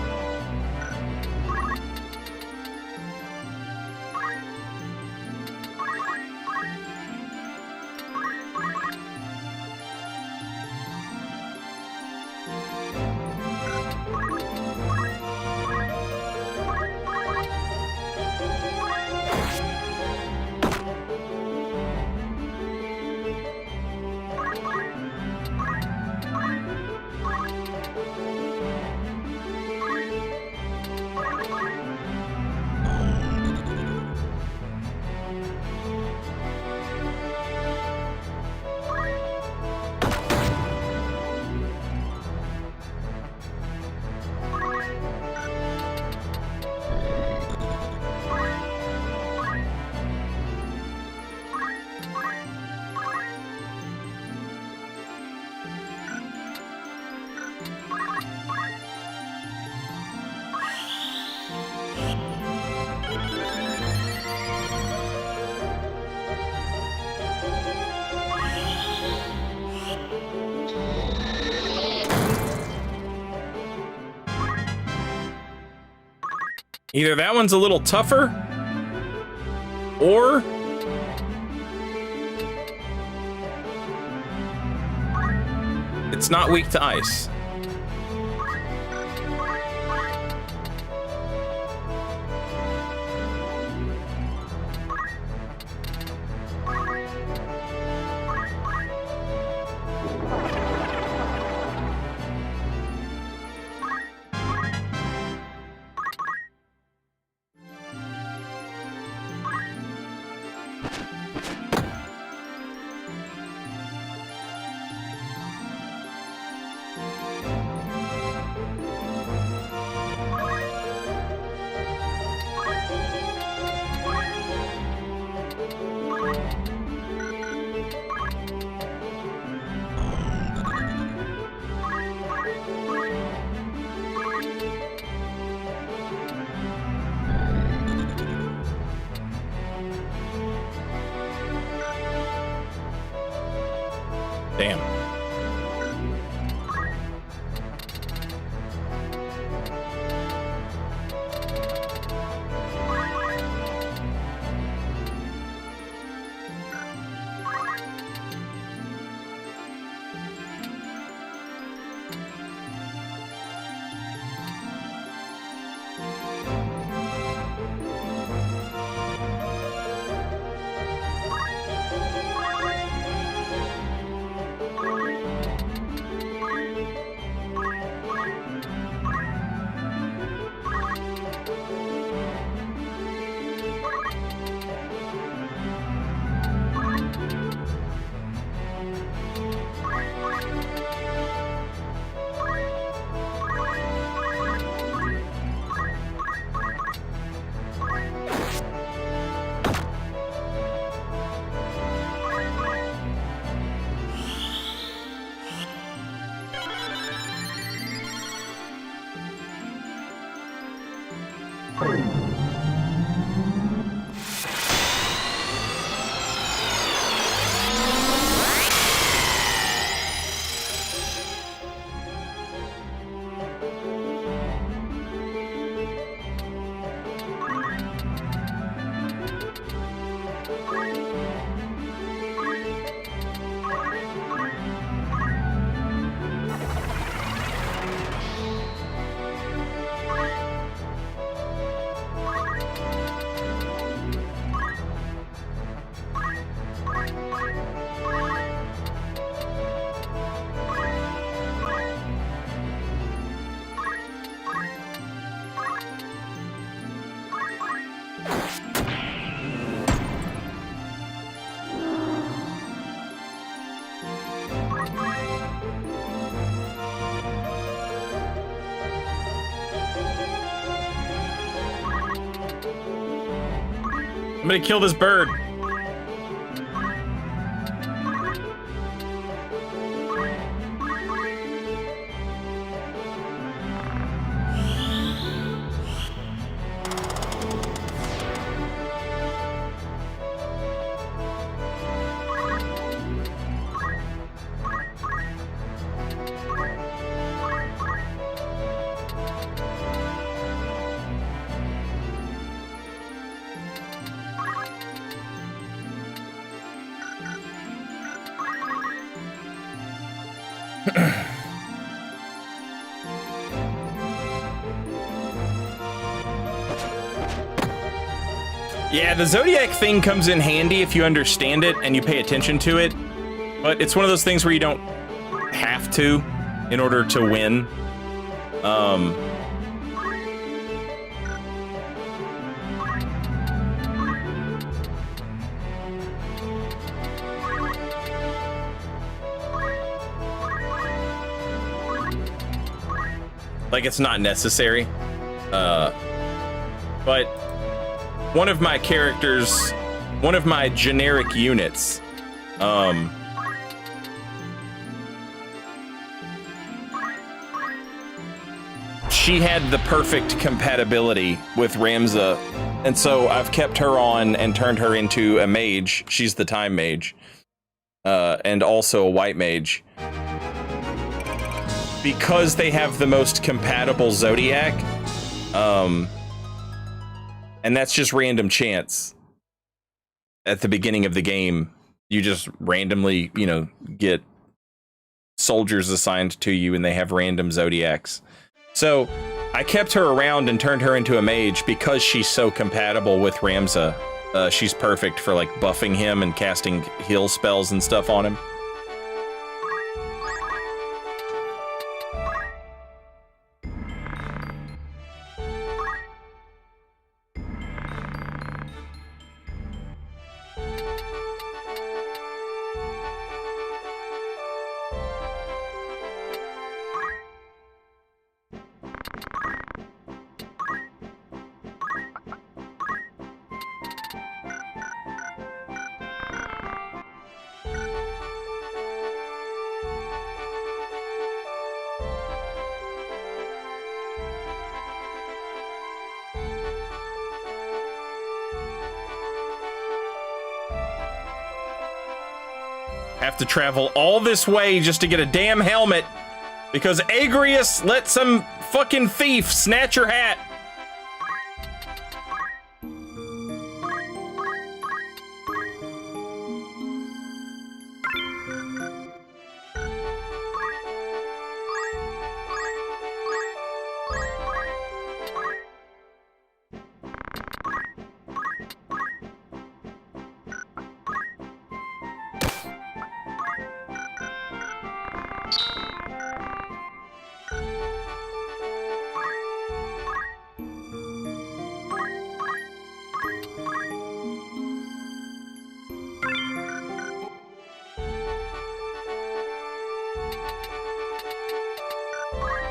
Either that one's a little tougher, or it's not weak to ice. Damn. I'm gonna kill this bird. Yeah, the Zodiac thing comes in handy if you understand it and you pay attention to it, but it's one of those things where you don't have to in order to win. Like, it's not necessary. But one of my characters, one of my generic units, she had the perfect compatibility with Ramza, and so I've kept her on and turned her into a mage. She's the time mage, and also a white mage. Because they have the most compatible Zodiac, And that's just random chance. At the beginning of the game, you just randomly, you know, get soldiers assigned to you and they have random zodiacs. So I kept her around and turned her into a mage because she's so compatible with Ramza. She's perfect for like buffing him and casting heal spells and stuff on him. Have to travel all this way just to get a damn helmet because Agrius let some fucking thief snatch your hat.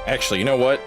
Actually, you know what?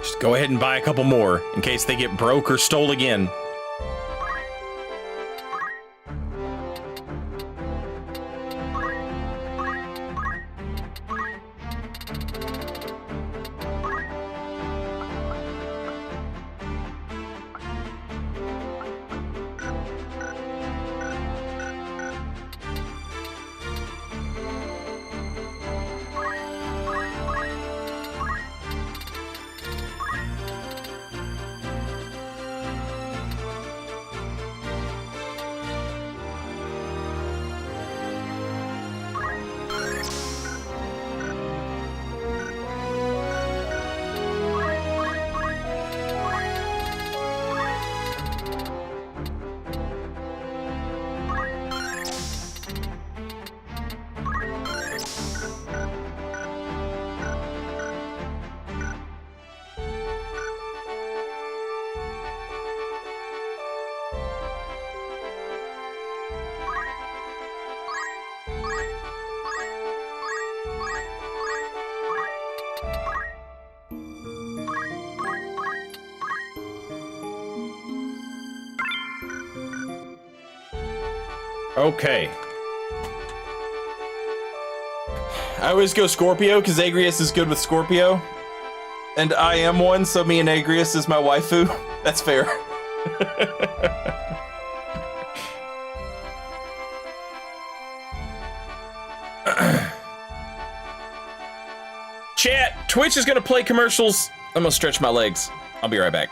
Just go ahead and buy a couple more in case they get broke or stole again. Okay. I always go Scorpio because Agrius is good with Scorpio. And I am one, so me and Agrius is my waifu. That's fair. Chat, Twitch is gonna play commercials. I'm gonna stretch my legs. I'll be right back.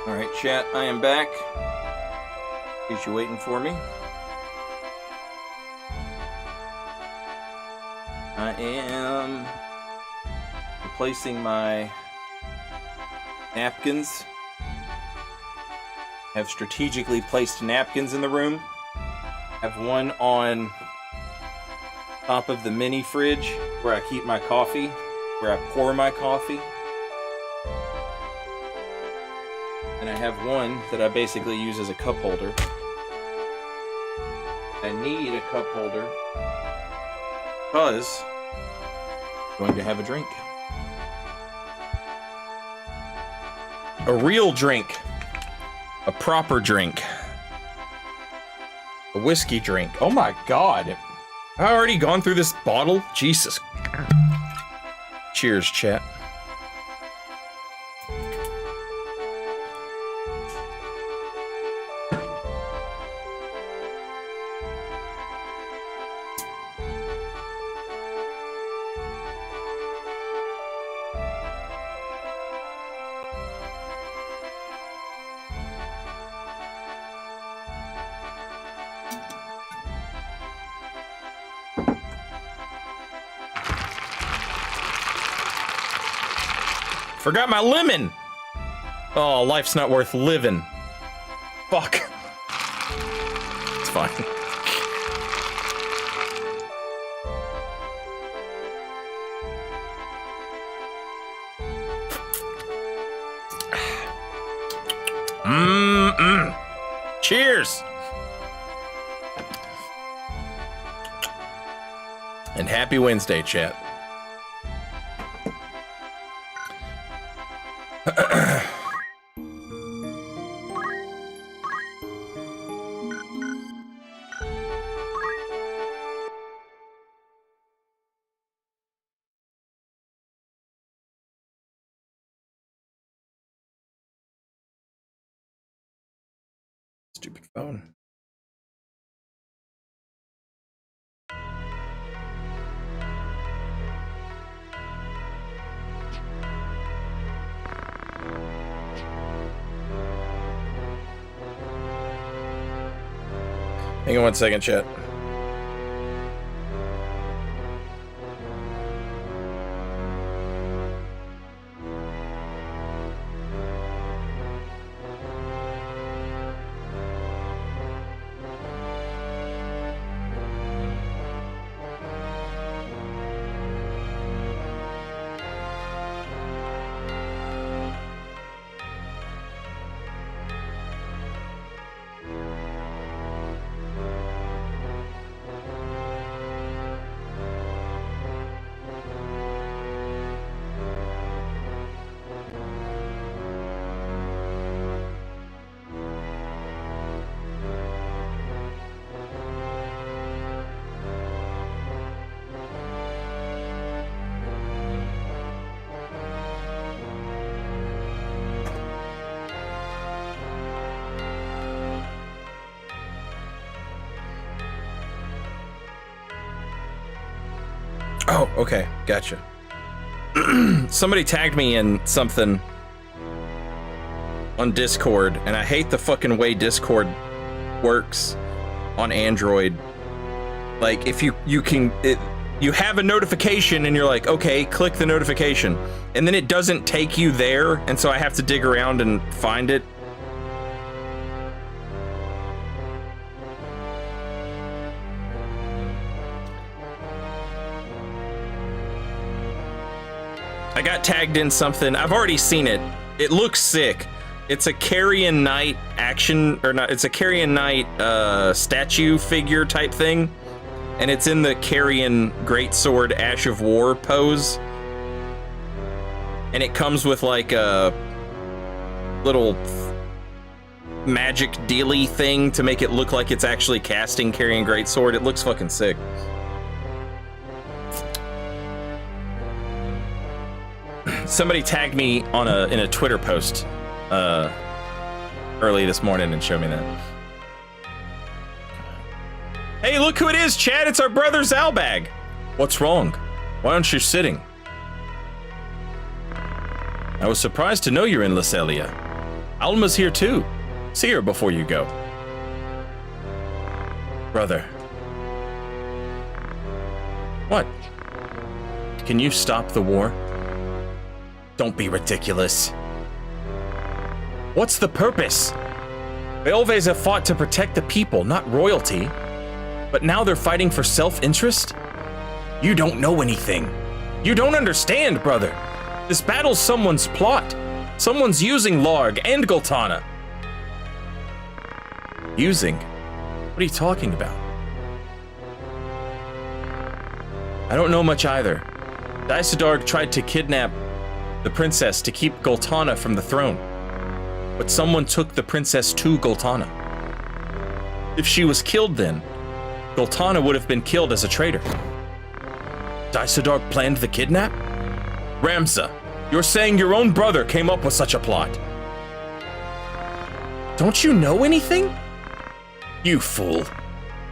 All right, chat, I am back. In case you're waiting for me. I am replacing my napkins. I have strategically placed napkins in the room. I have one on top of the mini fridge where I keep my coffee, where I pour my coffee. And I have one that I basically use as a cup holder. I need a cup holder because I'm going to have a drink. A real drink. A proper drink. A whiskey drink. Oh my god. Have I already gone through this bottle? Jesus. Cheers, chat. Forgot my lemon! Oh, life's not worth living. Fuck. It's fine. Cheers! And happy Wednesday, chat. Stupid phone. Hang on one second, chat. Oh, okay, gotcha. Somebody tagged me in something on Discord, and I hate the fucking way Discord works on Android. Like, if you have a notification and you're like, okay, click the notification, and then it doesn't take you there, and so I have to dig around and find it. I got tagged in something. I've already seen it. It looks sick. It's a Carrion Knight action, or not, it's a Carrion Knight statue figure type thing. And it's in the Carrion Greatsword Ash of War pose. And it comes with like a little magic dealy thing to make it look like it's actually casting Carrion Greatsword. It looks fucking sick. Somebody tagged me on in a Twitter post early this morning and showed me that. Hey, look who it is, Chad! It's our brother Zalbag. What's wrong? Why aren't you sitting? I was surprised to know you're in Lucelia. Alma's here too. See her before you go. Brother. What? Can you stop the war? Don't be ridiculous. What's the purpose? The Elves have fought to protect the people, not royalty. But now they're fighting for self-interest? You don't know anything. You don't understand, brother. This battle's someone's plot. Someone's using Larg and Goltana. Using? What are you talking about? I don't know much either. Dysadarg tried to kidnap the princess to keep Goltana from the throne. But someone took the princess to Goltana. If she was killed then, Goltana would have been killed as a traitor. Dysadarg planned the kidnap? Ramza, you're saying your own brother came up with such a plot. Don't you know anything? You fool.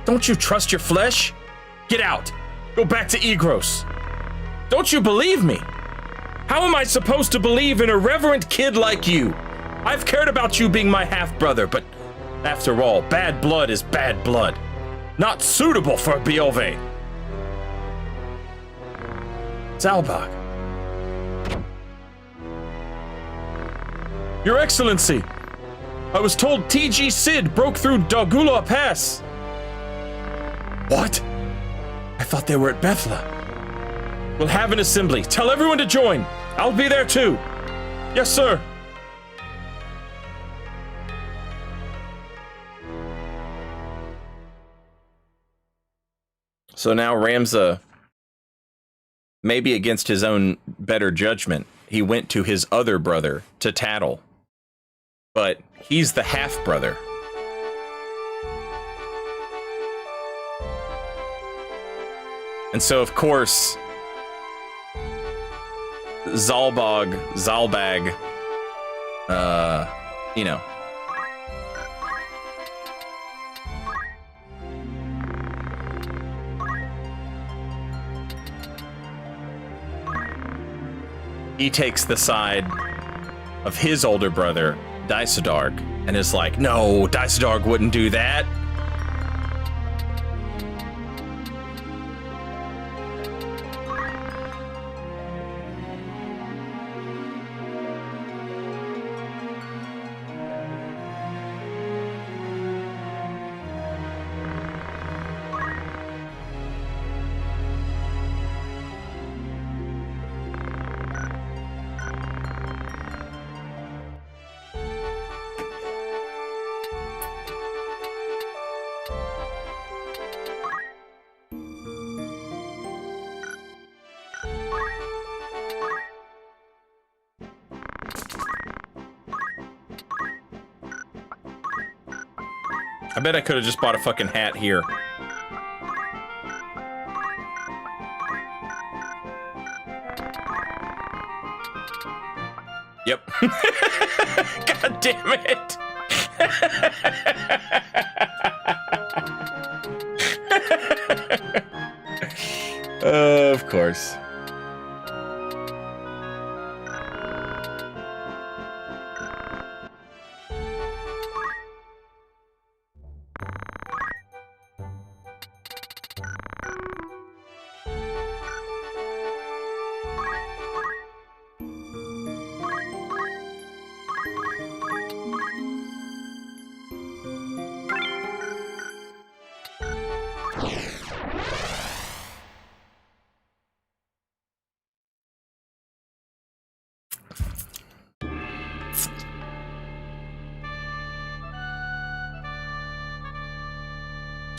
Don't you trust your flesh? Get out. Go back to Egros. Don't you believe me? How am I supposed to believe an irreverent kid like you? I've cared about you being my half-brother, but after all, bad blood is bad blood. Not suitable for a Bielve. Zalbag. Your Excellency, I was told TG Sid broke through Dagula Pass. What? I thought they were at Bethla. We'll have an assembly. Tell everyone to join. I'll be there too. Yes, sir. So now Ramza, maybe against his own better judgment, he went to his other brother to tattle. But he's the half-brother. And so, of course, Zalbag, you know. He takes the side of his older brother, Dysadarg, and is like, no, Dysadarg wouldn't do that. I bet I could have just bought a fucking hat here. Yep. God damn it. Of course.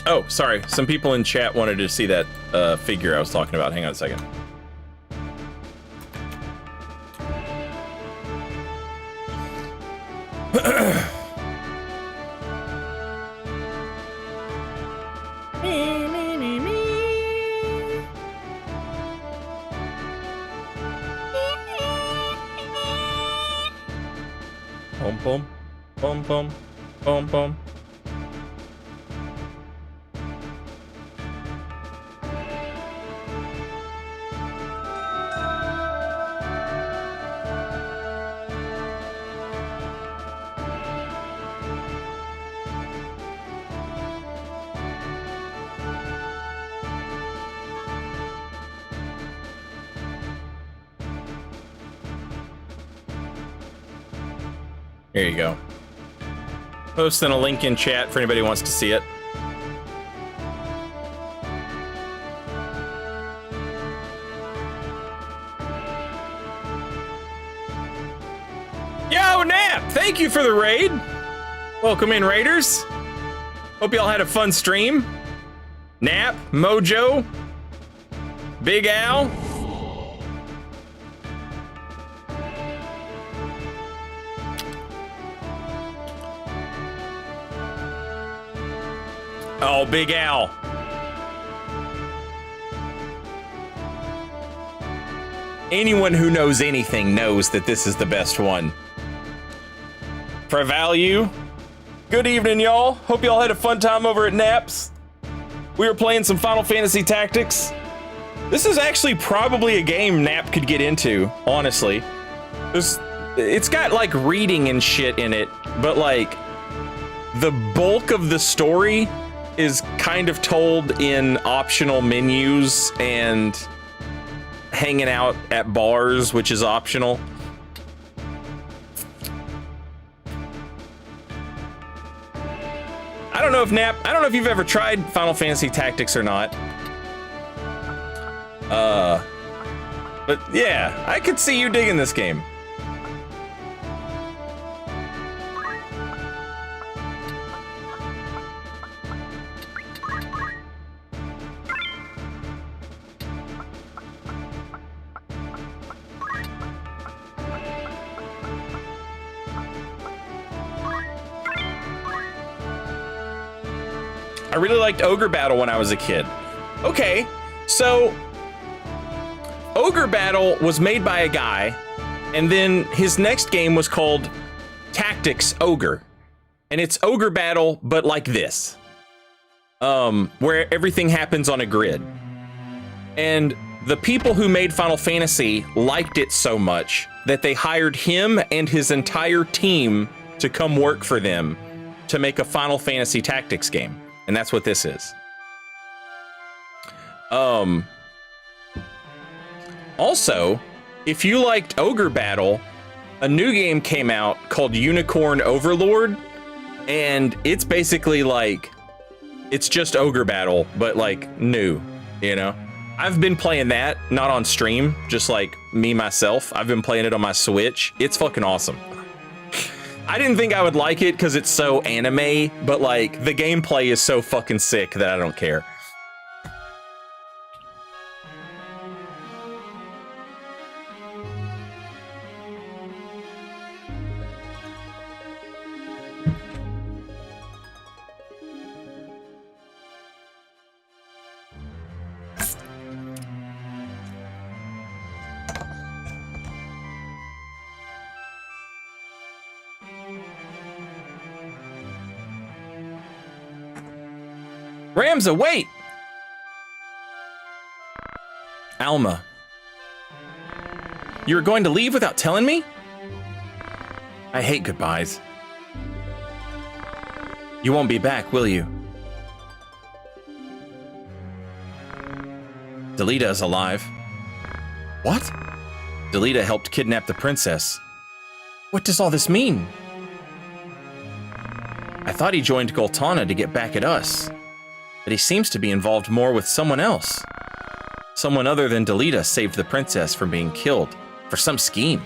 Oh, sorry. Some people in chat wanted to see that figure I was talking about. Hang on a second. Boom, boom, boom, boom, boom, boom. Here you go. Posting a link in chat for anybody who wants to see it. Yo, Nap! Thank you for the raid. Welcome in, Raiders. Hope y'all had a fun stream. Nap, Mojo, Big Al. Oh, Big Al. Anyone who knows anything knows that this is the best one. For value. Good evening, y'all. Hope y'all had a fun time over at Naps. We were playing some Final Fantasy Tactics. This is actually probably a game Nap could get into, honestly. It's got like reading and shit in it, but like the bulk of the story is kind of told in optional menus and hanging out at bars, which is optional. I don't know if you've ever tried Final Fantasy Tactics or not. But yeah, I could see you digging this game. I really liked Ogre Battle when I was a kid. Okay, so Ogre Battle was made by a guy, and then his next game was called Tactics Ogre. And it's Ogre Battle, but like this. Where everything happens on a grid. And the people who made Final Fantasy liked it so much that they hired him and his entire team to come work for them to make a Final Fantasy Tactics game. And that's what this is. Also, if you liked Ogre Battle, a new game came out called Unicorn Overlord, and it's basically like, it's just Ogre Battle, but like new, you know? I've been playing that, not on stream, just like me, myself. I've been playing it on my Switch. It's fucking awesome. I didn't think I would like it because it's so anime, but like the gameplay is so fucking sick that I don't care. Ramza, wait! Alma. You were going to leave without telling me? I hate goodbyes. You won't be back, will you? Delita is alive. What? Delita helped kidnap the princess. What does all this mean? I thought he joined Goltana to get back at us. But he seems to be involved more with someone else. Someone other than Delita saved the princess from being killed for some scheme.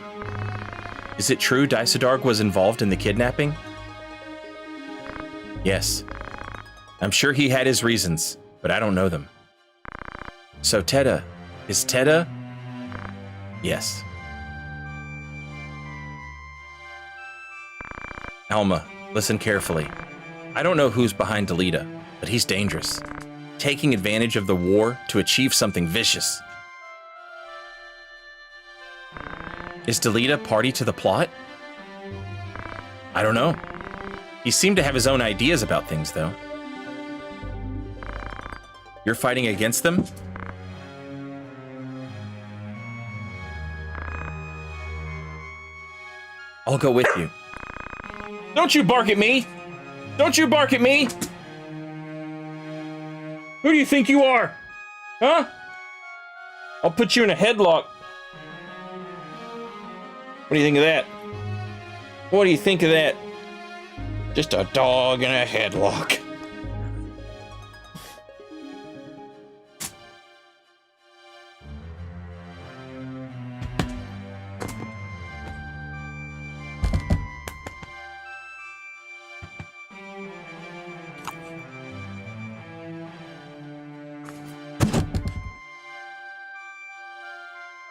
Is it true Dysadarg was involved in the kidnapping? Yes. I'm sure he had his reasons, but I don't know them. So Teta, is Teta? Yes. Alma, listen carefully. I don't know who's behind Delita, but he's dangerous, taking advantage of the war to achieve something vicious. Is Delita party to the plot? I don't know. He seemed to have his own ideas about things, though. You're fighting against them? I'll go with you. Don't you bark at me! Don't you bark at me! Who do you think you are? Huh? I'll put you in a headlock. What do you think of that? What do you think of that? Just a dog in a headlock.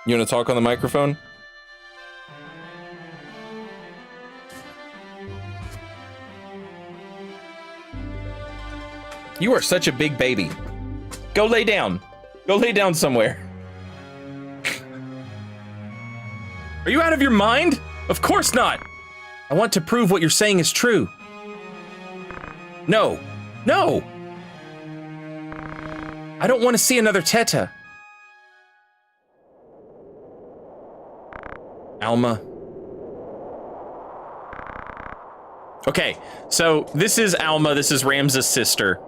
You want to talk on the microphone? You are such a big baby. Go lay down. Go lay down somewhere. Are you out of your mind? Of course not. I want to prove what you're saying is true. No. No. I don't want to see another Teta. Alma. Okay, so this is Alma. This is Ramza's sister.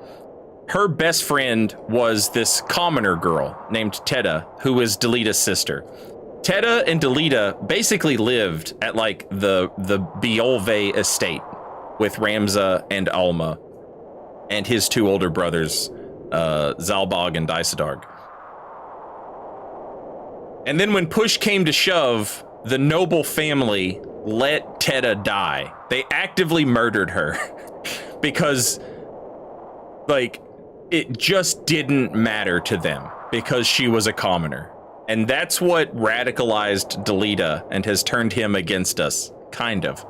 Her best friend was this commoner girl named Teta, who was Delita's sister. Teta and Delita basically lived at like the Biolve estate with Ramza and Alma and his two older brothers, Zalbog and Dysadarg. And then when push came to shove, the noble family let Teta die. They actively murdered her because, like, it just didn't matter to them because she was a commoner. And that's what radicalized Delita and has turned him against us, kind of.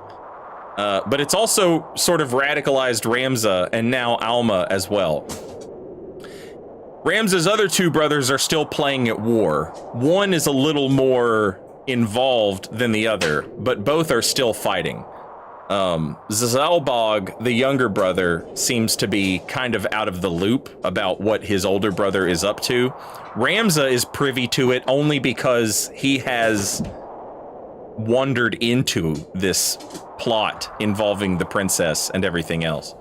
But it's also sort of radicalized Ramza and now Alma as well. Ramza's other two brothers are still playing at war. One is a little more involved than the other, but both are still fighting. Zalbog, the younger brother, seems to be kind of out of the loop about what his older brother is up to. Ramza is privy to it only because he has wandered into this plot involving the princess and everything else.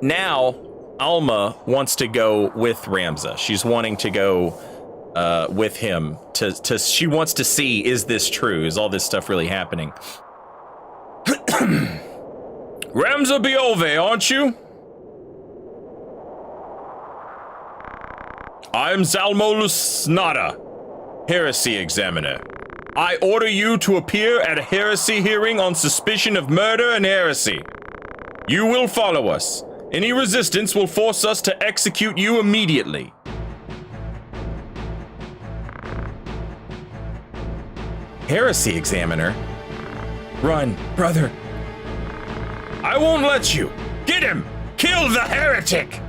Now, Alma wants to go with Ramza. She's wanting to go with him to she wants to see, is this true? Is all this stuff really happening? Ramza Biolve, aren't you? I'm Zalmolus Nada, heresy examiner. I order you to appear at a heresy hearing on suspicion of murder and heresy. You will follow us. Any resistance will force us to execute you immediately. Heresy examiner? Run, brother. I won't let you. Get him! Kill the heretic!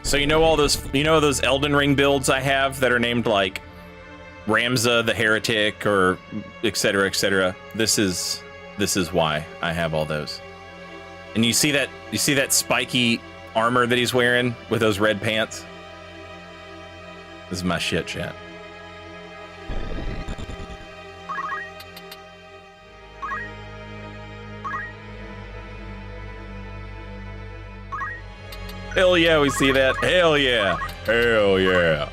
So you know all those Elden Ring builds I have that are named like Ramza the Heretic or etc. etc. This is why I have all those. And you see that spiky armor that he's wearing with those red pants? This is my shit, chat. Hell yeah, we see that. Hell yeah. Hell yeah.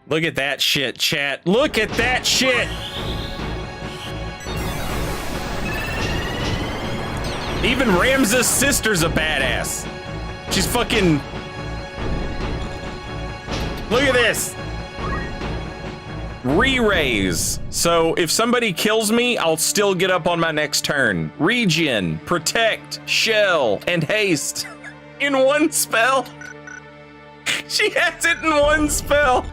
Look at that shit, chat. Look at that shit. Even Ramza's sister's a badass. She's fucking... Look at this. Re-raise. So if somebody kills me, I'll still get up on my next turn. Regen, protect, shell, and haste. In one spell. She has it in one spell.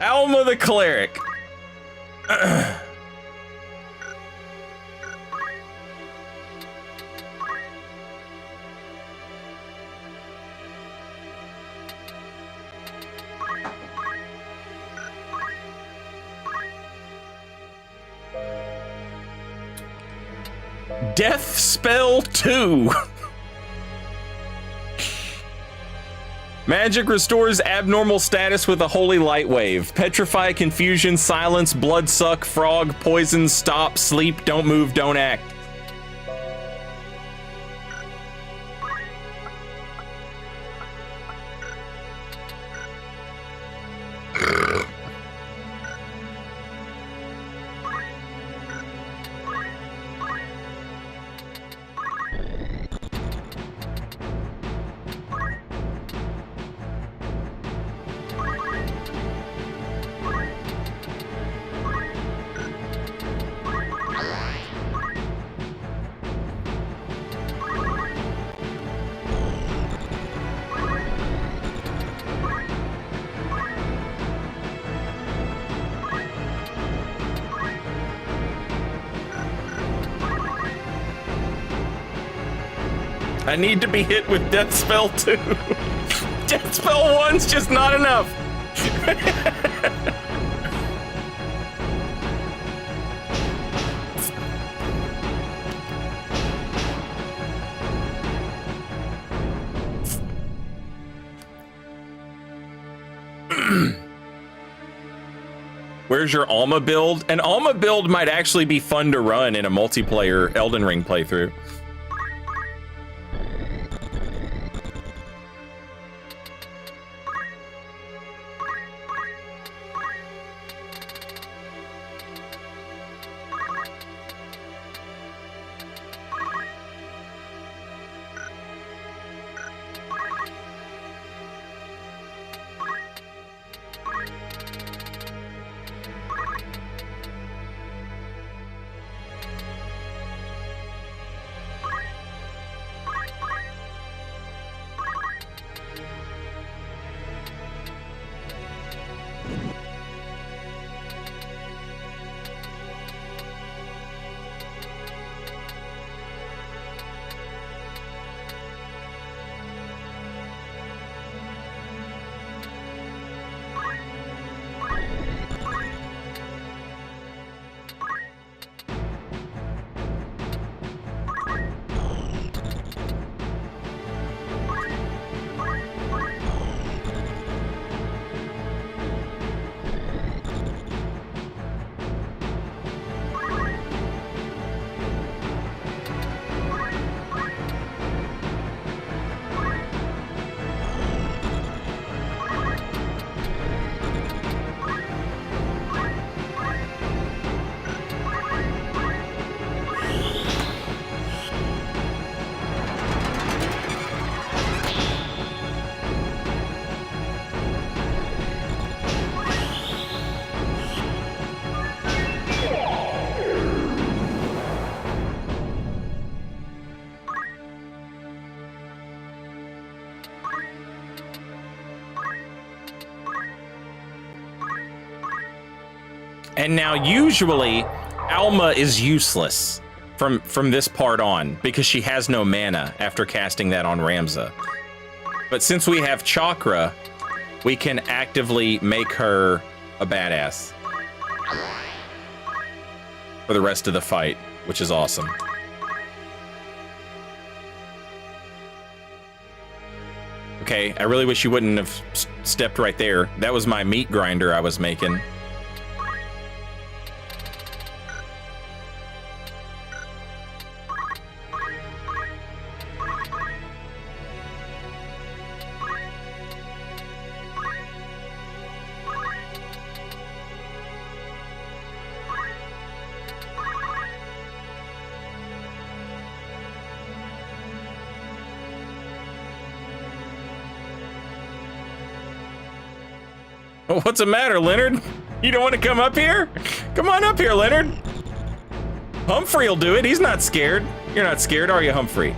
Alma the cleric. Death spell 2. Magic restores abnormal status with a holy light wave. Petrify, confusion, silence, blood suck, frog, poison, stop, sleep, don't move, don't act. I need to be hit with Death Spell 2. Death Spell 1's just not enough. Where's your Alma build? An Alma build might actually be fun to run in a multiplayer Elden Ring playthrough. And now usually Alma is useless from this part on because she has no mana after casting that on Ramza. But since we have Chakra, we can actively make her a badass for the rest of the fight, which is awesome. Okay, I really wish you wouldn't have stepped right there. That was my meat grinder I was making. What's the matter, Leonard? You don't want to come up here? Come on up here, Leonard. Humphrey will do it. He's not scared. You're not scared, are you, Humphrey?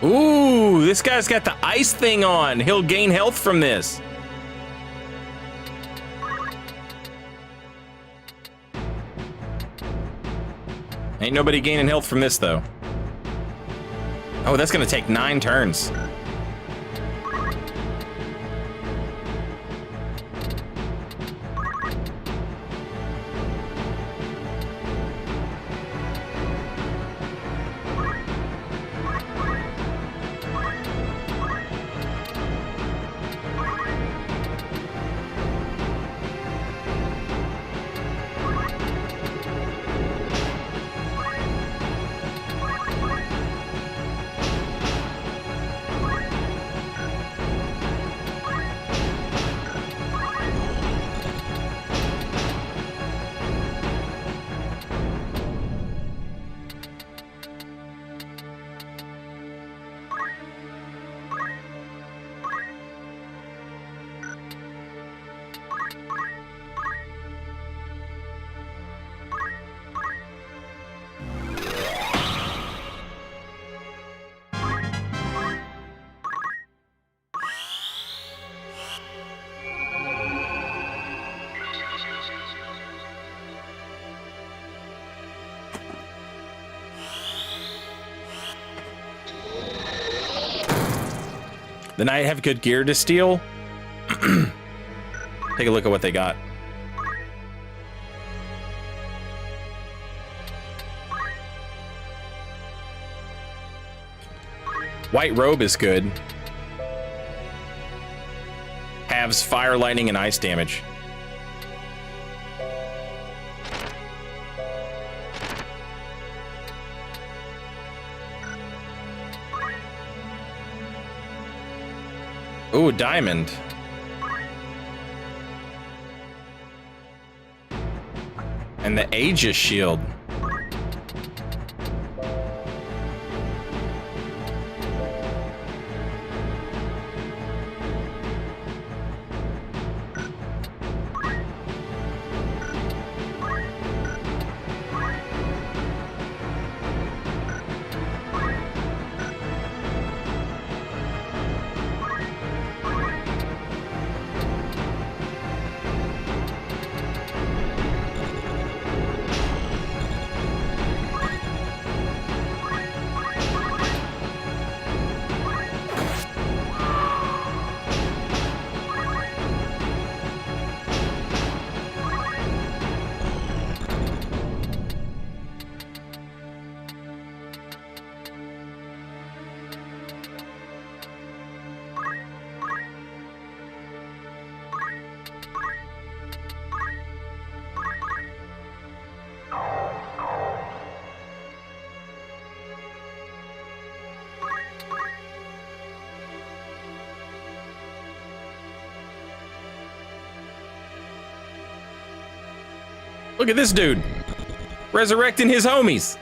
Ooh, this guy's got the ice thing on. He'll gain health from this. Ain't nobody gaining health from this, though. Oh, that's gonna take 9 turns. The knight have good gear to steal. Take a look at what they got. White robe is good. Halves fire, lightning, and ice damage. Ooh, diamond. And the Aegis shield. Look at this dude. Resurrecting his homies.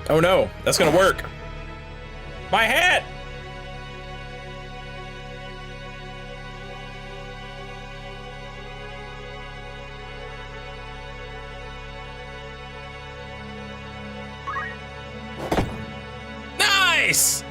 Oh no, that's gonna work. My hat! Nice!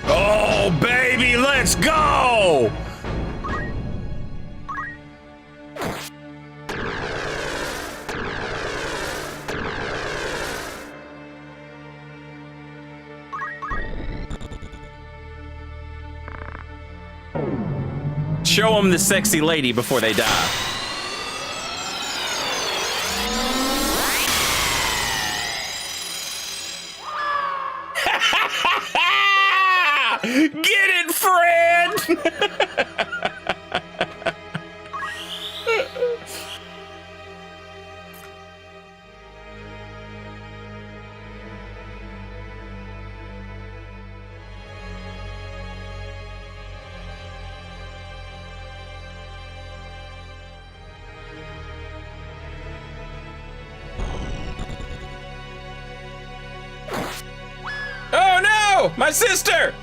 Oh, baby, let's go! Show them the sexy lady before they die. Get it, friend! Oh no! My sister!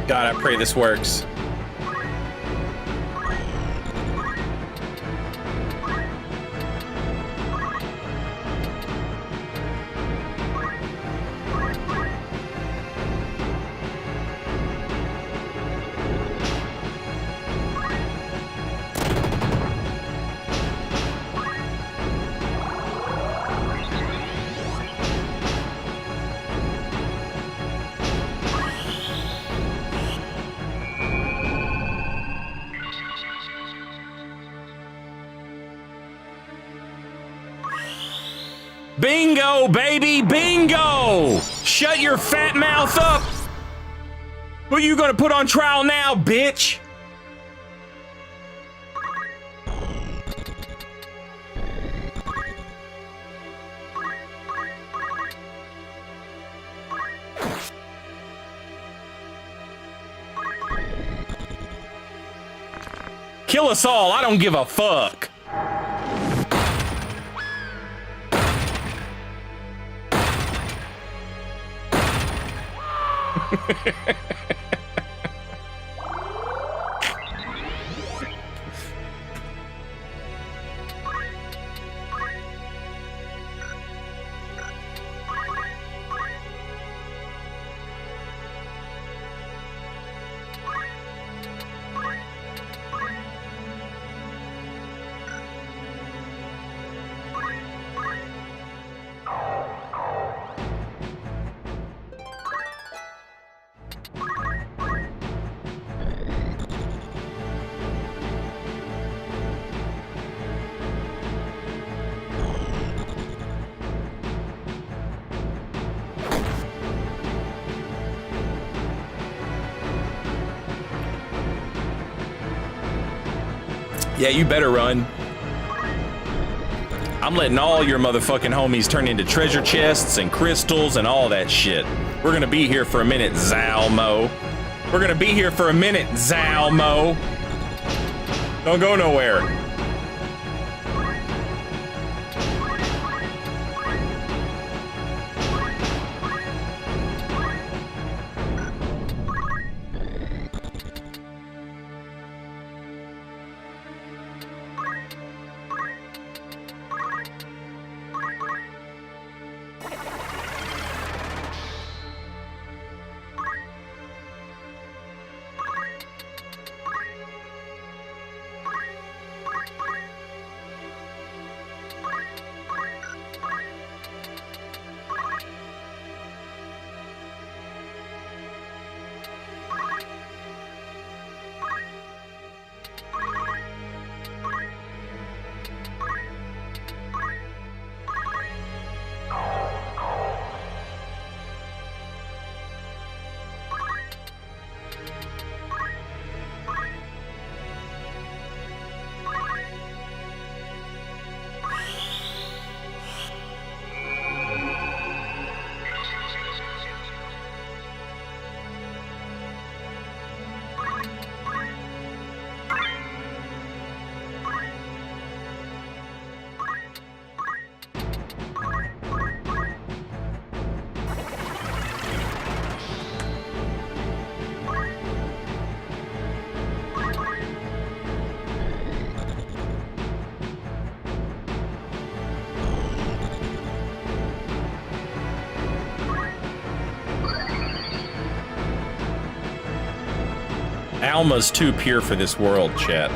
God, I pray this works. Bingo, baby, bingo! Shut your fat mouth up! Who you gonna put on trial now, bitch? Kill us all, I don't give a fuck. Yeah, you better run. I'm letting all your motherfucking homies turn into treasure chests and crystals and all that shit. We're gonna be here for a minute, Zalmo. We're gonna be here for a minute, Zalmo. Don't go nowhere. Alma's too pure for this world, chat.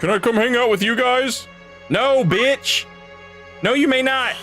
Can I come hang out with you guys? No, bitch! No, you may not!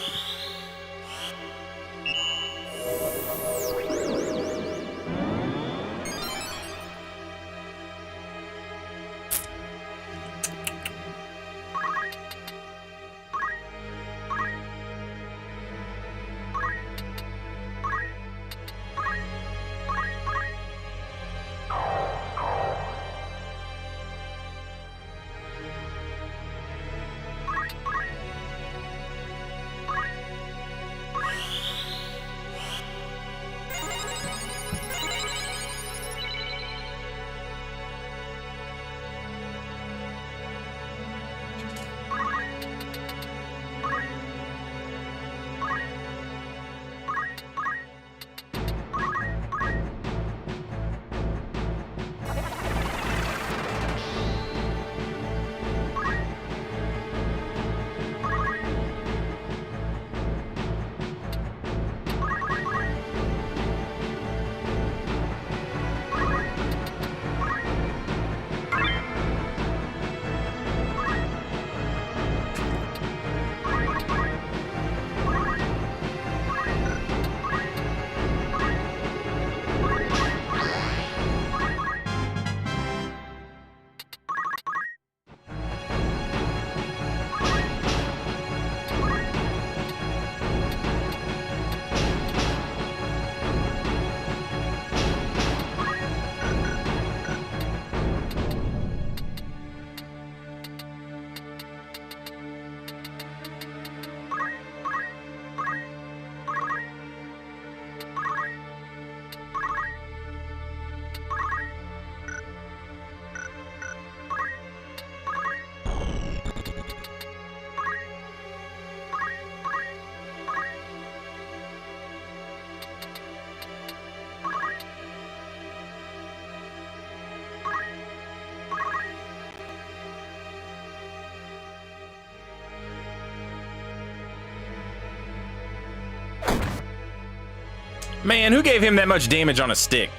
Man, who gave him that much damage on a stick?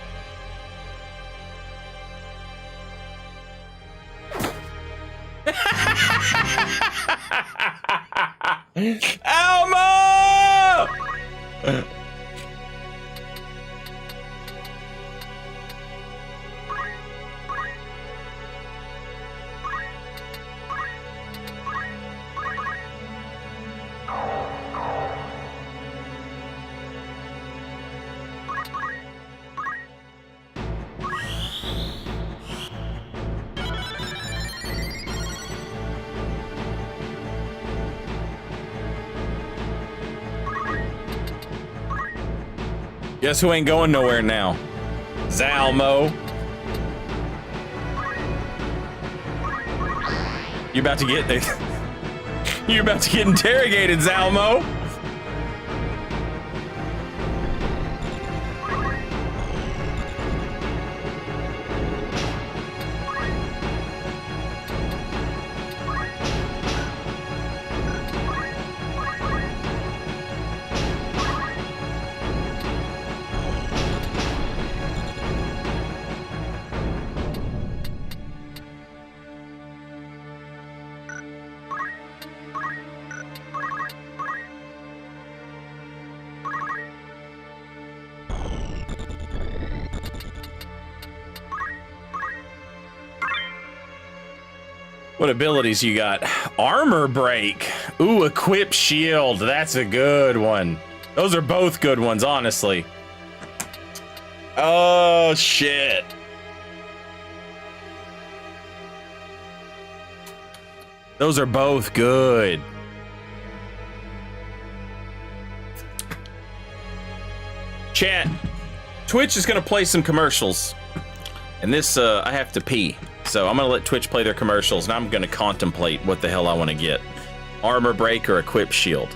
Alma! Guess who ain't going nowhere now? Zalmo. You about to get You're about to get interrogated, Zalmo. What abilities you got? Armor break. Ooh, equip shield. That's a good one. Those are both good ones, honestly. Oh, shit. Those are both good. Chat. Twitch is gonna play some commercials. And this, I have to pee. So I'm gonna let Twitch play their commercials, and I'm gonna contemplate what the hell I want to get. Armor break or equip shield.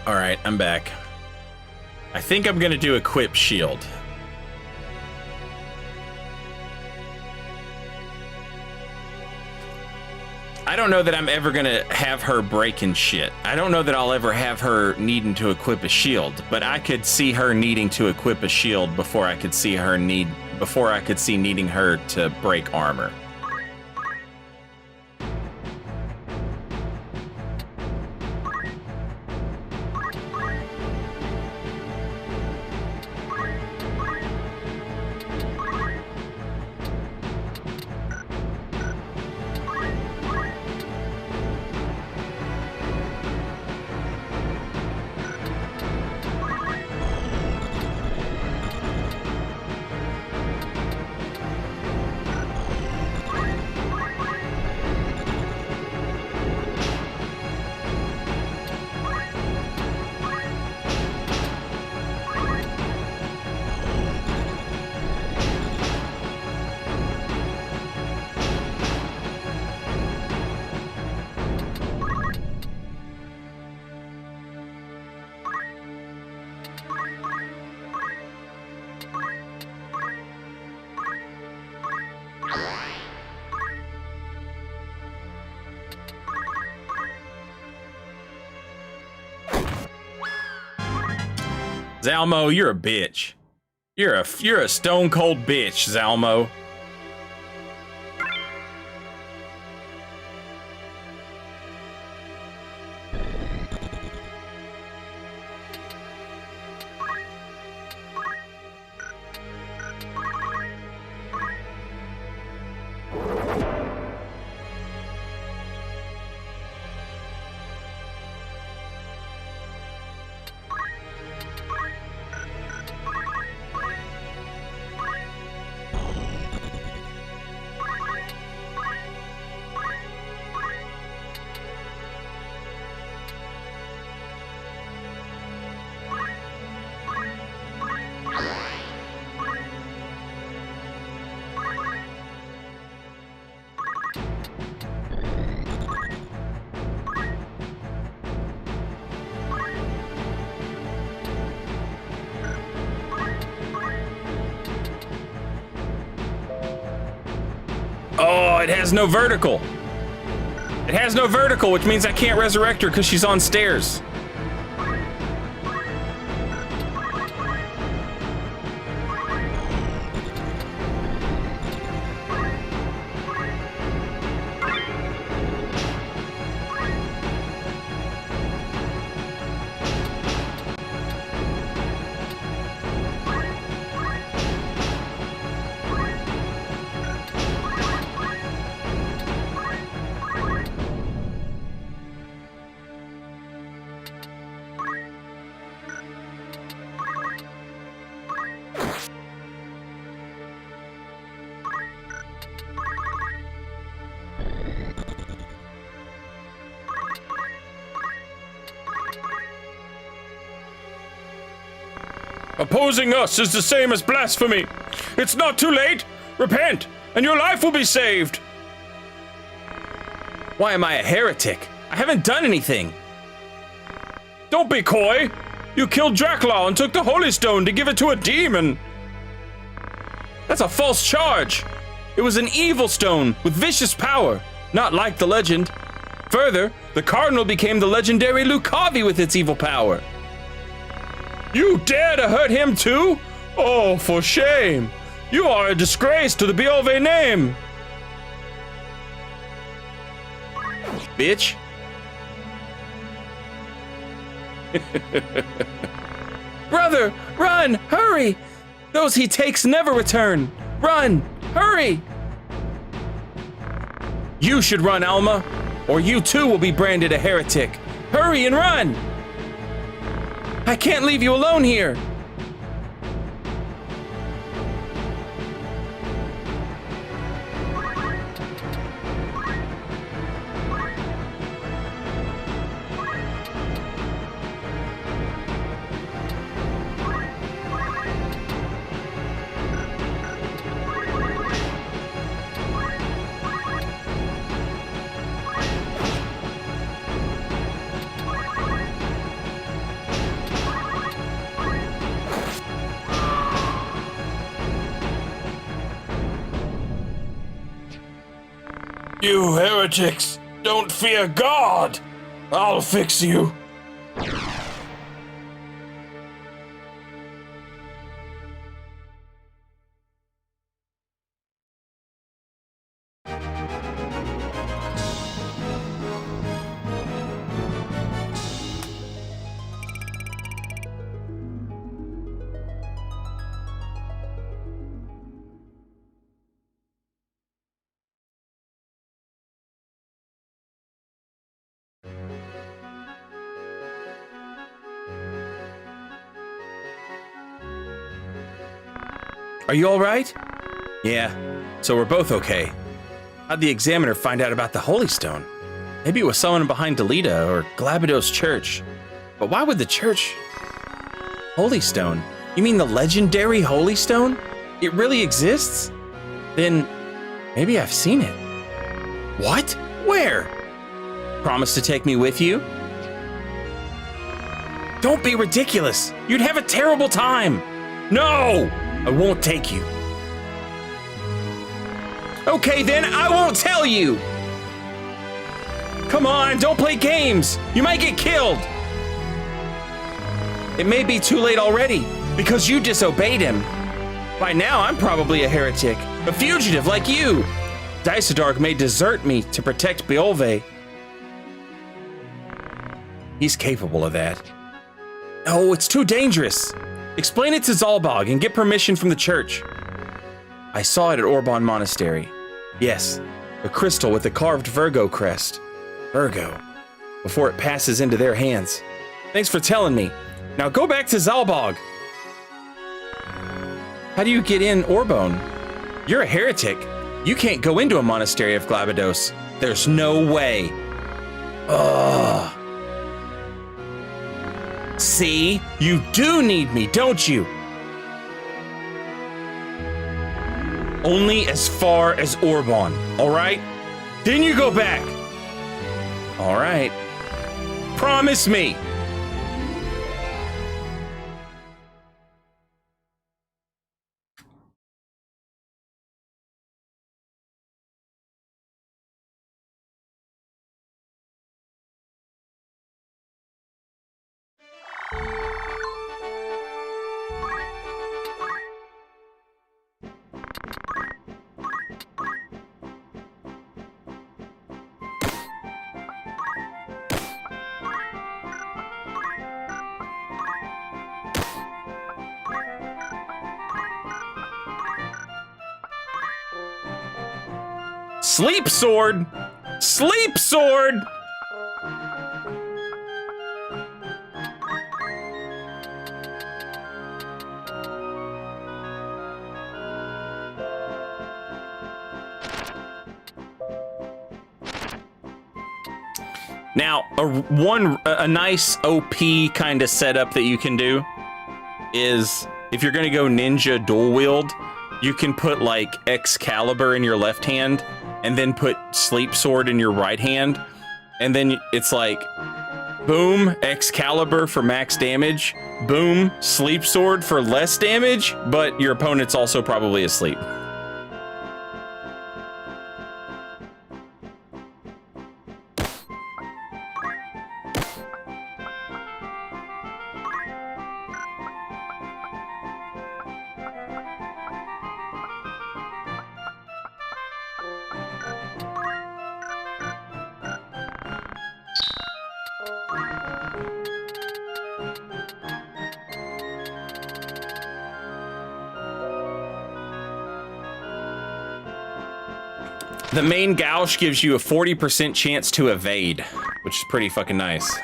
All right, I'm back. I think I'm gonna do equip shield. I don't know that I'm ever gonna have her breaking shit. I don't know that I'll ever have her needing to equip a shield, but I could see her needing to equip a shield before I could see needing her to break armor. Zalmo, you're a bitch. You're a stone cold bitch, Zalmo. Oh, it has no vertical. It has no vertical, which means I can't resurrect her because she's on stairs. Opposing us is the same as blasphemy. It's not too late. Repent, and your life will be saved. Why am I a heretic? I haven't done anything. Don't be coy. You killed Dracula and took the Holy Stone to give it to a demon. That's a false charge. It was an evil stone with vicious power, not like the legend. Further, the cardinal became the legendary Lucavi with its evil power. You dare to hurt him too? Oh, for shame. You are a disgrace to the Biove name. Bitch. Brother, run, hurry. Those he takes never return. Run, hurry. You should run, Alma, or you too will be branded a heretic. Hurry and run. I can't leave you alone here. You heretics, don't fear God. I'll fix you. Are you all right? Yeah, so we're both okay. How'd the examiner find out about the Holy Stone? Maybe it was someone behind Delita or Glabados Church. But why would the church... Holy Stone? You mean the legendary Holy Stone? It really exists? Then maybe I've seen it. What? Where? Promise to take me with you? Don't be ridiculous. You'd have a terrible time. No! I won't take you. Okay, then I won't tell you. Come on, don't play games. You might get killed. It may be too late already because you disobeyed him. By now, I'm probably a heretic, a fugitive like you. Dysodark may desert me to protect Beolve. He's capable of that. Oh, it's too dangerous. Explain it to Zalbog and get permission from the church. I saw it at Orban Monastery. Yes, a crystal with a carved Virgo crest. Virgo. Before it passes into their hands. Thanks for telling me. Now go back to Zalbog. How do you get in Orbone? You're a heretic. You can't go into a monastery of Glabados. There's no way. Ugh. See? You do need me, don't you? Only as far as Orban, all right? Then you go back. All right. Promise me. Sleep sword! Sleep sword! Now, a nice OP kind of setup that you can do is if you're gonna go ninja dual wield, you can put like Excalibur in your left hand and then put Sleep Sword in your right hand. And then it's like, boom, Excalibur for max damage, boom, Sleep Sword for less damage, but your opponent's also probably asleep. The main gouge gives you a 40% chance to evade, which is pretty fucking nice.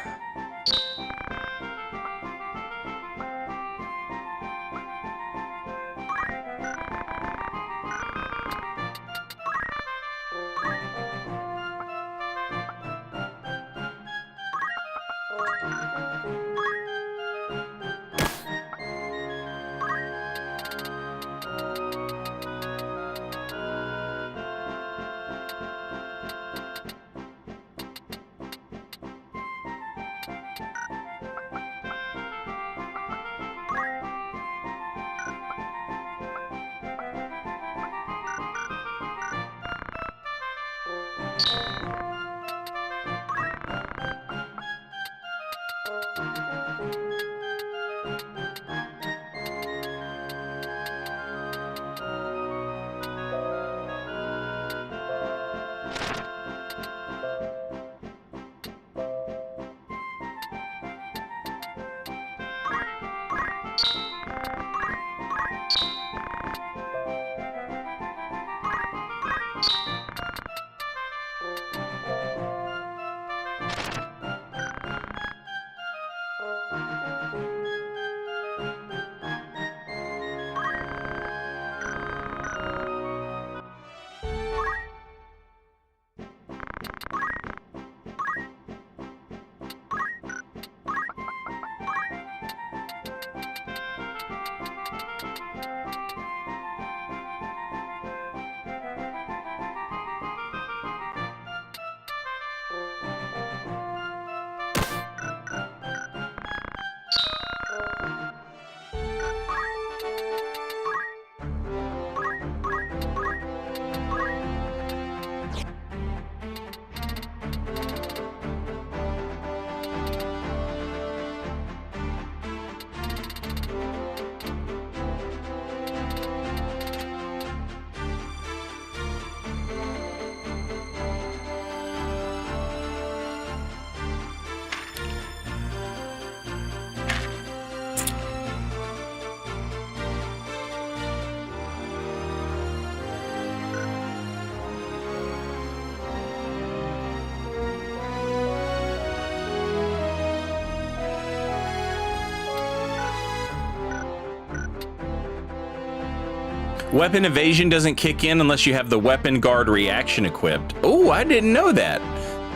Weapon evasion doesn't kick in unless you have the weapon guard reaction equipped. Oh, I didn't know that.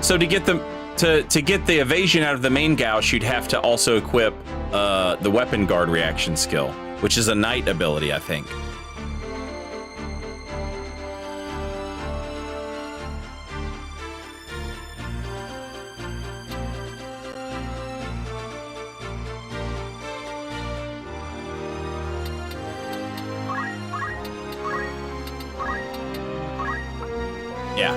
So to get the evasion out of the main gauche, you'd have to also equip the weapon guard reaction skill, which is a knight ability, I think. Yeah.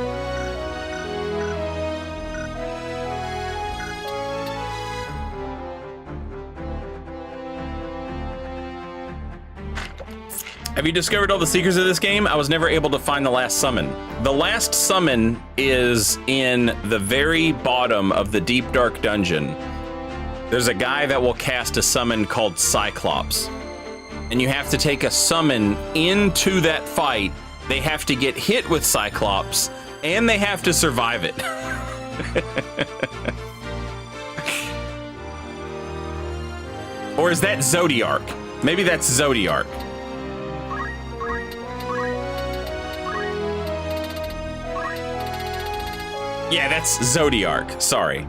Have you discovered all the secrets of this game? I was never able to find the last summon. The last summon is in the very bottom of the deep dark dungeon. There's a guy that will cast a summon called Cyclops. And you have to take a summon into that fight. They have to get hit with Cyclops, and they have to survive it. Or is that Zodiark? Maybe that's Zodiark. Yeah, that's Zodiark. Sorry.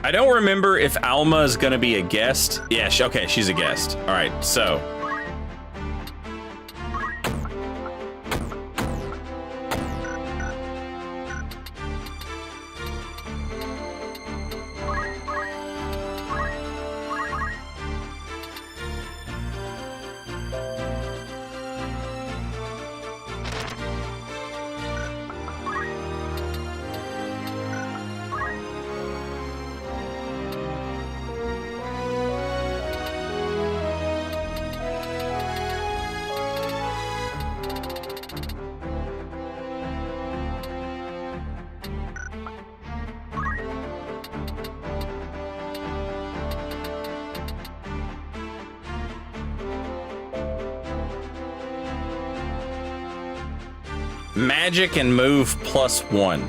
I don't remember if Alma is gonna be a guest. Yeah, okay, she's a guest. All right, so. Magic and move +1.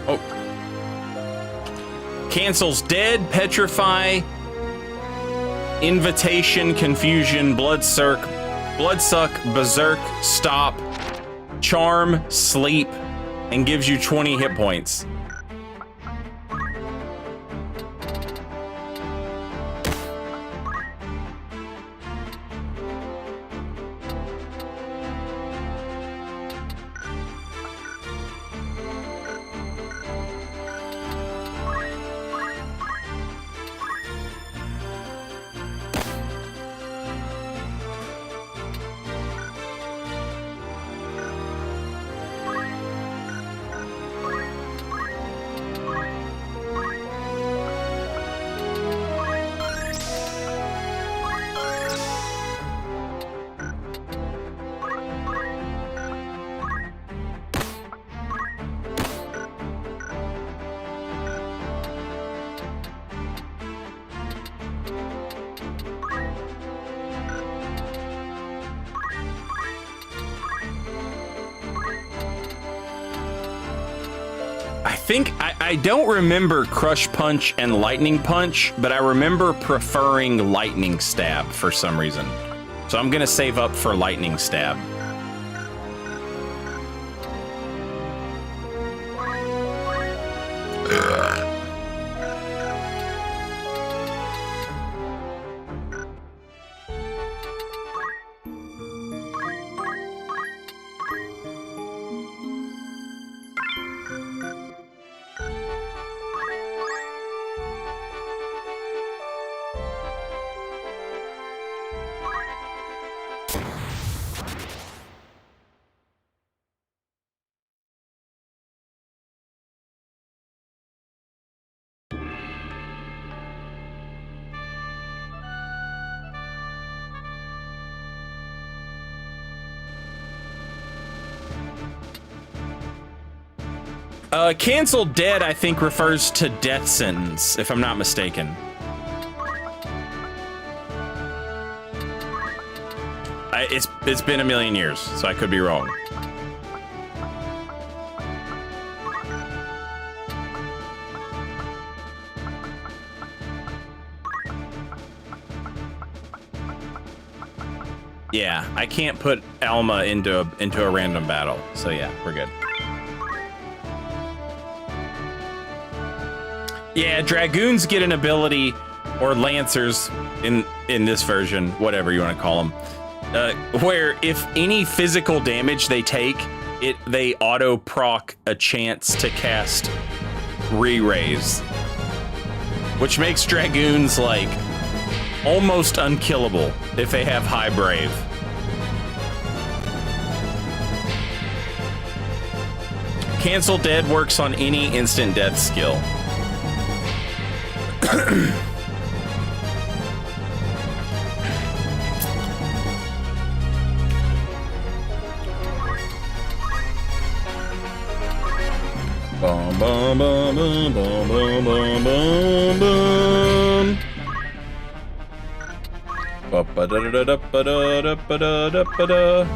Oh. Cancels dead, petrify, invitation, confusion, bloodsuck, berserk, stop, charm, sleep, and gives you 20 hit points. I don't remember Crush Punch and Lightning Punch, but I remember preferring Lightning Stab for some reason. So I'm gonna save up for Lightning Stab. Canceled dead, I think, refers to death sentence, if I'm not mistaken. It's been a million years, so I could be wrong. Yeah, I can't put Alma into a random battle, so yeah, we're good. Yeah, dragoons get an ability, or lancers in this version, whatever you want to call them, where if any physical damage they take, they auto proc a chance to cast re-raise, which makes dragoons like almost unkillable if they have high brave. Cancel dead works on any instant death skill. Bum bum bum bum bum bum bum bum bum. Ba ba da da da ba da da ba da da ba da.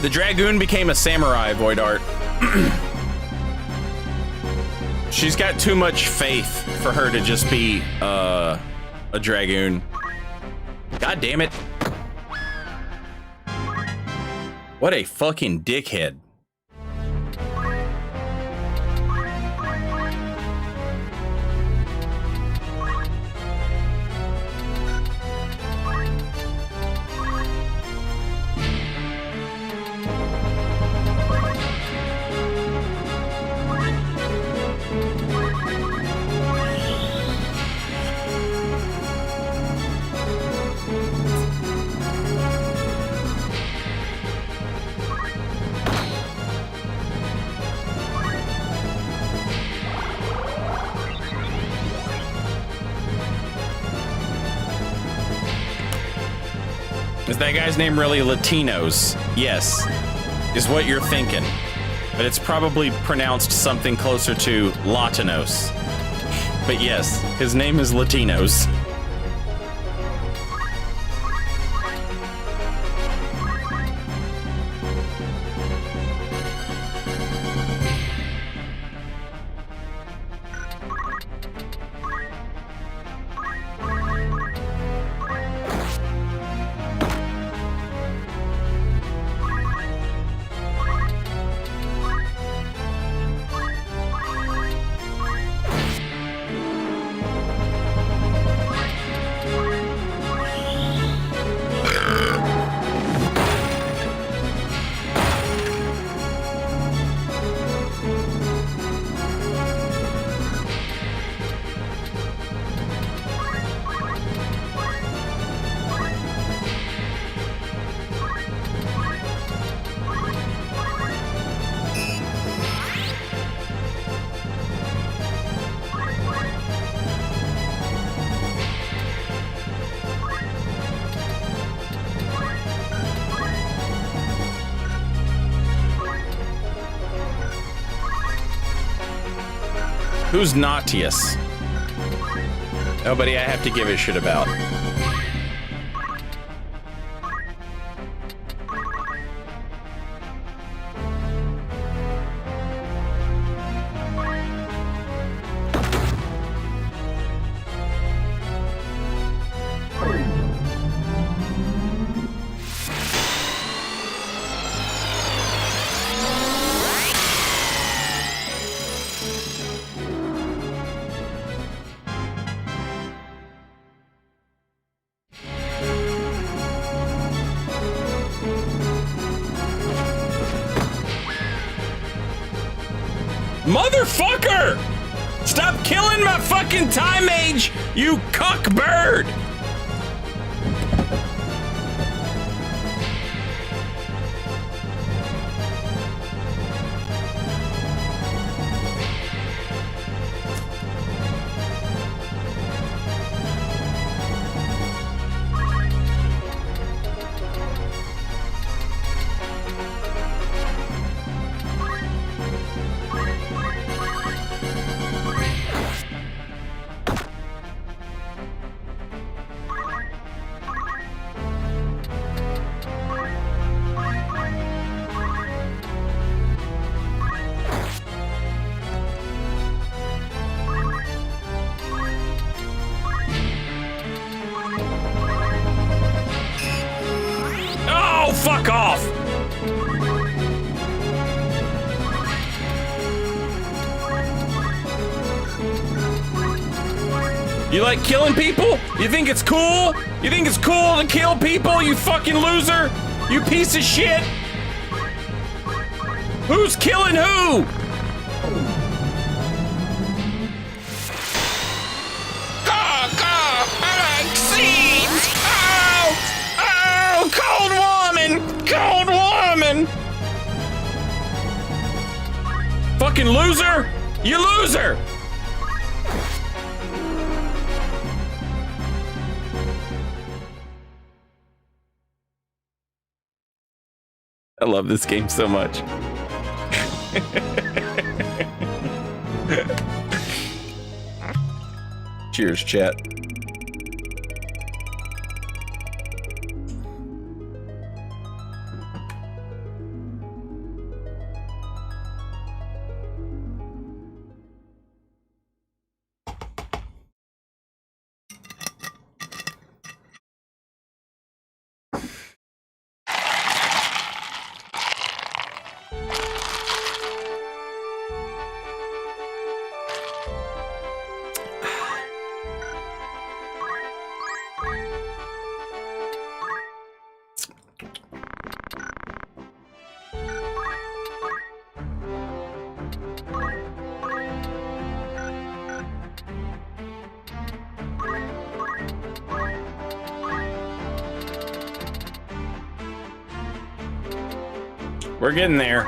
The dragoon became a samurai, Void Art. She's got too much faith for her to just be a dragoon. God damn it. What a fucking dickhead. Is that guy's name really Latinos? Yes, is what you're thinking. But it's probably pronounced something closer to Latinos. But yes, his name is Latinos. Who's Nautius? Nobody I have to give a shit about. Motherfucker! Stop killing my fucking time mage, you cuck bird! Fuck off! You like killing people? You think it's cool? You think it's cool to kill people, you fucking loser? You piece of shit? Who's killing who? Cold woman! Fucking loser! You loser! I love this game so much. Cheers, chat. We're getting there.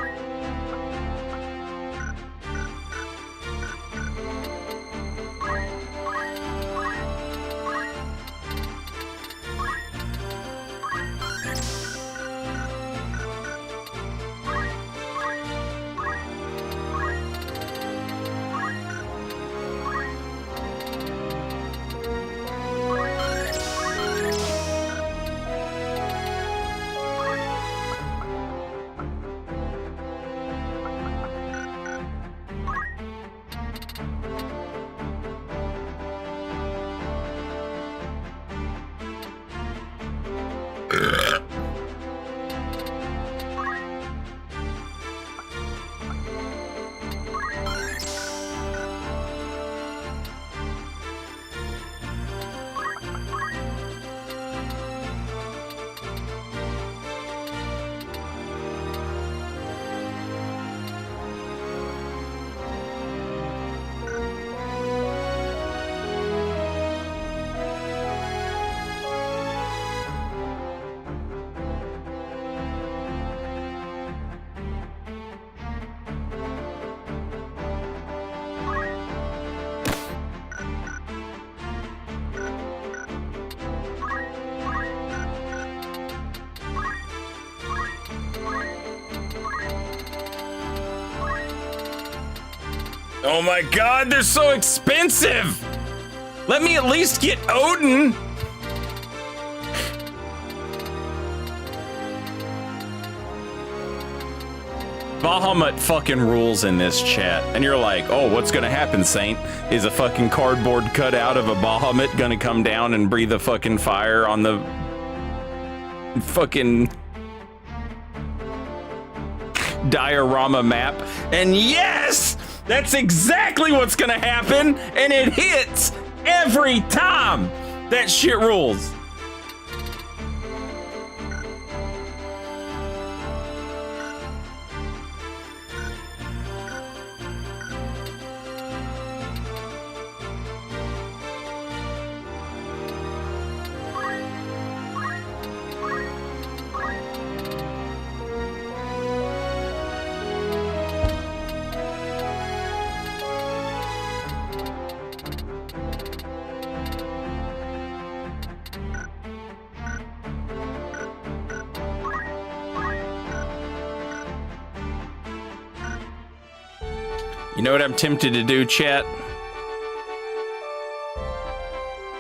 Oh my god, they're so expensive! Let me at least get Odin! Bahamut fucking rules in this chat. And you're like, oh, what's gonna happen, Saint? Is a fucking cardboard cutout of a Bahamut gonna come down and breathe a fucking fire on the fucking diorama map? And yes! That's exactly what's gonna happen! And it hits every time! That shit rules. You know what I'm tempted to do, chat?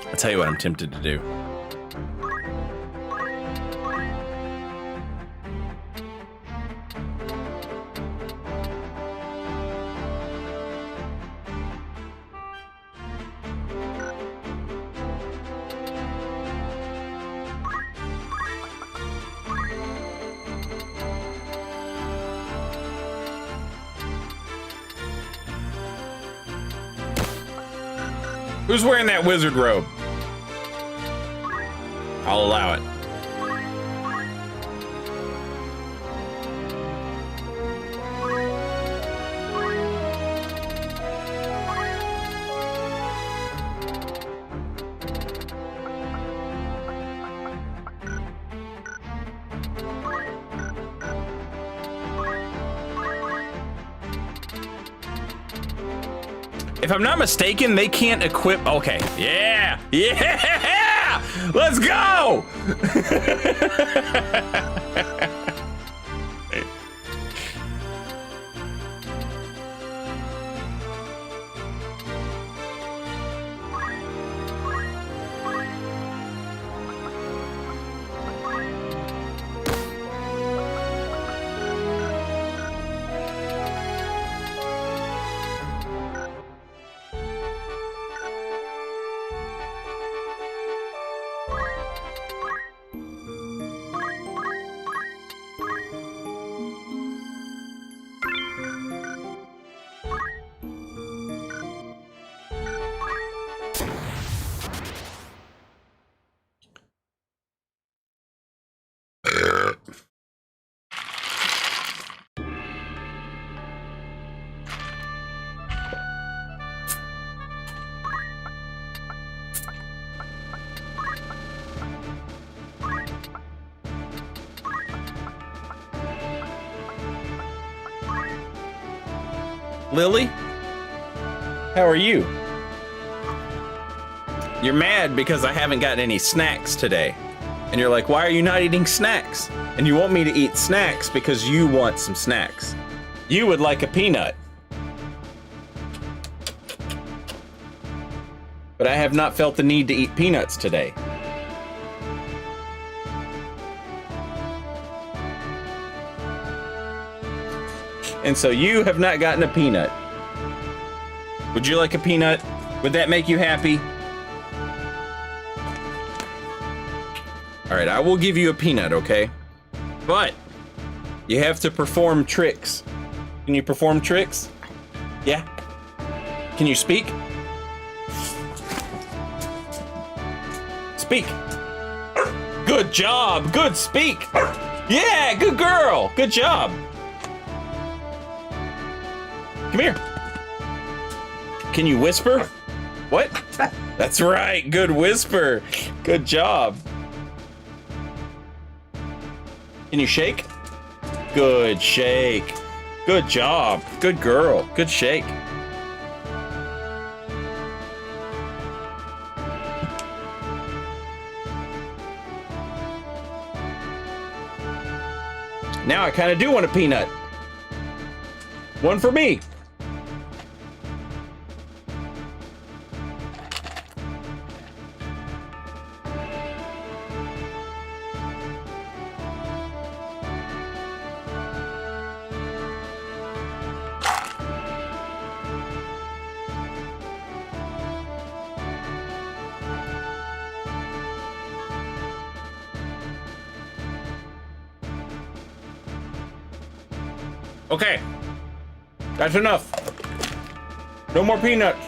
I'll tell you what I'm tempted to do. Who's wearing that wizard robe? I'll allow it. If I'm not mistaken, they can't equip. Okay. Yeah. Yeah. Let's go. Lily, how are you? You're mad because I haven't gotten any snacks today. And you're like, why are you not eating snacks? And you want me to eat snacks because you want some snacks. You would like a peanut. But I have not felt the need to eat peanuts today. And so you have not gotten a peanut. Would you like a peanut? Would that make you happy? All right, I will give you a peanut, okay? But you have to perform tricks. Can you perform tricks? Yeah? Can you speak? Speak. Good job. Good speak. Yeah, good girl. Good job. Come here. Can you whisper? What? That's right. Good whisper. Good job. Can you shake? Good shake. Good job. Good girl. Good shake. Now I kind of do want a peanut. One for me. Okay. That's enough. No more peanuts.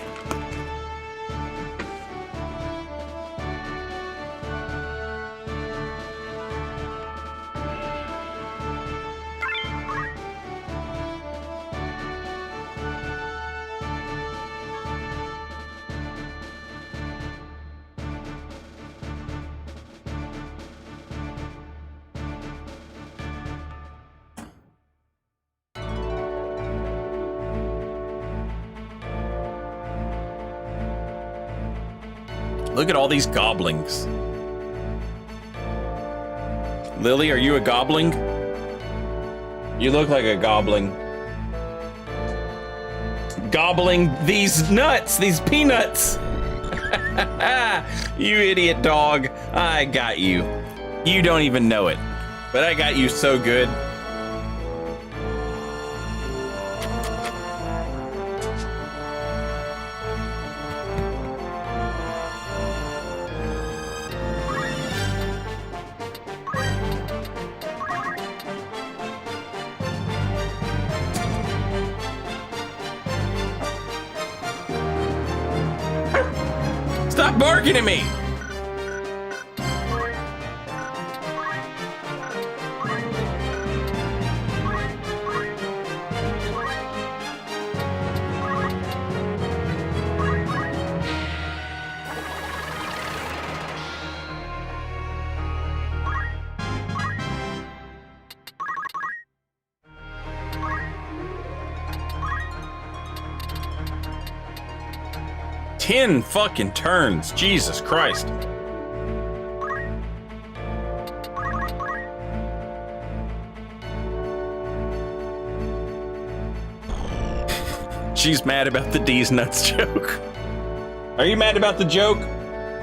Look at all these goblins. Lily, are you a goblin? You look like a goblin. Gobbling these nuts, these peanuts. You idiot dog. I got you. You don't even know it, but I got you so good. Stop barking at me! Ten fucking turns, Jesus Christ. She's mad about the D's nuts joke. Are you mad about the joke?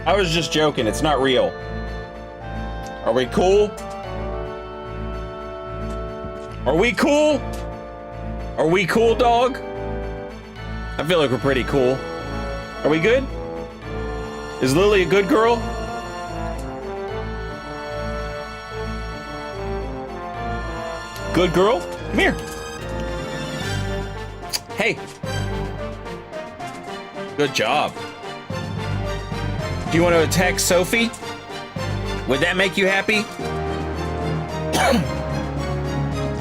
I was just joking. It's not real. Are we cool? Are we cool? Are we cool, dog? I feel like we're pretty cool. Are we good? Is Lily a good girl? Good girl? Come here. Hey. Good job. Do you want to attack Sophie? Would that make you happy?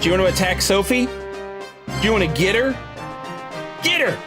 Do you want to attack Sophie? Do you want to get her? Get her!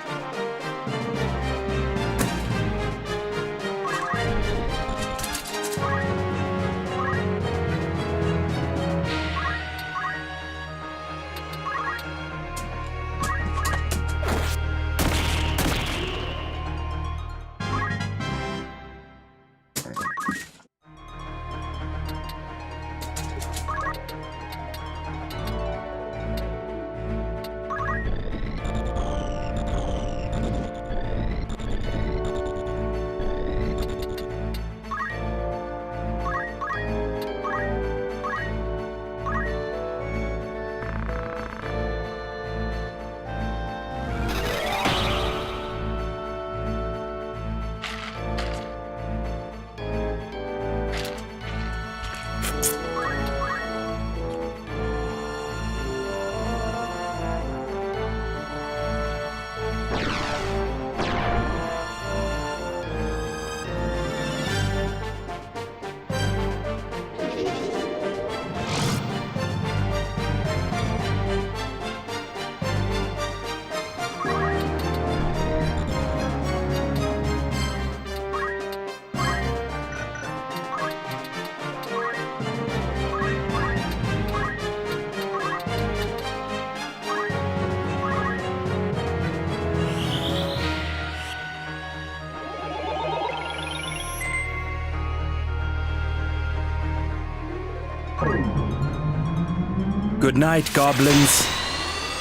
Good night, goblins.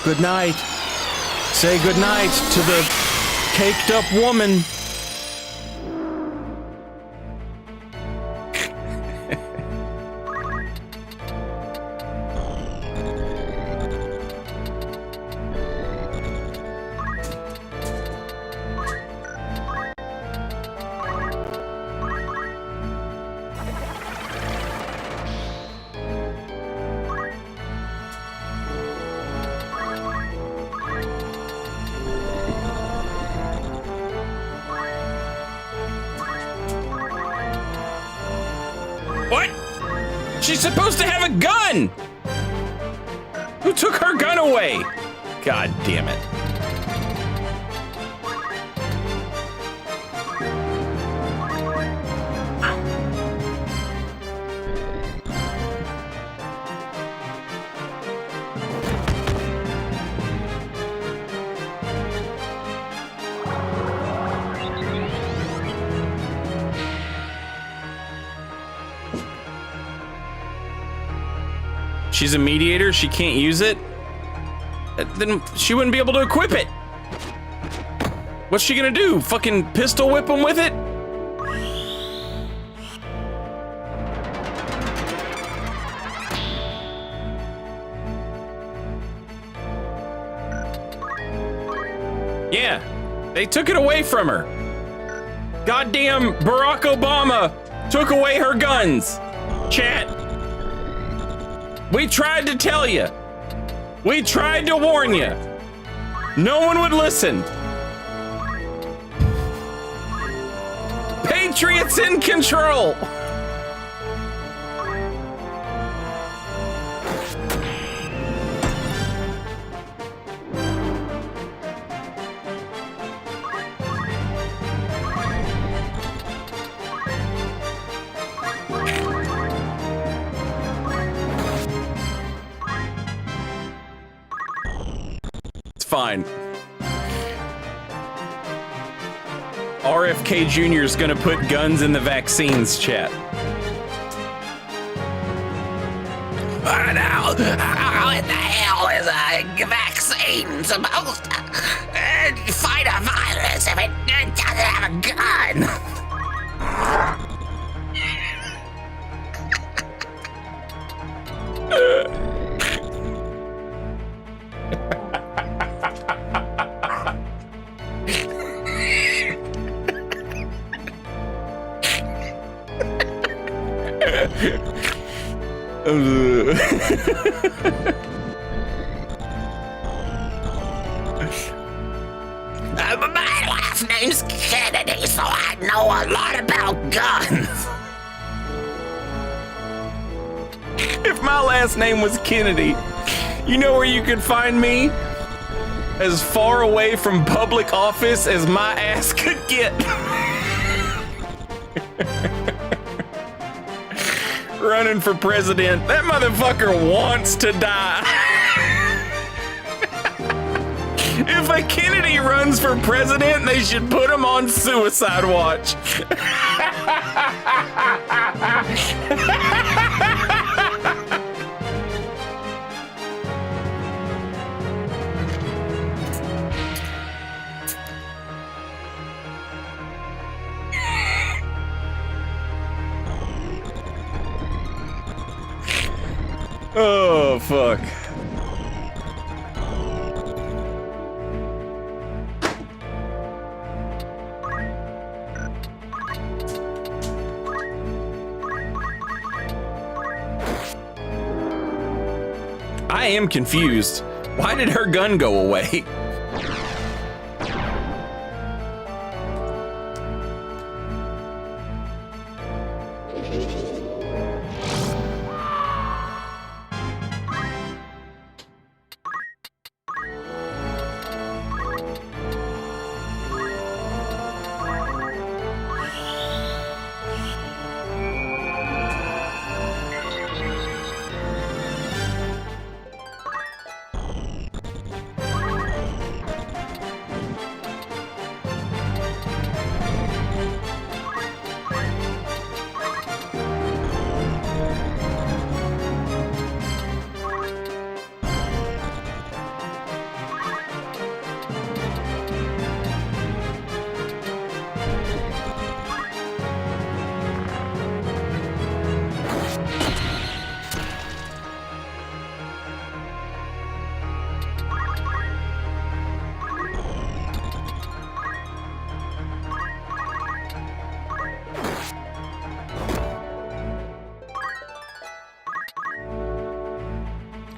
Good night. Say good night to the caked up woman. What? She's supposed to have a gun! Who took her gun away? God damn it. She's a mediator, she can't use it? Then she wouldn't be able to equip it. What's she gonna do? Fucking pistol whip him with it? Yeah, they took it away from her. Goddamn Barack Obama took away her guns. Chat. We tried to tell you. We tried to warn you. No one would listen. Patriots in control. Fine. RFK Jr. is gonna put guns in the vaccines, chat. Now, how in the hell is a vaccine supposed to fight a virus if it doesn't have a gun? My last name's Kennedy, so I know a lot about guns. If my last name was Kennedy, you know where you could find me? As far away from public office as my ass could get. Running for president. That motherfucker wants to die. If a Kennedy runs for president, they should put him on suicide watch. Oh, fuck. I am confused. Why did her gun go away?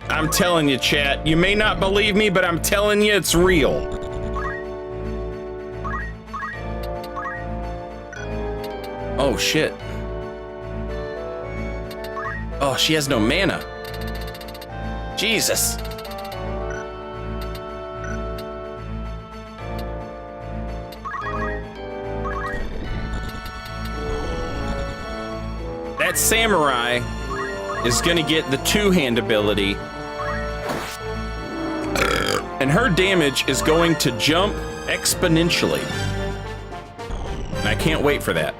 I'm telling you, chat. You may not believe me, but I'm telling you it's real. Oh, shit. Oh, she has no mana. Jesus. That samurai is gonna get the two-hand ability, and her damage is going to jump exponentially. And I can't wait for that.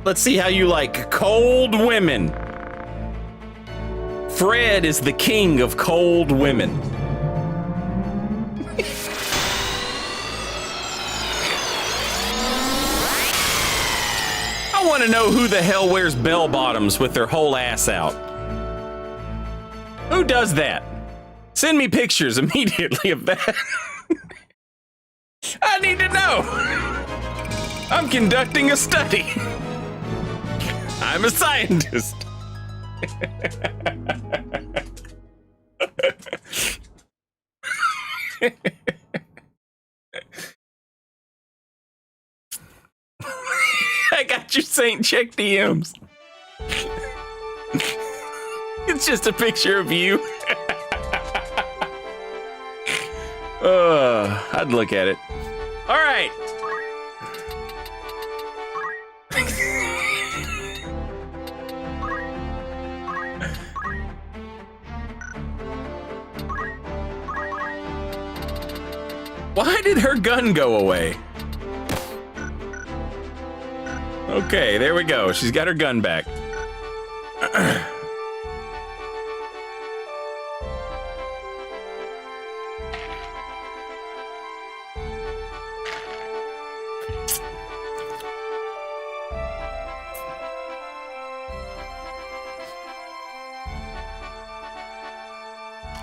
Let's see how you like cold women. Fred is the king of cold women. I want to know who the hell wears bell bottoms with their whole ass out. Who does that? Send me pictures immediately of that. I need to know. I'm conducting a study. I'm a scientist. I got you, Saint. Check DMs. It's just a picture of you. I'd look at it. All right. Why did her gun go away? Okay, there we go. She's got her gun back.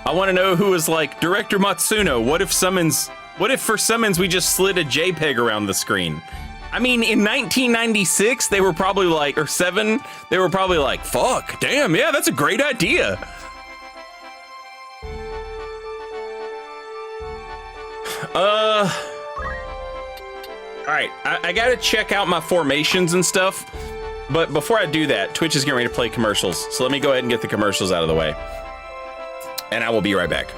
I want to know who is like, Director Matsuno, what if for summons we just slid a JPEG around the screen? I mean, in 1996, they were probably like, or 7, they were probably like, fuck, damn, yeah, that's a great idea. All right, I gotta check out my formations and stuff, but before I do that, Twitch is getting ready to play commercials, so let me go ahead and get the commercials out of the way, and I will be right back.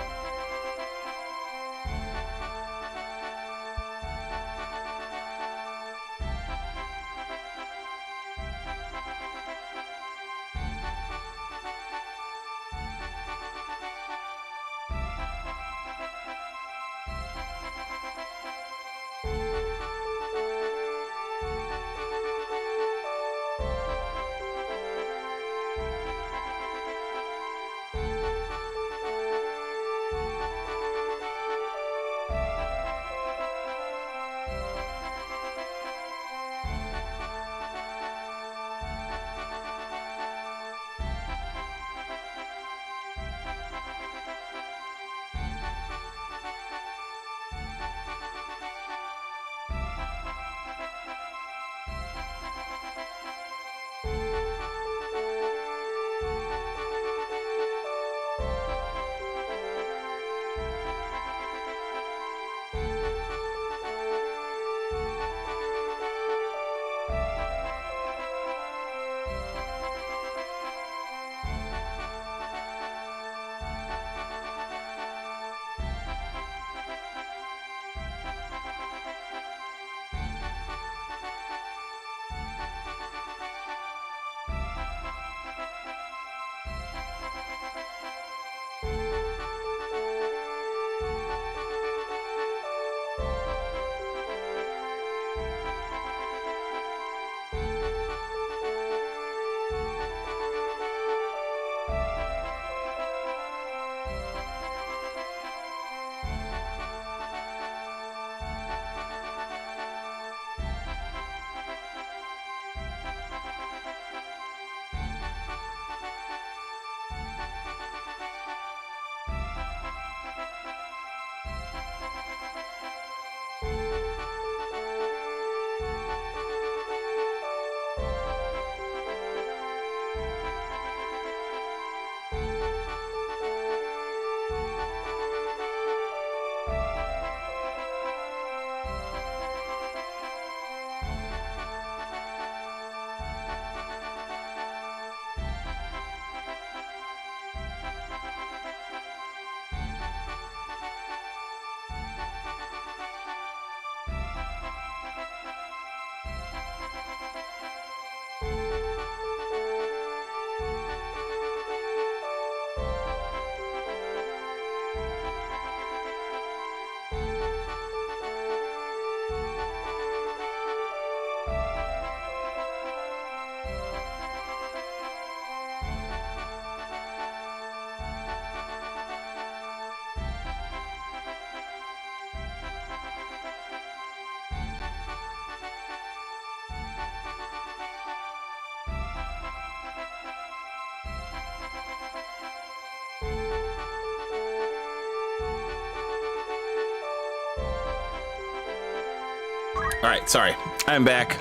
All right, sorry. I'm back.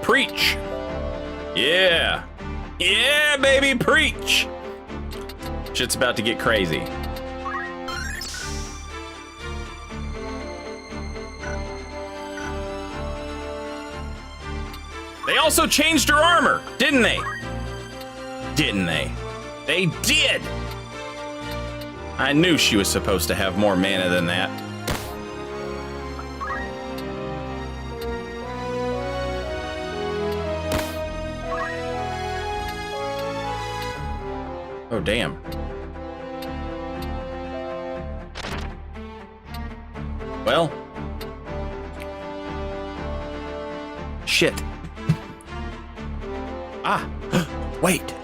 Preach. Yeah. Yeah, baby, preach. Shit's about to get crazy. They also changed her armor, didn't they? Didn't they? They did! I knew she was supposed to have more mana than that. Oh, damn. Well. Shit. Ah, wait.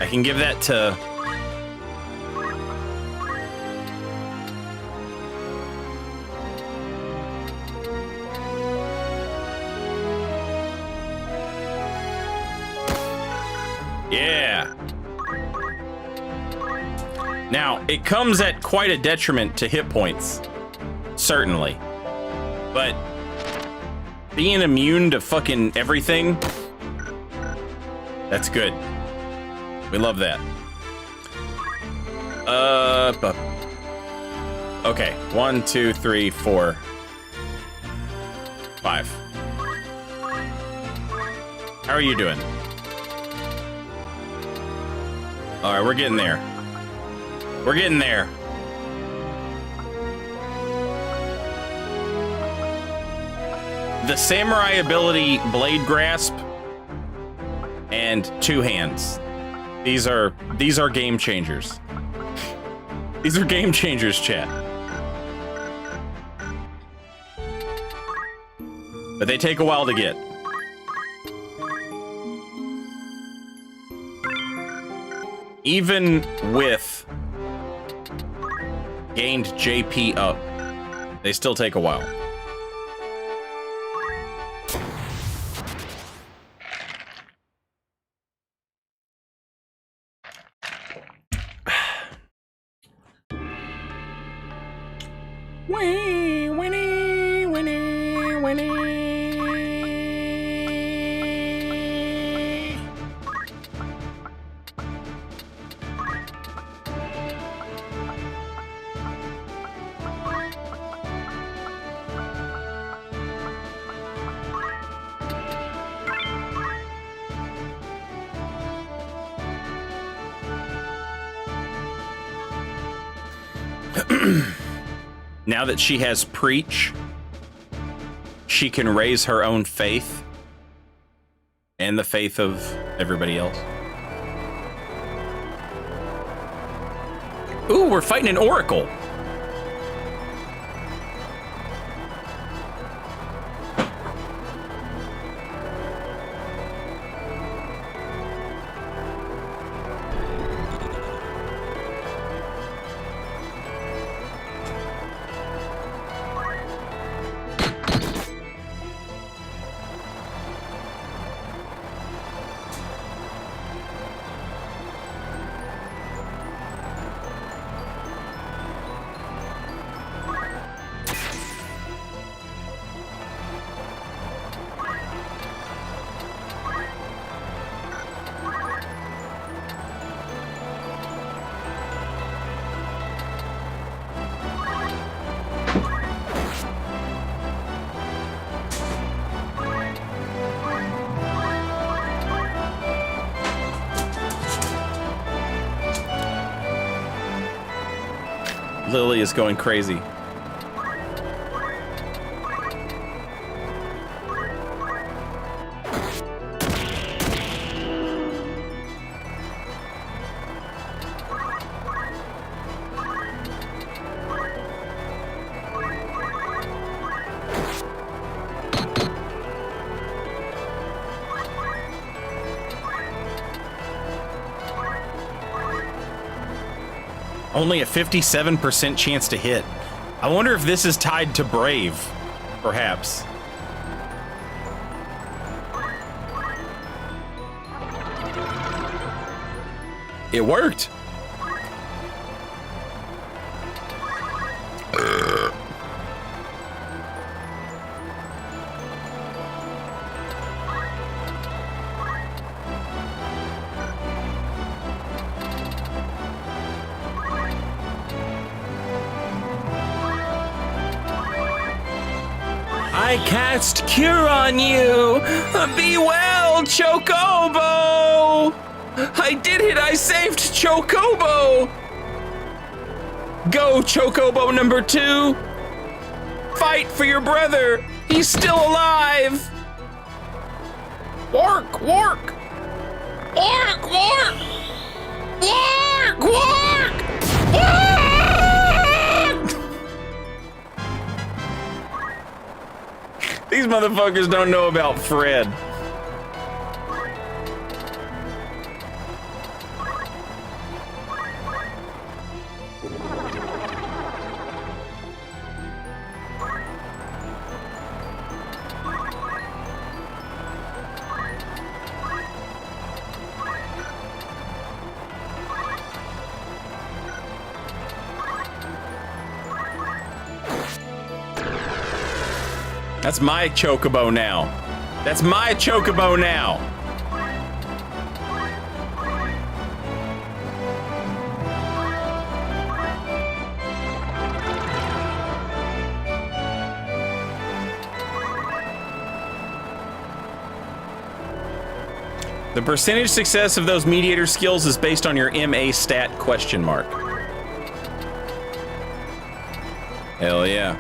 I can give that to... Yeah. Now, it comes at quite a detriment to hit points. Certainly. But being immune to fucking everything, that's good. We love that. Okay. 1, 2, 3, 4, 5. How are you doing? All right, we're getting there. We're getting there. The samurai ability, Blade Grasp, and 2 hands. These are game changers. These are game changers, chat. But they take a while to get. Even with gained JP up, they still take a while. Now that she has Preach, she can raise her own faith and the faith of everybody else. Ooh, we're fighting an oracle. Lily is going crazy. Only a 57% chance to hit. I wonder if this is tied to Brave, perhaps. It worked. I cast Cure on you! Be well, Chocobo! I did it! I saved Chocobo! Go, Chocobo number 2! Fight for your brother! He's still alive! Work! Work! Work! Work! Work! Work! Work! These motherfuckers don't know about Fred. That's my Chocobo now. That's my Chocobo now. The percentage success of those mediator skills is based on your MA stat question mark. Hell yeah.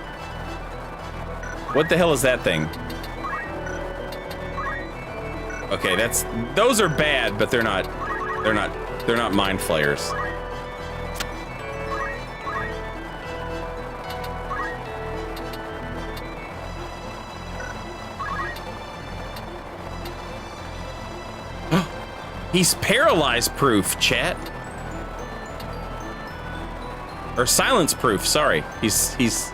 What the hell is that thing? Okay, those are bad, but they're not mind flayers. He's paralyzed proof, chat. Or silence proof, sorry. He's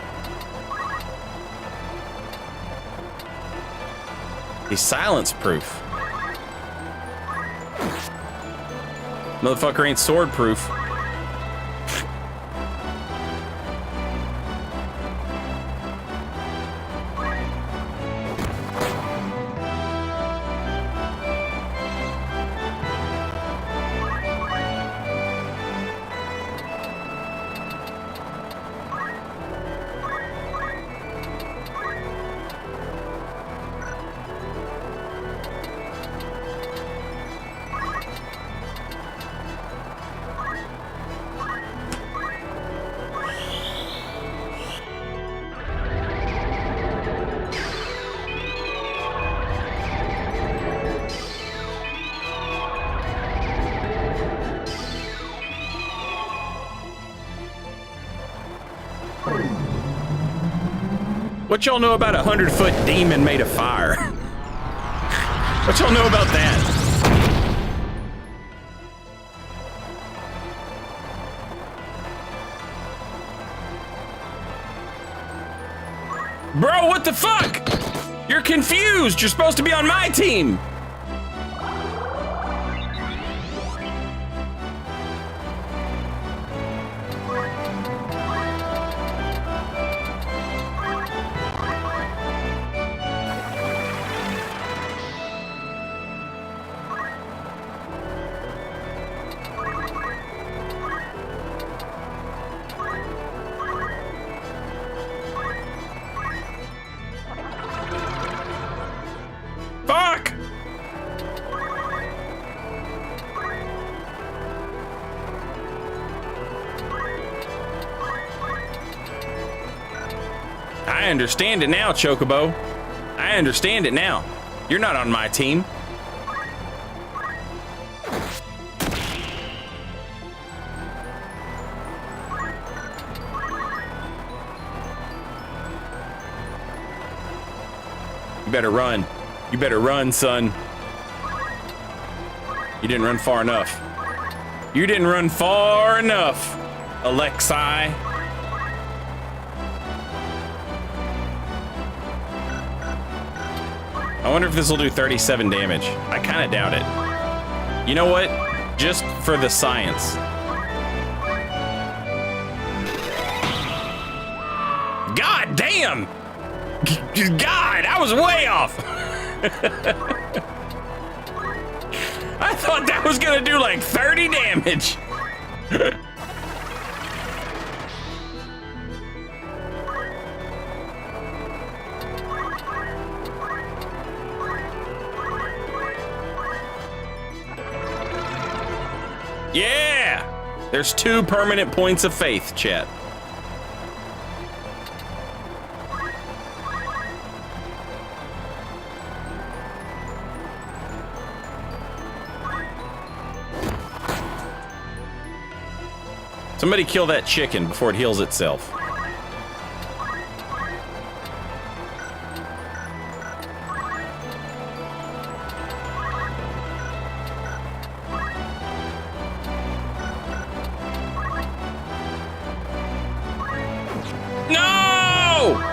silence proof. Motherfucker ain't sword proof. What y'all know about a 100-foot demon made of fire? What y'all know about that? Bro, what the fuck? You're confused. You're supposed to be on my team. I understand it now, Chocobo. I understand it now. You're not on my team. You better run. You better run, son. You didn't run far enough. You didn't run far enough. Alexei. I wonder if this will do 37 damage. I kind of doubt it. You know what? Just for the science. God damn! God, I was way off! I thought that was gonna do like 30 damage. Yeah! There's 2 permanent points of faith, chat. Somebody kill that chicken before it heals itself. No!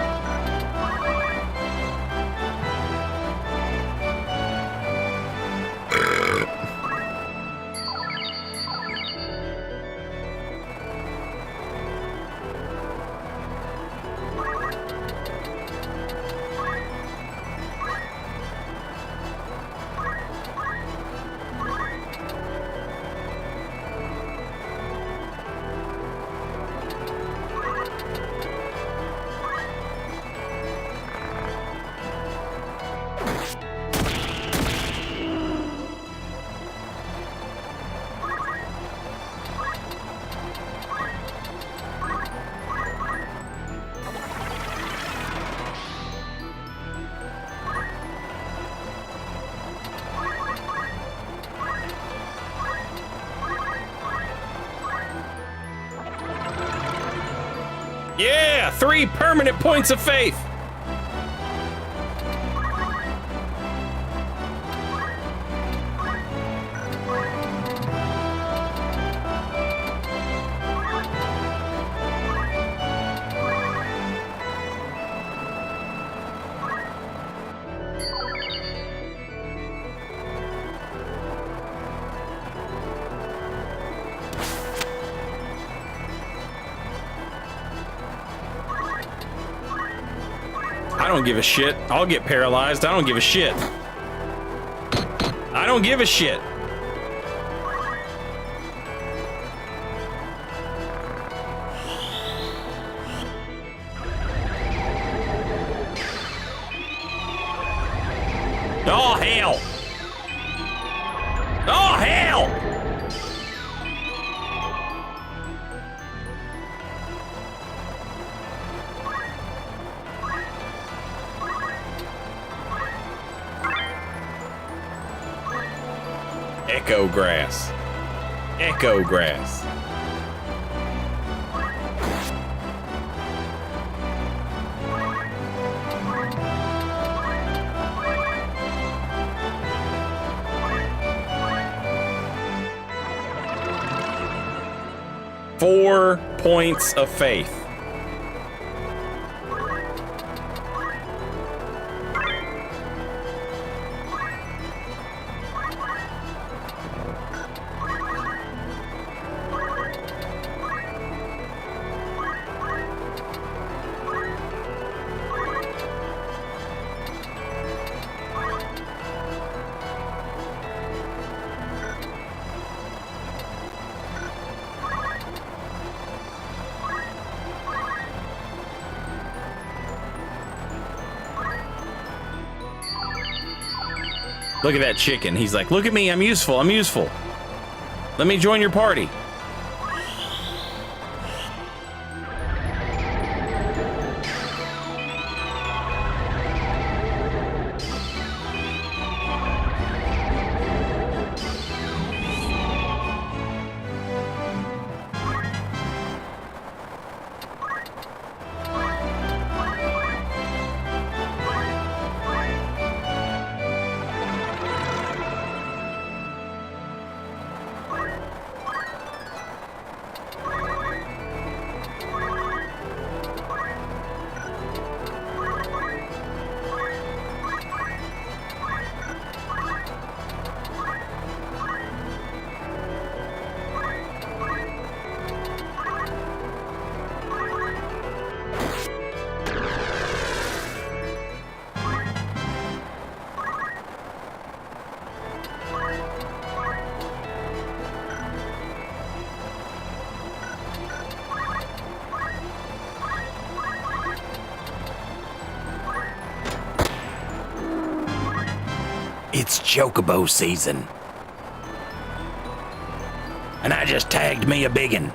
Yeah, 3 permanent points of faith. I don't give a shit. I'll get paralyzed. I don't give a shit. I don't give a shit. Oh, hell. Oh, hell. Echo grass. Echo grass. Four points of faith. Look at that chicken. He's like, look at me, I'm useful, I'm useful. Let me join your party. chocobo season. And I just tagged me a biggin.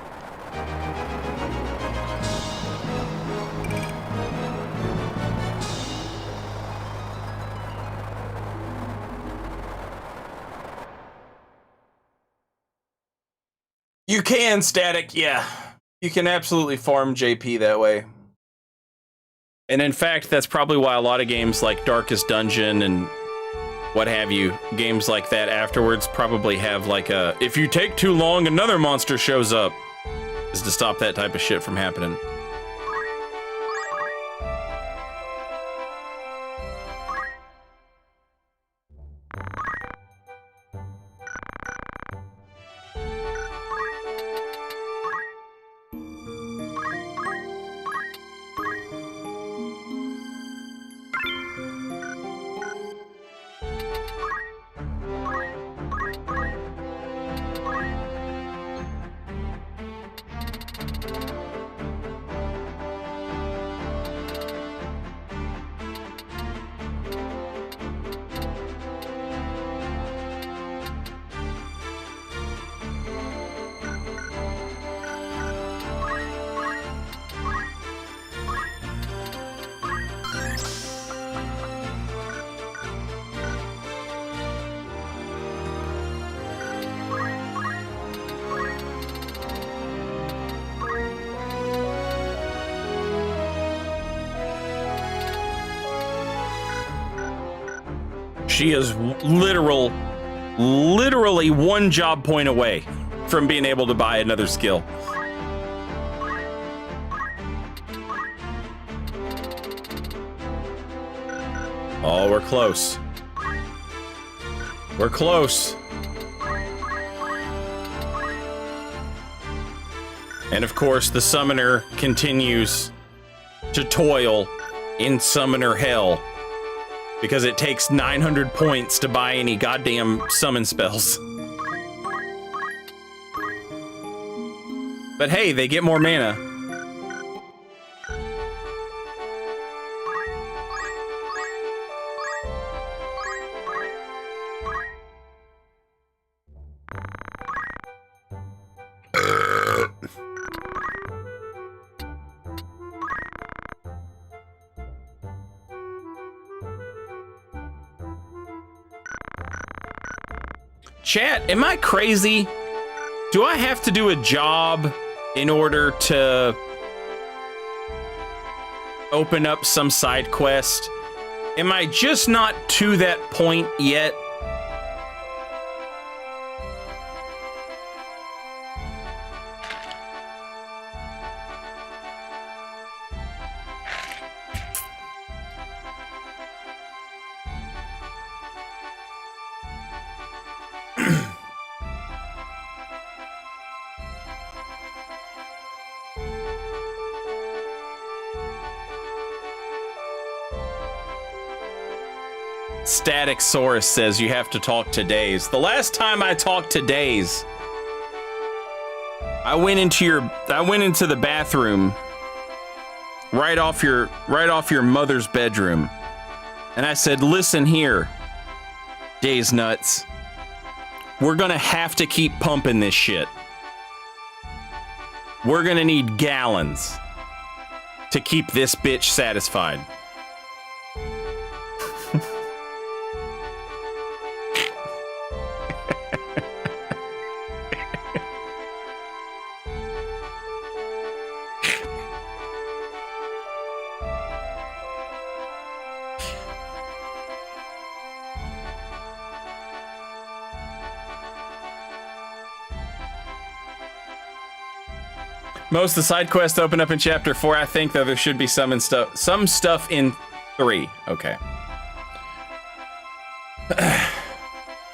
You can, Static, yeah. You can absolutely farm JP that way. And in fact, that's probably why a lot of games like Darkest Dungeon and what have you, games like that afterwards probably have like a, if you take too long, another monster shows up, is to stop that type of shit from happening. She is literally one job point away from being able to buy another skill. Oh, we're close. We're close. And of course, the summoner continues to toil in summoner hell. Because it takes 900 points to buy any goddamn summon spells. But hey, they get more mana. Chat, am I crazy? Do I have to do a job in order to open up some side quest? Am I just not to that point yet? Static Saurus says you have to talk to Days. The last time I talked to Days, I went into the bathroom right off your mother's bedroom. And I said, "Listen here, Days nuts. We're going to have to keep pumping this shit. We're going to need gallons to keep this bitch satisfied." Most of the side quests open up in chapter 4. I think, though, there should be some stuff in 3. Okay.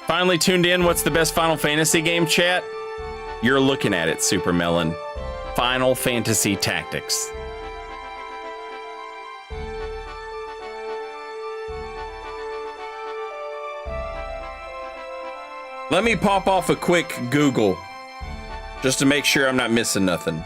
Finally tuned in. What's the best Final Fantasy game, chat? You're looking at it, Super Melon. Final Fantasy Tactics. Let me pop off a quick Google just to make sure I'm not missing nothing.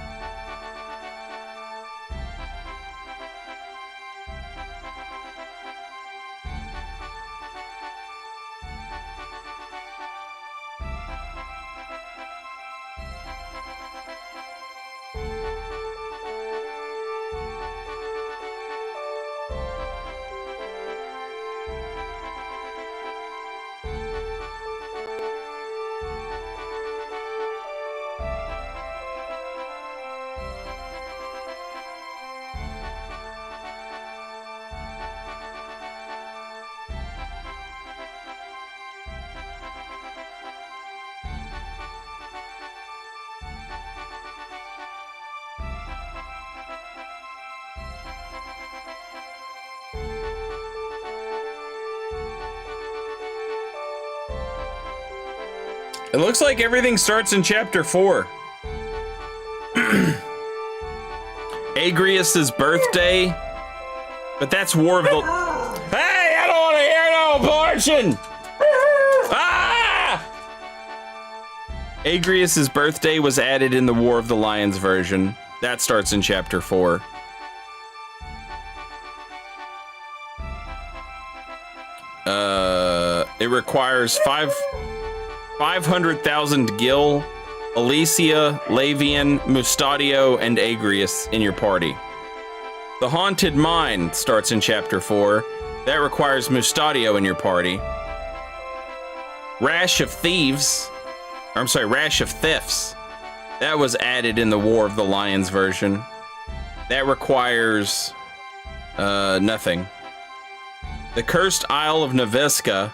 It looks like everything starts in chapter 4. Agrius's birthday, but that's War of the... Hey, I don't want to hear no abortion! Ah! Agrius's birthday was added in the War of the Lions version. That starts in chapter 4. It requires 500,000 gil, Alicia, Lavian, Mustadio, and Agrius in your party. The Haunted Mine starts in chapter 4. That requires Mustadio in your party. Rash of Thefts. That was added in the War of the Lions version. That requires nothing. The Cursed Isle of Noveska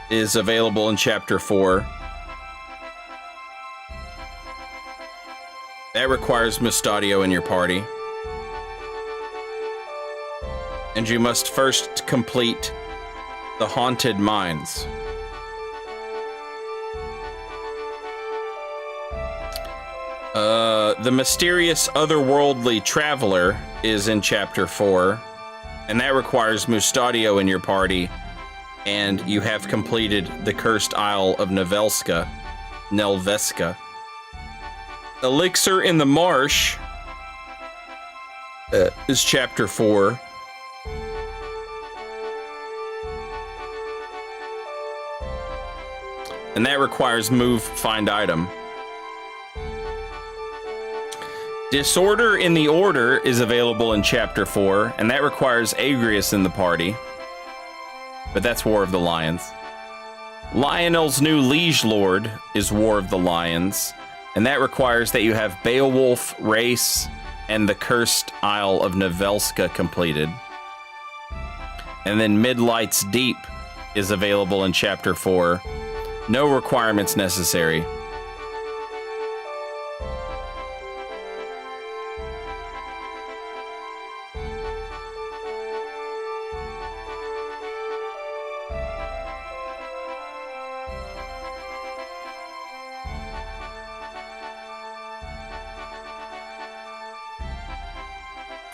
is available in chapter 4. That requires Mustadio in your party. And you must first complete the Haunted Mines. The Mysterious Otherworldly Traveler is in chapter 4, and that requires Mustadio in your party, and you have completed the Cursed Isle of Nelveska. Elixir in the Marsh is chapter 4. And that requires move, find item. Disorder in the Order is available in chapter 4, and that requires Agrius in the party. But that's War of the Lions. Lionel's New Liege Lord is War of the Lions, and that requires that you have Beowulf, Race, and the Cursed Isle of Novelska completed. And then Midlight's Deep is available in chapter 4. No requirements necessary.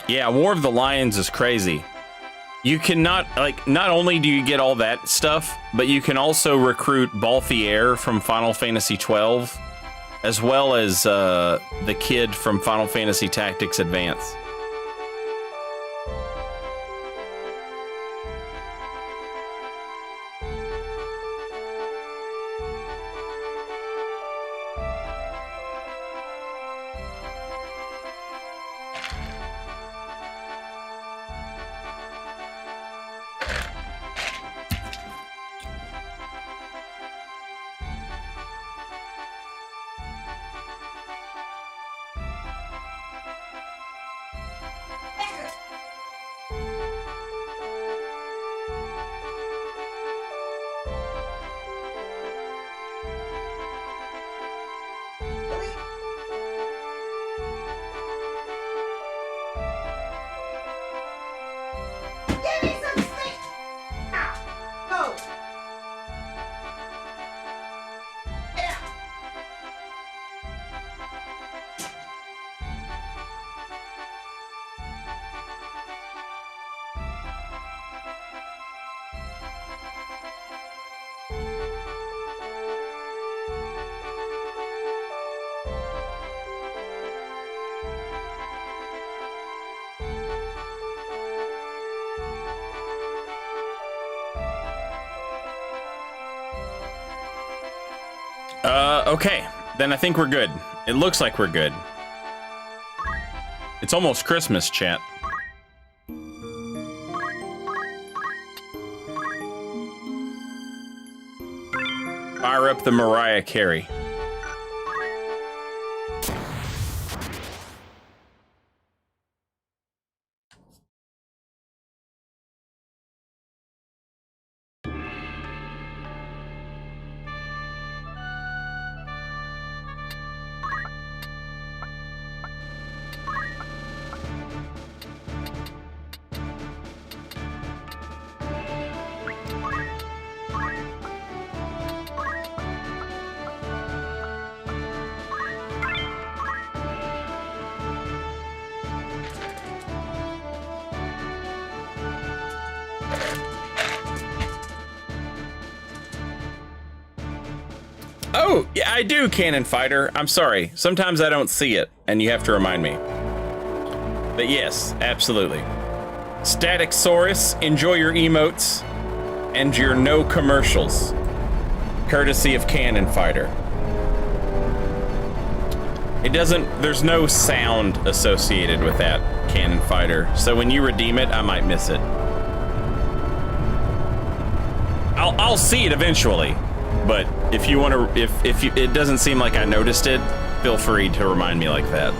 Yeah, War of the Lions is crazy. You cannot, not only do you get all that stuff, but you can also recruit Balthier from Final Fantasy XII, as well as the kid from Final Fantasy Tactics Advance. Okay, then I think we're good. It looks like we're good. It's almost Christmas, chat. Fire up the Mariah Carey. Oh, yeah, I do, Cannon Fighter. I'm sorry. Sometimes I don't see it, and you have to remind me. But yes, absolutely. Static Saurus, enjoy your emotes and your no commercials. Courtesy of Cannon Fighter. It doesn't, there's no sound associated with that, Cannon Fighter. So when you redeem it, I might miss it. I'll see it eventually. But if you want to, if you, it doesn't seem like I noticed it, feel free to remind me like that.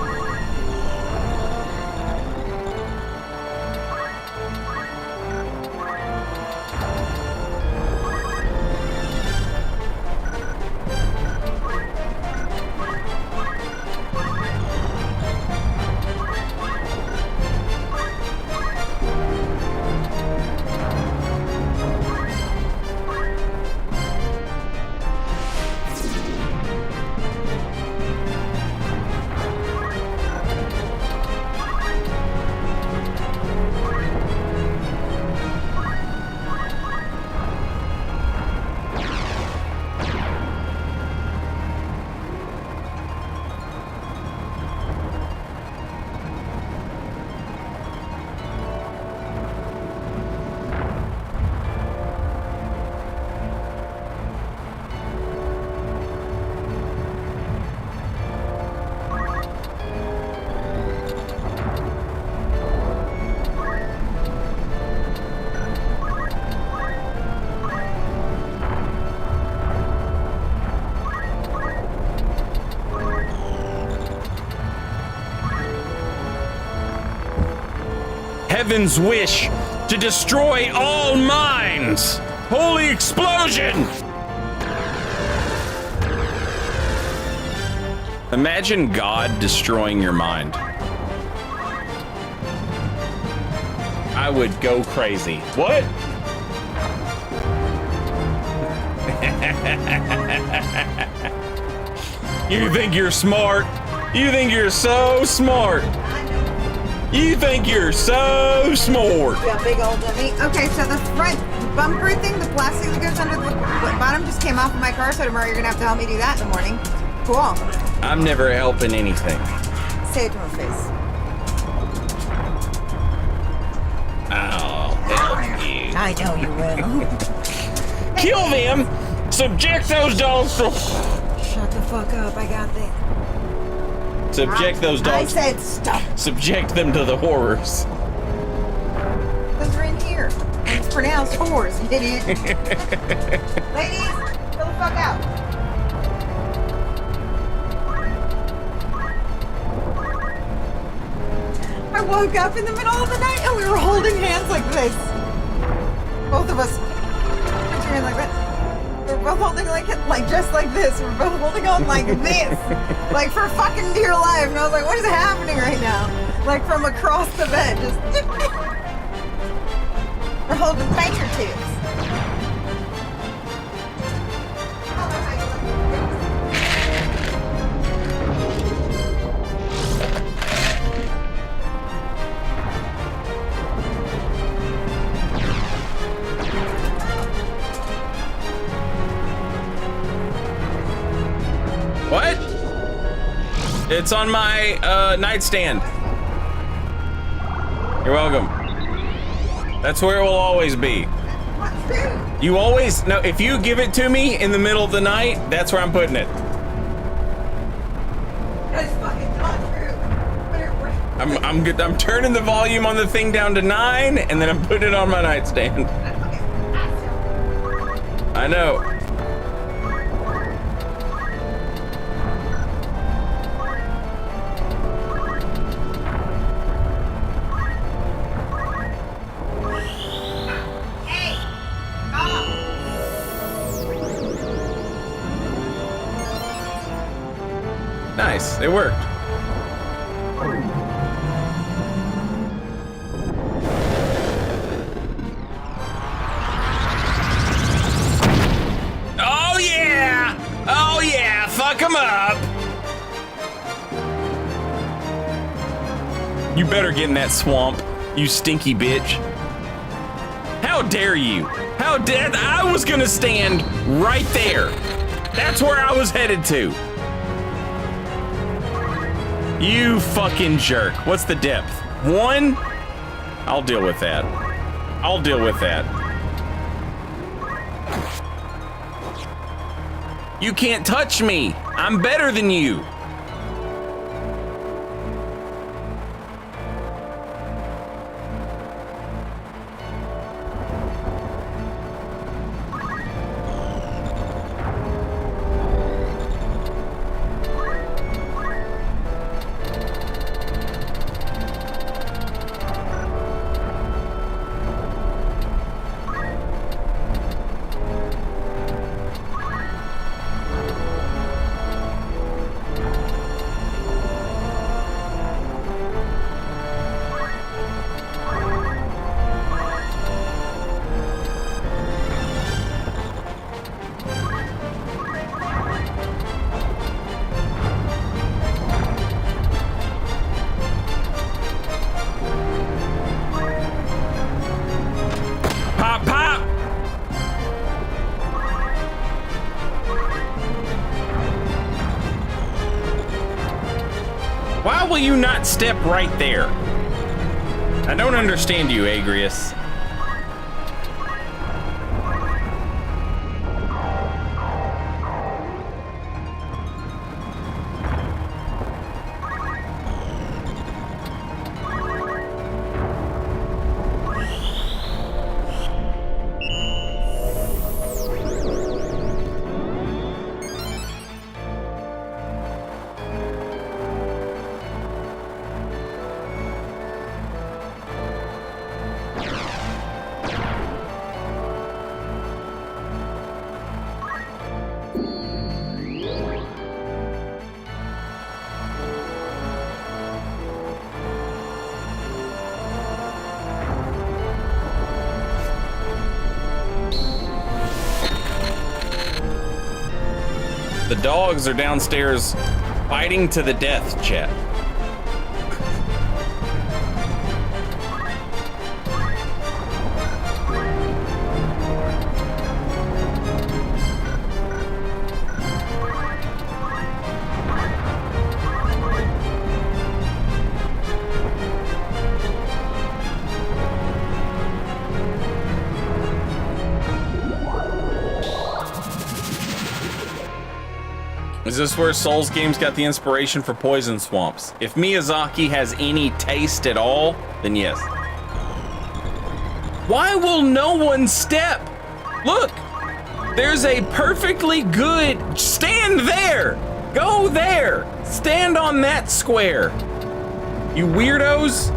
Heaven's wish to destroy all minds. Holy explosion! Imagine God destroying your mind. I would go crazy. What? You think you're smart? You think you're so smart? You think you're so smart. Yeah, big old dummy. Okay, so the front bumper thing, the plastic that goes under the bottom just came off of my car, so tomorrow you're gonna have to help me do that in the morning. Cool. I'm never helping anything. Say it to my face. I'll help you. I know you will. Kill them! Subject those dogs to... Shut the fuck up, I got this. Subject those dogs... I said stop. Subject them to the horrors. Those are in here. It's pronounced whores, idiot. Ladies, fill the fuck out. I woke up in the middle of the night and we were holding hands like this. Both of us. Put your hand like that. We're both holding like just like this. We're both holding on like this. Like for fucking dear life. And I was like, what is happening right now? Like from across the bed. Just we're holding fingertips. What? It's on my nightstand. You're welcome. That's where it will always be. You always know if you give it to me in the middle of the night, that's where I'm putting it. That's fucking not true. I'm good. I'm turning the volume on the thing down to 9, and then I'm putting it on my nightstand. I know. Nice, it worked. Oh yeah! Oh yeah! Fuck him up! You better get in that swamp, you stinky bitch. How dare you? How dare I was gonna stand right there. That's where I was headed to. You fucking jerk. What's the depth? 1? I'll deal with that. I'll deal with that. You can't touch me. I'm better than you. Why will you not step right there? I don't understand you, Agrius. The dogs are downstairs fighting to the death, chat. Is this where Souls games got the inspiration for Poison Swamps? If Miyazaki has any taste at all, then yes. Why will no one step? Look, there's a perfectly good... Stand there! Go there! Stand on that square! You weirdos!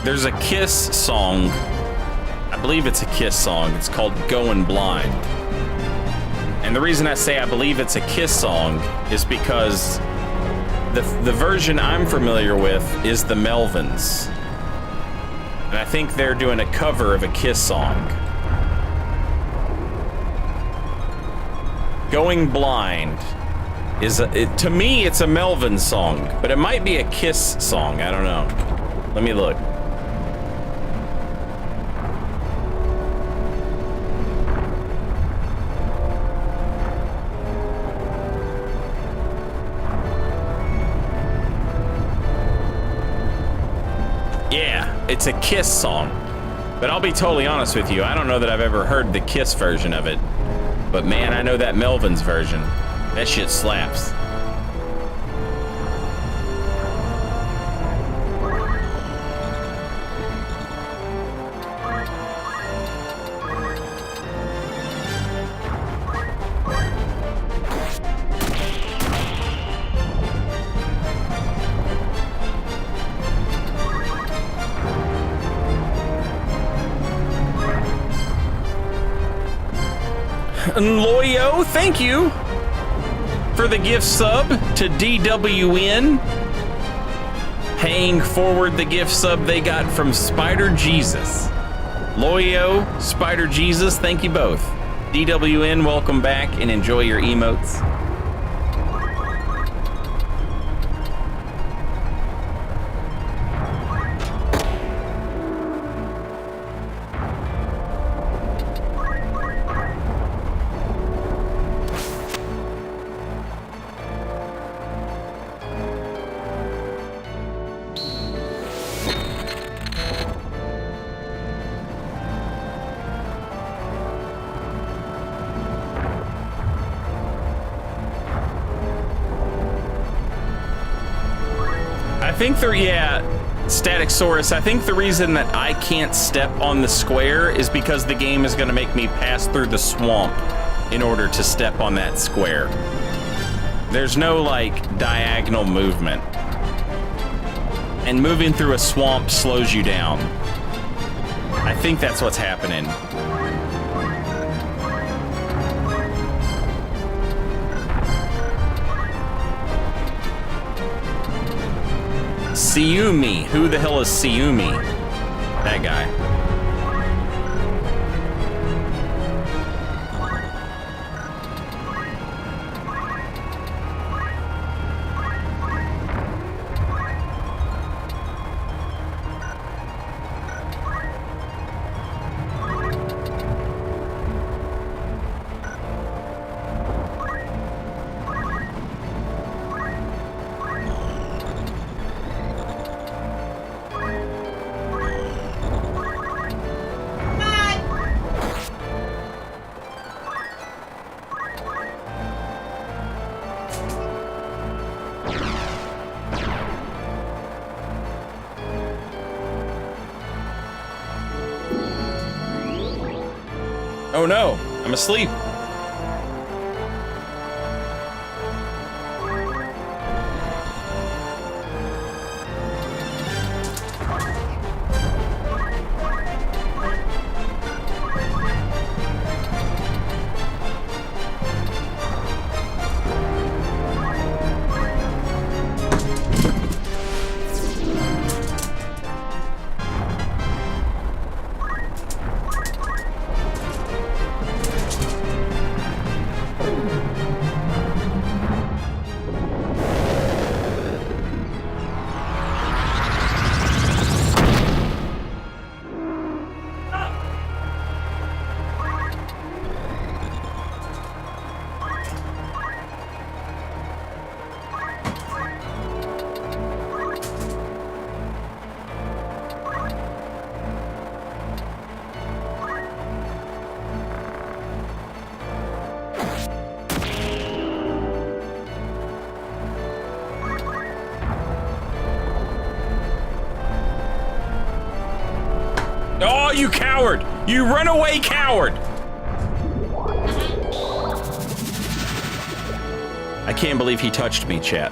There's a Kiss song. I believe it's a Kiss song. It's called Going Blind. And the reason I say I believe it's a Kiss song is because the version I'm familiar with is the Melvins. And I think they're doing a cover of a Kiss song. Going Blind is, to me, it's a Melvin song, but it might be a Kiss song. I don't know. Let me look. It's a Kiss song, but I'll be totally honest with you. I don't know that I've ever heard the Kiss version of it, but man, I know that Melvin's version. That shit slaps. and Loyo, thank you for the gift sub to DWN. Paying forward the gift sub they got from Spider Jesus. Loyo, Spider Jesus, thank you both. DWN, welcome back and enjoy your emotes. I think Static Saurus, I think the reason that I can't step on the square is because the game is going to make me pass through the swamp in order to step on that square. There's no, like, diagonal movement. And moving through a swamp slows you down. I think that's what's happening. Siumi. Who the hell is Siumi? That guy. Oh no, I'm asleep. Oh, you coward! You runaway coward! I can't believe he touched me, chat.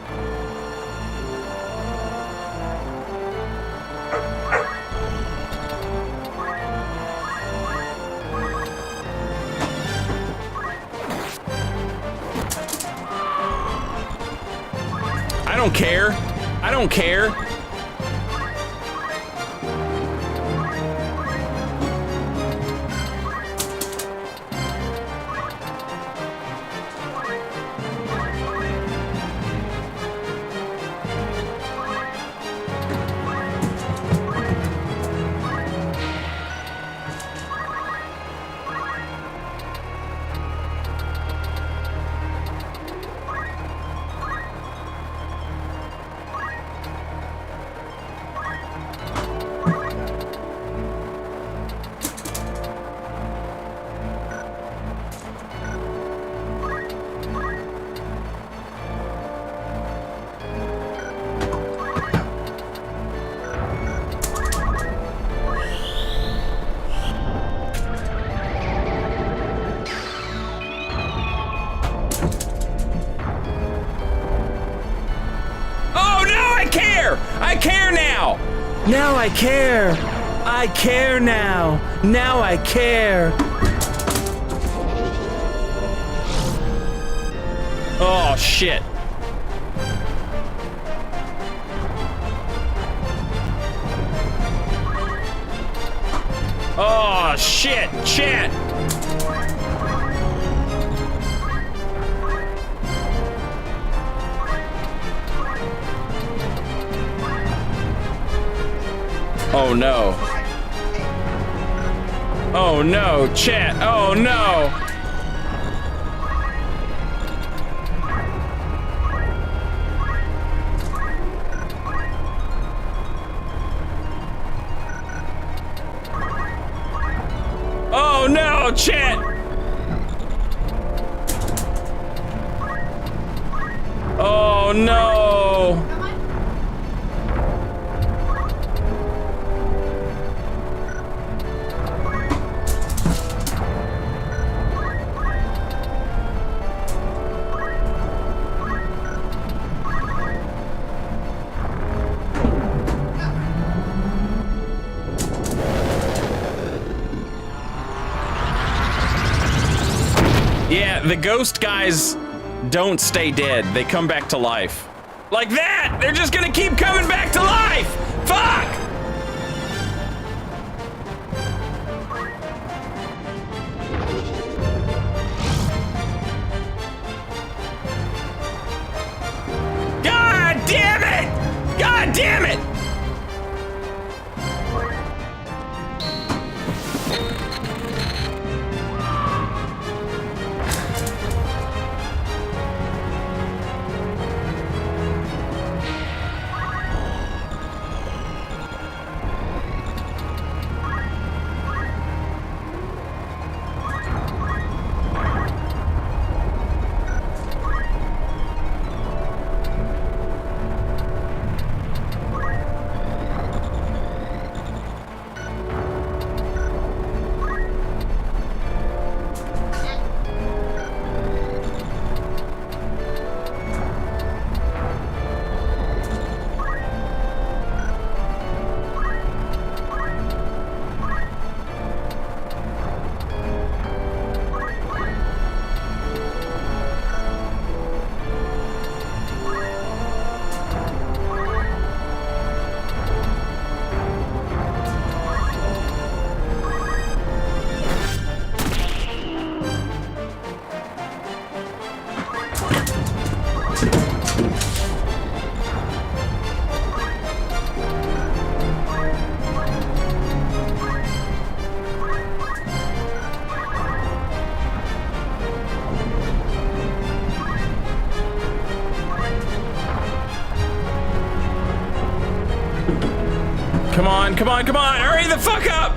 I don't care. I don't care. I care now! Now I care! I care now! Now I care! Oh, shit. Oh, shit, chat. Oh, no. Oh, no, chat. Oh, no. Oh no, chat! Oh no! Yeah, the ghost guys don't stay dead. They come back to life. Like that! They're just gonna keep coming back to life! Fuck! God damn it! God damn it! Come on, come on, come on! Hurry the fuck up!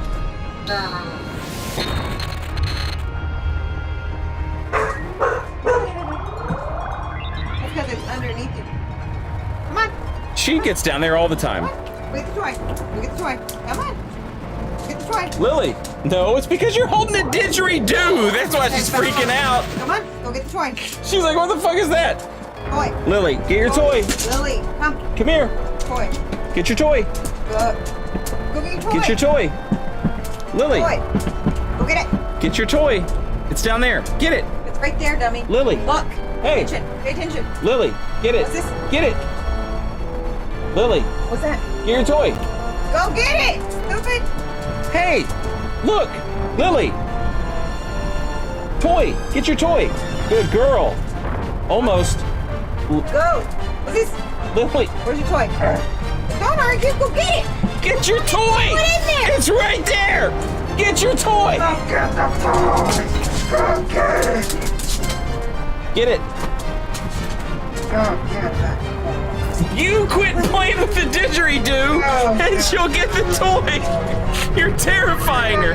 That's because it's underneath you. Come on. She gets down there all the time. Go get the toy. Go get the toy. Come on. Get the toy. Lily, no, it's because you're holding a didgeridoo. That's why she's freaking out. Come on. Go get the toy. She's like, what the fuck is that? Toy. Lily, get your toy. Lily, come. Come here. Toy. Get your toy. Go get your toy. Get your toy. Lily, Toy. Go get it. get your toy. It's down there. Get it. It's right there, dummy. Lily. Look. Hey. Pay attention. Pay attention. Lily, get it. What's this? Get it. Lily, What's that? get your toy. Go get it, stupid. Hey, look, Lily. Toy, get your toy. Good girl. Almost. Go. What's this? Lily, Where's your toy? Don't argue. Go get it. get your toy. Put it in there. It's right there. Get your toy. Get the toy! Go get it! Get it. Go get that. You quit playing with the didgeridoo and she'll get the toy. You're terrifying her.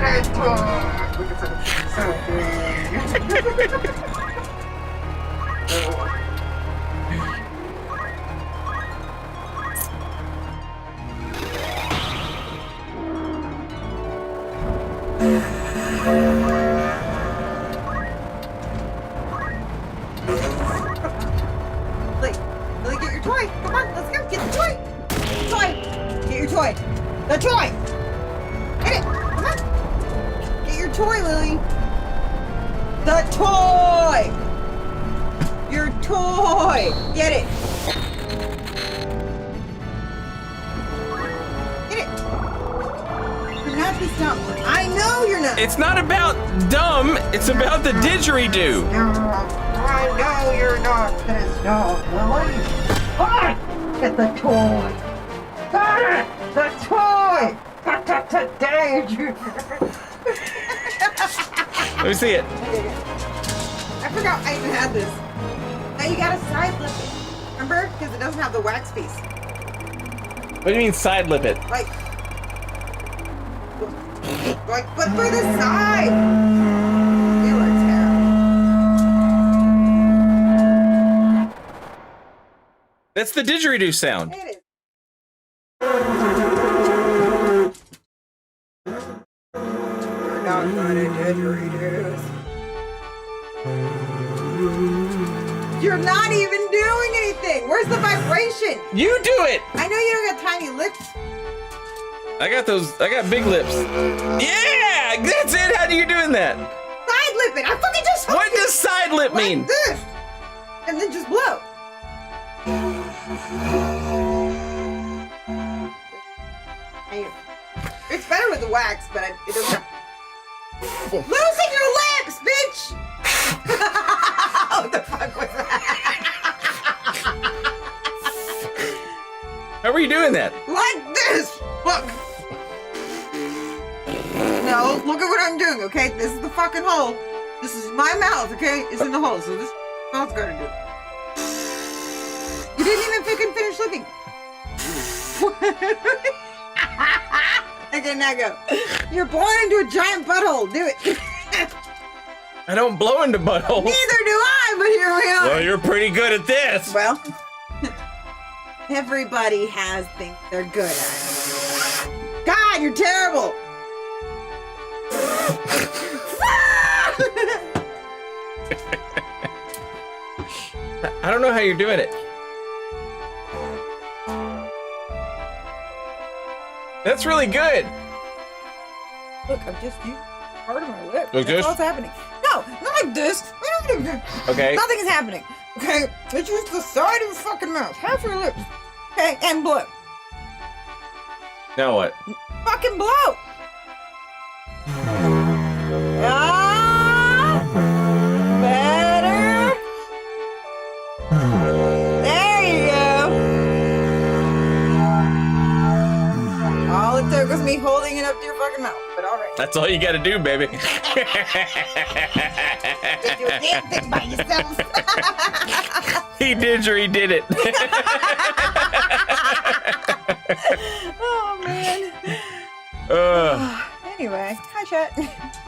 Lily, get your toy. Come on, let's go. Get the toy. Toy. Get your toy. The toy. Get it. Come on. Get your toy, Lily. The toy. Your toy! Get it! Get it! You're not this dumb. I know you're not. It's not about dumb, it's about the didgeridoo. I know you're not this dumb, Lily. Ah! Get the toy! Got it! The toy! Today, Let me see it. I forgot I even had this. Now you gotta side lip it. Remember? Because it doesn't have the wax piece. What do you mean side lip it? Like, but for the side. You are terrible. That's the didgeridoo sound. It is. You're not gonna didgeridoos. You're not even doing anything. Where's the vibration? You do it! I know you don't got tiny lips. I got big lips. Yeah! That's it! How do you doing that? Side lip it. I fucking just told What you. does side lip mean? Like this. And then just blow. It's better with the wax, but it doesn't have... Losing your lips, bitch! What the fuck was that? How are you doing that? Like this! Look! No, look at what I'm doing, okay? This is the fucking hole. This is my mouth, okay? It's in the hole, so this mouth's gotta do it. You didn't even fucking finish looking. Okay, now go. You're blowing into a giant butthole. Do it. I don't blow into buttholes. Neither do I, but here we are. Well, you're pretty good at this. Well, everybody has things they're good at. God, you're terrible. I don't know how you're doing it. That's really good. Look, I'm just using part of my lip. Like That's this? what's happening. No, not like this. Okay. Nothing is happening. Okay, it's just the side of your fucking mouth. Half your lips. Okay, and blow. Now what? Fucking blow. Ah, better. There you go. All it took was me holding it up to your fucking mouth, but all right. That's all you got to do, baby. Did your damn thing by yourself. He did it. Oh man. Anyway, hi chat.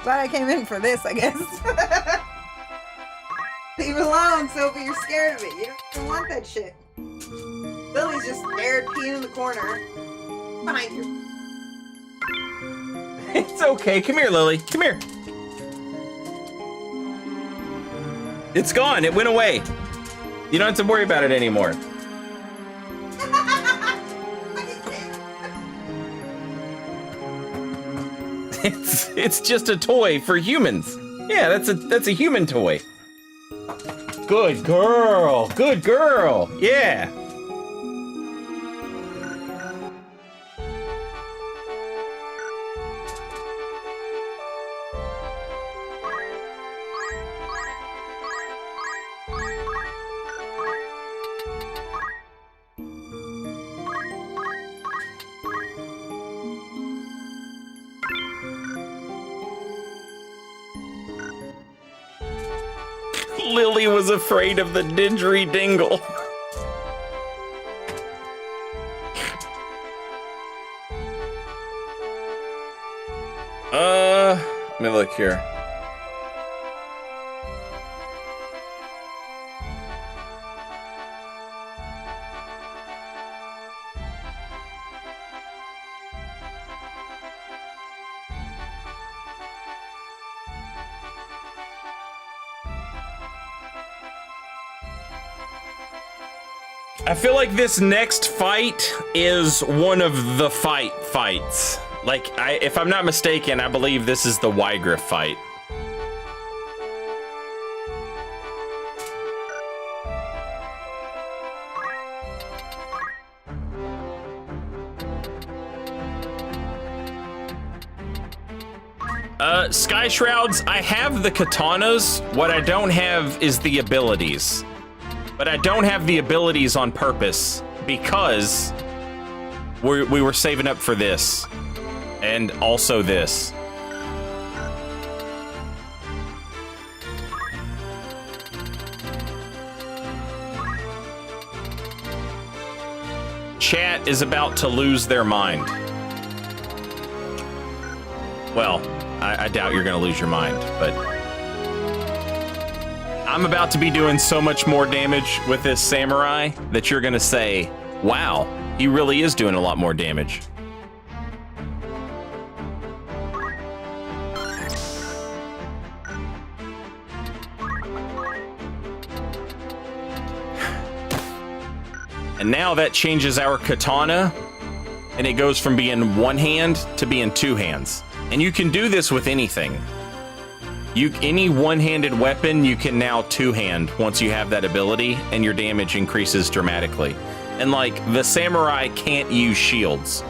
Glad I came in for this, I guess. Leave it alone, Sophie. You're scared of it. You don't even want that shit. Lily's just scared, peeing in the corner. Behind you. It's okay. Come here, Lily. Come here. It's gone. It went away. You don't have to worry about it anymore. It's just a toy for humans. Yeah, that's a human toy. Good girl. Good girl. Yeah. Lily was afraid of the didgeridingle. Let me look here. I feel like this next fight is one of the fights. Like, if I'm not mistaken, I believe this is the Wygriff fight. Sky Shrouds, I have the katanas. What I don't have is the abilities. But I don't have the abilities on purpose because we were saving up for this. And also this. Chat is about to lose their mind. Well, I doubt you're gonna lose your mind, but I'm about to be doing so much more damage with this samurai that you're gonna say, wow, he really is doing a lot more damage. And now that changes our katana, and it goes from being one hand to being two hands. And you can do this with anything. Any one-handed weapon, you can now two-hand once you have that ability, and your damage increases dramatically. And like, the samurai can't use shields.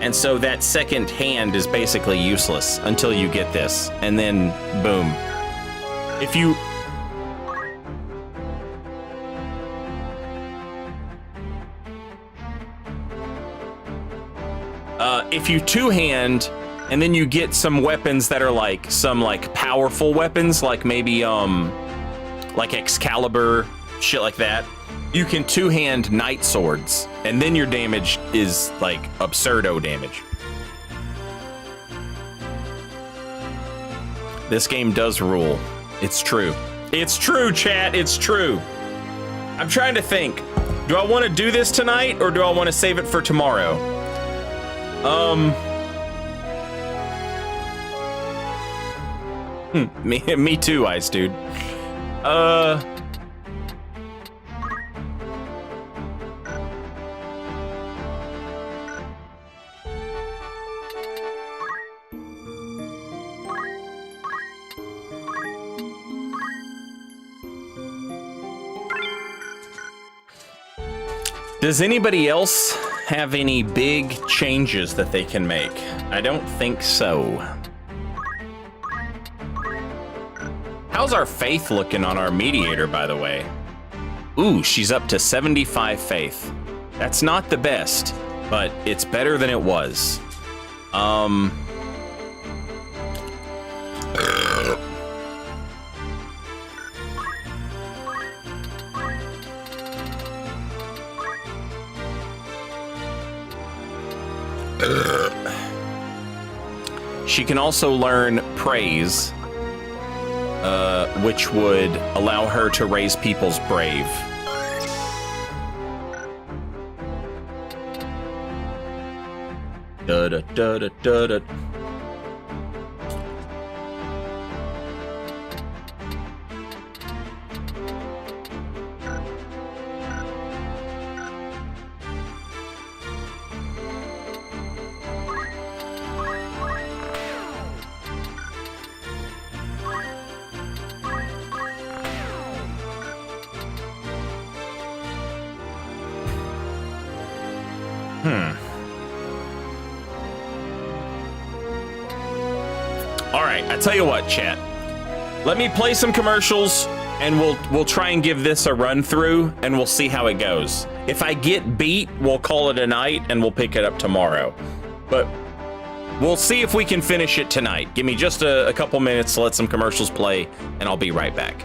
And so that second hand is basically useless until you get this. And then, boom. If you... if you two-hand, and then you get some weapons that are like some like powerful weapons, like maybe like Excalibur, shit like that, you can two-hand knight swords, and then your damage is like absurdo damage. This game does rule. It's true. It's true, chat. It's true. I'm trying to think. Do I want to do this tonight, or do I want to save it for tomorrow? Me too, Ice Dude. Does anybody else have any big changes that they can make? I don't think so. How's our faith looking on our mediator, by the way? Ooh, she's up to 75 faith. That's not the best, but it's better than it was. She can also learn praise, which would allow her to raise people's brave. Da da da da da da. I tell you what, chat. Let me play some commercials, and we'll try and give this a run through, and we'll see how it goes. If I get beat, we'll call it a night, and we'll pick it up tomorrow. But we'll see if we can finish it tonight. Give me just a couple minutes to let some commercials play, and I'll be right back.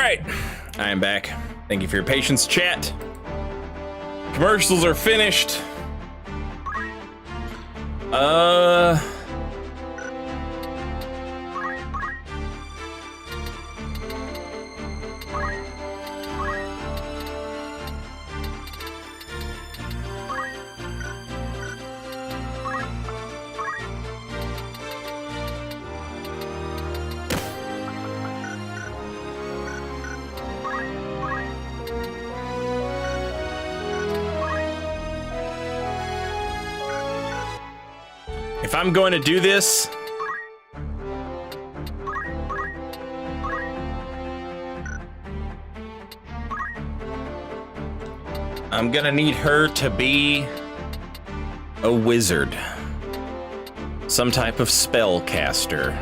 right, I am back. Thank you for your patience, chat. Commercials are finished. If I'm going to do this, I'm gonna need her to be a wizard, some type of spellcaster.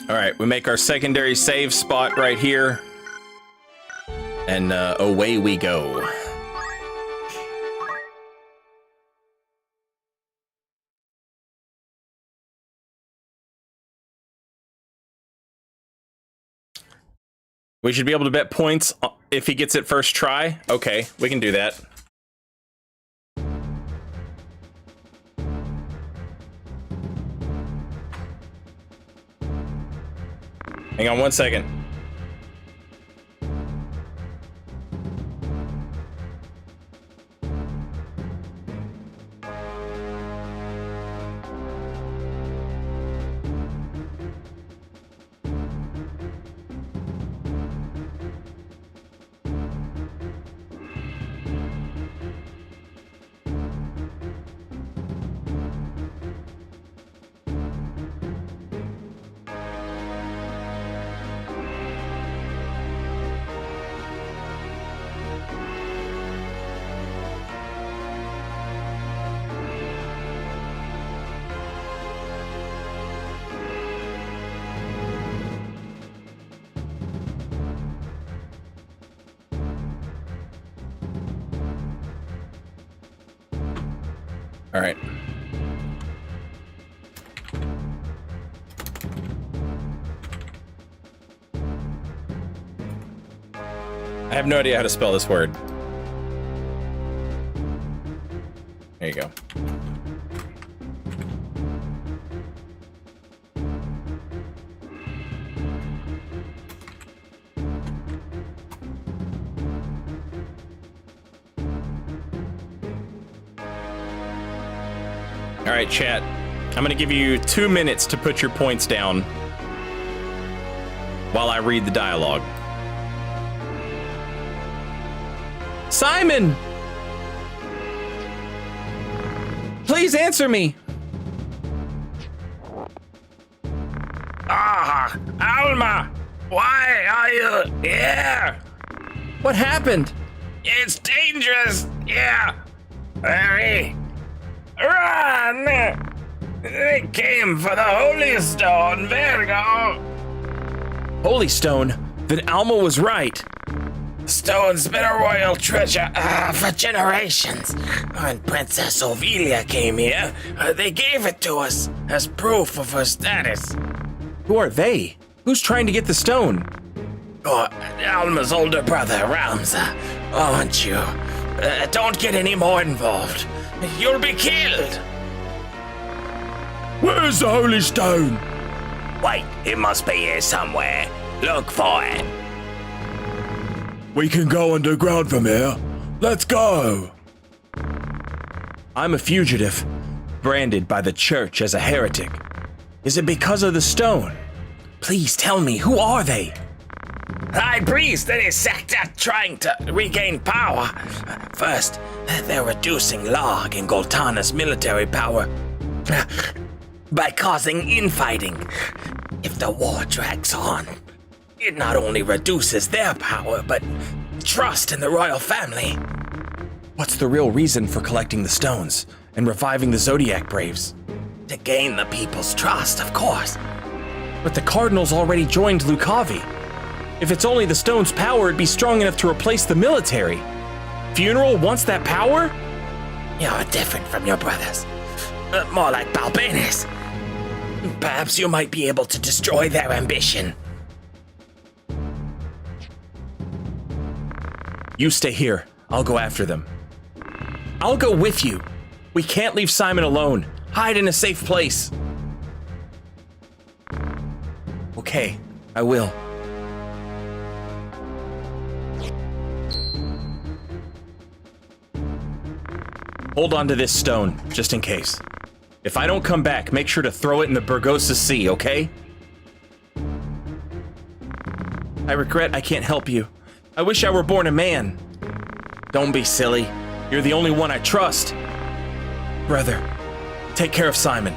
All right, we make our secondary save spot right here, and away we go. We should be able to bet points if he gets it first try. Okay, we can do that. Hang on 1 second. All right. I have no idea how to spell this word. There you go. All right, chat. I'm gonna give you 2 minutes to put your points down while I read the dialogue. Simon! Please answer me! Ah, Alma! Why are you here? What happened? It's dangerous! Yeah! Hurry! Run! They came for the Holy Stone, Virgo! Holy Stone, then Alma was right. Stone's been a royal treasure for generations. When Princess Ovelia came here, they gave it to us as proof of her status. Who are they? Who's trying to get the stone? Oh, Alma's older brother, Ramza. Aren't you? Don't get any more involved. You'll be killed. Where's the holy stone? Wait, it must be here somewhere. Look for it. We can go underground from here. Let's go. I'm a fugitive, branded by the church as a heretic. Is it because of the stone? Please tell me, who are they? High priest in his sector trying to regain power. First, they're reducing Log and Goltana's military power by causing infighting. If the war drags on, it not only reduces their power, but trust in the royal family. What's the real reason for collecting the stones and reviving the Zodiac Braves? To gain the people's trust, of course. But the Cardinals already joined Lucavi. If it's only the stone's power, it'd be strong enough to replace the military. Funeral wants that power? You're different from your brothers. More like Balbanis. Perhaps you might be able to destroy their ambition. You stay here. I'll go after them. I'll go with you. We can't leave Simon alone. Hide in a safe place. Okay, I will. Hold on to this stone, just in case. If I don't come back, make sure to throw it in the Burgosa Sea, okay? I regret I can't help you. I wish I were born a man. Don't be silly. You're the only one I trust. Brother, take care of Simon.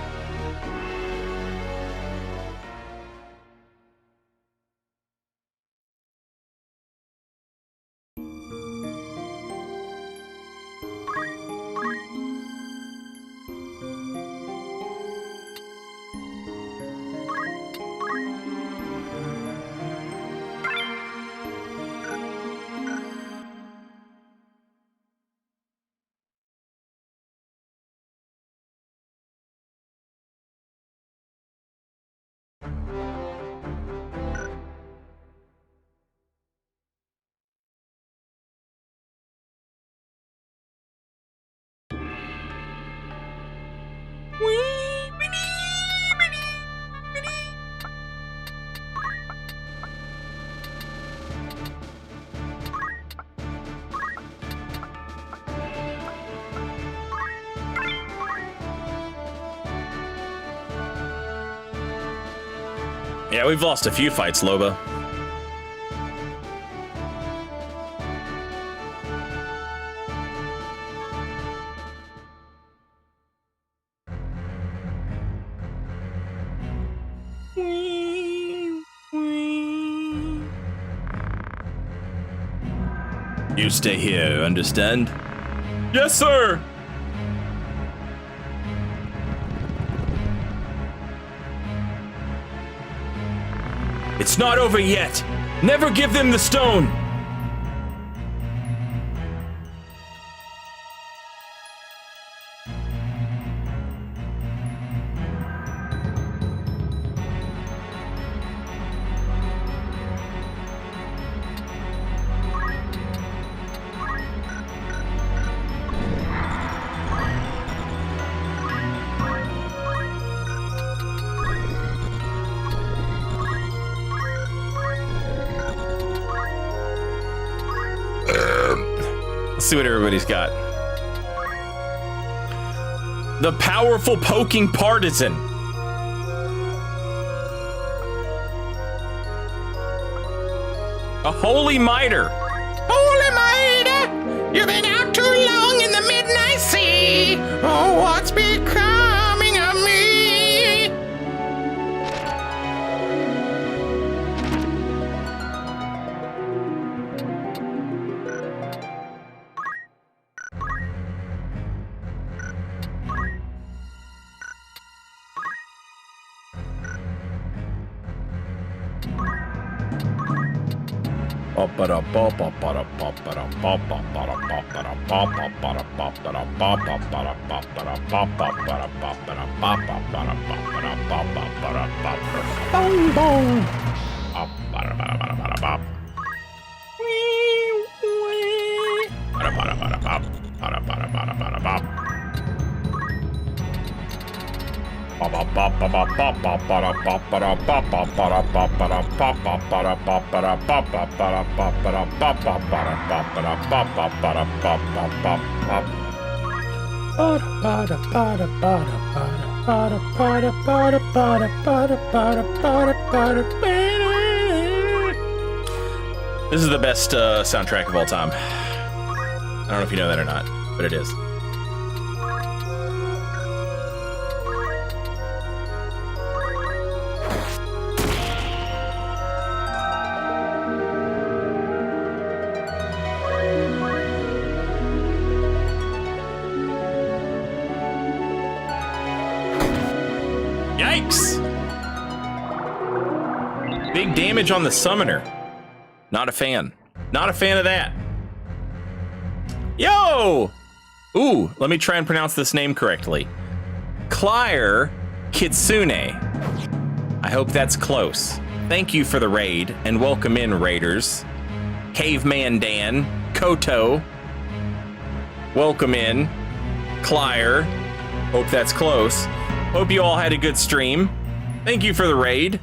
Yeah, we've lost a few fights, Loba. You stay here, understand? Yes, sir! It's not over yet. Never give them the stone. Let's see what everybody's got. The powerful poking partisan. A holy miter. Holy Maid, you've been out too long in the midnight sea. Oh, what's becoming of me? This is the best soundtrack of all time. I don't know if you know that or not, but it is. Yikes! Big damage on the summoner. Not a fan. Not a fan of that. Yo! Ooh, let me try and pronounce this name correctly. Claire Kitsune. I hope that's close. Thank you for the raid, and welcome in, raiders. Caveman Dan, Koto. Welcome in. Claire. Hope that's close. Hope you all had a good stream. Thank you for the raid.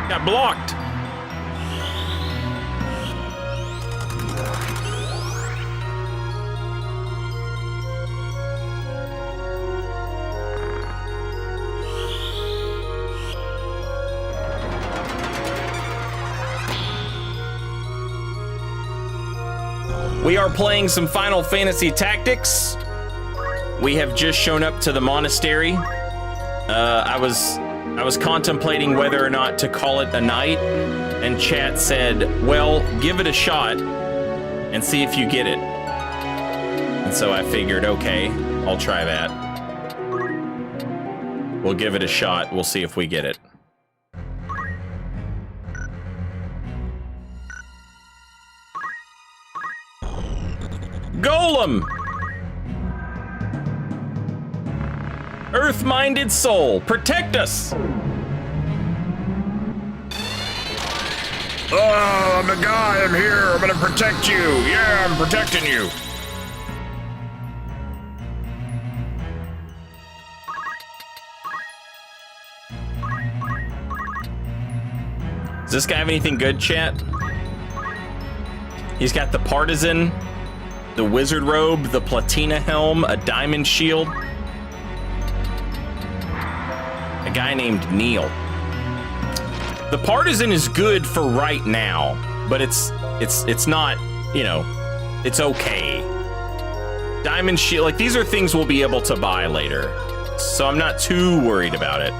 Got blocked. We are playing some Final Fantasy Tactics. We have just shown up to the monastery. I was contemplating whether or not to call it a night, and chat said, well, give it a shot and see if you get it. And so I figured, okay, I'll try that. We'll give it a shot. We'll see if we get it. Golem! Earth-minded soul, protect us! Oh, I'm the guy. I'm here. I'm gonna protect you. Yeah, I'm protecting you. Does this guy have anything good, chat? He's got the partisan, the wizard robe, the platina helm, a diamond shield. A guy named Neil. The partisan is good for right now, but it's not, you know, it's okay. Diamond shield, like these are things we'll be able to buy later, so I'm not too worried about it.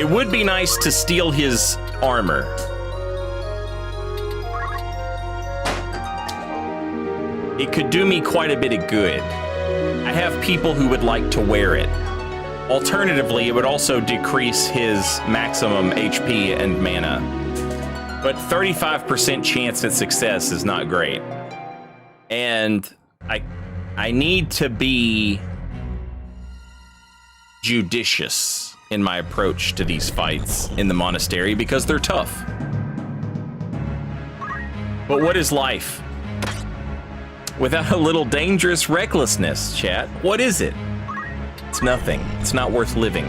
It would be nice to steal his armor. It could do me quite a bit of good. I have people who would like to wear it. Alternatively, it would also decrease his maximum HP and mana. But 35% chance at success is not great. And I need to be judicious in my approach to these fights in the monastery because they're tough. But what is life without a little dangerous recklessness, chat? What is it? It's nothing. It's not worth living.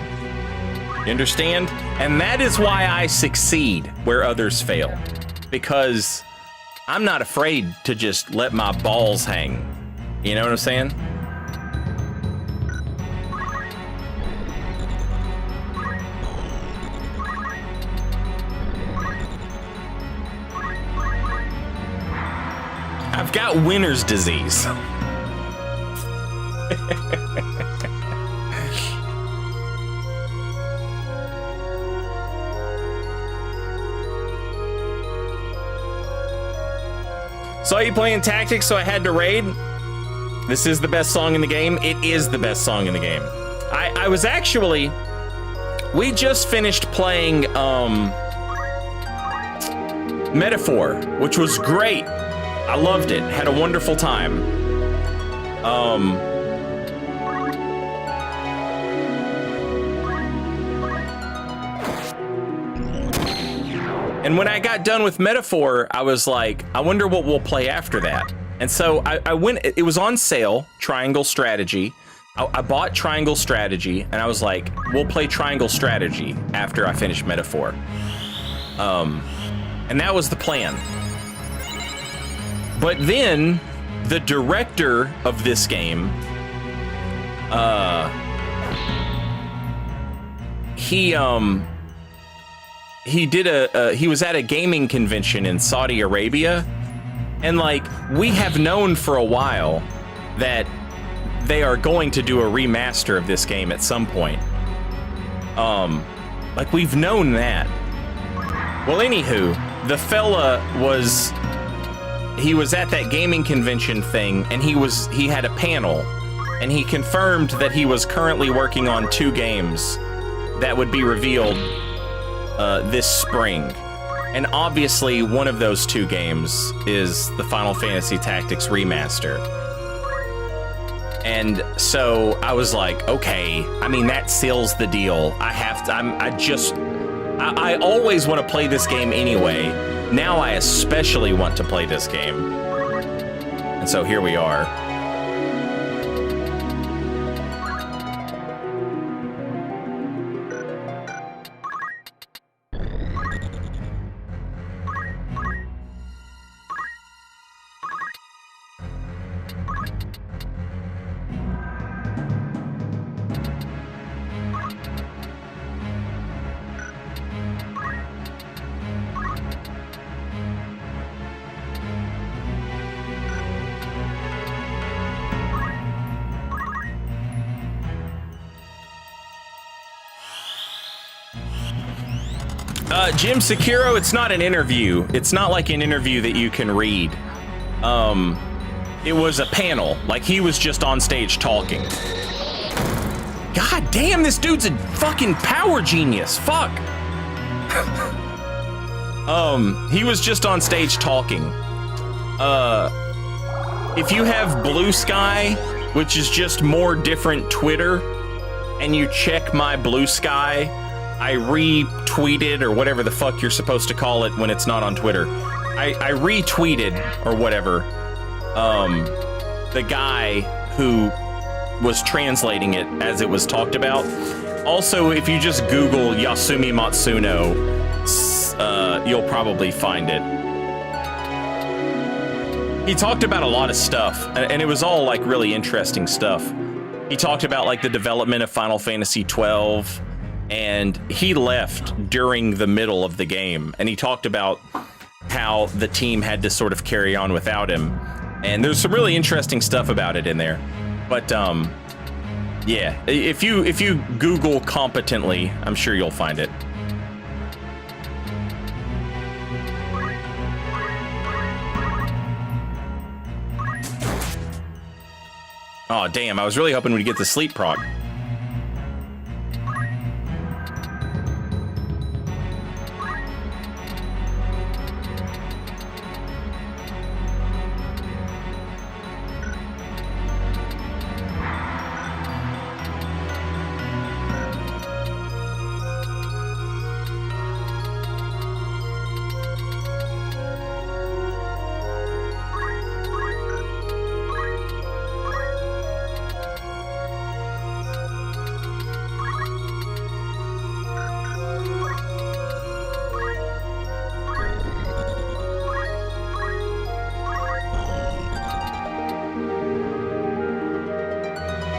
You understand? And that is why I succeed where others fail. Because I'm not afraid to just let my balls hang. You know what I'm saying? I've got winner's disease. Saw you playing Tactics, so I had to raid. This is the best song in the game. It is the best song in the game. I was actually... We just finished playing Metaphor, which was great. I loved it. Had a wonderful time. And when I got done with Metaphor, I was like, I wonder what we'll play after that. And so I went, it was on sale, Triangle Strategy. I bought Triangle Strategy, and I was like, we'll play Triangle Strategy after I finish Metaphor. And that was the plan. But then, the director of this game, he was at a gaming convention in Saudi Arabia, and like, we have known for a while that they are going to do a remaster of this game at some point. Like, we've known that. Well, anywho, the fella was at that gaming convention thing, and he had a panel, and he confirmed that he was currently working on 2 games that would be revealed this spring. And obviously, one of those 2 games is the Final Fantasy Tactics Remaster. And so I was like, okay, I mean, that seals the deal. I always want to play this game anyway. Now I especially want to play this game. And so here we are. Jim Sekiro, it's not an interview. It's not like an interview that you can read. It was a panel. Like, he was just on stage talking. God damn, this dude's a fucking power genius. Fuck. He was just on stage talking. If you have Blue Sky, which is just more different Twitter, and you check my Blue Sky, I retweeted, or whatever the fuck you're supposed to call it when it's not on Twitter. I retweeted, or whatever, the guy who was translating it as it was talked about. Also, if you just Google Yasumi Matsuno, you'll probably find it. He talked about a lot of stuff, and it was all like really interesting stuff. He talked about like the development of Final Fantasy 12, and he left during the middle of the game, and he talked about how the team had to sort of carry on without him, and there's some really interesting stuff about it in there. But yeah, if you Google competently, I'm sure you'll find it. Oh damn, I was really hoping we'd get the sleep proc.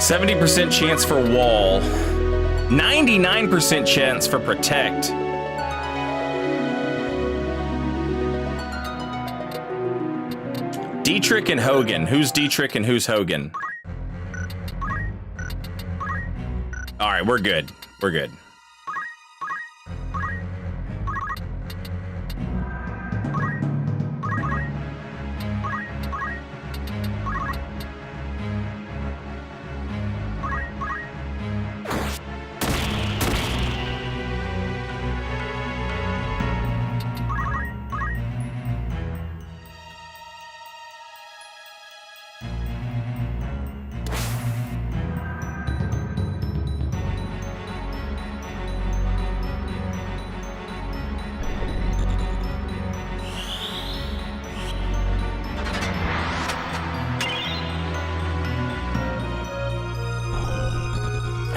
%70 chance for wall, 99% chance for protect. Dietrich and Hogan. Who's Dietrich and who's Hogan? All right, we're good. We're good.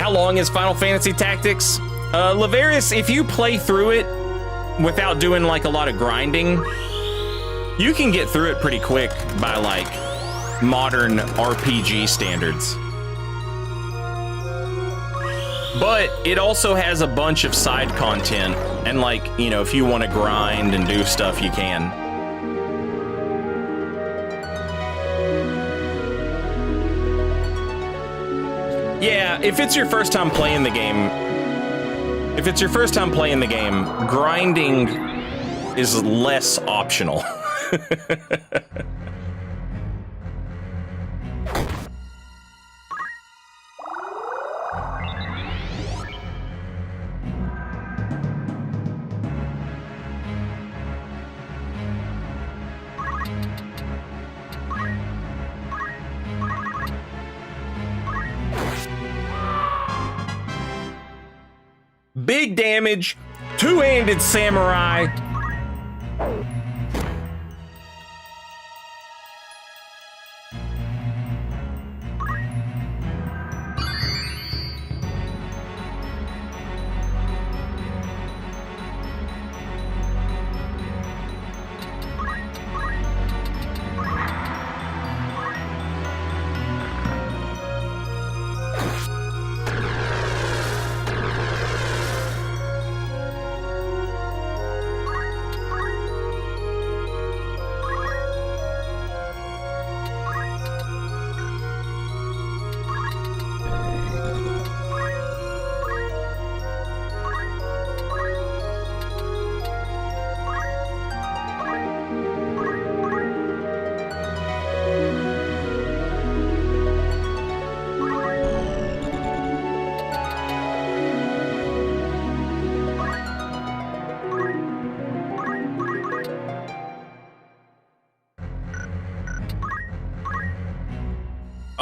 How long is Final Fantasy Tactics? Laverius, if you play through it without doing like a lot of grinding, you can get through it pretty quick by like modern RPG standards. But it also has a bunch of side content, and like, you know, if you want to grind and do stuff, you can. Yeah, if it's your first time playing the game, grinding is less optional. Big damage, two-handed samurai.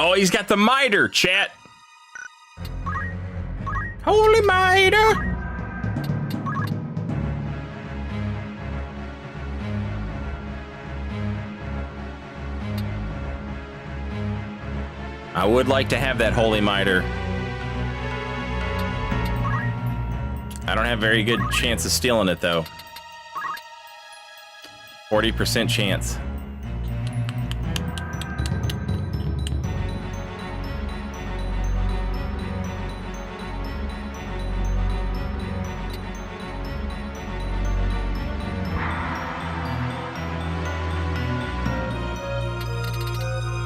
Oh, he's got the miter, chat. Holy miter. I would like to have that holy miter. I don't have very good chance of stealing it though. 40% chance.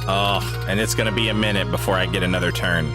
Oh, and it's gonna be a minute before I get another turn.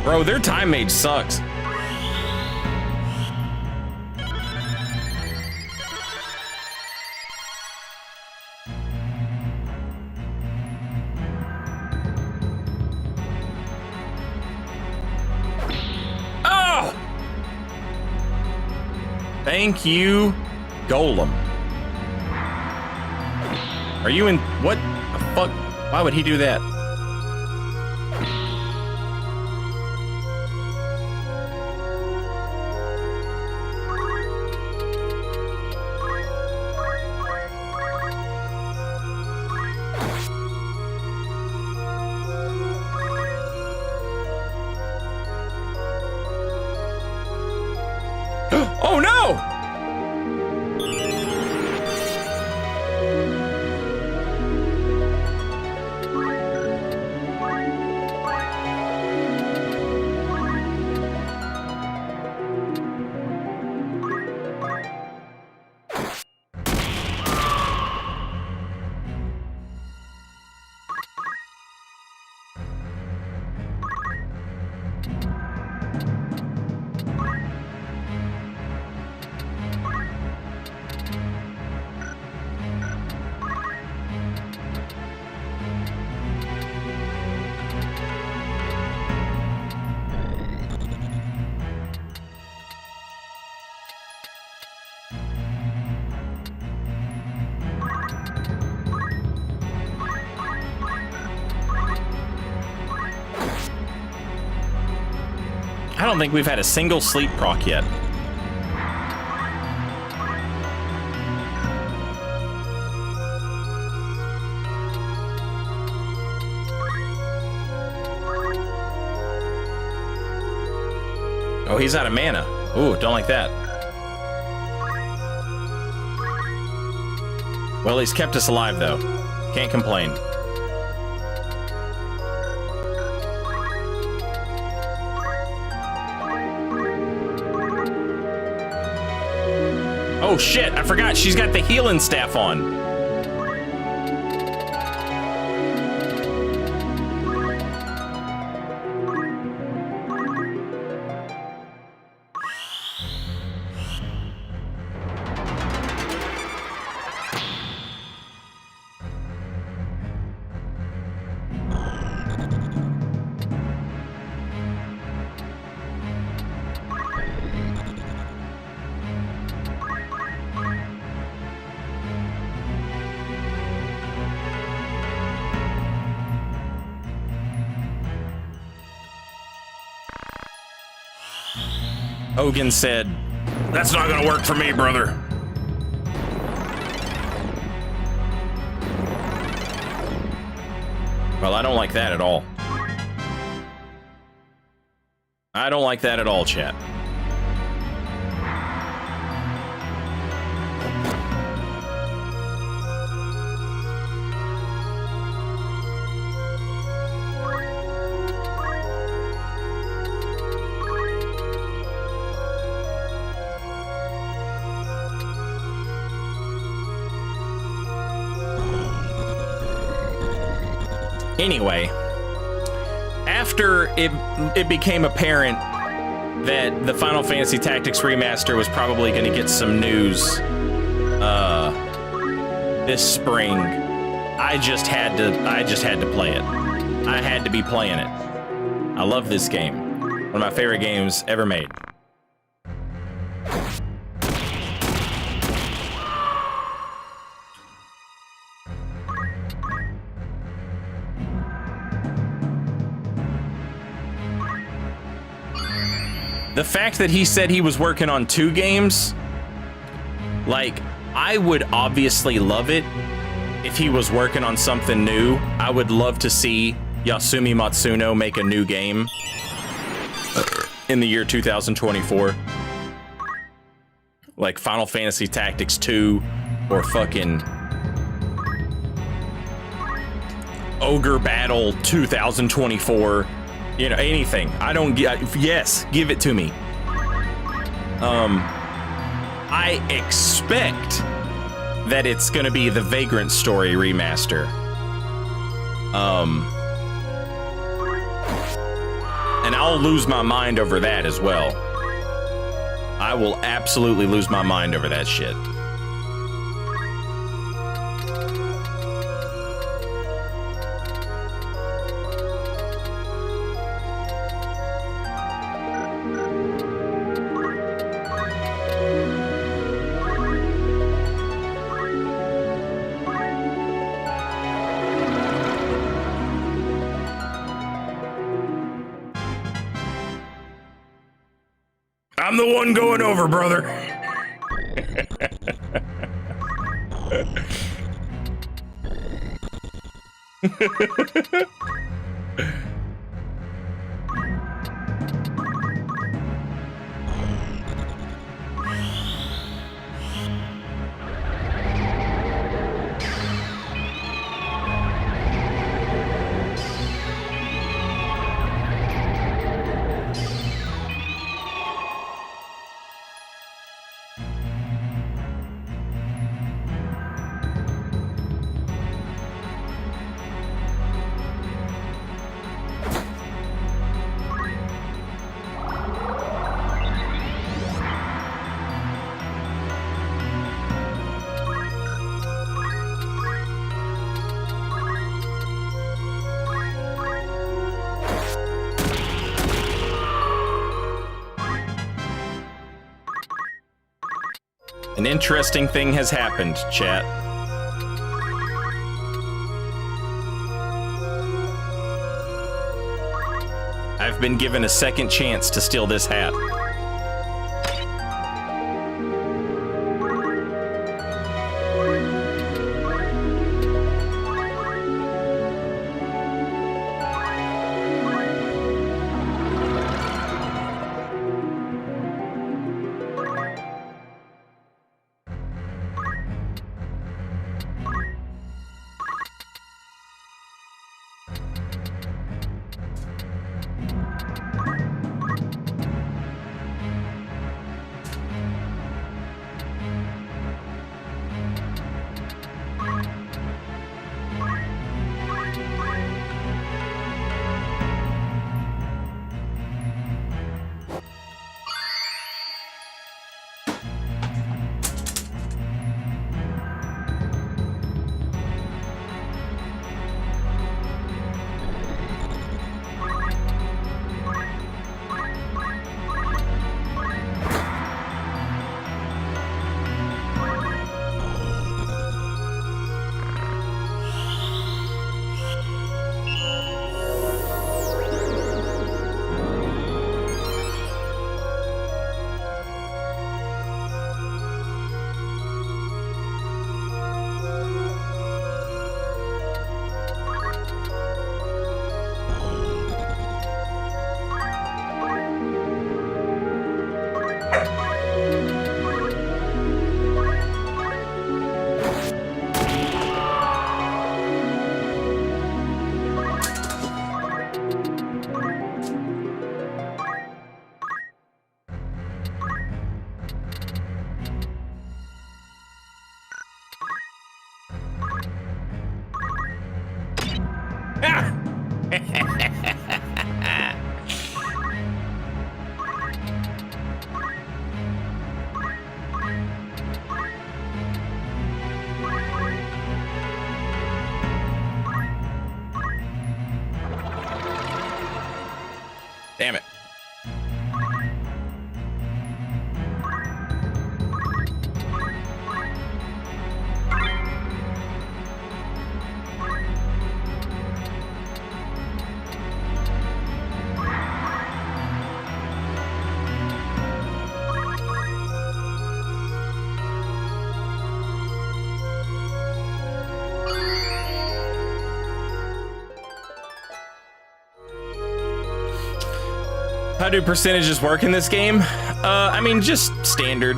Bro, their time mage sucks. Oh! Thank you, Golem. Are you in... What the fuck? Why would he do that? Oh no! I don't think we've had a single sleep proc yet. Oh, he's out of mana. Ooh, don't like that. Well, he's kept us alive, though. Can't complain. Oh, shit, I forgot. She's got the healing staff on. Hogan said, That's not gonna work for me, brother. well, I don't like that at all. I don't like that at all, chat. Anyway, after it became apparent that the Final Fantasy Tactics Remaster was probably going to get some news this spring, I just had to play it. I had to be playing it. I love this game. One of my favorite games ever made. The fact that he said he was working on 2 games, like, I would obviously love it if he was working on something new. I would love to see Yasumi Matsuno make a new game in the year 2024. Like Final Fantasy Tactics 2 or fucking Ogre Battle 2024. You know, anything. I don't get. Yes, give it to me. I expect that it's gonna be the Vagrant Story remaster. And I'll lose my mind over that as well. I will absolutely lose my mind over that shit. I'm the one going over, brother. An interesting thing has happened, chat. have been given a second chance to steal this hat. Damn it. How do percentages work in this game? I mean, just standard.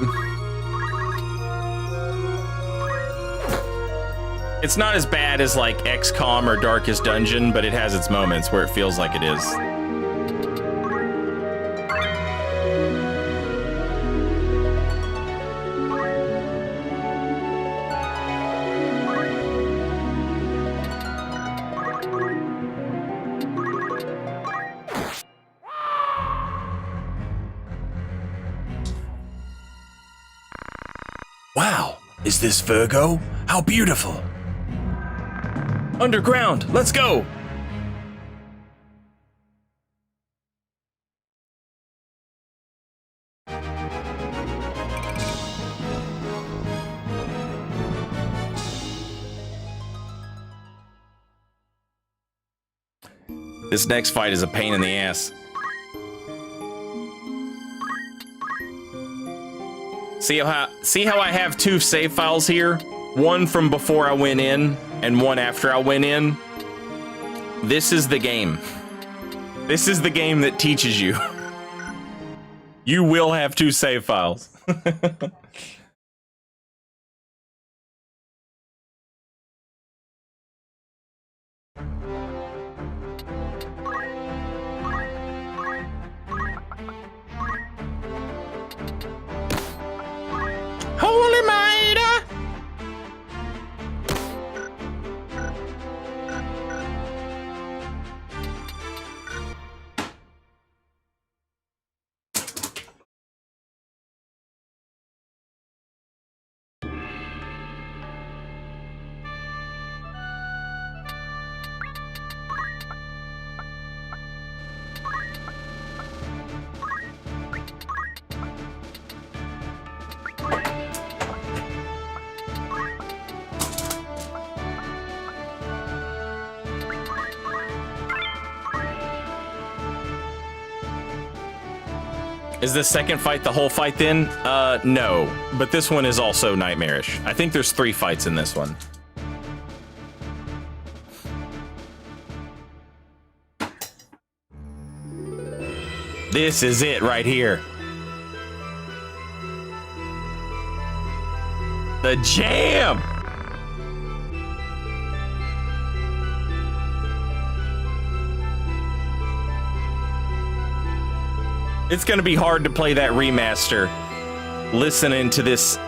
It's not as bad as like XCOM or Darkest Dungeon, but it has its moments where it feels like it is. Wow, is this Virgo? How beautiful! Underground, let's go! This next fight is a pain in the ass. See how I have two save files here? One from before I went in and one after I went in? This is the game. This is the game that teaches you. You will have two save files. Is this second fight the whole fight then? No, but this one is also nightmarish. I think there's 3 fights in this one. This is it right here. The jam! It's gonna be hard to play that remaster, listening to this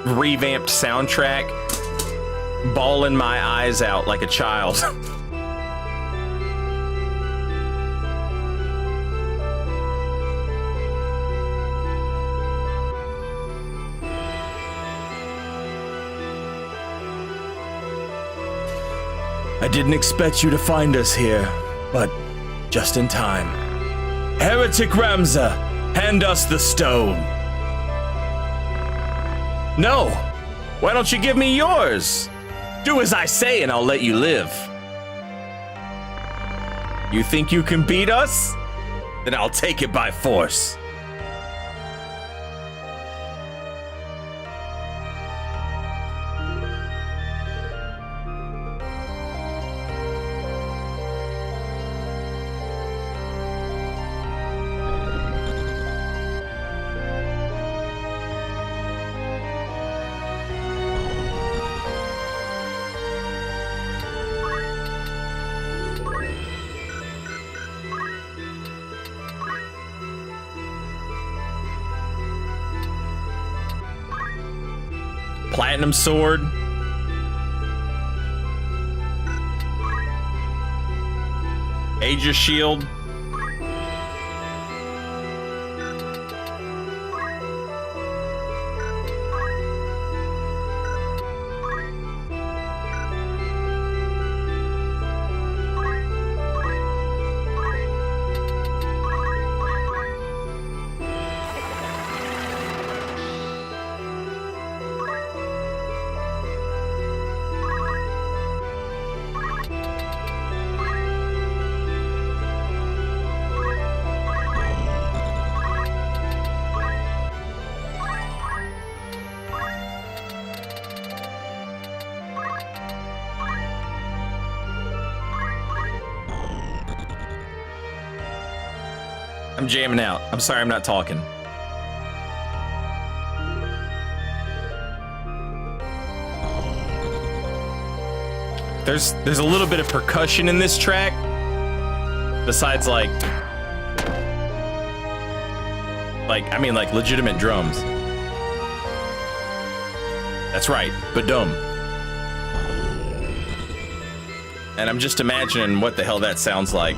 revamped soundtrack, bawling my eyes out like a child. I didn't expect you to find us here, but just in time. Heretic Ramza, hand us the stone. No, why don't you give me yours? Do as I say and I'll let you live. You think you can beat us? Then I'll take it by force. Platinum sword. Aegis shield. I'm jamming out. I'm sorry I'm not talking. There's a little bit of percussion in this track. Besides like legitimate drums. That's right, badum. And I'm just imagining what the hell that sounds like.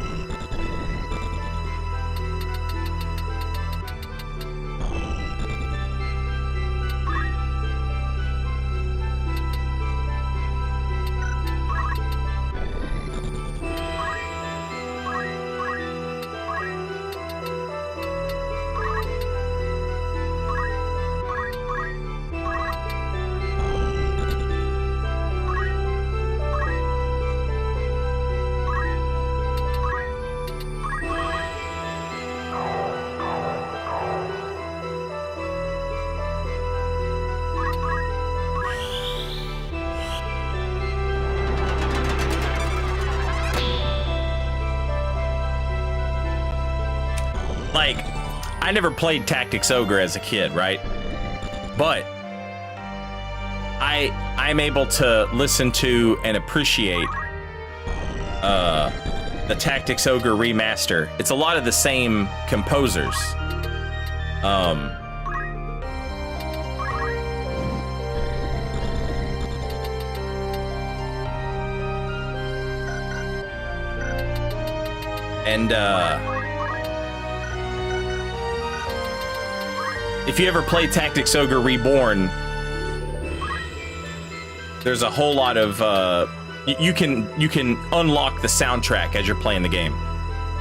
Like, I never played Tactics Ogre as a kid, right? But I'm able to listen to and appreciate the Tactics Ogre remaster. It's a lot of the same composers. If you ever play Tactics Ogre Reborn, there's a whole lot of you can unlock the soundtrack as you're playing the game,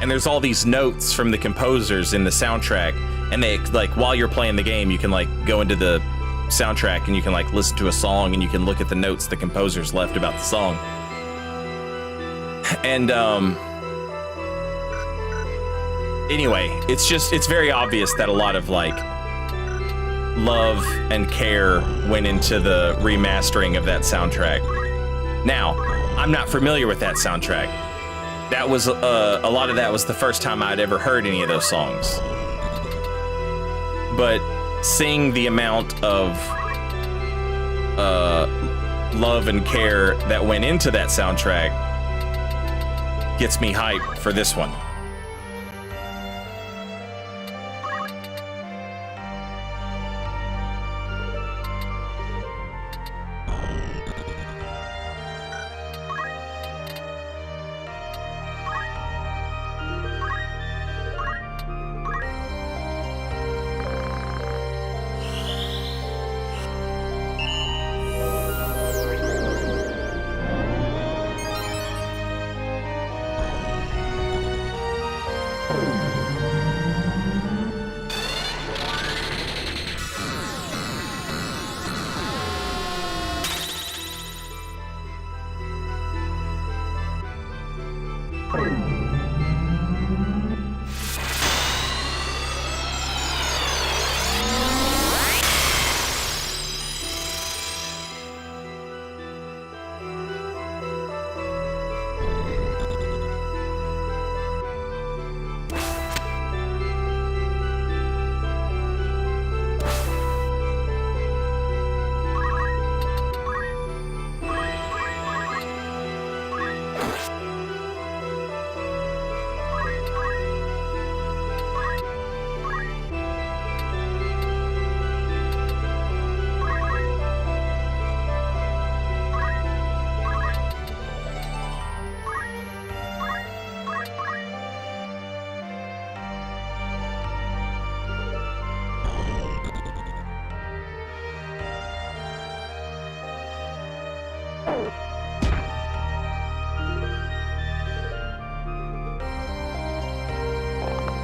and there's all these notes from the composers in the soundtrack, and they like while you're playing the game you can like go into the soundtrack and you can like listen to a song and you can look at the notes the composers left about the song. And Anyway, it's very obvious that a lot of like love and care went into the remastering of that soundtrack. Now, I'm not familiar with that soundtrack. That was a lot of that was the first time I'd ever heard any of those songs. But seeing the amount of love and care that went into that soundtrack gets me hyped for this one.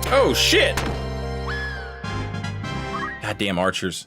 Oh shit! Goddamn archers.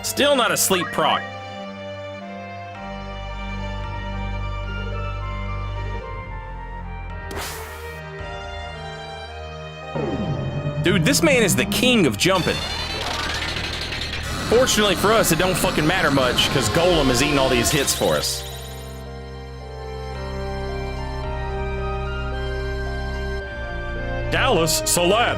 Still not a sleep proc. Dude, this man is the king of jumping. Fortunately for us, it don't fucking matter much, because Golem is eating all these hits for us. Dallas Salad.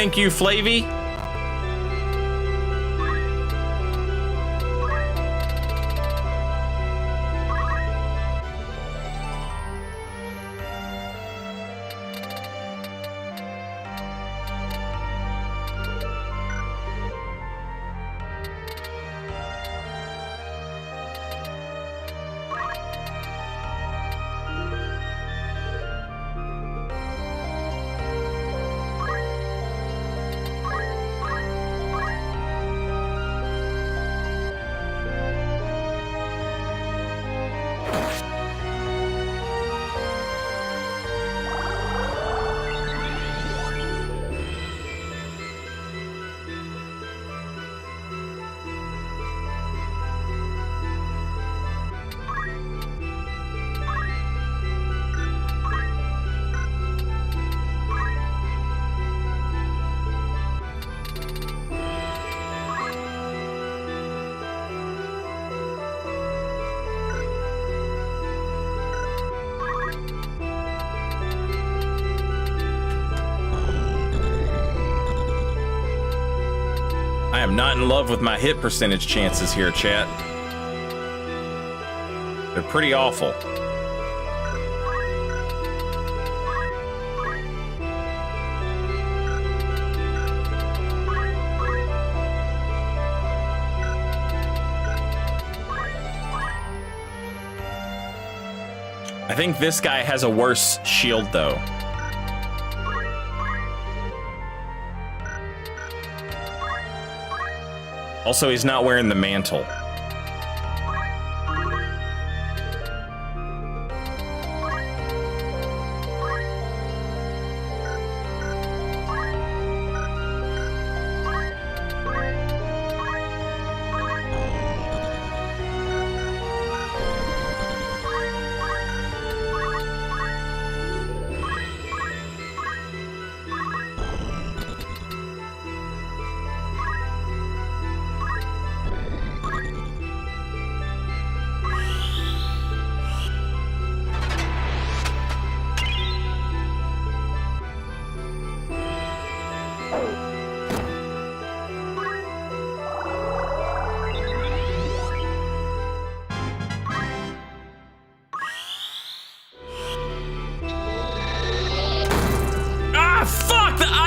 Thank you, Flavy. I am not in love with my hit percentage chances here, chat. They're pretty awful. I think this guy has a worse shield, though. Also, he's not wearing the mantle.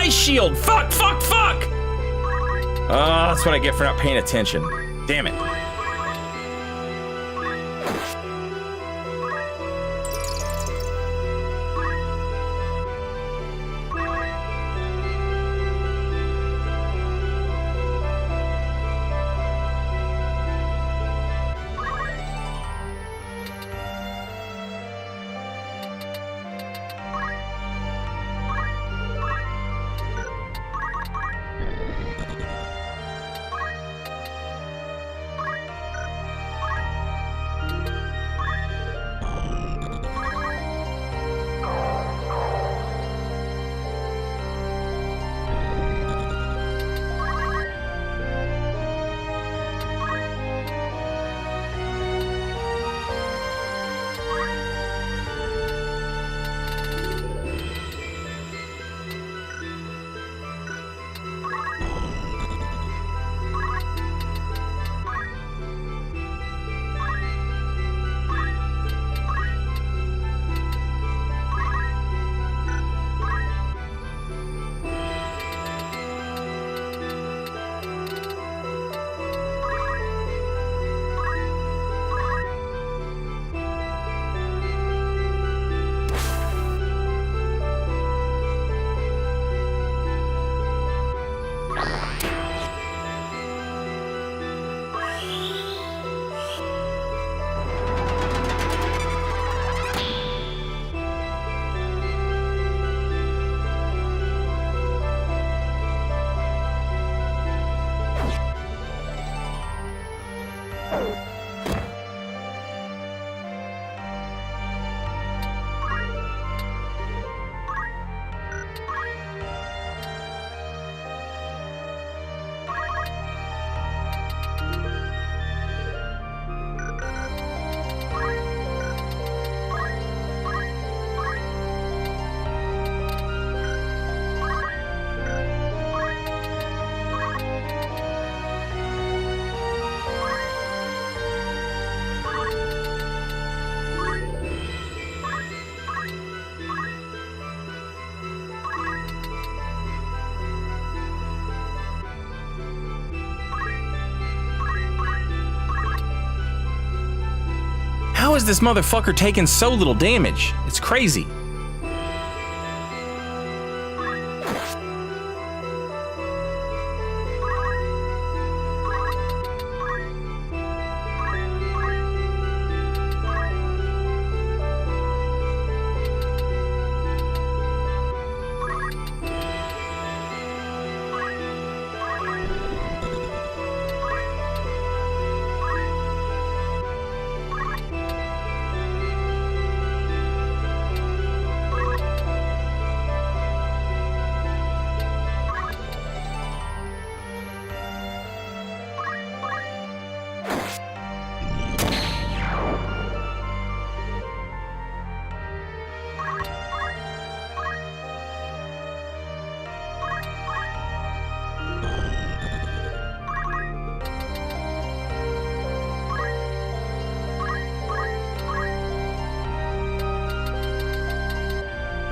Shield. Fuck, fuck, fuck! Oh, that's what I get for not paying attention. Damn it. How is this motherfucker taking so little damage? It's crazy.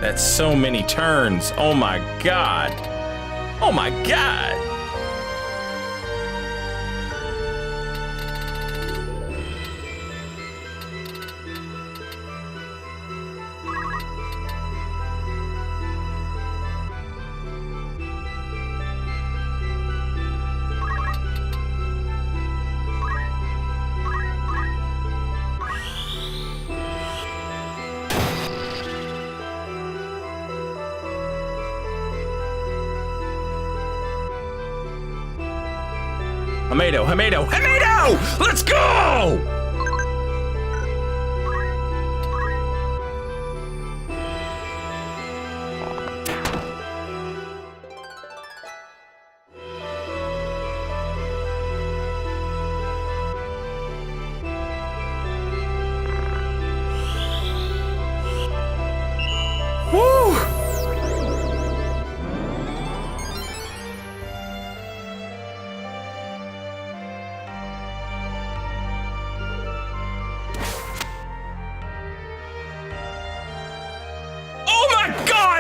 That's so many turns. Oh my god. Oh my god. Hamido! Let's go! Woo!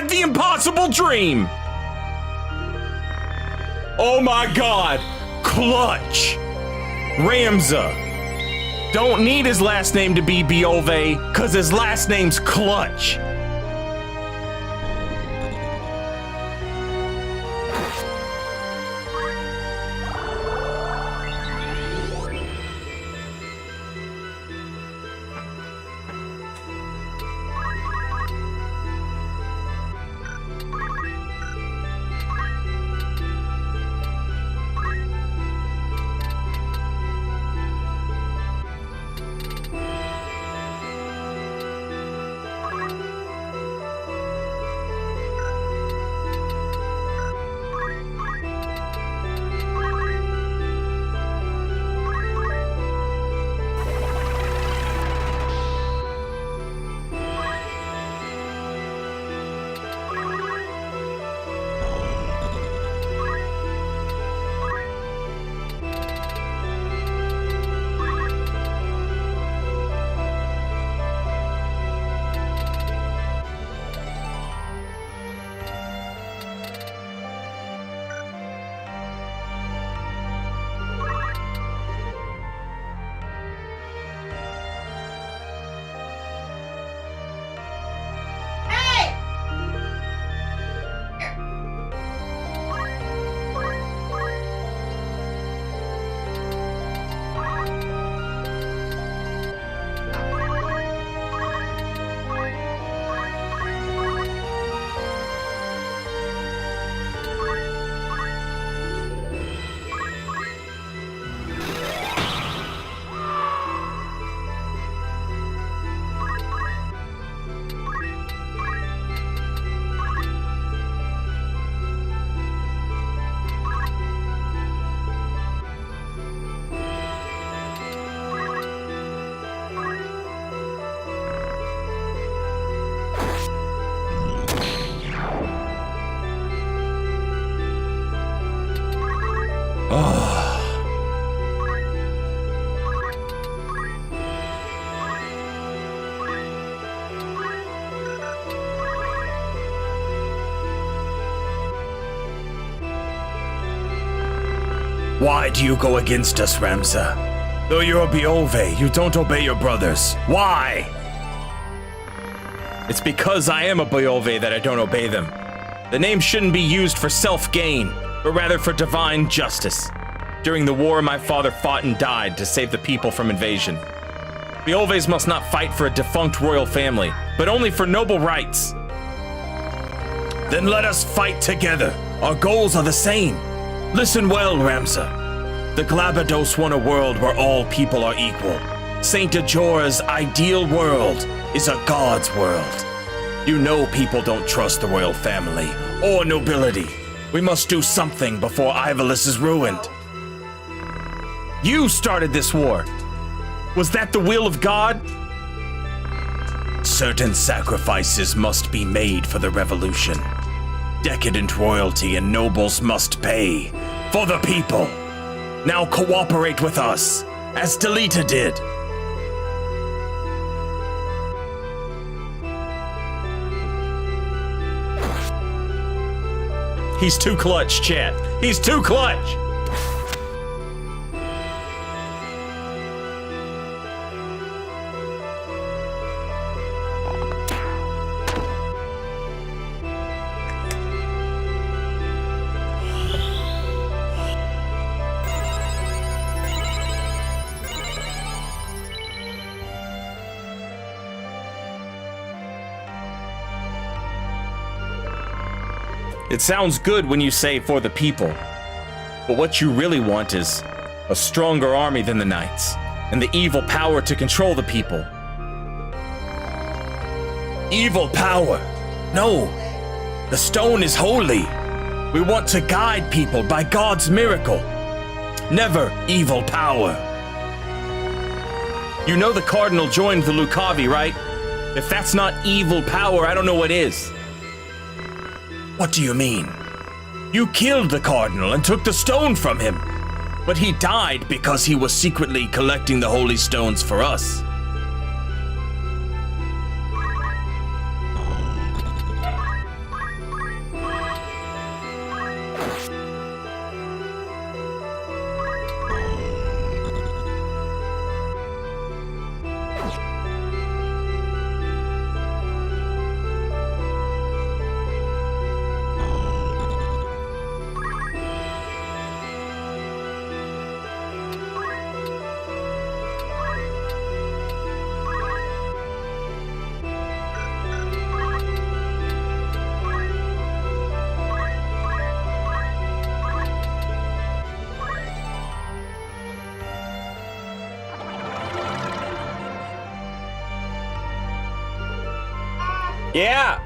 The impossible dream! Oh my god! Clutch! Ramza! Don't need his last name to be Biove, cause his last name's Clutch. Why do you go against us, Ramza? Though you're a Beove, you don't obey your brothers. Why? It's because I am a Beove that I don't obey them. The name shouldn't be used for self-gain, but rather for divine justice. During the war, my father fought and died to save the people from invasion. Beoves must not fight for a defunct royal family, but only for noble rights. Then let us fight together. Our goals are the same. Listen well, Ramza. The Glabados want a world where all people are equal. Saint Ajor's ideal world is a god's world. You know people don't trust the royal family or nobility. We must do something before Ivalice is ruined. You started this war. Was that the will of God? Certain sacrifices must be made for the revolution. Decadent royalty and nobles must pay for the people. Now cooperate with us, as Delita did. He's too clutch, chat. He's too clutch. It sounds good when you say for the people, but what you really want is a stronger army than the knights, and the evil power to control the people. Evil power? No. The stone is holy. We want to guide people by God's miracle. Never evil power. You know the Cardinal joined the Lucavi, right? If that's not evil power, I don't know what is. What do you mean? You killed the Cardinal and took the stone from him. But he died because he was secretly collecting the holy stones for us. Yeah.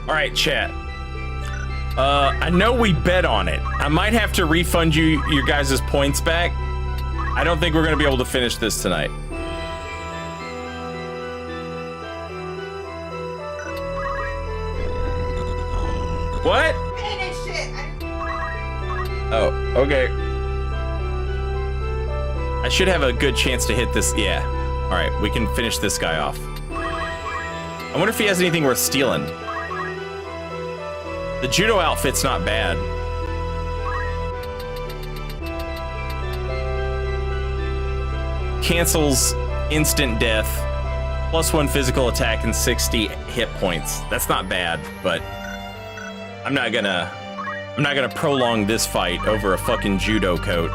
All right, chat. I know we bet on it. I might have to refund you your guys' points back. I don't think we're gonna be able to finish this tonight. What? Finish it. Oh, okay. I should have a good chance to hit this. Yeah. All right, we can finish this guy off. I wonder if he has anything worth stealing. The judo outfit's not bad. Cancels instant death, +1 physical attack and 60 hit points. That's not bad, but I'm not gonna prolong this fight over a fucking judo coat.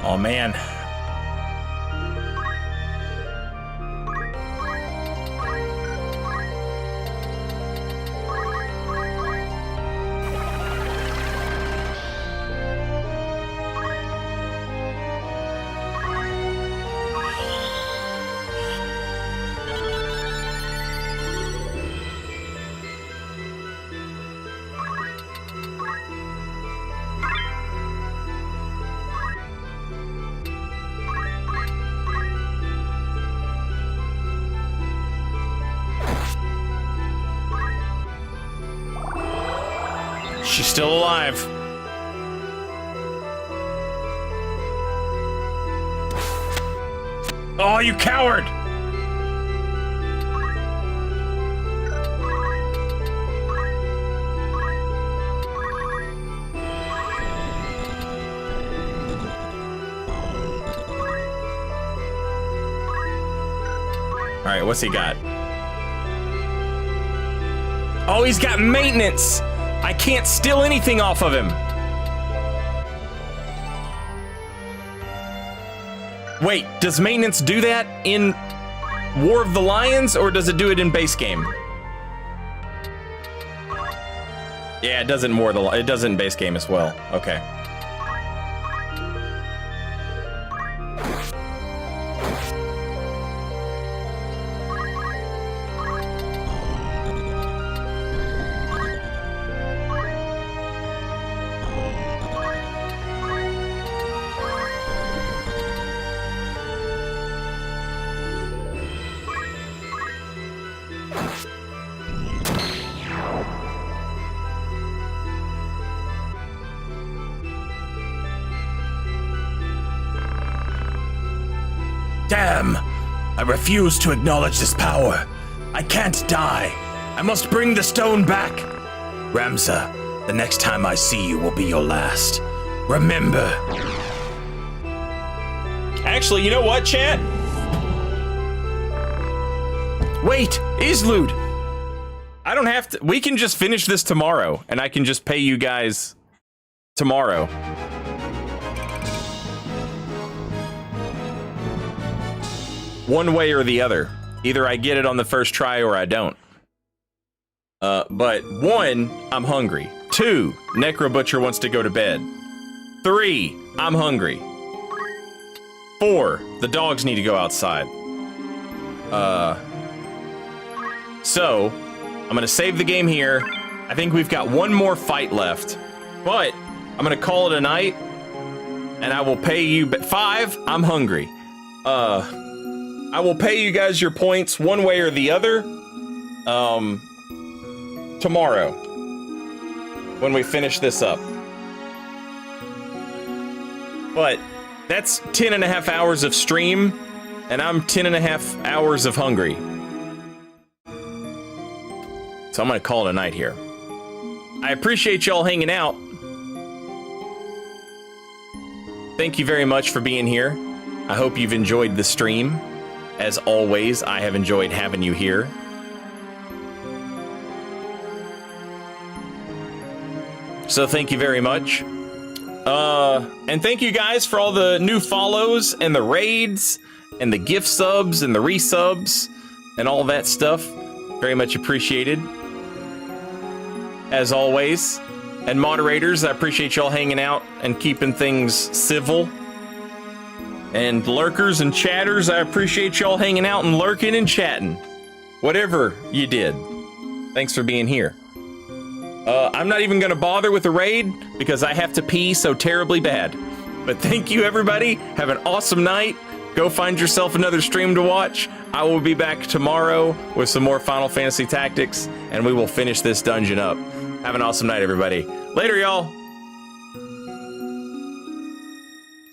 Oh man. She's still alive. Oh, you coward! All right, what's he got? Oh, he's got maintenance. I can't steal anything off of him. Wait, does maintenance do that in War of the Lions, or does it do it in base game? Yeah, it does it in War of the Lions. It does it in base game as well. Okay. Damn! I refuse to acknowledge this power. I can't die. I must bring the stone back. Ramza, the next time I see you will be your last. Remember. Actually, you know what, chat? Wait, Islud! I don't have to. We can just finish this tomorrow, and I can just pay you guys tomorrow. One way or the other. Either I get it on the first try or I don't. But 1, I'm hungry. 2, Necro Butcher wants to go to bed. 3, I'm hungry. 4, the dogs need to go outside. So, I'm gonna save the game here. I think we've got one more fight left. But, I'm gonna call it a night. And I will pay you, 5, I'm hungry. I will pay you guys your points one way or the other, tomorrow, when we finish this up. But that's 10.5 hours of stream, and I'm 10.5 hours of hungry. So I'm gonna call it a night here. I appreciate y'all hanging out. Thank you very much for being here. I hope you've enjoyed the stream. As always, I have enjoyed having you here. So thank you very much. And thank you guys for all the new follows and the raids and the gift subs and the resubs and all that stuff. Very much appreciated. As always. And moderators, I appreciate y'all hanging out and keeping things civil. And lurkers and chatters, I appreciate y'all hanging out and lurking and chatting. Whatever you did. Thanks for being here. I'm not even going to bother with the raid because I have to pee so terribly bad. But thank you, everybody. Have an awesome night. Go find yourself another stream to watch. I will be back tomorrow with some more Final Fantasy Tactics, and we will finish this dungeon up. Have an awesome night, everybody. Later, y'all.